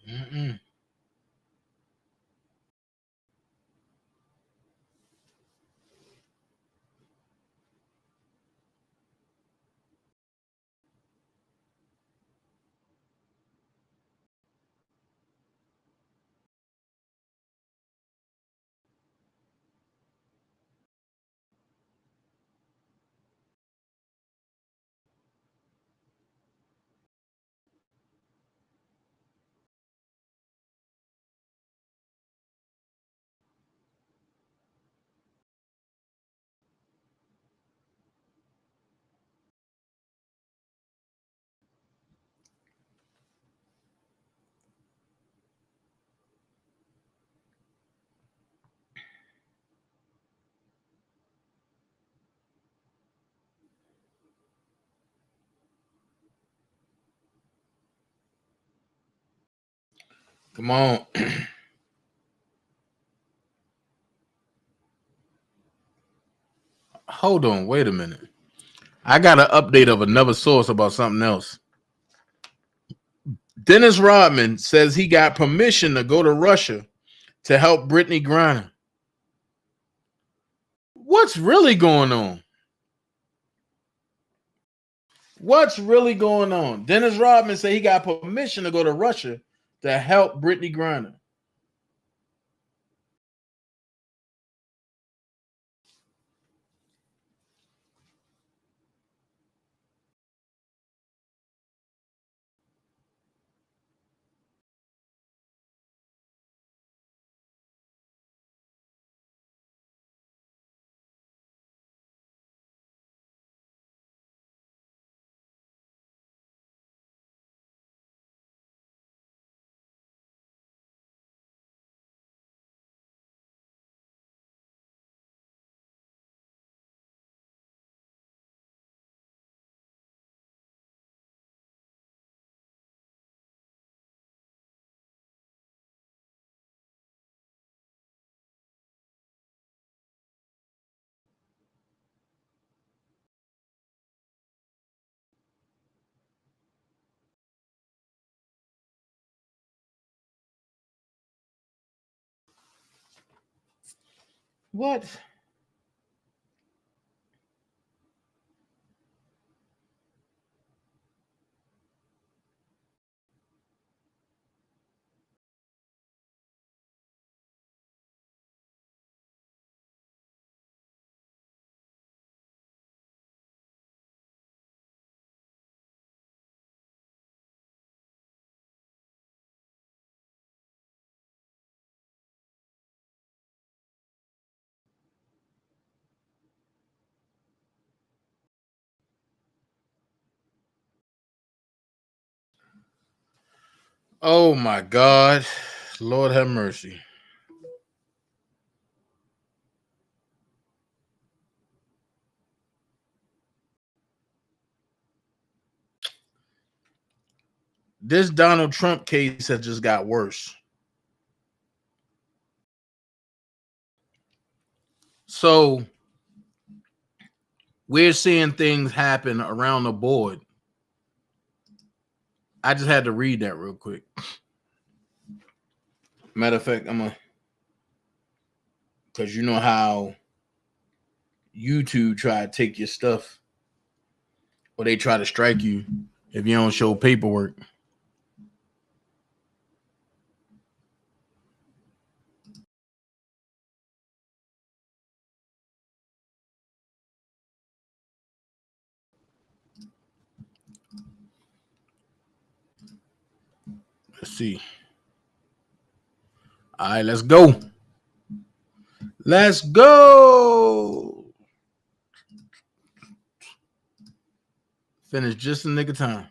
Mm-mm. Come on. Hold on. Wait a minute. I got an update of another source about something else. Dennis Rodman says he got permission to go to Russia to help Brittany Griner. What's really going on? What's really going on? Dennis Rodman said he got permission to go to Russia to help Brittany Griner. What? Oh my God. Lord have mercy. This Donald Trump case has just got worse. So we're seeing things happen around the board. I just had to read that real quick. Matter of fact, because you know how YouTube try to take your stuff, or they try to strike you if you don't show paperwork. Let's see. All right, let's go. Let's go. Finish just in the nick of time.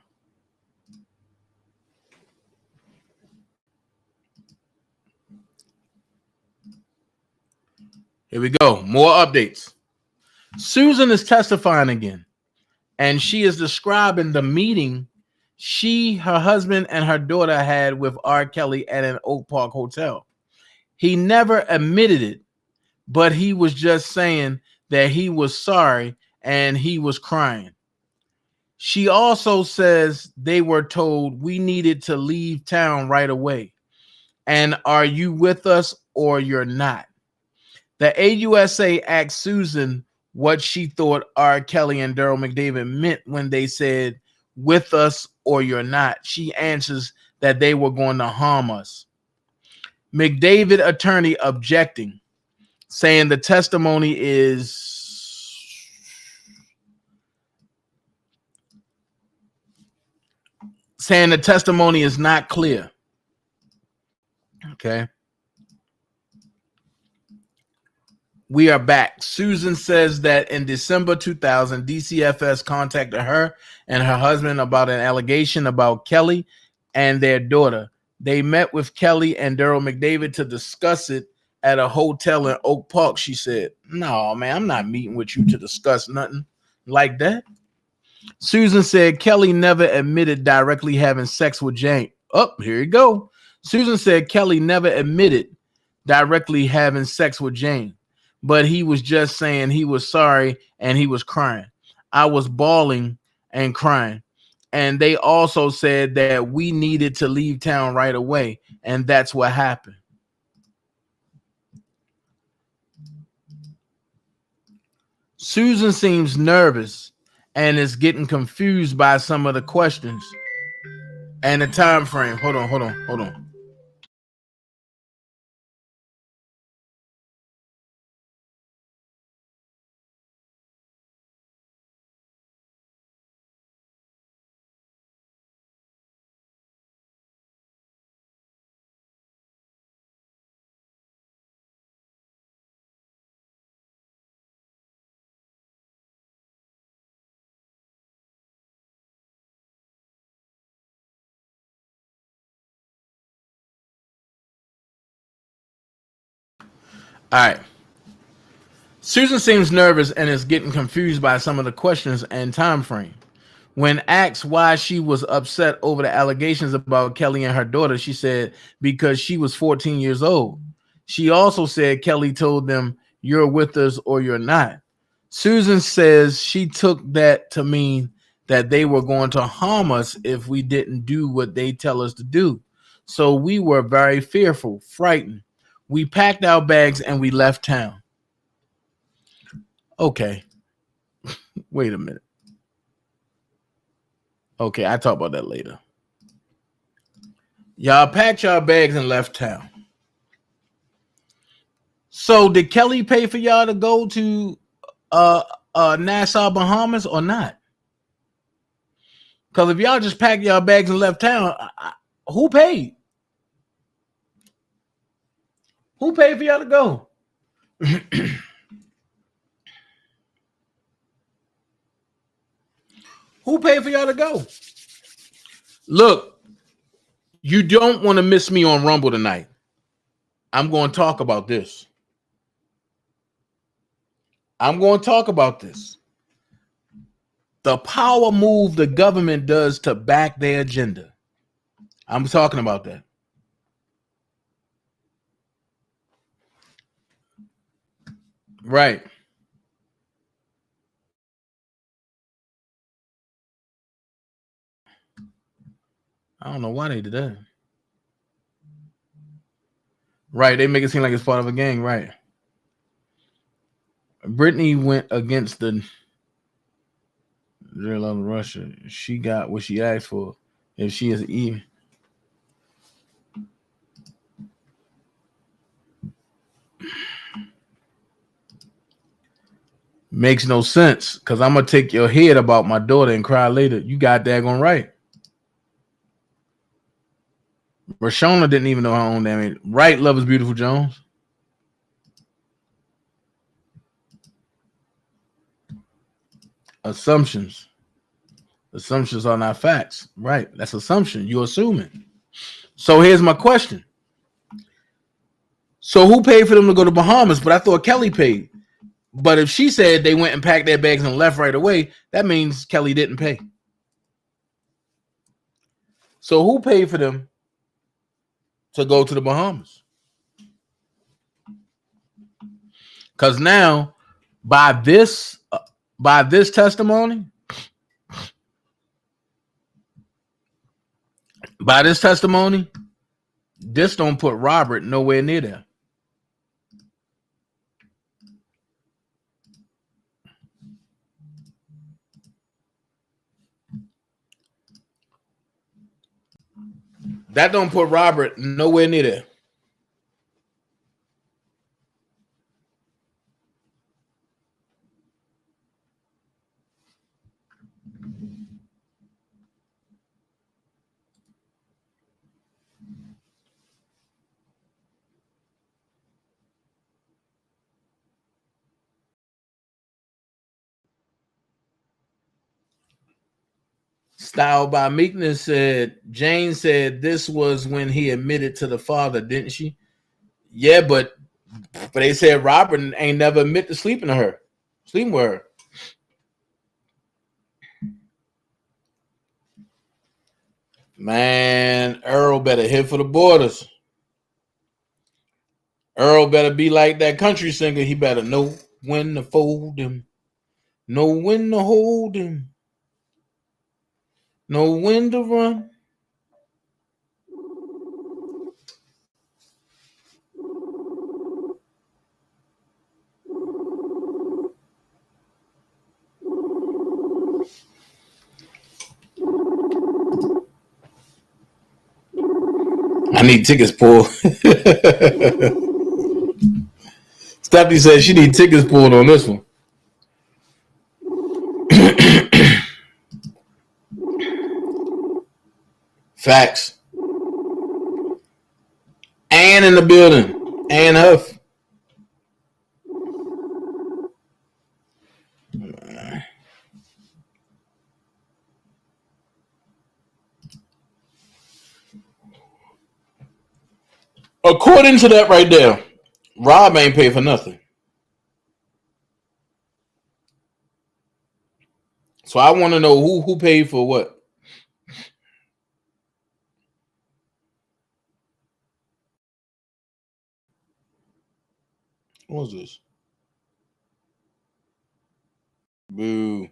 Here we go. More updates. Susan is testifying again, and she is describing the meeting she, her husband, and her daughter had with R. Kelly at an Oak Park hotel. He never admitted it, but he was just saying that he was sorry and he was crying. She also says they were told we needed to leave town right away. And are you with us or you're not? The AUSA asked Susan what she thought R. Kelly and Daryl McDavid meant when they said with us or you're not. She answers that they were going to harm us. McDavid attorney objecting, saying the testimony is not clear. Okay. We are back. Susan says that in December 2000, DCFS contacted her and her husband about an allegation about Kelly and their daughter. They met with Kelly and Daryl McDavid to discuss it at a hotel in Oak Park. She said, "No, man, I'm not meeting with you to discuss nothing like that." Susan said Kelly never admitted directly having sex with Jane. Oh, here you go. Susan said Kelly never admitted directly having sex with Jane, but he was just saying he was sorry and he was crying. I was bawling and crying. And they also said that we needed to leave town right away. And that's what happened. Susan seems nervous and is getting confused by some of the questions and the time frame. Hold on. All right. Susan seems nervous and is getting confused by some of the questions and time frame. When asked why she was upset over the allegations about Kelly and her daughter, she said because she was 14 years old. She also said Kelly told them, "You're with us or you're not." Susan says she took that to mean that they were going to harm us if we didn't do what they tell us to do. So we were very fearful, frightened. We packed our bags and we left town. Okay. Wait a minute. Okay, I'll talk about that later. Y'all packed y'all bags and left town. So did Kelly pay for y'all to go to Nassau, Bahamas or not? Because if y'all just packed y'all bags and left town, who paid? Who paid for y'all to go? Who paid for y'all to go? Look, you don't want to miss me on Rumble tonight. I'm going to talk about this. The power move the government does to back their agenda. I'm talking about that. Right. I don't know why they did that. Right. They make it seem like it's part of a gang. Right. Brittany went against the real of Russia. She got what she asked for. If she is even. Makes no sense because I'm going to take your head about my daughter and cry later. You got daggone right. Rashona didn't even know her own damn. Right, Love is Beautiful Jones. Assumptions. Assumptions are not facts. Right. That's assumption. You're assuming. So here's my question. So who paid for them to go to Bahamas? But I thought Kelly paid. But if she said they went and packed their bags and left right away, that means Kelly didn't pay. So who paid for them to go to the Bahamas? Because now, by this testimony, this don't put Robert nowhere near there. That don't put Robert nowhere near there. Style by Meekness said, Jane said this was when he admitted to the father, didn't she? Yeah, but they said Robert ain't never admit to sleeping with her. Man, Earl better hit for the borders. Earl better be like that country singer. He better know when to fold him, know when to hold him, know when to run. I need tickets, Paul. Stephanie said she need tickets pulled on this one. Facts. Ann in the building. Ann Huff. According to that right there, Rob ain't paid for nothing. So I want to know who paid for what. What was this? Boo.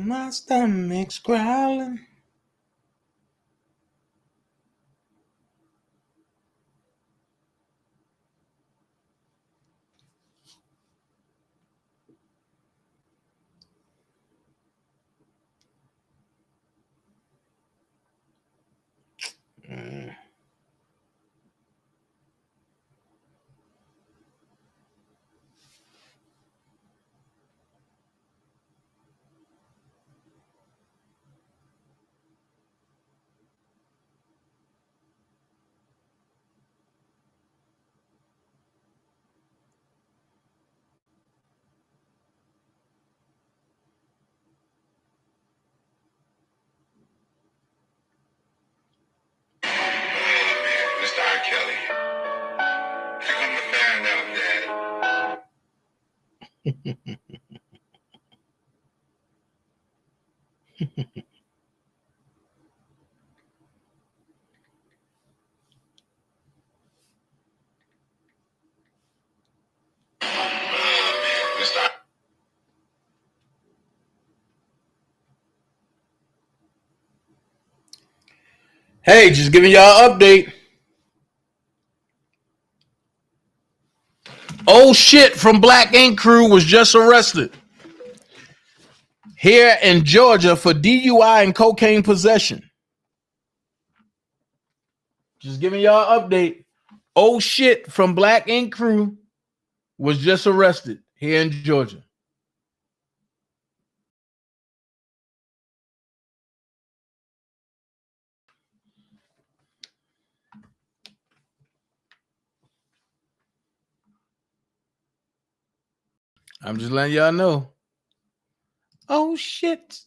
My stomach's growling. Mr. R. Kelly, you come to find out that Mr. Hey, just giving y'all an update. Oh shit from Black Ink Crew was just arrested here in Georgia for DUI and cocaine possession. Just giving y'all an update. Oh shit from Black Ink Crew was just arrested here in Georgia. I'm just letting y'all know. Oh shit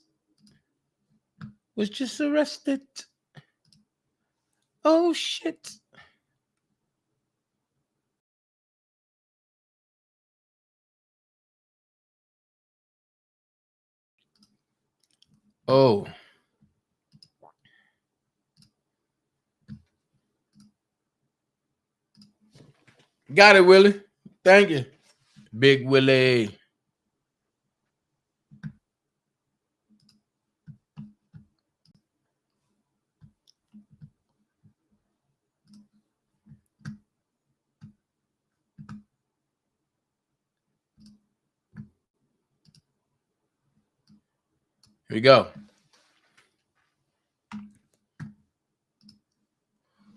was just arrested. Oh shit. Oh. Got it, Willie. Thank you. Big Willie. Here we go.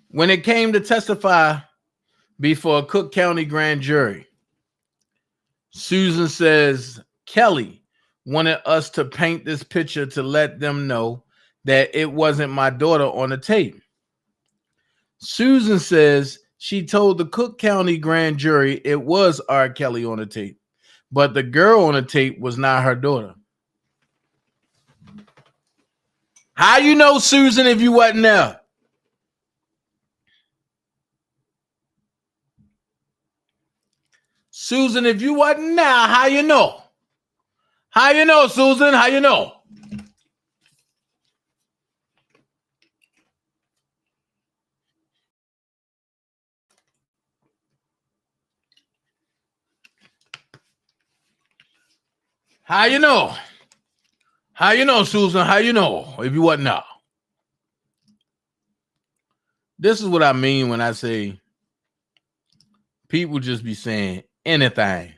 When it came to testify before a Cook County grand jury, Susan says Kelly wanted us to paint this picture to let them know that it wasn't my daughter on the tape. Susan says she told the Cook County grand jury it was R. Kelly on the tape, but the girl on the tape was not her daughter. How you know, Susan, if you wasn't there? Susan, if you wasn't there, how you know? How you know, Susan? How you know? How you know? How you know, Susan? How you know if you wasn't there? This is what I mean when I say people just be saying anything.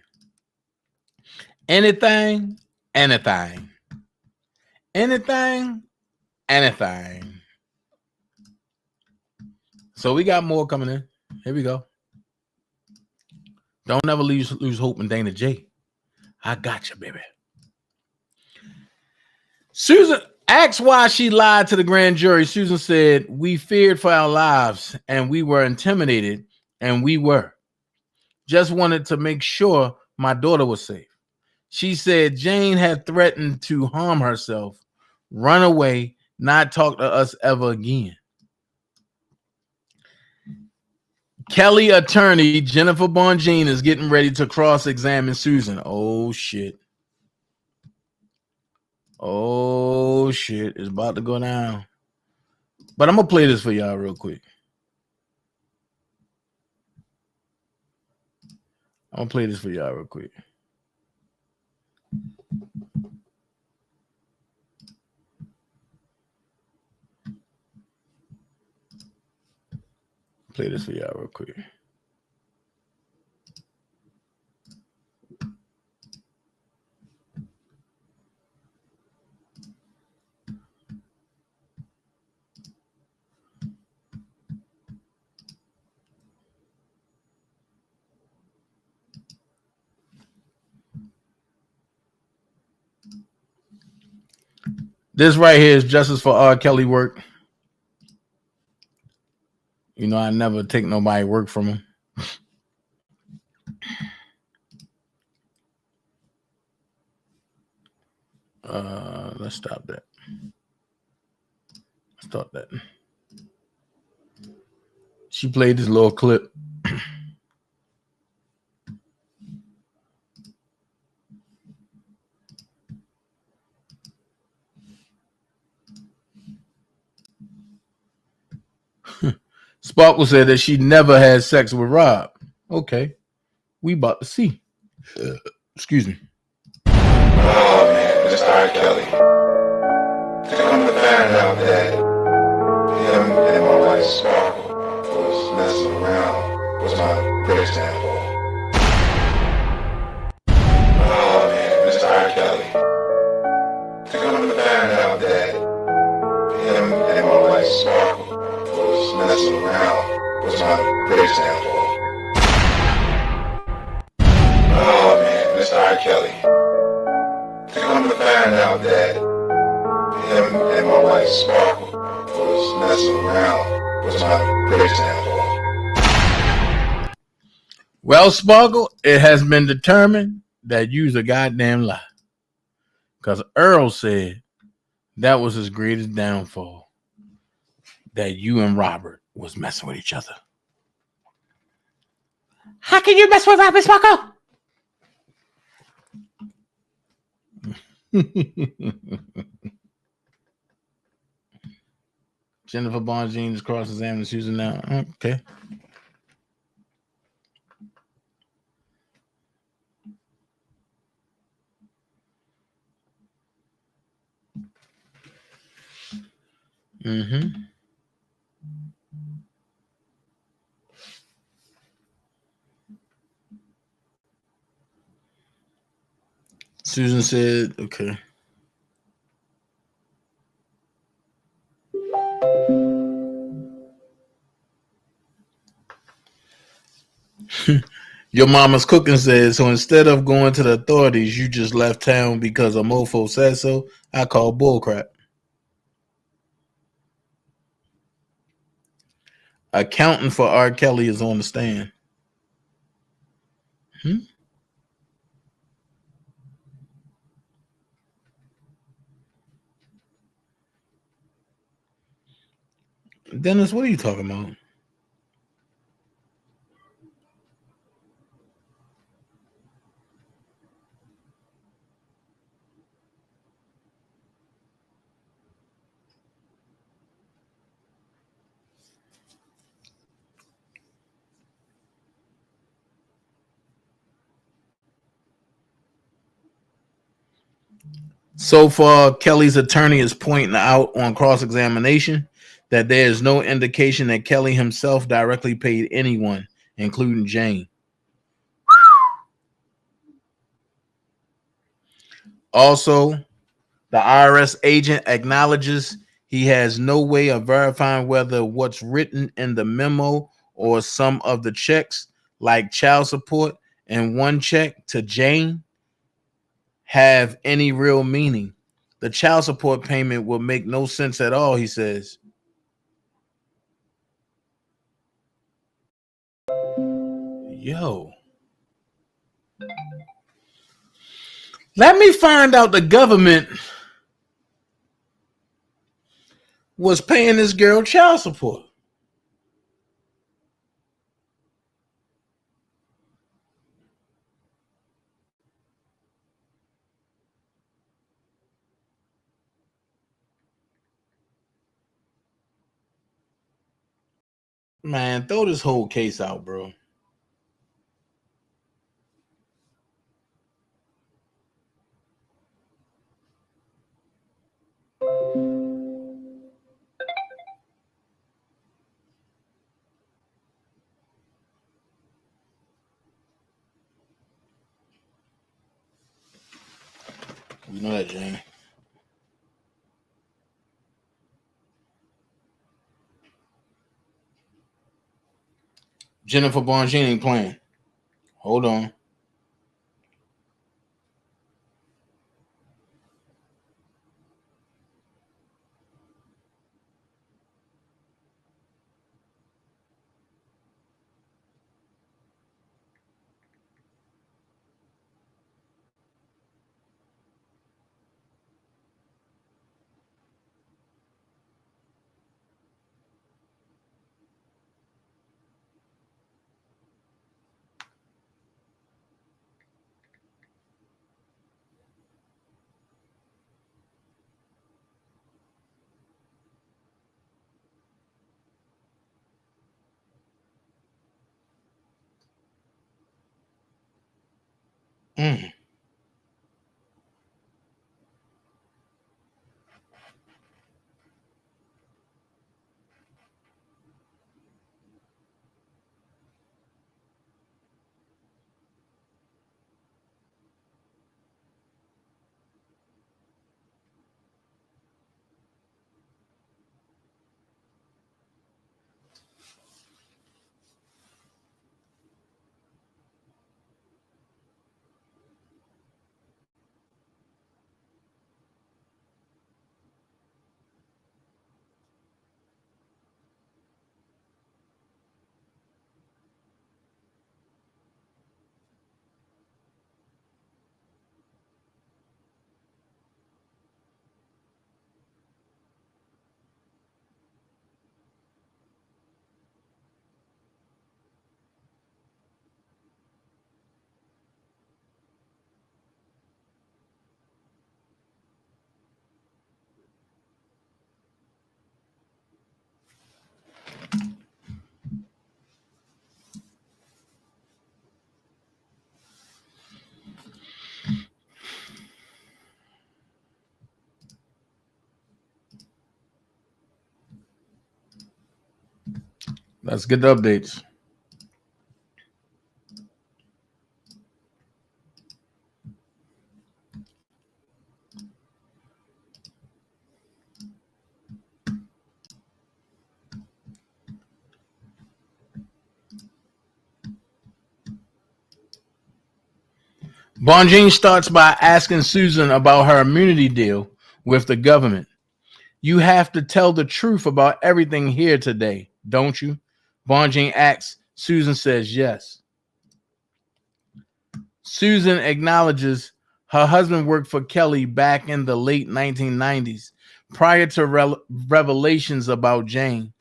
Anything, anything. Anything, anything. So we got more coming in. Here we go. Don't ever lose hope in Dana J. I got you, baby. Susan asked why she lied to the grand jury. Susan said, we feared for our lives and we were intimidated, and we were. Just wanted to make sure my daughter was safe. She said Jane had threatened to harm herself, run away, not talk to us ever again. Kelly attorney Jennifer Bongine is getting ready to cross-examine Susan. Oh, shit. Oh, shit. It's about to go down. But I'm going to play this for y'all real quick. Play this for y'all real quick. This right here is justice for R. Kelly work. You know, I never take nobody work from him. Let's stop that. Stop that. She played this little clip. Sparkle said that she never had sex with Rob. Okay, we about to see. Excuse me. Oh man, Mr. R. Kelly. To come to find out that him and my wife Sparkle was messing around was my greatest downfall. Oh man, Mr. R. Kelly. To come to find out that him and my wife Sparkle was messing around was my greatest downfall. Oh man, Mr. R. Kelly. To come to find out that him and my wife Sparkle was messing around was my greatest downfall. Well, Sparkle, it has been determined that you's a goddamn lie. Because Earl said that was his greatest downfall. That you and Robert was messing with each other. How can you mess with Robert, Sparkle? Jennifer Bonjean is cross-examining Susan now. Okay. Mm-hmm. Susan said, okay. Your mama's cooking says, so instead of going to the authorities, you just left town because a mofo said so. I call bullcrap. Accountant for R. Kelly is on the stand. Dennis, what are you talking about? So far, Kelly's attorney is pointing out on cross-examination that there is no indication that Kelly himself directly paid anyone, including Jane. Also, the IRS agent acknowledges he has no way of verifying whether what's written in the memo or some of the checks, like child support and one check to Jane, have any real meaning. The child support payment will make no sense at all, he says. Yo. Let me find out the government was paying this girl child support. Man, throw this whole case out, bro. You know that, Jane. Jennifer Bonjean ain't playing. Hold on. Mm. Let's get the updates. Bonjean starts by asking Susan about her immunity deal with the government. You have to tell the truth about everything here today, don't you? Bonjean asks. Susan says yes. Susan acknowledges her husband worked for Kelly back in the late 1990s, prior to revelations about Jane.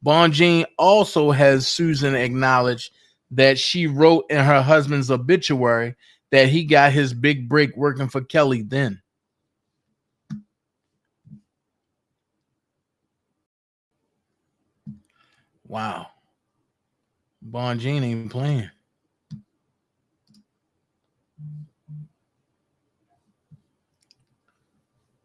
Bonjean also has Susan acknowledge that she wrote in her husband's obituary that he got his big break working for Kelly then. Wow. Bonjean ain't playing.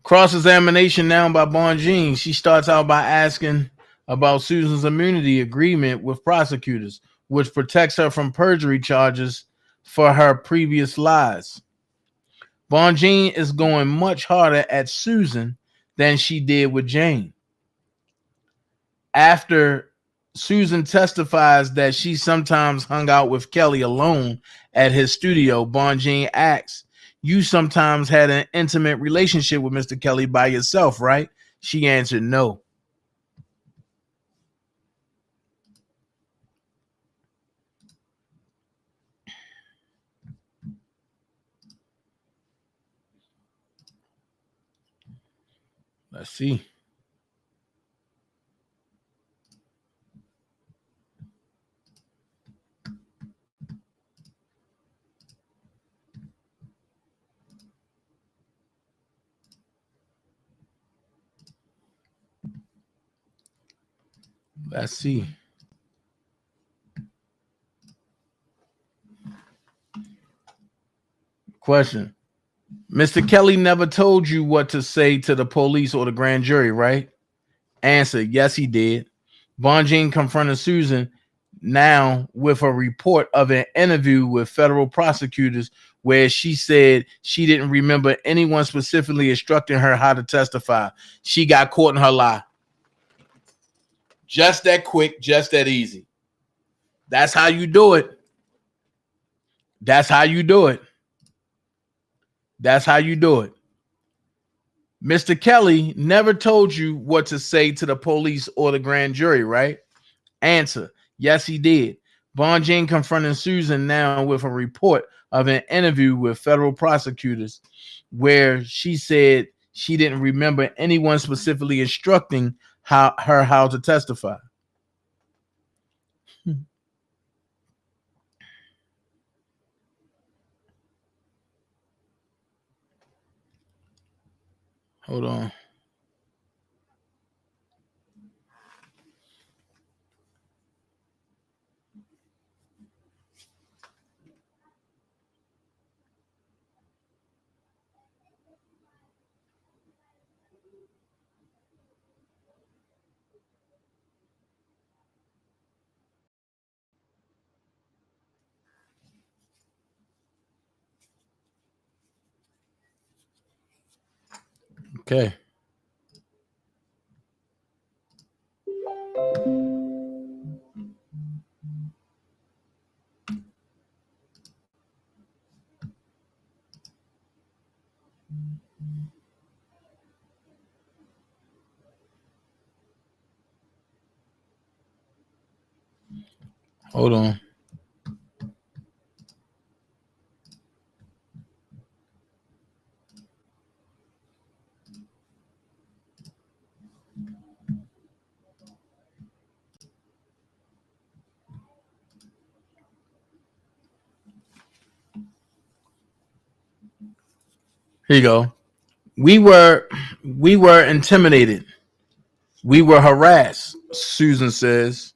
Cross-examination now by Bonjean. She starts out by asking about Susan's immunity agreement with prosecutors, which protects her from perjury charges for her previous lies. Bonjean is going much harder at Susan than she did with Jane. After Susan testifies that she sometimes hung out with Kelly alone at his studio, Bonjean asks, you sometimes had an intimate relationship with Mr. Kelly by yourself, right? She answered no. Let's see. Let's see. Question. Mr. Kelly never told you what to say to the police or the grand jury, right? Answer. Yes, he did. Bonjean confronted Susan now with a report of an interview with federal prosecutors where she said she didn't remember anyone specifically instructing her how to testify. She got caught in her lie. Just that quick, just that easy. That's how you do it. That's how you do it. That's how you do it. Mr. Kelly never told you what to say to the police or the grand jury, right? Answer: yes, he did. Bonjean confronting Susan now with a report of an interview with federal prosecutors where she said she didn't remember anyone specifically instructing her how to testify. Hold on. Okay. Hold on. Here you go. We were intimidated. We were harassed, Susan says.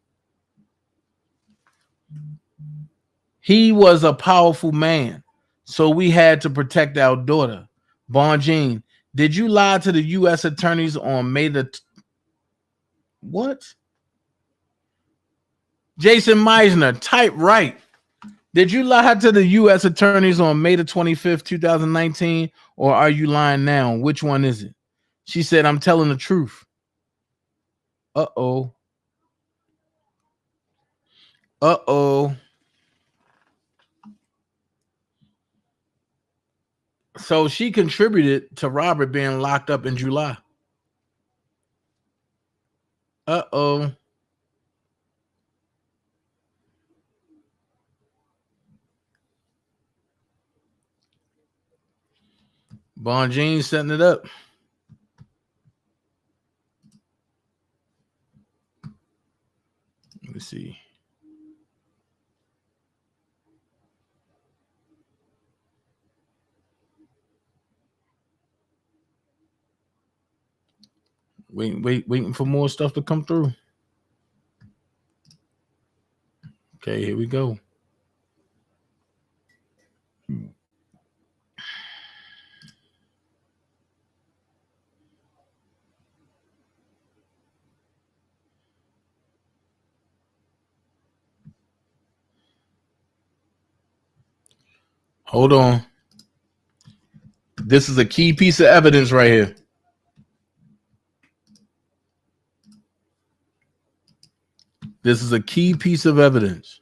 He was a powerful man, so we had to protect our daughter. Bonjean, did you lie to the U.S. attorneys on May the... What? Jason Meisner, type right. Did you lie to the U.S. attorneys on May the 25th, 2019, or are you lying now? Which one is it? She said, I'm telling the truth. Uh-oh. Uh-oh. So she contributed to Robert being locked up in July. Uh-oh. Bonjean setting it up. Let me see. Waiting for more stuff to come through. Okay, here we go. Hold on. This is a key piece of evidence right here. This is a key piece of evidence.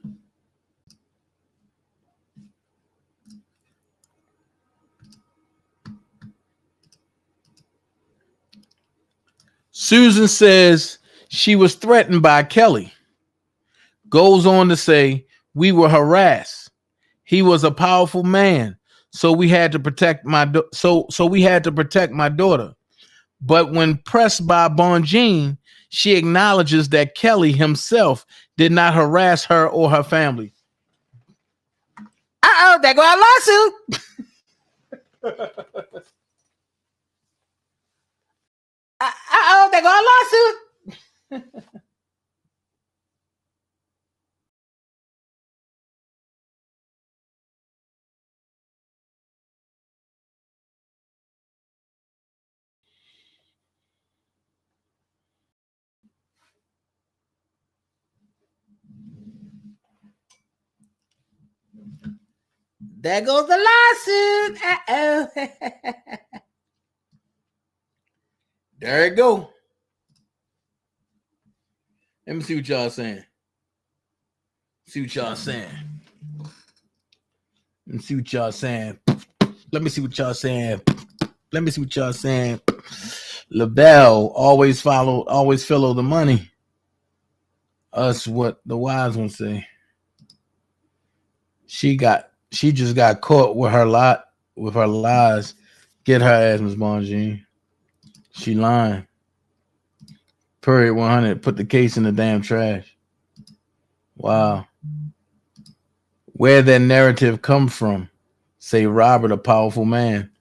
Susan says she was threatened by Kelly. Goes on to say, we were harassed. He was a powerful man, so we had to protect my daughter. But when pressed by Bonjean, she acknowledges that Kelly himself did not harass her or her family. Uh-oh, there go our lawsuit. Uh-oh, there go our lawsuit. There goes the lawsuit. Uh-oh. There it go. Let me see what y'all saying. See what y'all saying. Let me see what y'all saying. Let me see what y'all saying. Let me see what y'all saying. LaBelle, always follow the money. Us what the wise ones say. She just got caught with her lies. Get her ass, Miss Bonjean. She lying. Period 100. Put the case in the damn trash. Wow. Where that narrative come from? Say Robert, a powerful man.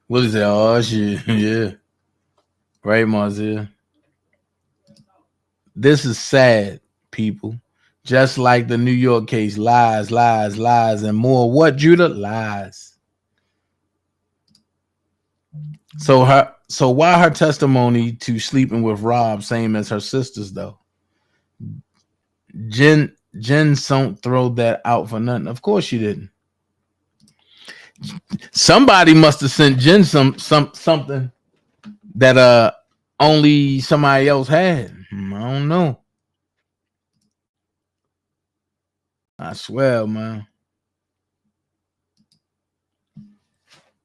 Willie said, oh shit, yeah. Right, Marzia. This is sad, people. Just like the New York case, lies, and more. What, Judah? Lies. So why her testimony to sleeping with Rob same as her sister's though? Jen don't throw that out for nothing. Of course she didn't. Somebody must have sent Jen something that only somebody else had. I don't know. I swear, man.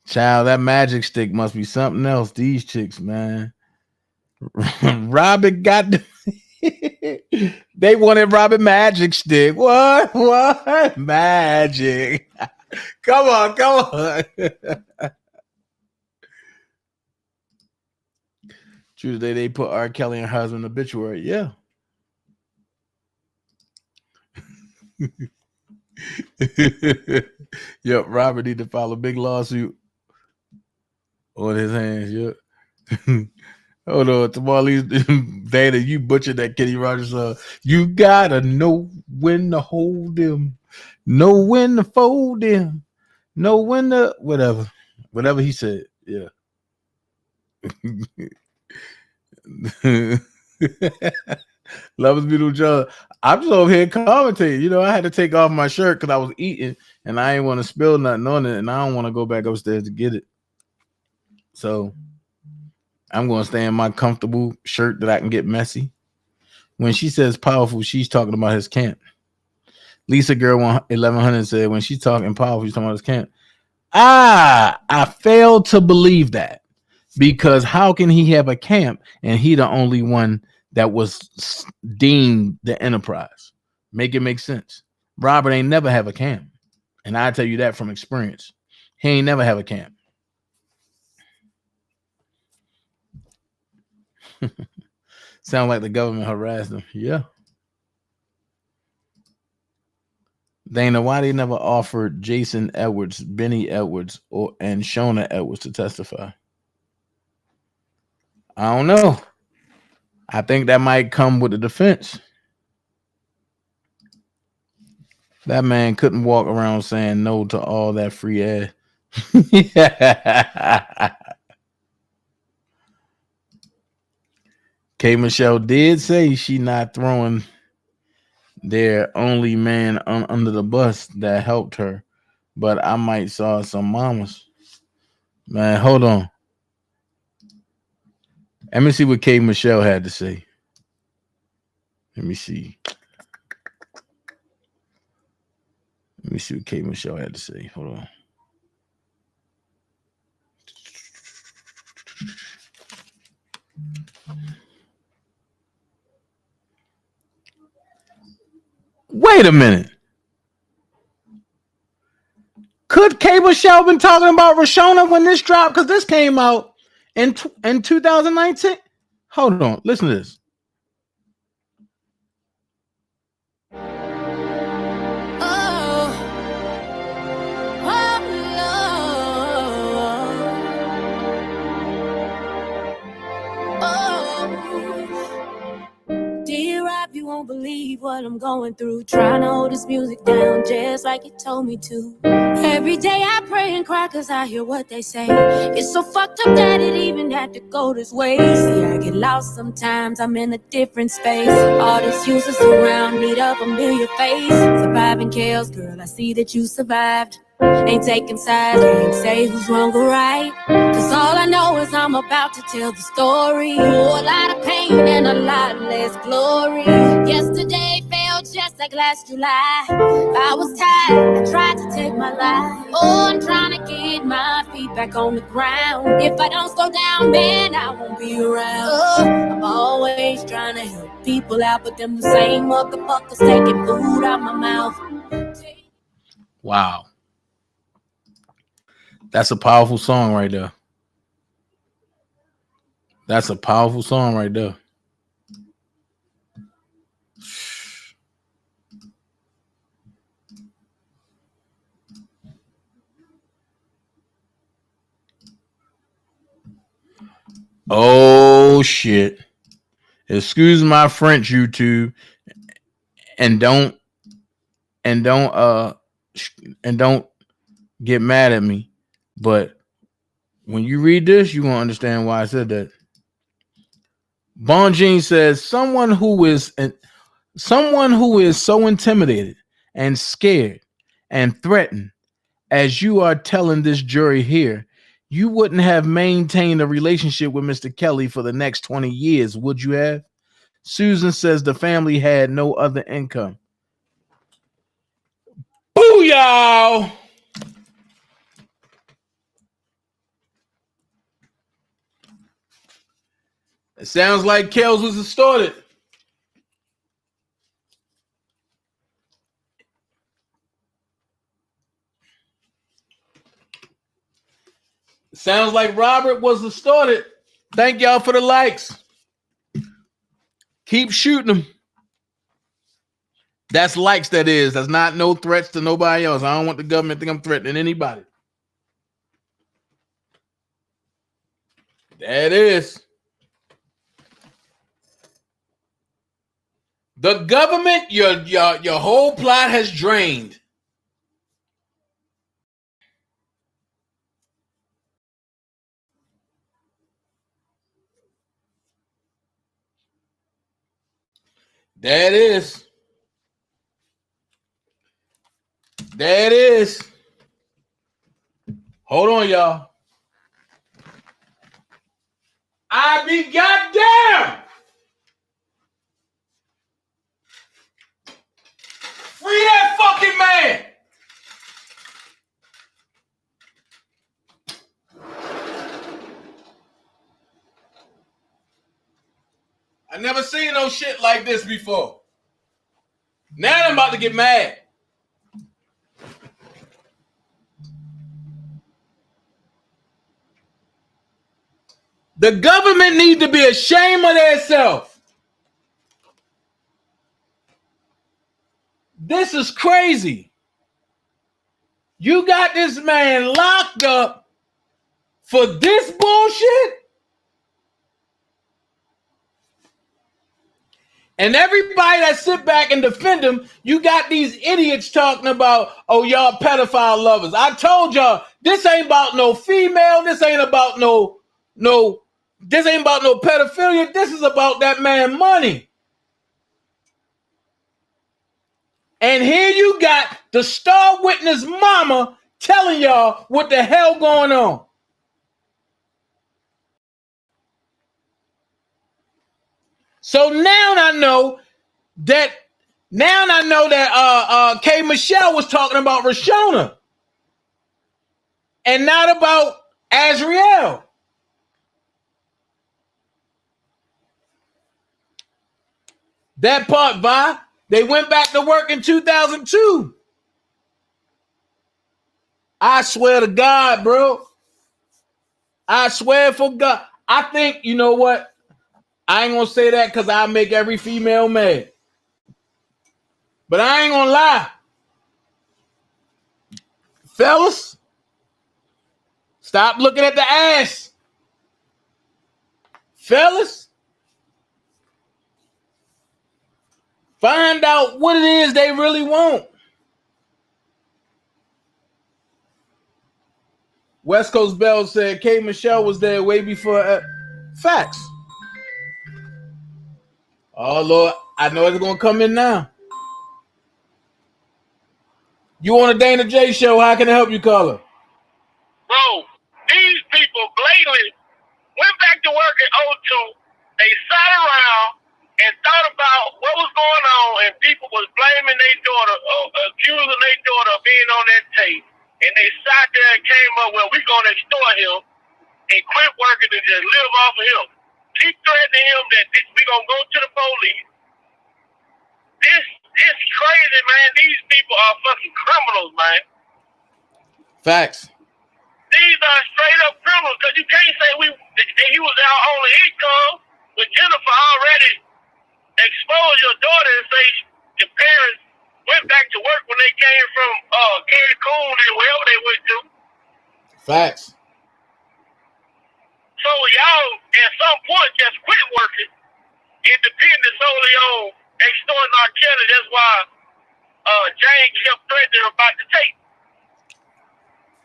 Child, that magic stick must be something else. These chicks, man. Robin got they wanted Robin magic stick. What? Magic. Come on. Tuesday, they put R. Kelly and her husband obituary. Yeah. Yep, Robert need to file a big lawsuit on his hands. Yep. Hold on, Tamale, Dana, you butchered that Kenny Rogers song. You gotta know when to hold them, know when to fold them, know when to whatever he said. Yeah. Love is beautiful, John. I'm just over here commentating. You know, I had to take off my shirt because I was eating and I didn't want to spill nothing on it, and I don't want to go back upstairs to get it. So I'm going to stay in my comfortable shirt that I can get messy. When she says powerful, she's talking about his camp. Lisa Girl 1100 said when she's talking powerful, she's talking about his camp. I fail to believe that, because how can he have a camp and he the only one that was deemed the enterprise? Make it make sense. Robert ain't never have a camp, and I tell you that from experience. He ain't never have a camp. Sound like the government harassed him. Yeah. Dana, why they never offered Jason Edwards, Benny Edwards, and Shona Edwards to testify? I don't know. I think that might come with the defense. That man couldn't walk around saying no to all that free air. K. Michelle did say she not throwing their only man under the bus that helped her, but I might saw some mamas. Man, hold on. Let me see what K. Michelle had to say. Let me see what K. Michelle had to say. Hold on. Wait a minute. Could K. Michelle been talking about Rashona when this dropped? Because this came out in 2019. Hold on. Listen to this. Dear Rob, you won't believe believe what I'm going through. Trying to hold this music down just like you told me to. Every day I pray and cry cause I hear what they say. It's so fucked up that it even had to go this way. See, I get lost sometimes, I'm in a different space. All this useless around, need a familiar face. Surviving chaos, girl, I see that you survived. Ain't taking sides, can't say who's wrong or right. Cause all I know is I'm about to tell the story. A lot of pain and a lot less glory. Yesterday felt just like last July. I was tired, I tried to take my life. Oh, I'm trying to get my feet back on the ground. If I don't slow down, man, I won't be around. Oh, I'm always trying to help people out, but them the same motherfuckers taking food out my mouth. Wow. That's a powerful song right there. That's a powerful song right there. Oh shit. Excuse my French, YouTube. And don't get mad at me. But when you read this, you're gonna understand why I said that. Bon Jean says someone who is so intimidated and scared and threatened as you are telling this jury here, you wouldn't have maintained a relationship with Mr. Kelly for the next 20 years, would you have? Susan says the family had no other income. Booyah! It sounds like Kells was distorted. Sounds like Robert was distorted. Thank y'all for the likes. Keep shooting them. That's likes, that is. That's not no threats to nobody else. I don't want the government to think I'm threatening anybody. There it is. The government, your whole plot has drained. There it is. There it is. Hold on, y'all. I be goddamn. Free that fucking man. I never seen no shit like this before. Now I'm about to get mad. The government need to be ashamed of themselves. This is crazy. You got this man locked up for this bullshit? And everybody that sit back and defend him, you got these idiots talking about, oh, y'all pedophile lovers. I told y'all, this ain't about no female. This ain't about this ain't about no pedophilia. This is about that man money. And here you got the star witness mama telling y'all what the hell going on. So now I know that K. Michelle was talking about Rashona and not about Azriel. That part, Vi, they went back to work in 2002. I swear to God, bro. I swear for God. I think, you know what? I ain't gonna say that because I make every female mad. But I ain't gonna lie. Fellas, stop looking at the ass. Fellas, Find out what it is they really want. West Coast Bell said K. Michelle was there way before facts. Oh, Lord. I know it's going to come in now. You on a Dana J show? How can I help you, caller? Bro, these people blatantly went back to work at O2. They sat around and thought about what was going on, and people was blaming their daughter, accusing their daughter of being on that tape. And they sat there and came up, well, we're going to extort him and quit working and just live off of him. Keep threatening him that we're going to go to the police. This is crazy, man. These people are fucking criminals, man. Facts. These are straight up criminals because you can't say that he was our only income when Jennifer already exposed your daughter and say the parents went back to work when they came from Cancun and wherever they went to. Facts. So y'all at some point just quit working and depended solely on extorting R. Kelly. That's why Jane kept threatening about the tape.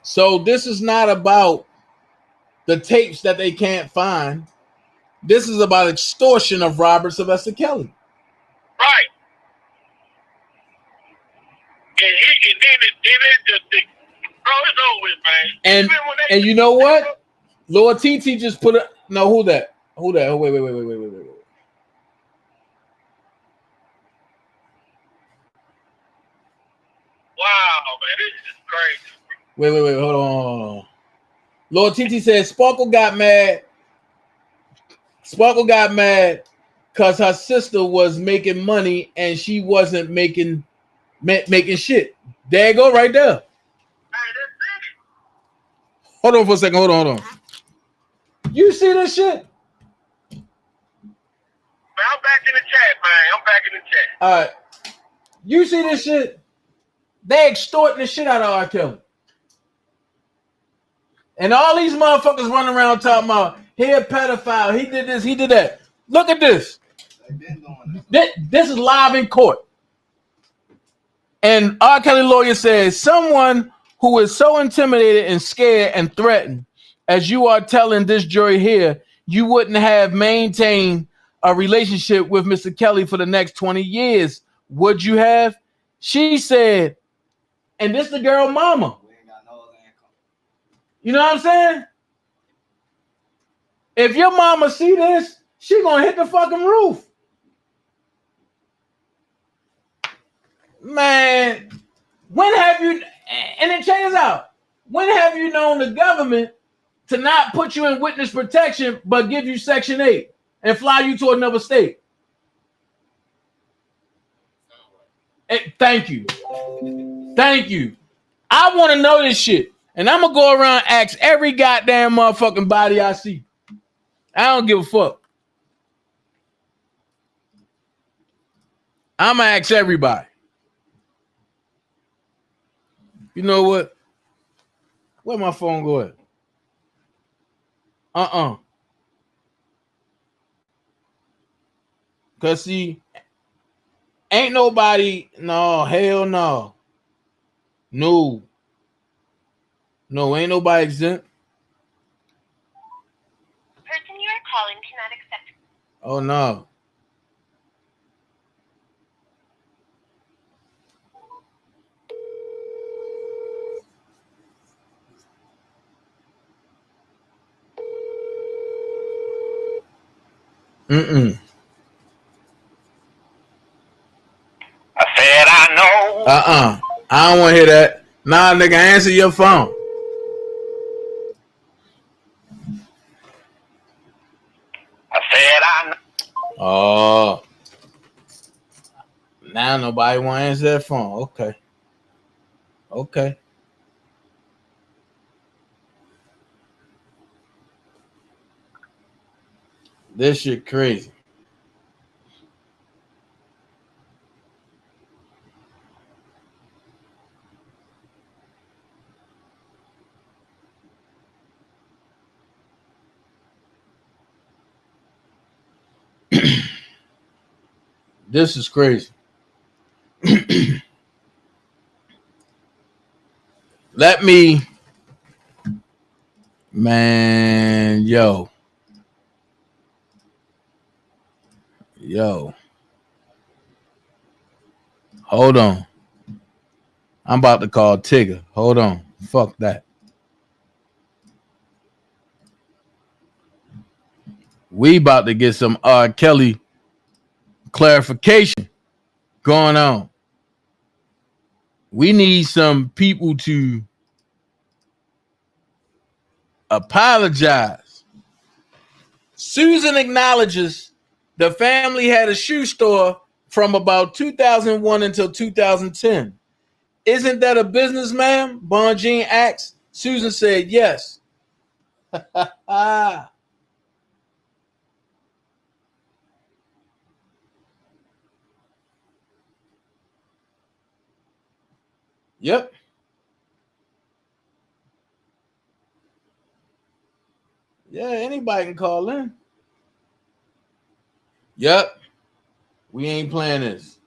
So this is not about the tapes that they can't find. This is about extortion of Robert Sylvester Kelly. Right. Bro, it's over with, man. And you know what? Lord TT just put a no. Who that? Oh, wait. Wow, man, this is crazy. Wait. Hold on. Lord TT said Sparkle got mad. Sparkle got mad because her sister was making money and she wasn't making shit. There you go, right there. Hold on for a second. Hold on. You see this shit? Man, I'm back in the chat, man. I'm back in the chat. All right. You see this shit? They extorting the shit out of R. Kelly. And all these motherfuckers running around talking about, he a pedophile, he did this, he did that. Look at this. This is live in court. And R. Kelly lawyer says, someone who is so intimidated and scared and threatened, as you are telling this jury here, you wouldn't have maintained a relationship with Mr. Kelly for the next 20 years. Would you have? She said, and this the girl mama. You know what I'm saying? If your mama see this, she gonna hit the fucking roof. Man, when have you, and then check this out, when have you known the government to not put you in witness protection but give you Section 8 and fly you to another state? Thank you. I want to know this shit. And I'm going to go around and ask every goddamn motherfucking body I see. I don't give a fuck. I'm going to ask everybody. You know what? Where my phone go at? Because see, ain't nobody, no, hell no. No, ain't nobody exempt. Person you are calling cannot accept. Oh no. I said I know. I don't want to hear that. Nah, nigga, answer your phone. I said I know. Oh. Now nobody want to answer that phone. Okay. This shit crazy. This is crazy. Let me, man, yo. Hold on. I'm about to call Tigger. Hold on. Fuck that. We about to get some R. Kelly clarification going on. We need some people to apologize. Susan acknowledges the family had a shoe store from about 2001 until 2010. Isn't that a business, ma'am? Bonjean asked. Susan said yes. Yep. Yeah, anybody can call in. Yep. We ain't playing this.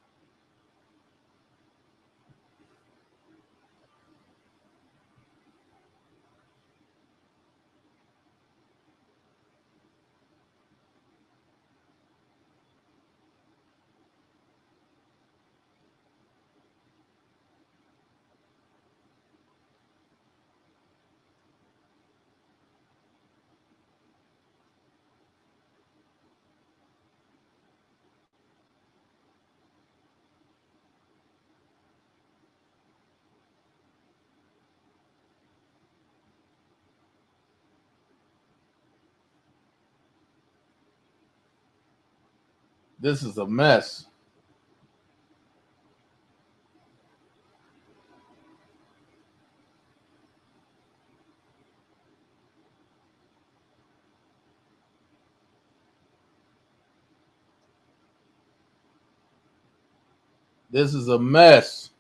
This is a mess. This is a mess.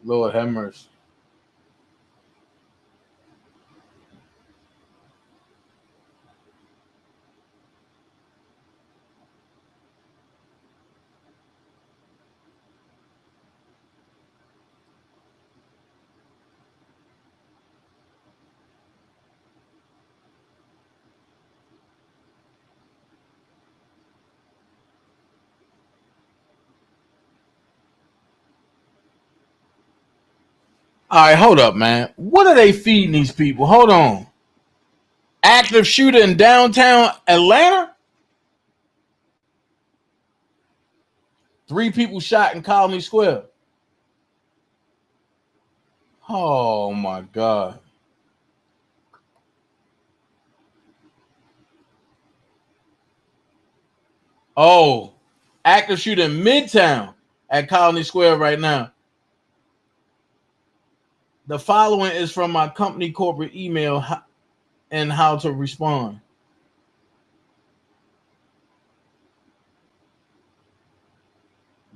Lord have mercy. All right, hold up, man. What are they feeding these people? Hold on. Active shooter in downtown Atlanta? 3 people shot in Colony Square. Oh, my God. Oh, active shooter in Midtown at Colony Square right now. The following is from my company corporate email and how to respond.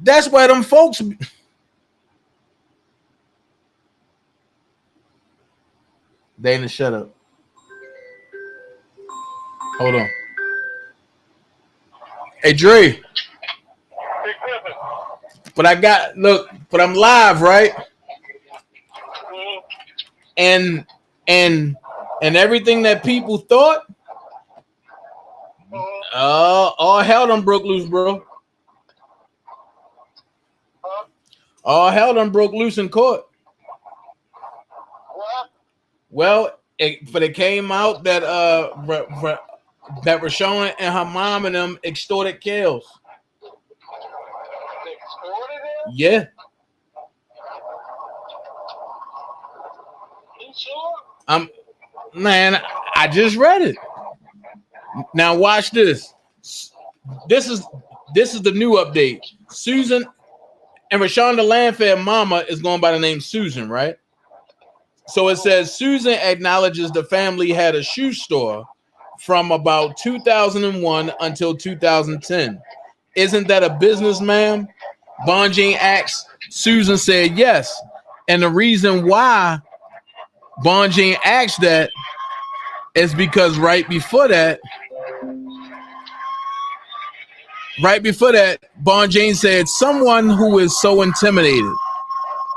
That's where them folks. Dana, shut up. Hold on. Hey, Dre. But I'm live, right? And everything that people thought, all hell done broke loose, bro. All hell done broke loose in court. Well, it came out that that Rashawn and her mom and them extorted Kels. Yeah. Man, I just read it. Now watch this. This is the new update. Susan and Rashonda Landfair mama is going by the name Susan, right? So it says Susan acknowledges the family had a shoe store from about 2001 until 2010. Isn't that a business, ma'am? Bonjean asks. Susan said yes. And the reason why Bonjean asked that is because right before that, Bonjean said, someone who is so intimidated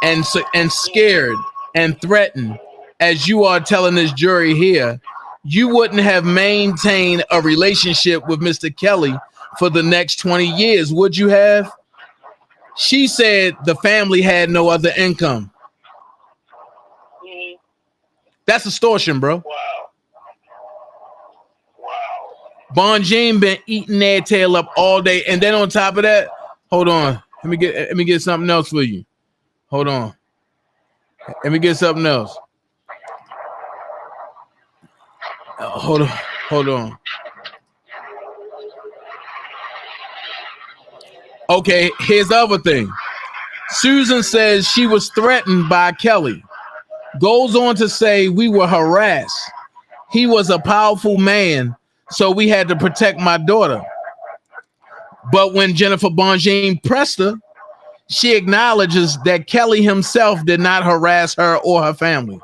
and scared and threatened as you are telling this jury here, you wouldn't have maintained a relationship with Mr. Kelly for the next 20 years, would you have? She said the family had no other income. That's extortion, bro. Bonjean been eating their tail up all day, and then on top of that, hold on. Let me get something else for you. Hold on. Let me get something else. Hold on. Okay, here's the other thing. Susan says she was threatened by Kelly. Goes on to say we were harassed. He was a powerful man, so we had to protect my daughter. But when Jennifer Bonjean pressed her, she acknowledges that Kelly himself did not harass her or her family.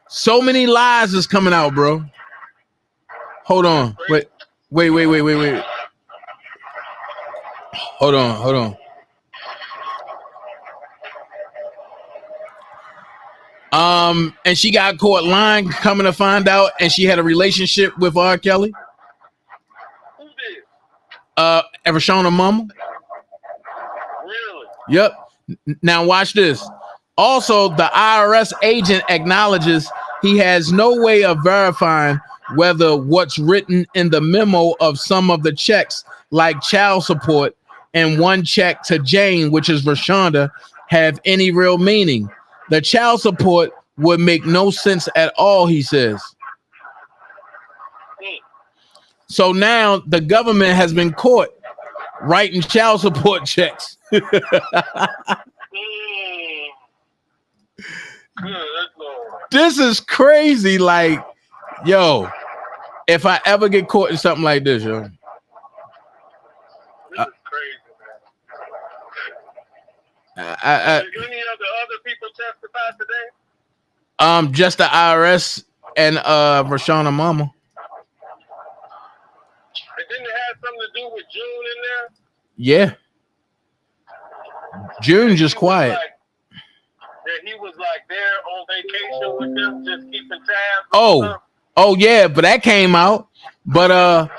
So many lies is coming out, bro. Hold on. Wait. Hold on. And she got caught lying, coming to find out, and she had a relationship with R. Kelly. Who did? Evershona mama. Really? Yep. Now watch this. Also, the IRS agent acknowledges he has no way of verifying whether what's written in the memo of some of the checks, like child support and one check to Jane, which is Rashonda, have any real meaning. The child support would make no sense at all, he says. So now the government has been caught writing child support checks. This is crazy. Like, yo, if I ever get caught in something like this, yo. This is crazy, man. Did any of the other people testify today? Just the IRS and Rashonda mama. And didn't it have something to do with June in there? Yeah. June just quiet. That he was like there on vacation with them, just keeping tabs. Oh yeah, but that came out. But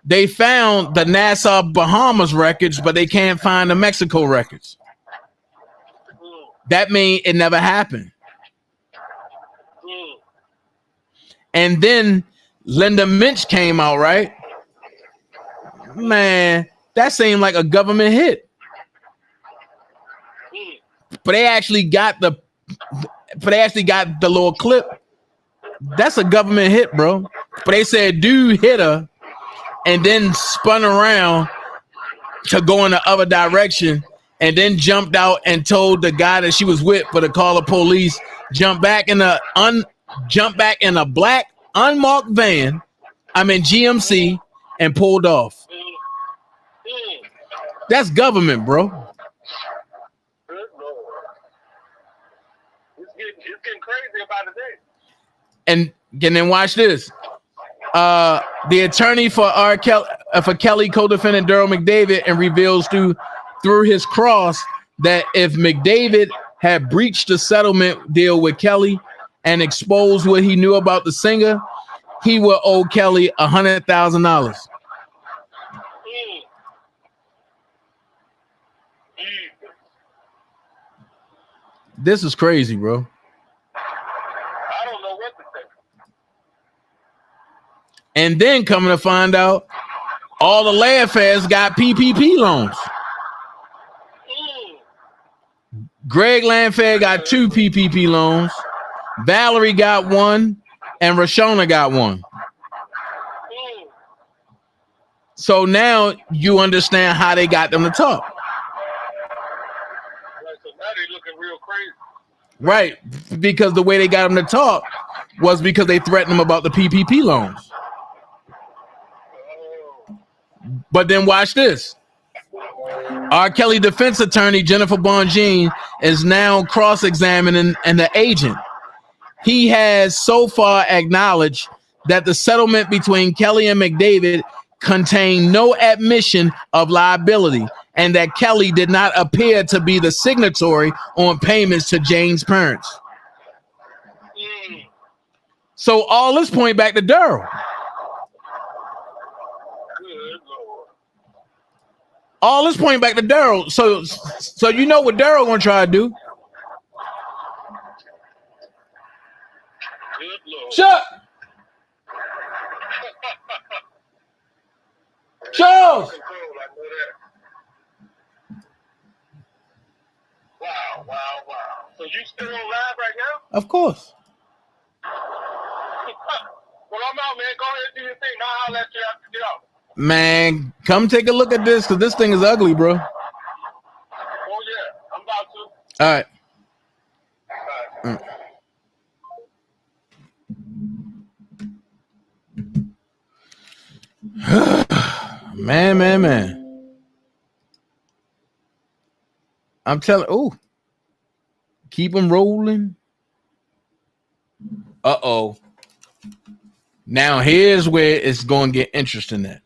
they found the Nassau Bahamas records, but they can't find the Mexico records. That means it never happened. And then Linda Minch came out, right? Man, that seemed like a government hit. But they actually got the little clip. That's a government hit, bro. But they said dude hit her and then spun around to go in the other direction and then jumped out and told the guy that she was with for to call the police, jumped back in a black unmarked van, GMC, and pulled off. That's government, bro. It's getting crazy about it there. And then watch this. The attorney for Kelly co-defendant Daryl McDavid and reveals through his cross that if McDavid had breached the settlement deal with Kelly and exposed what he knew about the singer, he would owe Kelly $100,000. This is crazy, bro. I don't know what to say. And then coming to find out, all the Landfairs got PPP loans. Greg Lanfair got 2 PPP loans. Valerie got 1, and Rashona got 1. So now you understand how they got them to talk. So now they looking real crazy. Right, because the way they got them to talk was because they threatened them about the PPP loans. But then watch this. R. Kelly defense attorney Jennifer Bongine is now cross-examining the agent. He has so far acknowledged that the settlement between Kelly and McDavid contained no admission of liability and that Kelly did not appear to be the signatory on payments to Jane's parents. So all this point back to Daryl. All this point back to Daryl. So you know what Daryl gonna try to do? Shut. Charles. Wow. So you still on live right now? Of course. Well, I'm out, man. Go ahead and do your thing. Now I'll let you have to get out. Man, come take a look at this because this thing is ugly, bro. Oh, yeah. I'm about to. All right. Man. I'm telling, keep them rolling. Uh-oh. Now here's where it's going to get interesting at.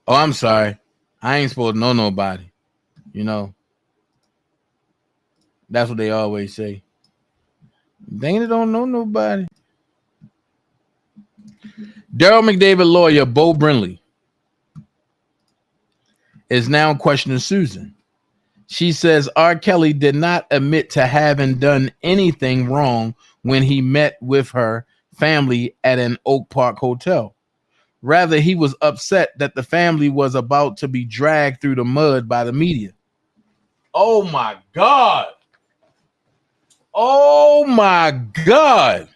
Oh, I'm sorry. I ain't supposed to know nobody. You know. That's what they always say. Dana don't know nobody. Daryl McDavid lawyer Bo Brinley is now questioning Susan. She says R. Kelly did not admit to having done anything wrong when he met with her family at an Oak Park hotel. Rather, he was upset that the family was about to be dragged through the mud by the media. Oh my God. Oh my God.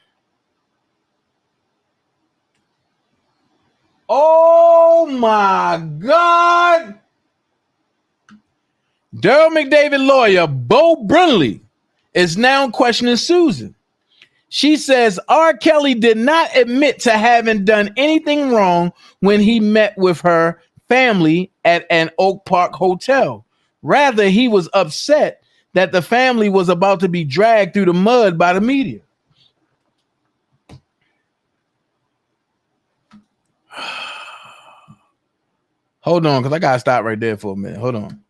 Oh my God. Daryl McDavid lawyer Bo Brinley is now questioning Susan. She says R. Kelly did not admit to having done anything wrong when he met with her family at an Oak Park hotel. Rather, he was upset that the family was about to be dragged through the mud by the media. Hold on, because I gotta stop right there for a minute. Hold on.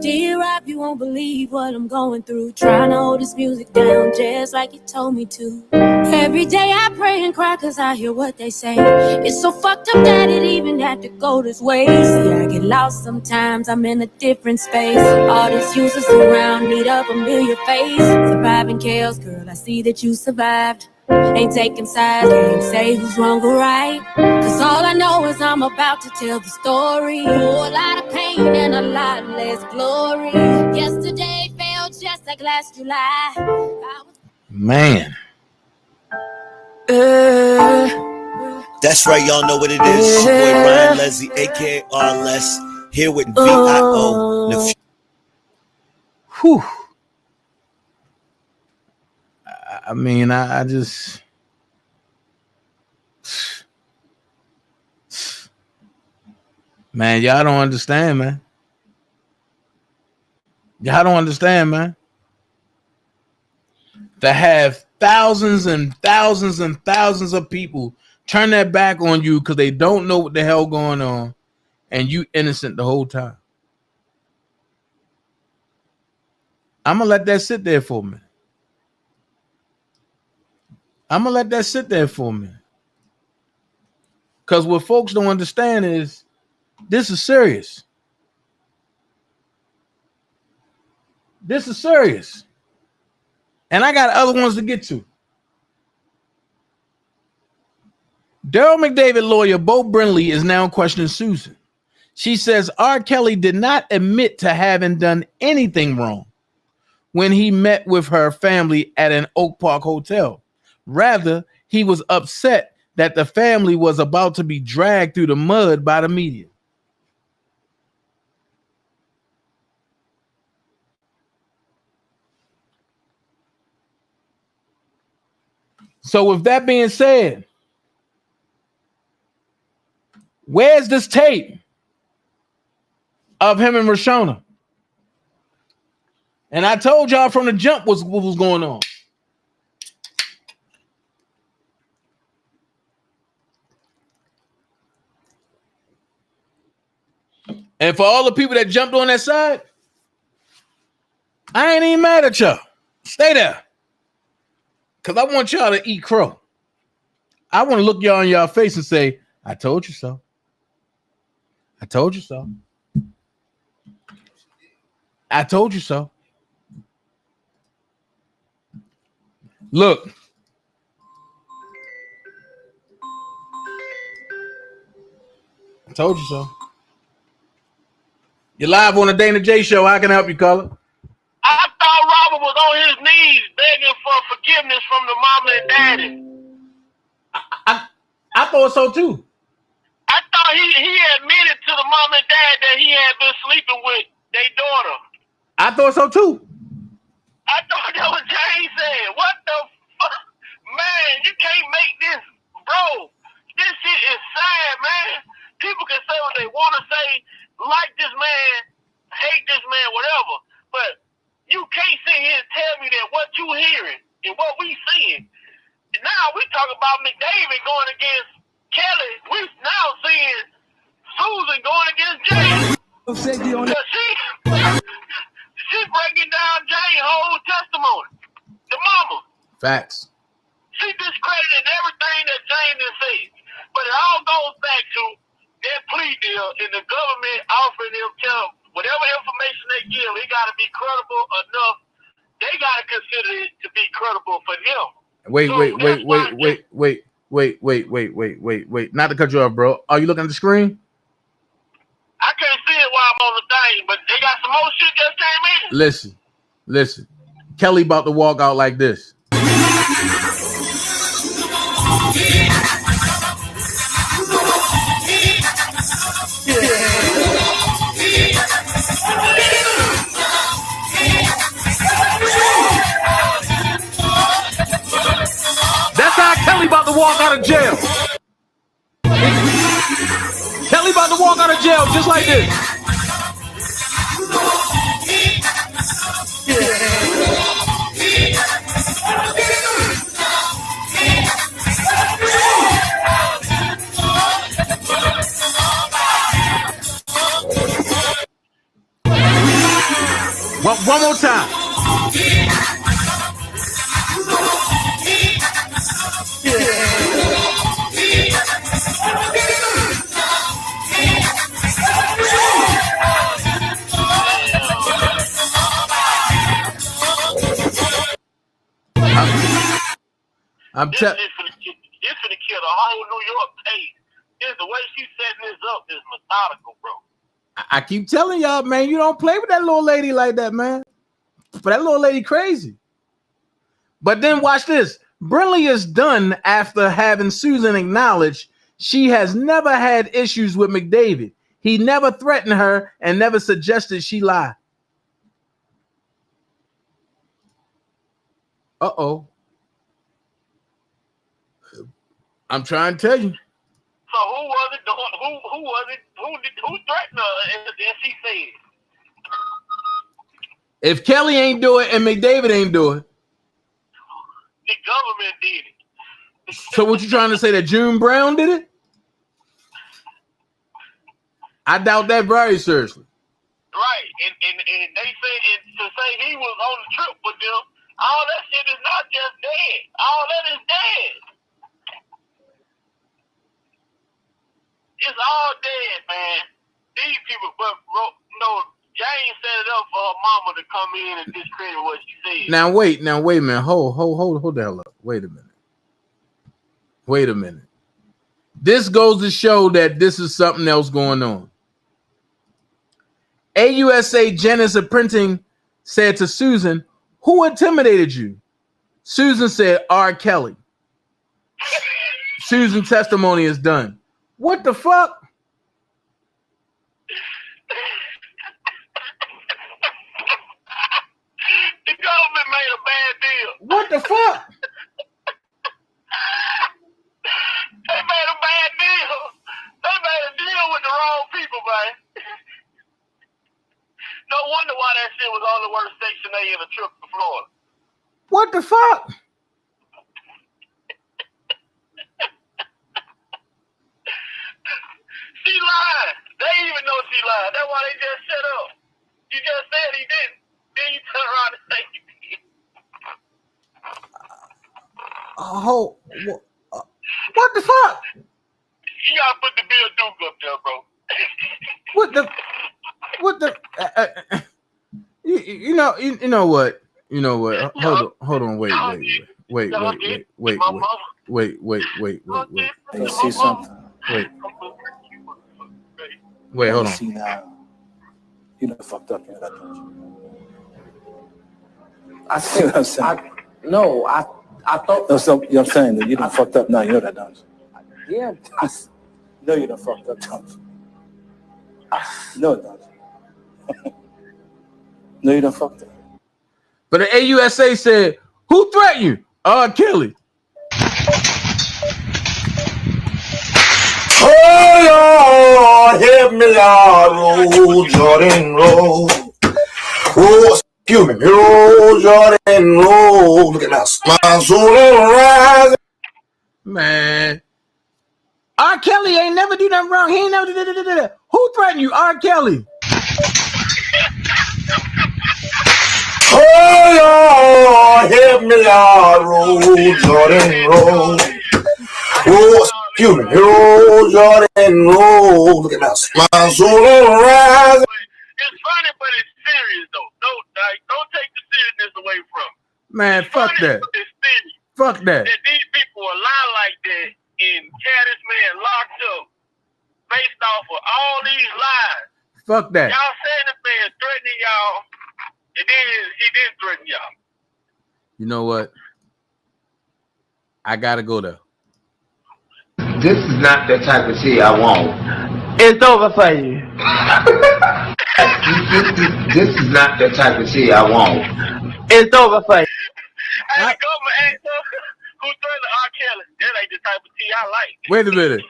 Dear Rob, you won't believe what I'm going through. Trying to hold this music down just like you told me to. Every day I pray and cry cause I hear what they say. It's so fucked up that it even had to go this way. See, I get lost sometimes, I'm in a different space. All these users around need a familiar face. Surviving chaos, girl, I see that you survived. Ain't taking sides, can't say who's wrong or right. Cause all I know is I'm about to tell the story. A lot of pain and a lot less glory. Yesterday felt just like last July. Man. That's right, y'all know what it is. Your boy Ryan Leslie, aka R-Less, here with VIO. Whew. I mean, I just... Man, y'all don't understand, man. Y'all don't understand, man. To have thousands and thousands and thousands of people turn their back on you because they don't know what the hell going on, and you innocent the whole time. I'm going to let that sit there for a minute. I'm gonna let that sit there for a minute. Because what folks don't understand is this is serious. This is serious. And I got other ones to get to. Daryl McDavid lawyer Bo Brinley is now questioning Susan. She says R. Kelly did not admit to having done anything wrong when he met with her family at an Oak Park hotel. Rather, he was upset that the family was about to be dragged through the mud by the media. So with that being said, where's this tape of him and Rashona? And I told y'all from the jump what was going on. And for all the people that jumped on that side, I ain't even mad at y'all. Stay there. Because I want y'all to eat crow. I want to look y'all in y'all face and say, I told you so. I told you so. I told you so. Look. I told you so. You're live on the Dana J Show. How can I help you, caller? I thought Robert was on his knees begging for forgiveness from the mama and daddy. I thought so too. I thought he admitted to the mom and dad that he had been sleeping with their daughter. I thought so too. I thought that was James said. What the fuck? Man, you can't make this, bro. This shit is sad, man. People can say what they want to say, like this man, hate this man, whatever. But you can't sit here and tell me that what you hearing and what we seeing. Now we talk about McDavid going against Kelly. We now seeing Susan going against James. She's breaking down James' whole testimony. The mama. Facts. She discredited everything that James has said. But it all goes back to that plea deal and the government offering him whatever information they give, it got to be credible enough. They got to consider it to be credible for them. Wait. Not to cut you off, bro. Are you looking at the screen? I can't see it while I'm on the thing, but they got some more shit just came in. Listen. Kelly about to walk out like this. That's how Kelly about to walk out of jail. Kelly about to walk out of jail just like this. One more time. I'm telling you. This finna kill the whole New York pace. The way she's setting this up is methodical, bro. I keep telling y'all, man, you don't play with that little lady like that, man. But that little lady crazy. But then watch this. Brinley is done after having Susan acknowledge she has never had issues with McDavid. He never threatened her and never suggested she lie. Uh-oh. I'm trying to tell you. So who was it? Who was it? Who threatened her? And she said, if Kelly ain't do it and McDavid ain't do it, the government did it. So what you trying to say, that June Brown did it? I doubt that very seriously. Right, and they say to say he was on the trip with them, All that shit is not just dead. All that is dead. It's all dead, man. These people, but Jane set it up for her mama to come in and discredit what she said. Now wait a minute. Hold the hell up. Wait a minute. This goes to show that this is something else going on. AUSA Janice of Printing said to Susan, "Who intimidated you?" Susan said, R. Kelly. Susan's testimony is done. What the fuck? The government made a bad deal. What the fuck? They made a bad deal. They made a deal with the wrong people, man. No wonder why that shit was on the worst Section 8 in a trip to Florida. What the fuck? She lied. They even know she lied. That's why they just shut up. You just said he didn't. Then you turn around and say he did. What the fuck? You gotta put the Bill Duke up there, bro. You know what? Hold on. Wait. You see something? Wait, hold on. See now, you done fucked up. You know that, don't you? I see what I'm saying. I thought. No, so, you know what I'm saying? That you done fucked up now. You know that, don't you? Yeah. No, you done fucked up, don't you? No, it don't. No, you done fucked up. But the AUSA said, "Who threatened you?" R. Kelly. Oh Lord, help me, Lord, roll, Jordan, roll. Oh, excuse me, roll, Jordan, roll. Look at that, my soul rise. Man, R. Kelly ain't never do nothing wrong. He ain't never did that. Who threatened you? R. Kelly. Oh Lord, help me, Lord, roll, Jordan, roll. Oh, excuse me, roll, Jordan, roll. Look at that, my soul rise. It's funny, but it's serious though. Don't take the seriousness away from it. Man, fuck that. It's serious. Fuck that. That these people will lie like that and carry this man locked up based off of all these lies. Fuck that. Y'all saying this man threatening y'all, and then he didn't threaten y'all. You know what? I gotta go there. This is not the type of tea I want. It's over for you. This is not the type of tea I want. It's over for you. Hey, the government asked us who threatened R. Kelly. That ain't the type of tea I like. Wait a minute.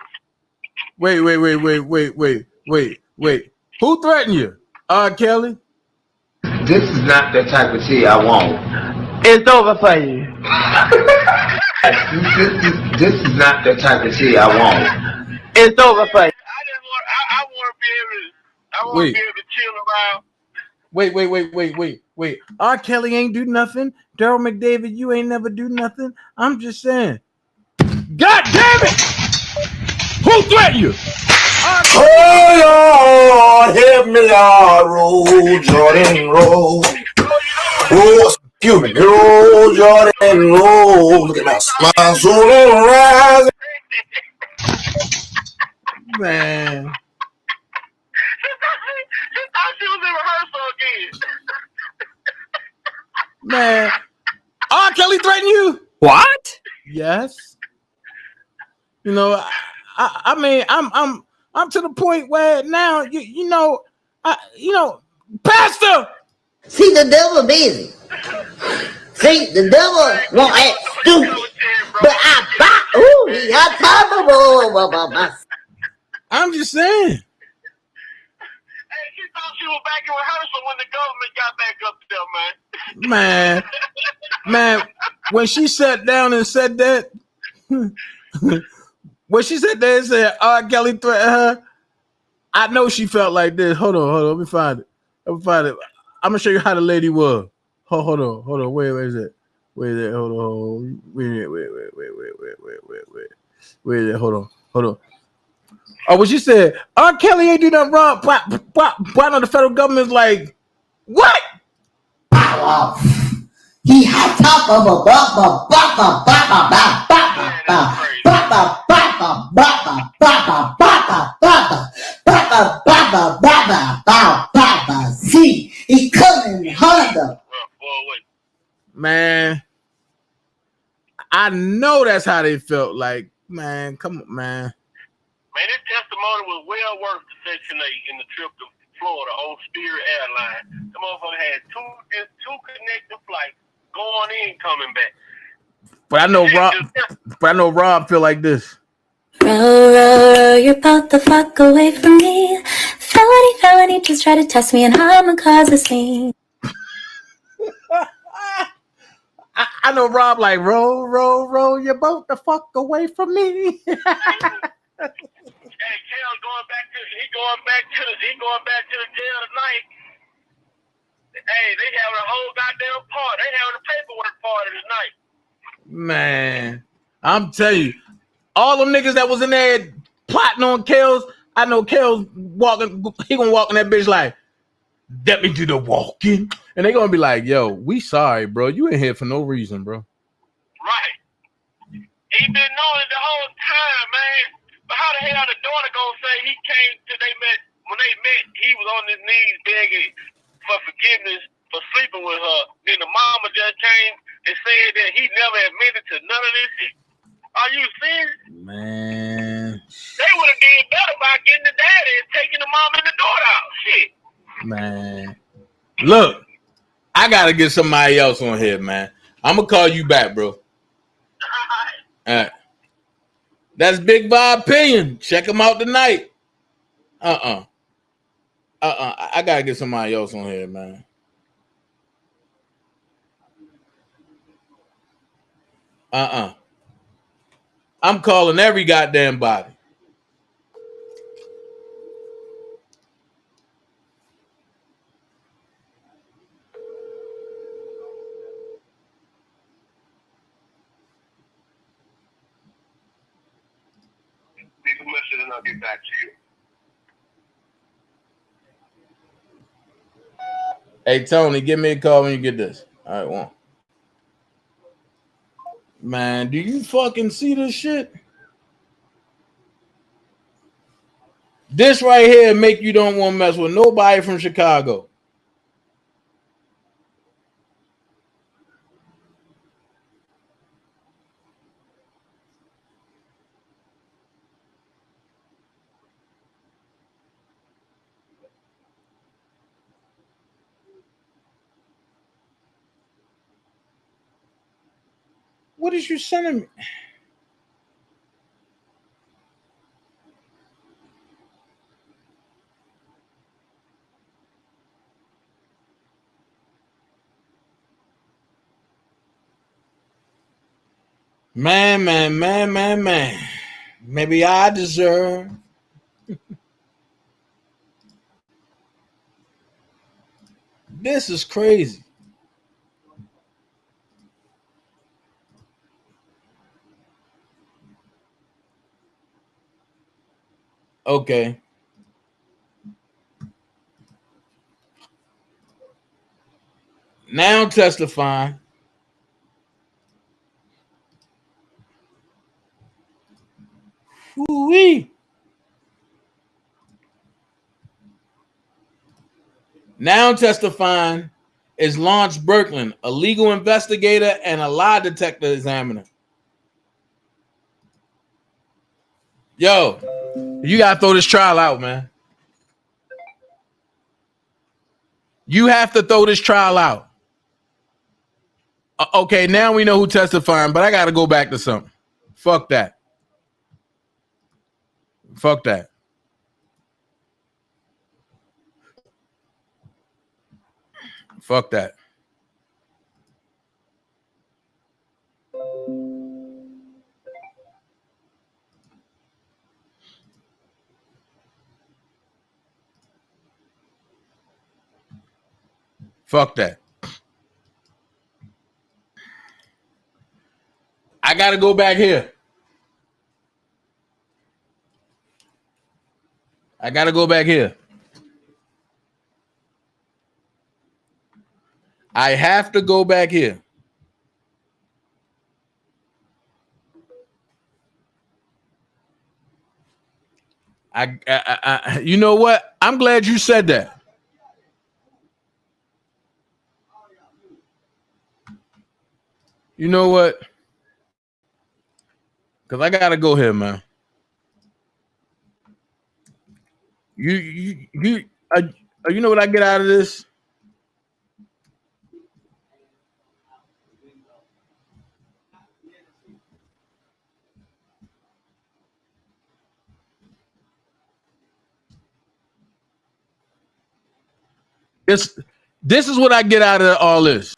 Wait. Who threatened you? R. Kelly? This is not the type of tea I want. It's over for you. This is not the type of tea I want. It's over for you. I want to be able to chill around. Wait. R. Kelly ain't do nothing. Daryl McDavid, you ain't never do nothing. I'm just saying. God damn it! Who threatened you? Oh Lord, help me, Lord, roll, Jordan, roll. Oh, excuse me, roll, Jordan, roll. Look at that, my soul rise. Man. She thought she was in rehearsal again. Man. R. Kelly threatened you? What? Yes. You know, I mean, I'm to the point where now you know, Pastor. See, the devil busy. See, the devil won't act stupid. But he got time. I'm just saying. Hey, she thought she was back in rehearsal when the government got back up there, man. Man, when she sat down and said that, when she said that and said R. Kelly threatened her, I know she felt like this. Hold on. Let me find it. I'm gonna show you how the lady was. Hold on. Where is it? Wait is it? Hold on. Wait. Where is it? Hold on. Oh, what you said? R. Kelly ain't do nothing wrong. Why not the federal government's like, what? He had top of a see, he coming Honda. Man, I know that's how they felt. Like, man, come on, man. Man, this testimony was well worth the Section 8 in the trip to Florida on Spirit Airlines. The motherfucker had two connecting flights going in, coming back. But I know Rob feel like this. Row, you're about the fuck away from me. Felony, just try to test me and I'ma cause a scene. I know Rob like, roll, you're about the fuck away from me. Hey, Kel's going back to the jail tonight. Hey, they having a whole goddamn party. They having a paperwork party tonight. Man, I'm telling you, all them niggas that was in there plotting on Kels, I know Kels he gonna walk in that bitch like, let me do the walking. And they gonna be like, yo, we sorry, bro. You ain't here for no reason, bro. Right. He been knowing it the whole time, man. But how the hell the daughter gonna say he came to when they met, he was on his knees begging for forgiveness for sleeping with her. Then the mama just came and said that he never admitted to none of this shit. Are you serious? Man. They would have did better by getting the daddy and taking the mom and the daughter out. Shit. Man. Look, I gotta get somebody else on here, man. I'm gonna call you back, bro. All right. That's Big Bob Opinion. Check him out tonight. I gotta get somebody else on here, man. I'm calling every goddamn body. Leave a message and I'll get back to you. Hey, Tony, give me a call when you get this. All right, one. Man, do you fucking see this shit? This right here make you don't want to mess with nobody from Chicago. What is you sending me? Man. Maybe I deserve. This is crazy. Okay. Now testifying. Ooh-wee. Now testifying is Lawrence Berkland, a legal investigator and a lie detector examiner. Yo, you gotta throw this trial out, man. You have to throw this trial out. Okay, now we know who testifying, but I gotta go back to something. Fuck that. Fuck that. Fuck that. Fuck that. I got to go back here. I got to go back here. I have to go back here. You know what? I'm glad you said that. You know what? Because I got to go here, man. You know what I get out of this? This is what I get out of all this.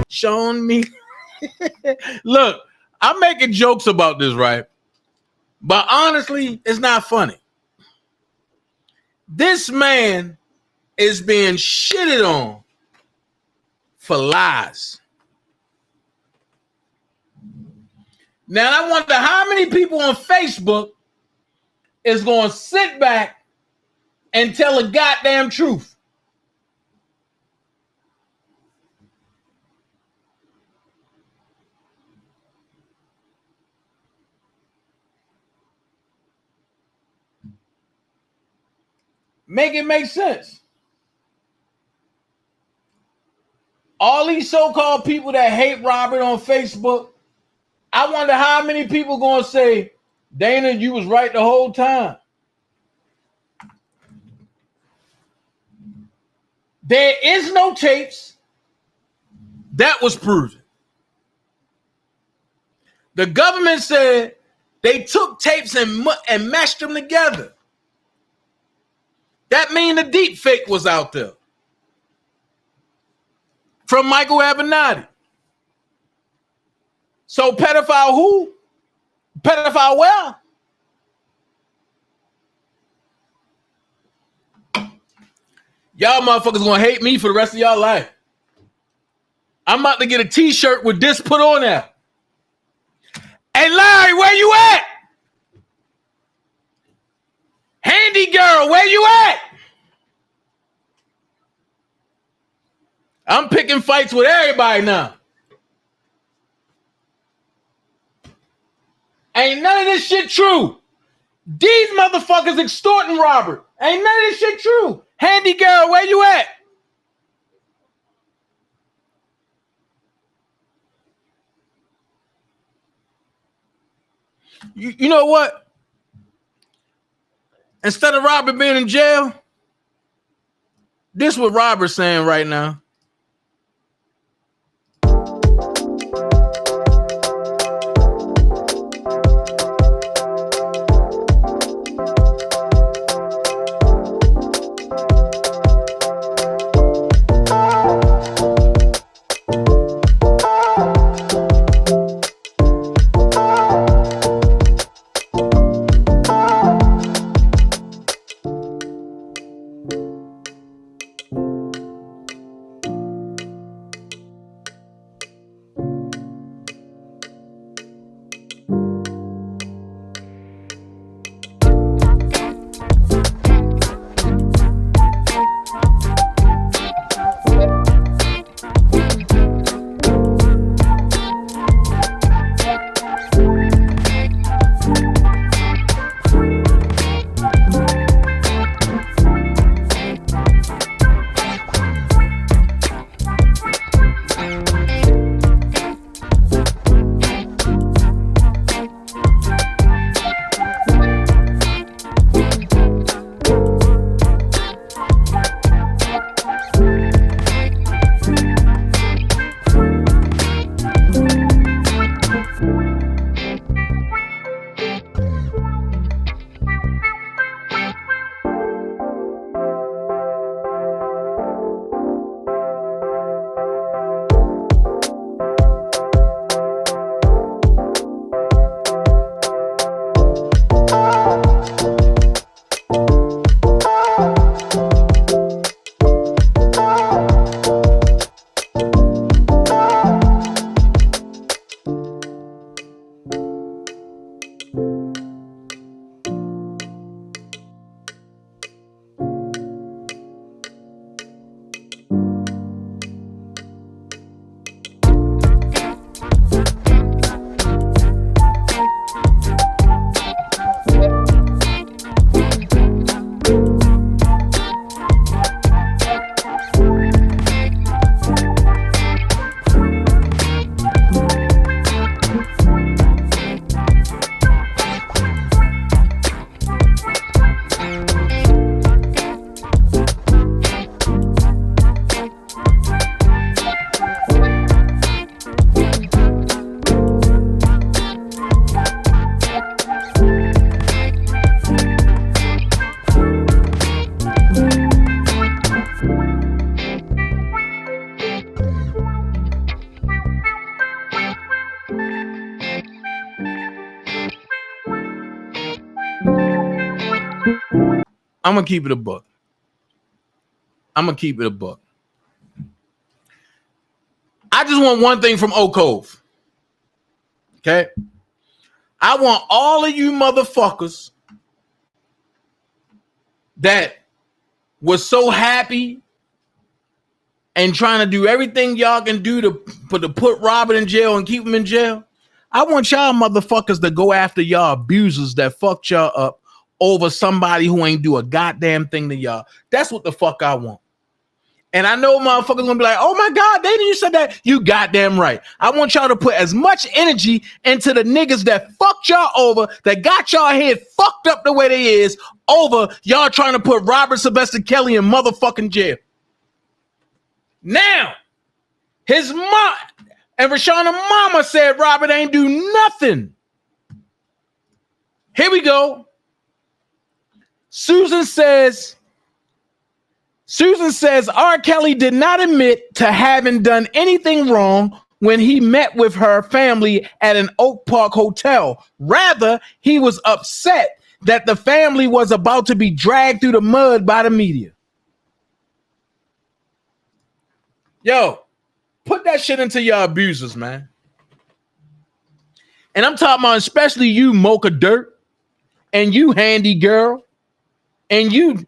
Showing me. Look, I'm making jokes about this, right? But honestly, it's not funny. This man is being shitted on for lies. Now, I wonder how many people on Facebook is going to sit back and tell the goddamn truth. Make it make sense. All these so-called people that hate Robert on Facebook, I wonder how many people going to say, Dana, you was right the whole time. There is no tapes. That was proven. The government said they took tapes and mashed them together. That means the deep fake was out there. From Michael Avenatti. So pedophile who? Pedophile where? Y'all motherfuckers gonna hate me for the rest of y'all life. I'm about to get a t-shirt with this put on there. Hey Larry, where you at? Handy girl, where you at? I'm picking fights with everybody now. Ain't none of this shit true. These motherfuckers extorting Robert. Ain't none of this shit true. Handy girl, where you at? You know what? Instead of Robert being in jail, this is what Robert's saying right now. I'm gonna keep it a buck. I'm gonna keep it a buck. I just want one thing from Oak Cove. Okay. I want all of you motherfuckers that was so happy and trying to do everything y'all can do to put Robert in jail and keep him in jail. I want y'all motherfuckers to go after y'all abusers that fucked y'all up over somebody who ain't do a goddamn thing to y'all. That's what the fuck I want. And I know motherfuckers gonna be like, oh my God, they didn't say that. You goddamn right. I want y'all to put as much energy into the niggas that fucked y'all over, that got y'all head fucked up the way they is, over y'all trying to put Robert Sylvester Kelly in motherfucking jail. Now, his mom and Rashana mama said Robert ain't do nothing. Here we go. Susan says R. Kelly did not admit to having done anything wrong when he met with her family at an Oak Park hotel. Rather, he was upset that the family was about to be dragged through the mud by the media. Yo, put that shit into your abusers, man. And I'm talking about especially you, Mocha Dirt, and you, Handy Girl, and you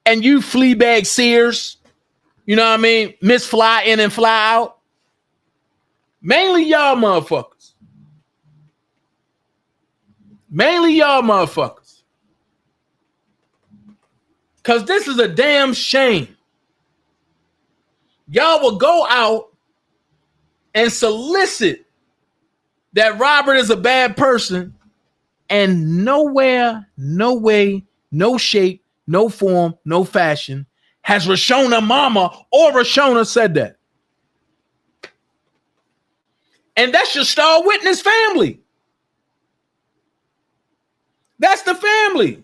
Fleabag Sears. You know what I mean? Miss Fly in and Fly Out. Mainly y'all motherfuckers. Because this is a damn shame. Y'all will go out and solicit that Robert is a bad person, and nowhere, no way, no shape, no form, no fashion has Rashona mama or Rashona said that. And that's your star witness family. That's the family.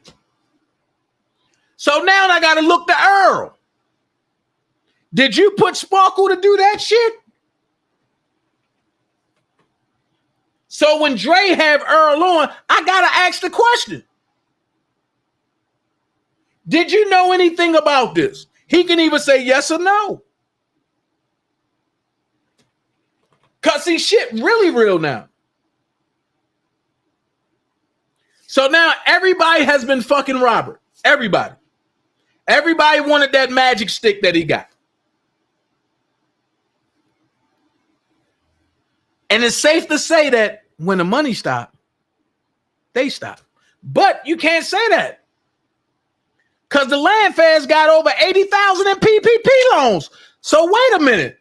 So now I got to look to Earl. Did you put Sparkle to do that shit? So when Dre have Earl on, I got to ask the question. Did you know anything about this? He can either say yes or no. Because see, shit really real now. So now everybody has been fucking Robert. Everybody. Everybody wanted that magic stick that he got. And it's safe to say that when the money stopped, they stopped. But you can't say that. Because the land fairs got over 80,000 in PPP loans. So wait a minute.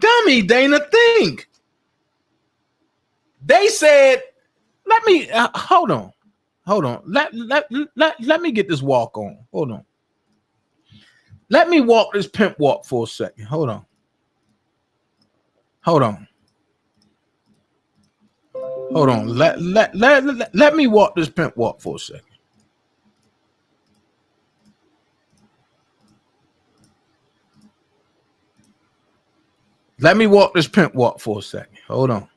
Dummy, Dana, think. They said, let me, hold on. Let me get this walk on. Hold on. Let me walk this pimp walk for a second. Hold on. Let me walk this pimp walk for a second. Let me walk this pimp walk for a second. Hold on.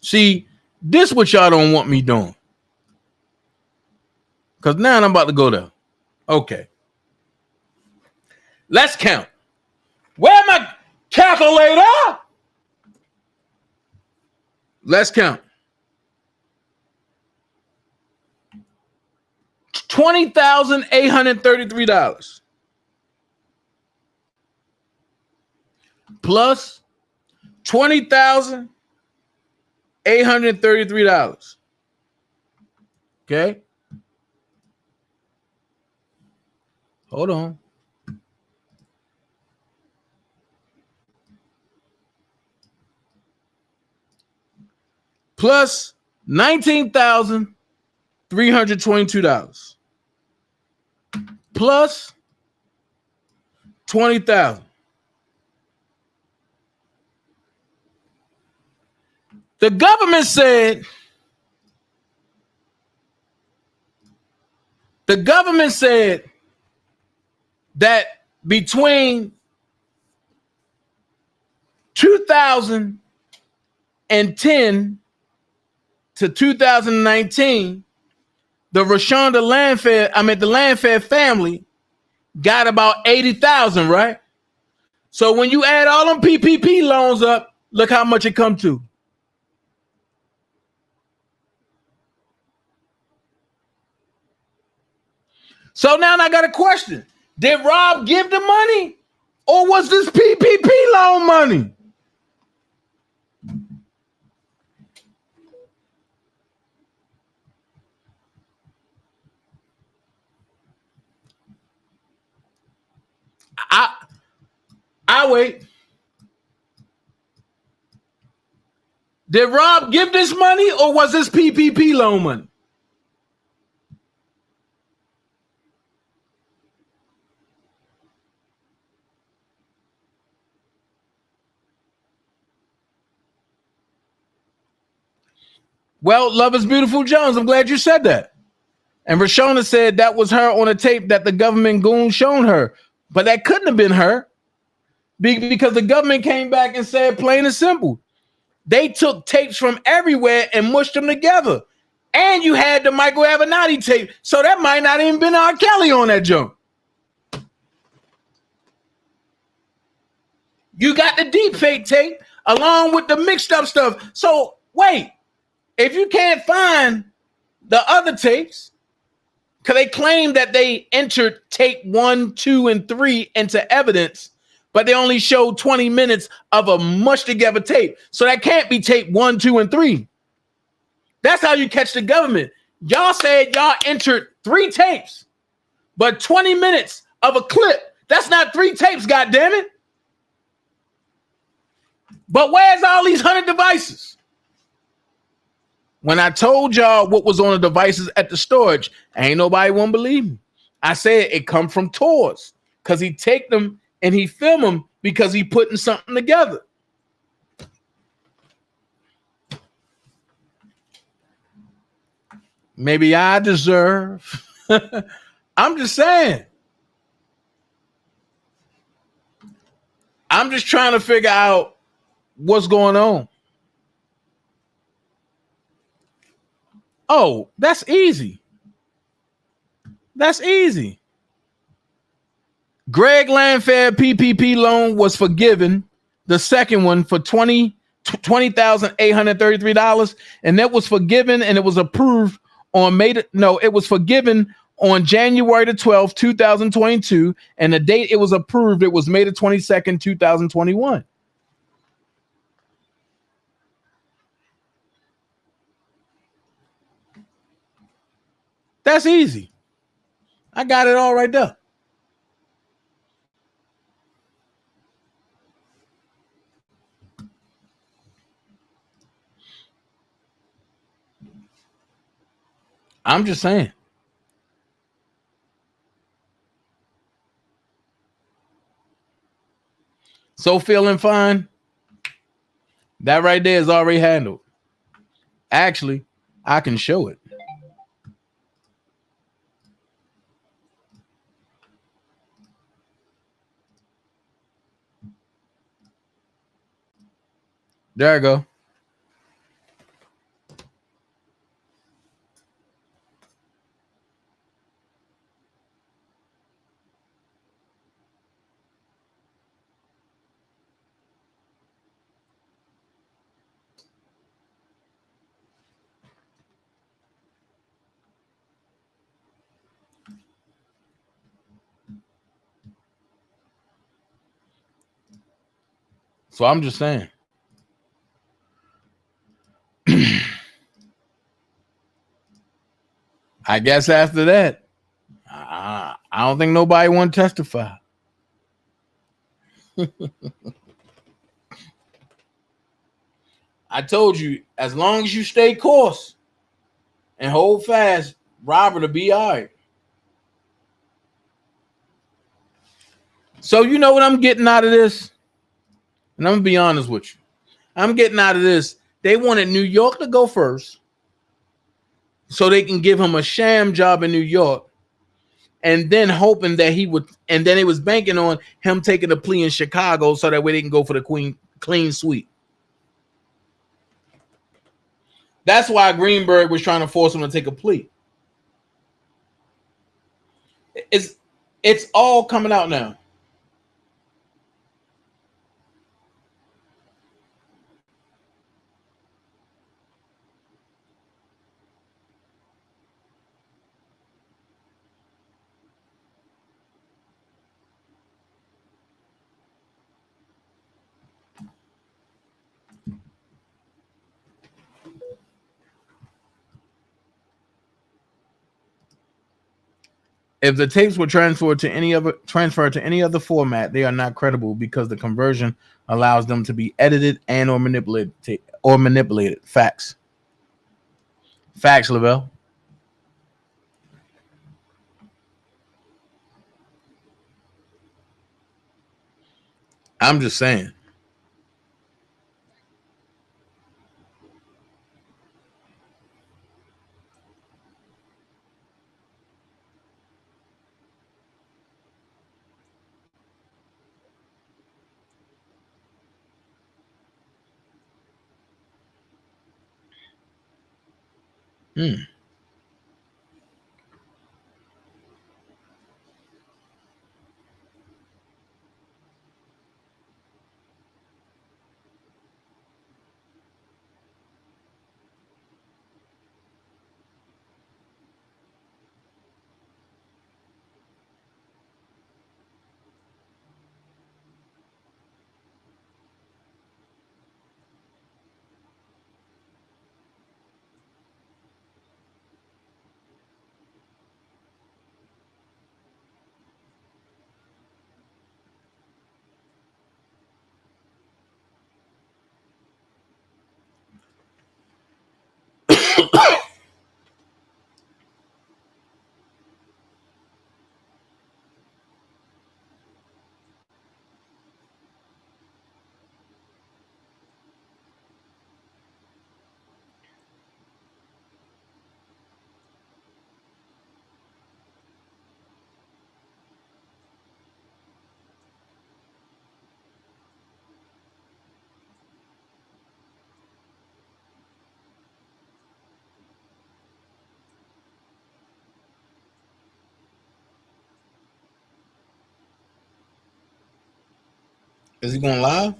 See, this what y'all don't want me doing. Because now I'm about to go there. Okay. Let's count. Where my calculator? Let's count. $20,833 plus $20,833. Okay. Hold on. Plus $19,322. Plus 20,000. The government said that between 2010 to 2019, the Rashonda Landfair, the Landfair family got about 80,000, right? So when you add all them PPP loans up, look how much it come to. So now I got a question. Did Rob give the money or was this PPP loan money? I wait. Did Rob give this money or was this PPP loan money? Well, Love is Beautiful Jones, I'm glad you said that. And Rashona said that was her on a tape that the government goon shown her. But that couldn't have been her because the government came back and said plain and simple. They took tapes from everywhere and mushed them together. And you had the Michael Avenatti tape. So that might not even been R. Kelly on that jump. You got the deep fake tape along with the mixed up stuff. So wait, if you can't find the other tapes, because they claim that they entered tape 1, 2, and 3 into evidence, but they only showed 20 minutes of a mushed together tape. So that can't be tape 1, 2, and 3. That's how you catch the government. Y'all said y'all entered 3 tapes, but 20 minutes of a clip. That's not 3 tapes, goddammit. But where's all these 100 devices? When I told y'all what was on the devices at the storage, ain't nobody won't believe me. I said it come from tours because he take them and he film them because he putting something together. Maybe I deserve. I'm just saying. I'm just trying to figure out what's going on. Oh, that's easy. That's easy. Greg Landfair PPP loan was forgiven. The second one for $20,833, and that was forgiven, and it was approved on it was forgiven on January the 12th, 2022, and the date it was approved, it was May the 22nd, 2021. That's easy. I got it all right there. I'm just saying. So feeling fine. That right there is already handled. Actually, I can show it. There I go. So I'm just saying. I guess after that, I don't think nobody want to testify. I told you, as long as you stay course and hold fast, Robert will be all right. So you know what I'm getting out of this? And I'm going to be honest with you. I'm getting out of this. They wanted New York to go first so they can give him a sham job in New York, and then hoping that he would, and then it was banking on him taking a plea in Chicago so that way they can go for the clean sweep. That's why Greenberg was trying to force him to take a plea. It's all coming out now. If the tapes were transferred to any other format, they are not credible because the conversion allows them to be edited and or manipulated. Facts, Lavelle. I'm just saying. Hmm. Is he going live?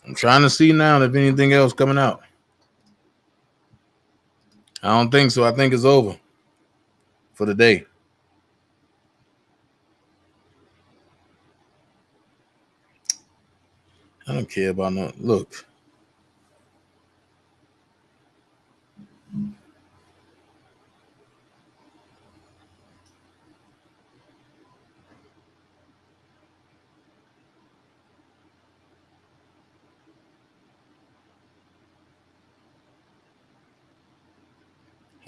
I'm trying to see now if anything else coming out. I don't think so. I think it's over for the day. I don't care about no look.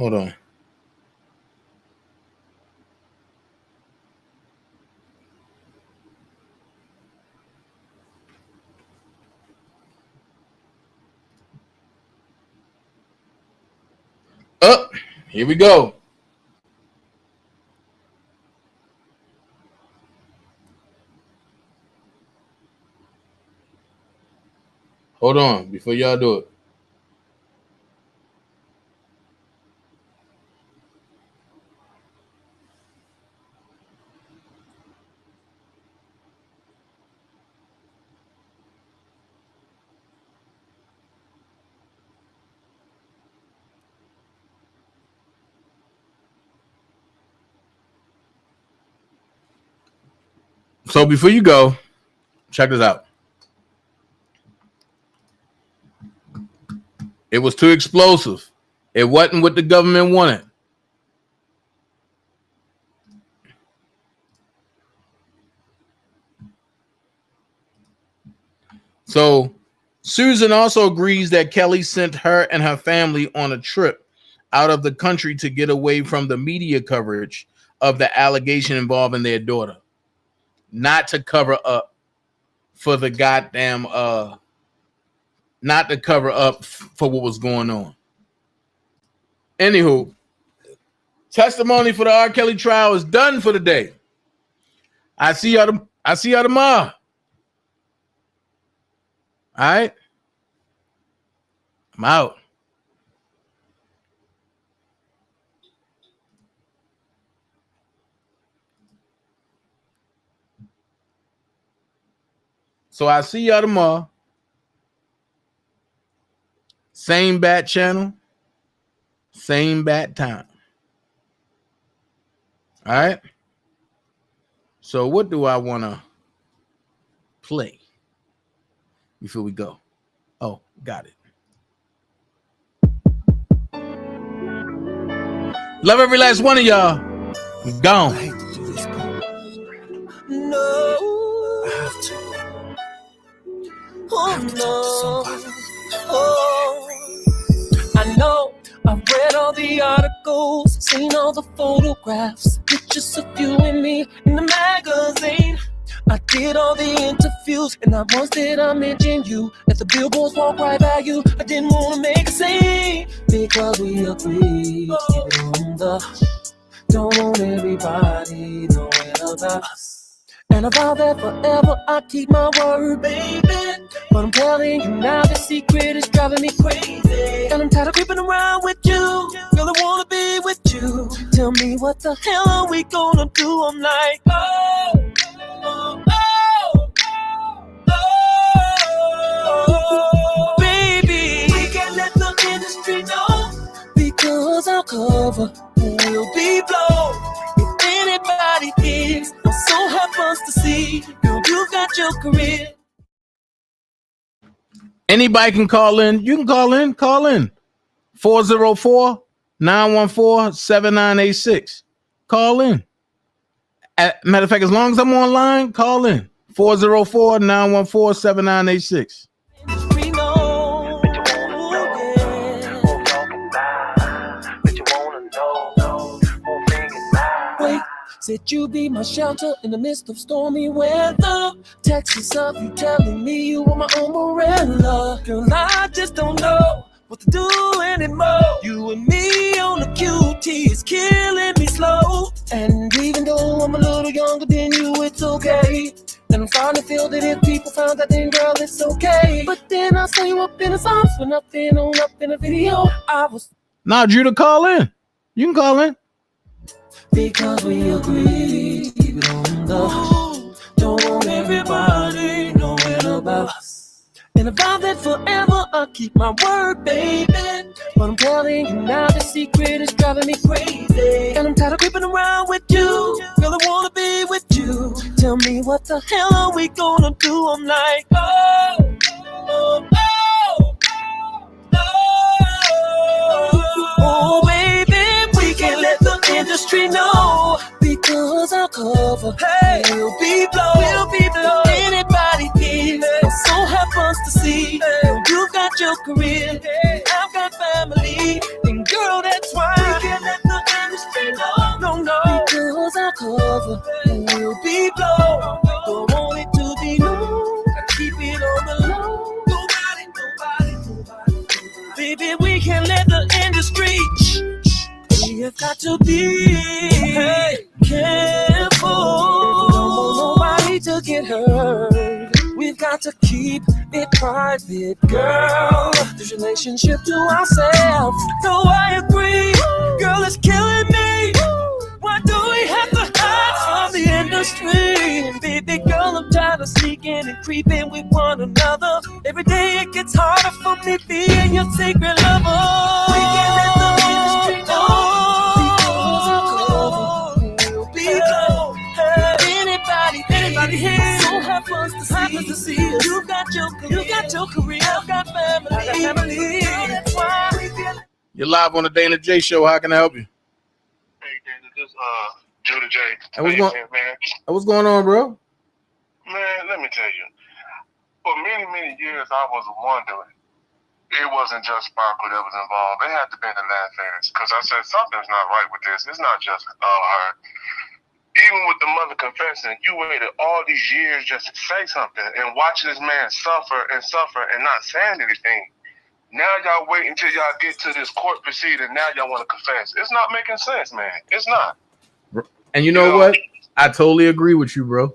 Hold on. Up. Here we go. Hold on before y'all do it. So before you go, check this out. It was too explosive. It wasn't what the government wanted. So Susan also agrees that Kelly sent her and her family on a trip out of the country to get away from the media coverage of the allegation involving their daughter, not to cover up for the goddamn not to cover up for what was going on. Anywho, testimony for the R. Kelly trial is done for the day. I see y'all tomorrow. All right, I'm out. So I see y'all tomorrow. Same bat channel, same bat time. All right. So what do I want to play before we go? Oh, got it. Love every last one of y'all. I'm gone. I hate to do this, no, I have to. Oh no. Oh, I know. I've read all the articles, seen all the photographs, pictures of you and me in the magazine. I did all the interviews, and not once did I mention you. Let the billboards walk right by you. I didn't want to make a scene because we agreed. Keep it on the, don't want everybody knowing about us. And I vow that forever I keep my word, baby. But I'm telling you now, the secret is driving me crazy. And I'm tired of creeping around with you. Really wanna be with you. Tell me what the hell are we gonna do? I'm like, oh, oh, oh, oh, baby. We can't let the industry know, because our cover will be blown. If anybody is, I'm so happy to see, girl, you got your career. Anybody can call in. You can call in. Call in. 404-914-7986. Call in. Matter of fact, as long as I'm online, call in. 404-914-7986. Said you be my shelter in the midst of stormy weather. Texts of you telling me you want my umbrella. Girl, I just don't know what to do anymore. You and me on the QT is killing me slow. And even though I'm a little younger than you, it's okay. And I'm starting to feel that if people found out, then girl, it's okay. But then I saw you up in a song, for nothing on up in a video. I was Now, Judah, call in. You can call in. Because we agreed, keep it on the, don't want everybody knowing about us. And about that forever, I'll keep my word, baby. But I'm telling you now, the secret is driving me crazy. And I'm tired of creeping around with you. Really wanna be with you. Tell me what the hell are we gonna do? I'm like, oh, oh, oh, oh, oh, baby. We can't let the industry know, because our cover will be blown. Anybody is, I'm so happy to see, you've got your career, I've got family, and girl, that's why we can't let the industry know, no, because our cover will be blown. Don't want it to be known, I keep it on the low. Nobody, baby, we can't let the industry. We have got to be careful. Don't want nobody to get hurt. We've got to keep it private, girl. This relationship to ourselves. No, I agree. Girl, it's killing me. Why do we have to hide from the industry? And baby girl, I'm tired of sneaking and creeping with one another. Every day it gets harder for me being your secret lover. We can't let the industry know. Anybody here, so happens to see you. You got your career, I've got family. That's why we get. You're live on the Dana J Show. How can I help you? Hey, Dana, this Judah J. What's going on, bro? Man, let me tell you. for many years, I was wondering. It wasn't just Sparkle that was involved. It had to be the Laugh-Ins. Because I said, something's not right with this. It's not just her. Even with the mother confessing, you waited all these years just to say something and watching this man suffer and not saying anything. Now y'all wait until y'all get to this court proceeding. Now y'all want to confess. It's not making sense, man. It's not. And you know what? I totally agree with you, bro.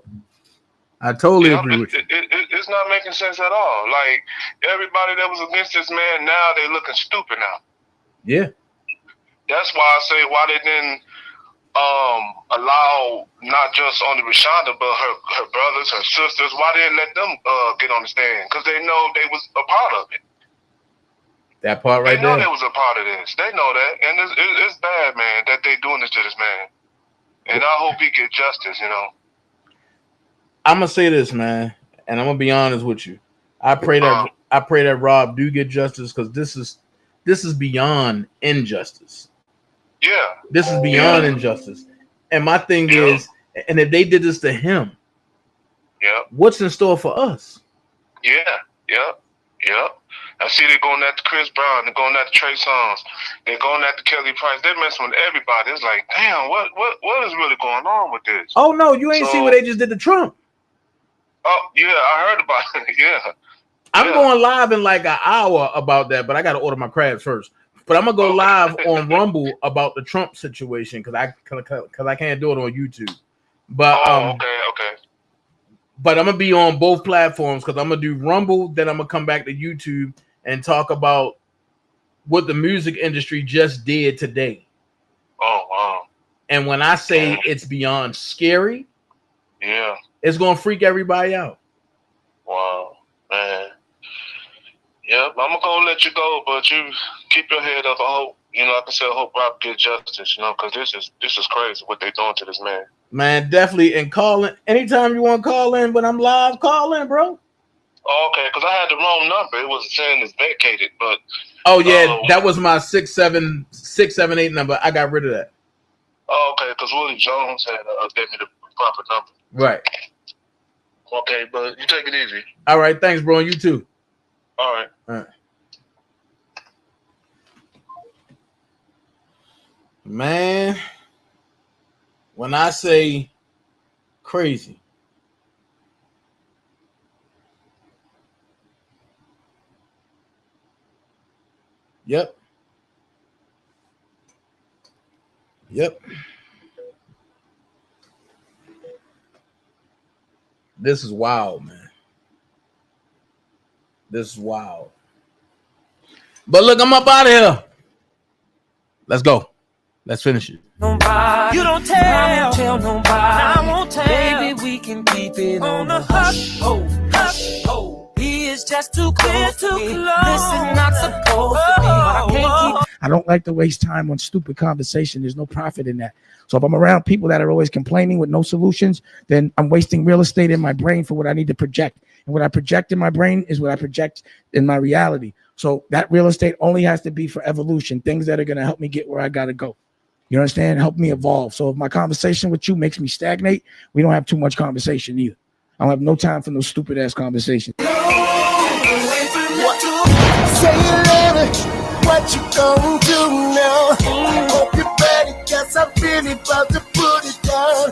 I totally agree with you. It's not making sense at all. Like, everybody that was against this man, now they looking stupid now. Yeah. That's why I say why they didn't allow not just only Rashonda, but her brothers, her sisters, why they didn't let them get on the stand? Because they know they was a part of it. That part right there. They know they was a part of this. They know that. And it's bad, man, that they doing this to this man. And I hope he get justice, you know. I'm gonna say this, man, and I'm gonna be honest with you. I pray that Rob do get justice, because this is beyond injustice. Yeah. This is beyond injustice. And my thing is, and if they did this to him, what's in store for us? Yeah. I see they're going after Chris Brown, they're going after Trey Songz, they're going after Kelly Price. They're messing with everybody. It's like, damn, what is really going on with this? Oh no, you ain't see what they just did to Trump. Oh yeah, I heard about it. Yeah. I'm going live in like an hour about that, but I got to order my crabs first. But I'm gonna go live on Rumble about the Trump situation because I can't do it on YouTube. But okay. But I'm gonna be on both platforms because I'm gonna do Rumble, then I'm gonna come back to YouTube and talk about what the music industry just did today. Oh wow! And when I say it's beyond scary, it's gonna freak everybody out. Wow, man. Yep, I'm gonna let you go, but you keep your head up. I hope, like I said, I hope Rob get justice. Because this is crazy what they doing to this man. Man, definitely. And call in anytime you want to call in, but I'm live. Call in, bro. Oh, okay, because I had the wrong number. It was saying it's vacated, but that was my 678 number. I got rid of that. Oh, okay, because Willie Jones had gave me the proper number. Right. Okay, but you take it easy. All right, thanks, bro. You too. All right. Man, when I say crazy, yep. This is wild, man. This is wild. But look, I'm up out of here. Let's go. Let's finish it. Nobody. You don't tell nobody. I won't tell. Baby, we can keep it on the hush. Oh. He is just too close to me. This is not supposed to be, but I can't keep. I don't like to waste time on stupid conversation. There's no profit in that. So if I'm around people that are always complaining with no solutions, then I'm wasting real estate in my brain for what I need to project. And what I project in my brain is what I project in my reality. So that real estate only has to be for evolution, things that are going to help me get where I got to go. You understand? Help me evolve. So if my conversation with you makes me stagnate, we don't have too much conversation either. I don't have no time for no stupid ass conversation. Say later, what you gonna do now? Hope you're ready, cause I'm really about to put it down.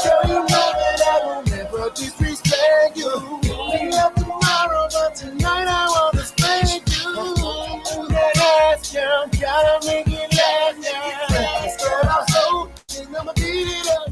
Girl, you know that I will never disrespect you. We have tomorrow, but tonight I want to spank you. That ass down, gotta make it last now. Start off slow, then I'ma beat it up.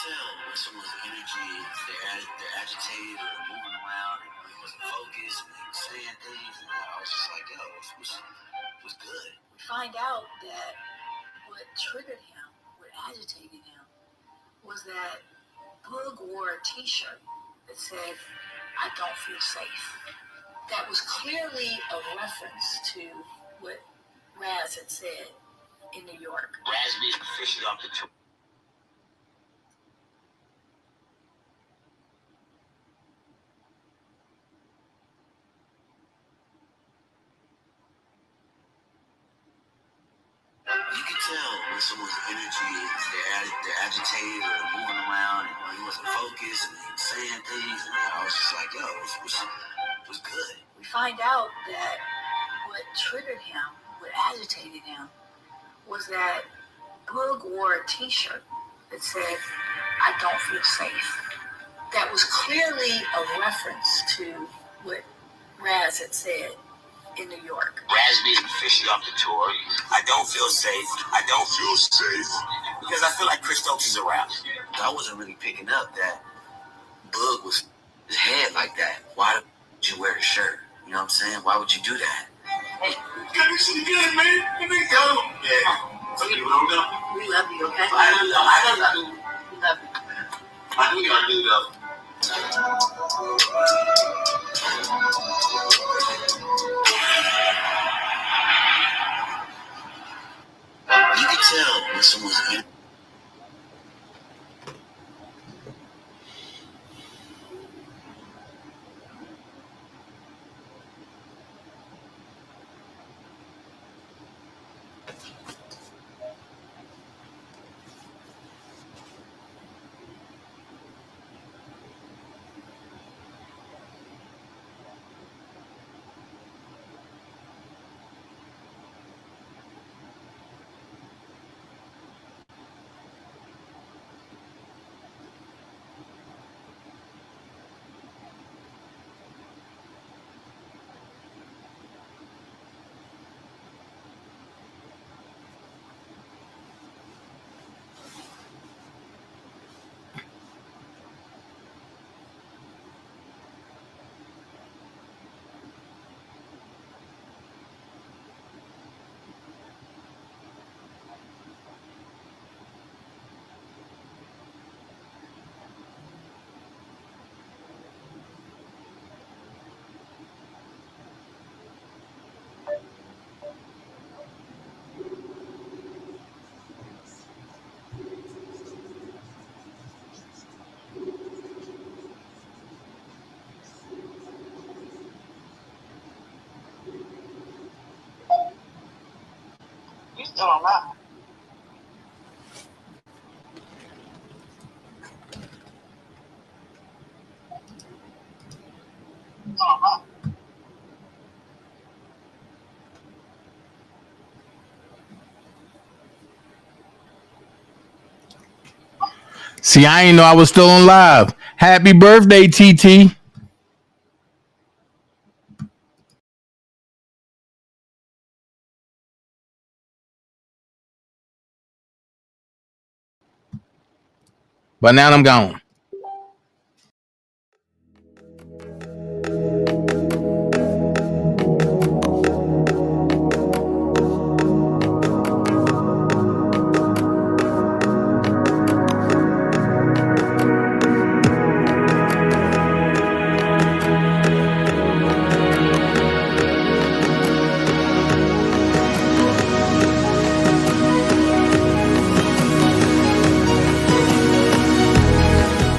tell when someone's energy, they're agitated or moving around and he wasn't focused and he was saying things. And I was just like, yo, it was good. We find out that what triggered him, what agitated him, was that Boog wore a t-shirt that said, "I don't feel safe." That was clearly a reference to what Raz had said in New York. Raz being officially off the tour. You can tell when someone's energy, they're agitated or moving around and he wasn't focused and he was saying things. And I was just like, yo, it was good. We find out that what triggered him, what agitated him, was that Boog wore a t-shirt that said, "I don't feel safe." That was clearly a reference to what Raz had said in New York. Raz being officially off the tour. I don't feel safe. I don't feel safe. Because I feel like Chris Stokes is around. I wasn't really picking up that Boog was his head like that. Why would you wear a shirt? You know what I'm saying? Why would you do that? Hey, you good, man. You been going. Yeah. So you know them? We love you, okay? I do. We love you. I do though. You can tell when someone's in. You still on that? See, I ain't know I was still on live. Happy birthday, TT. But now I'm gone.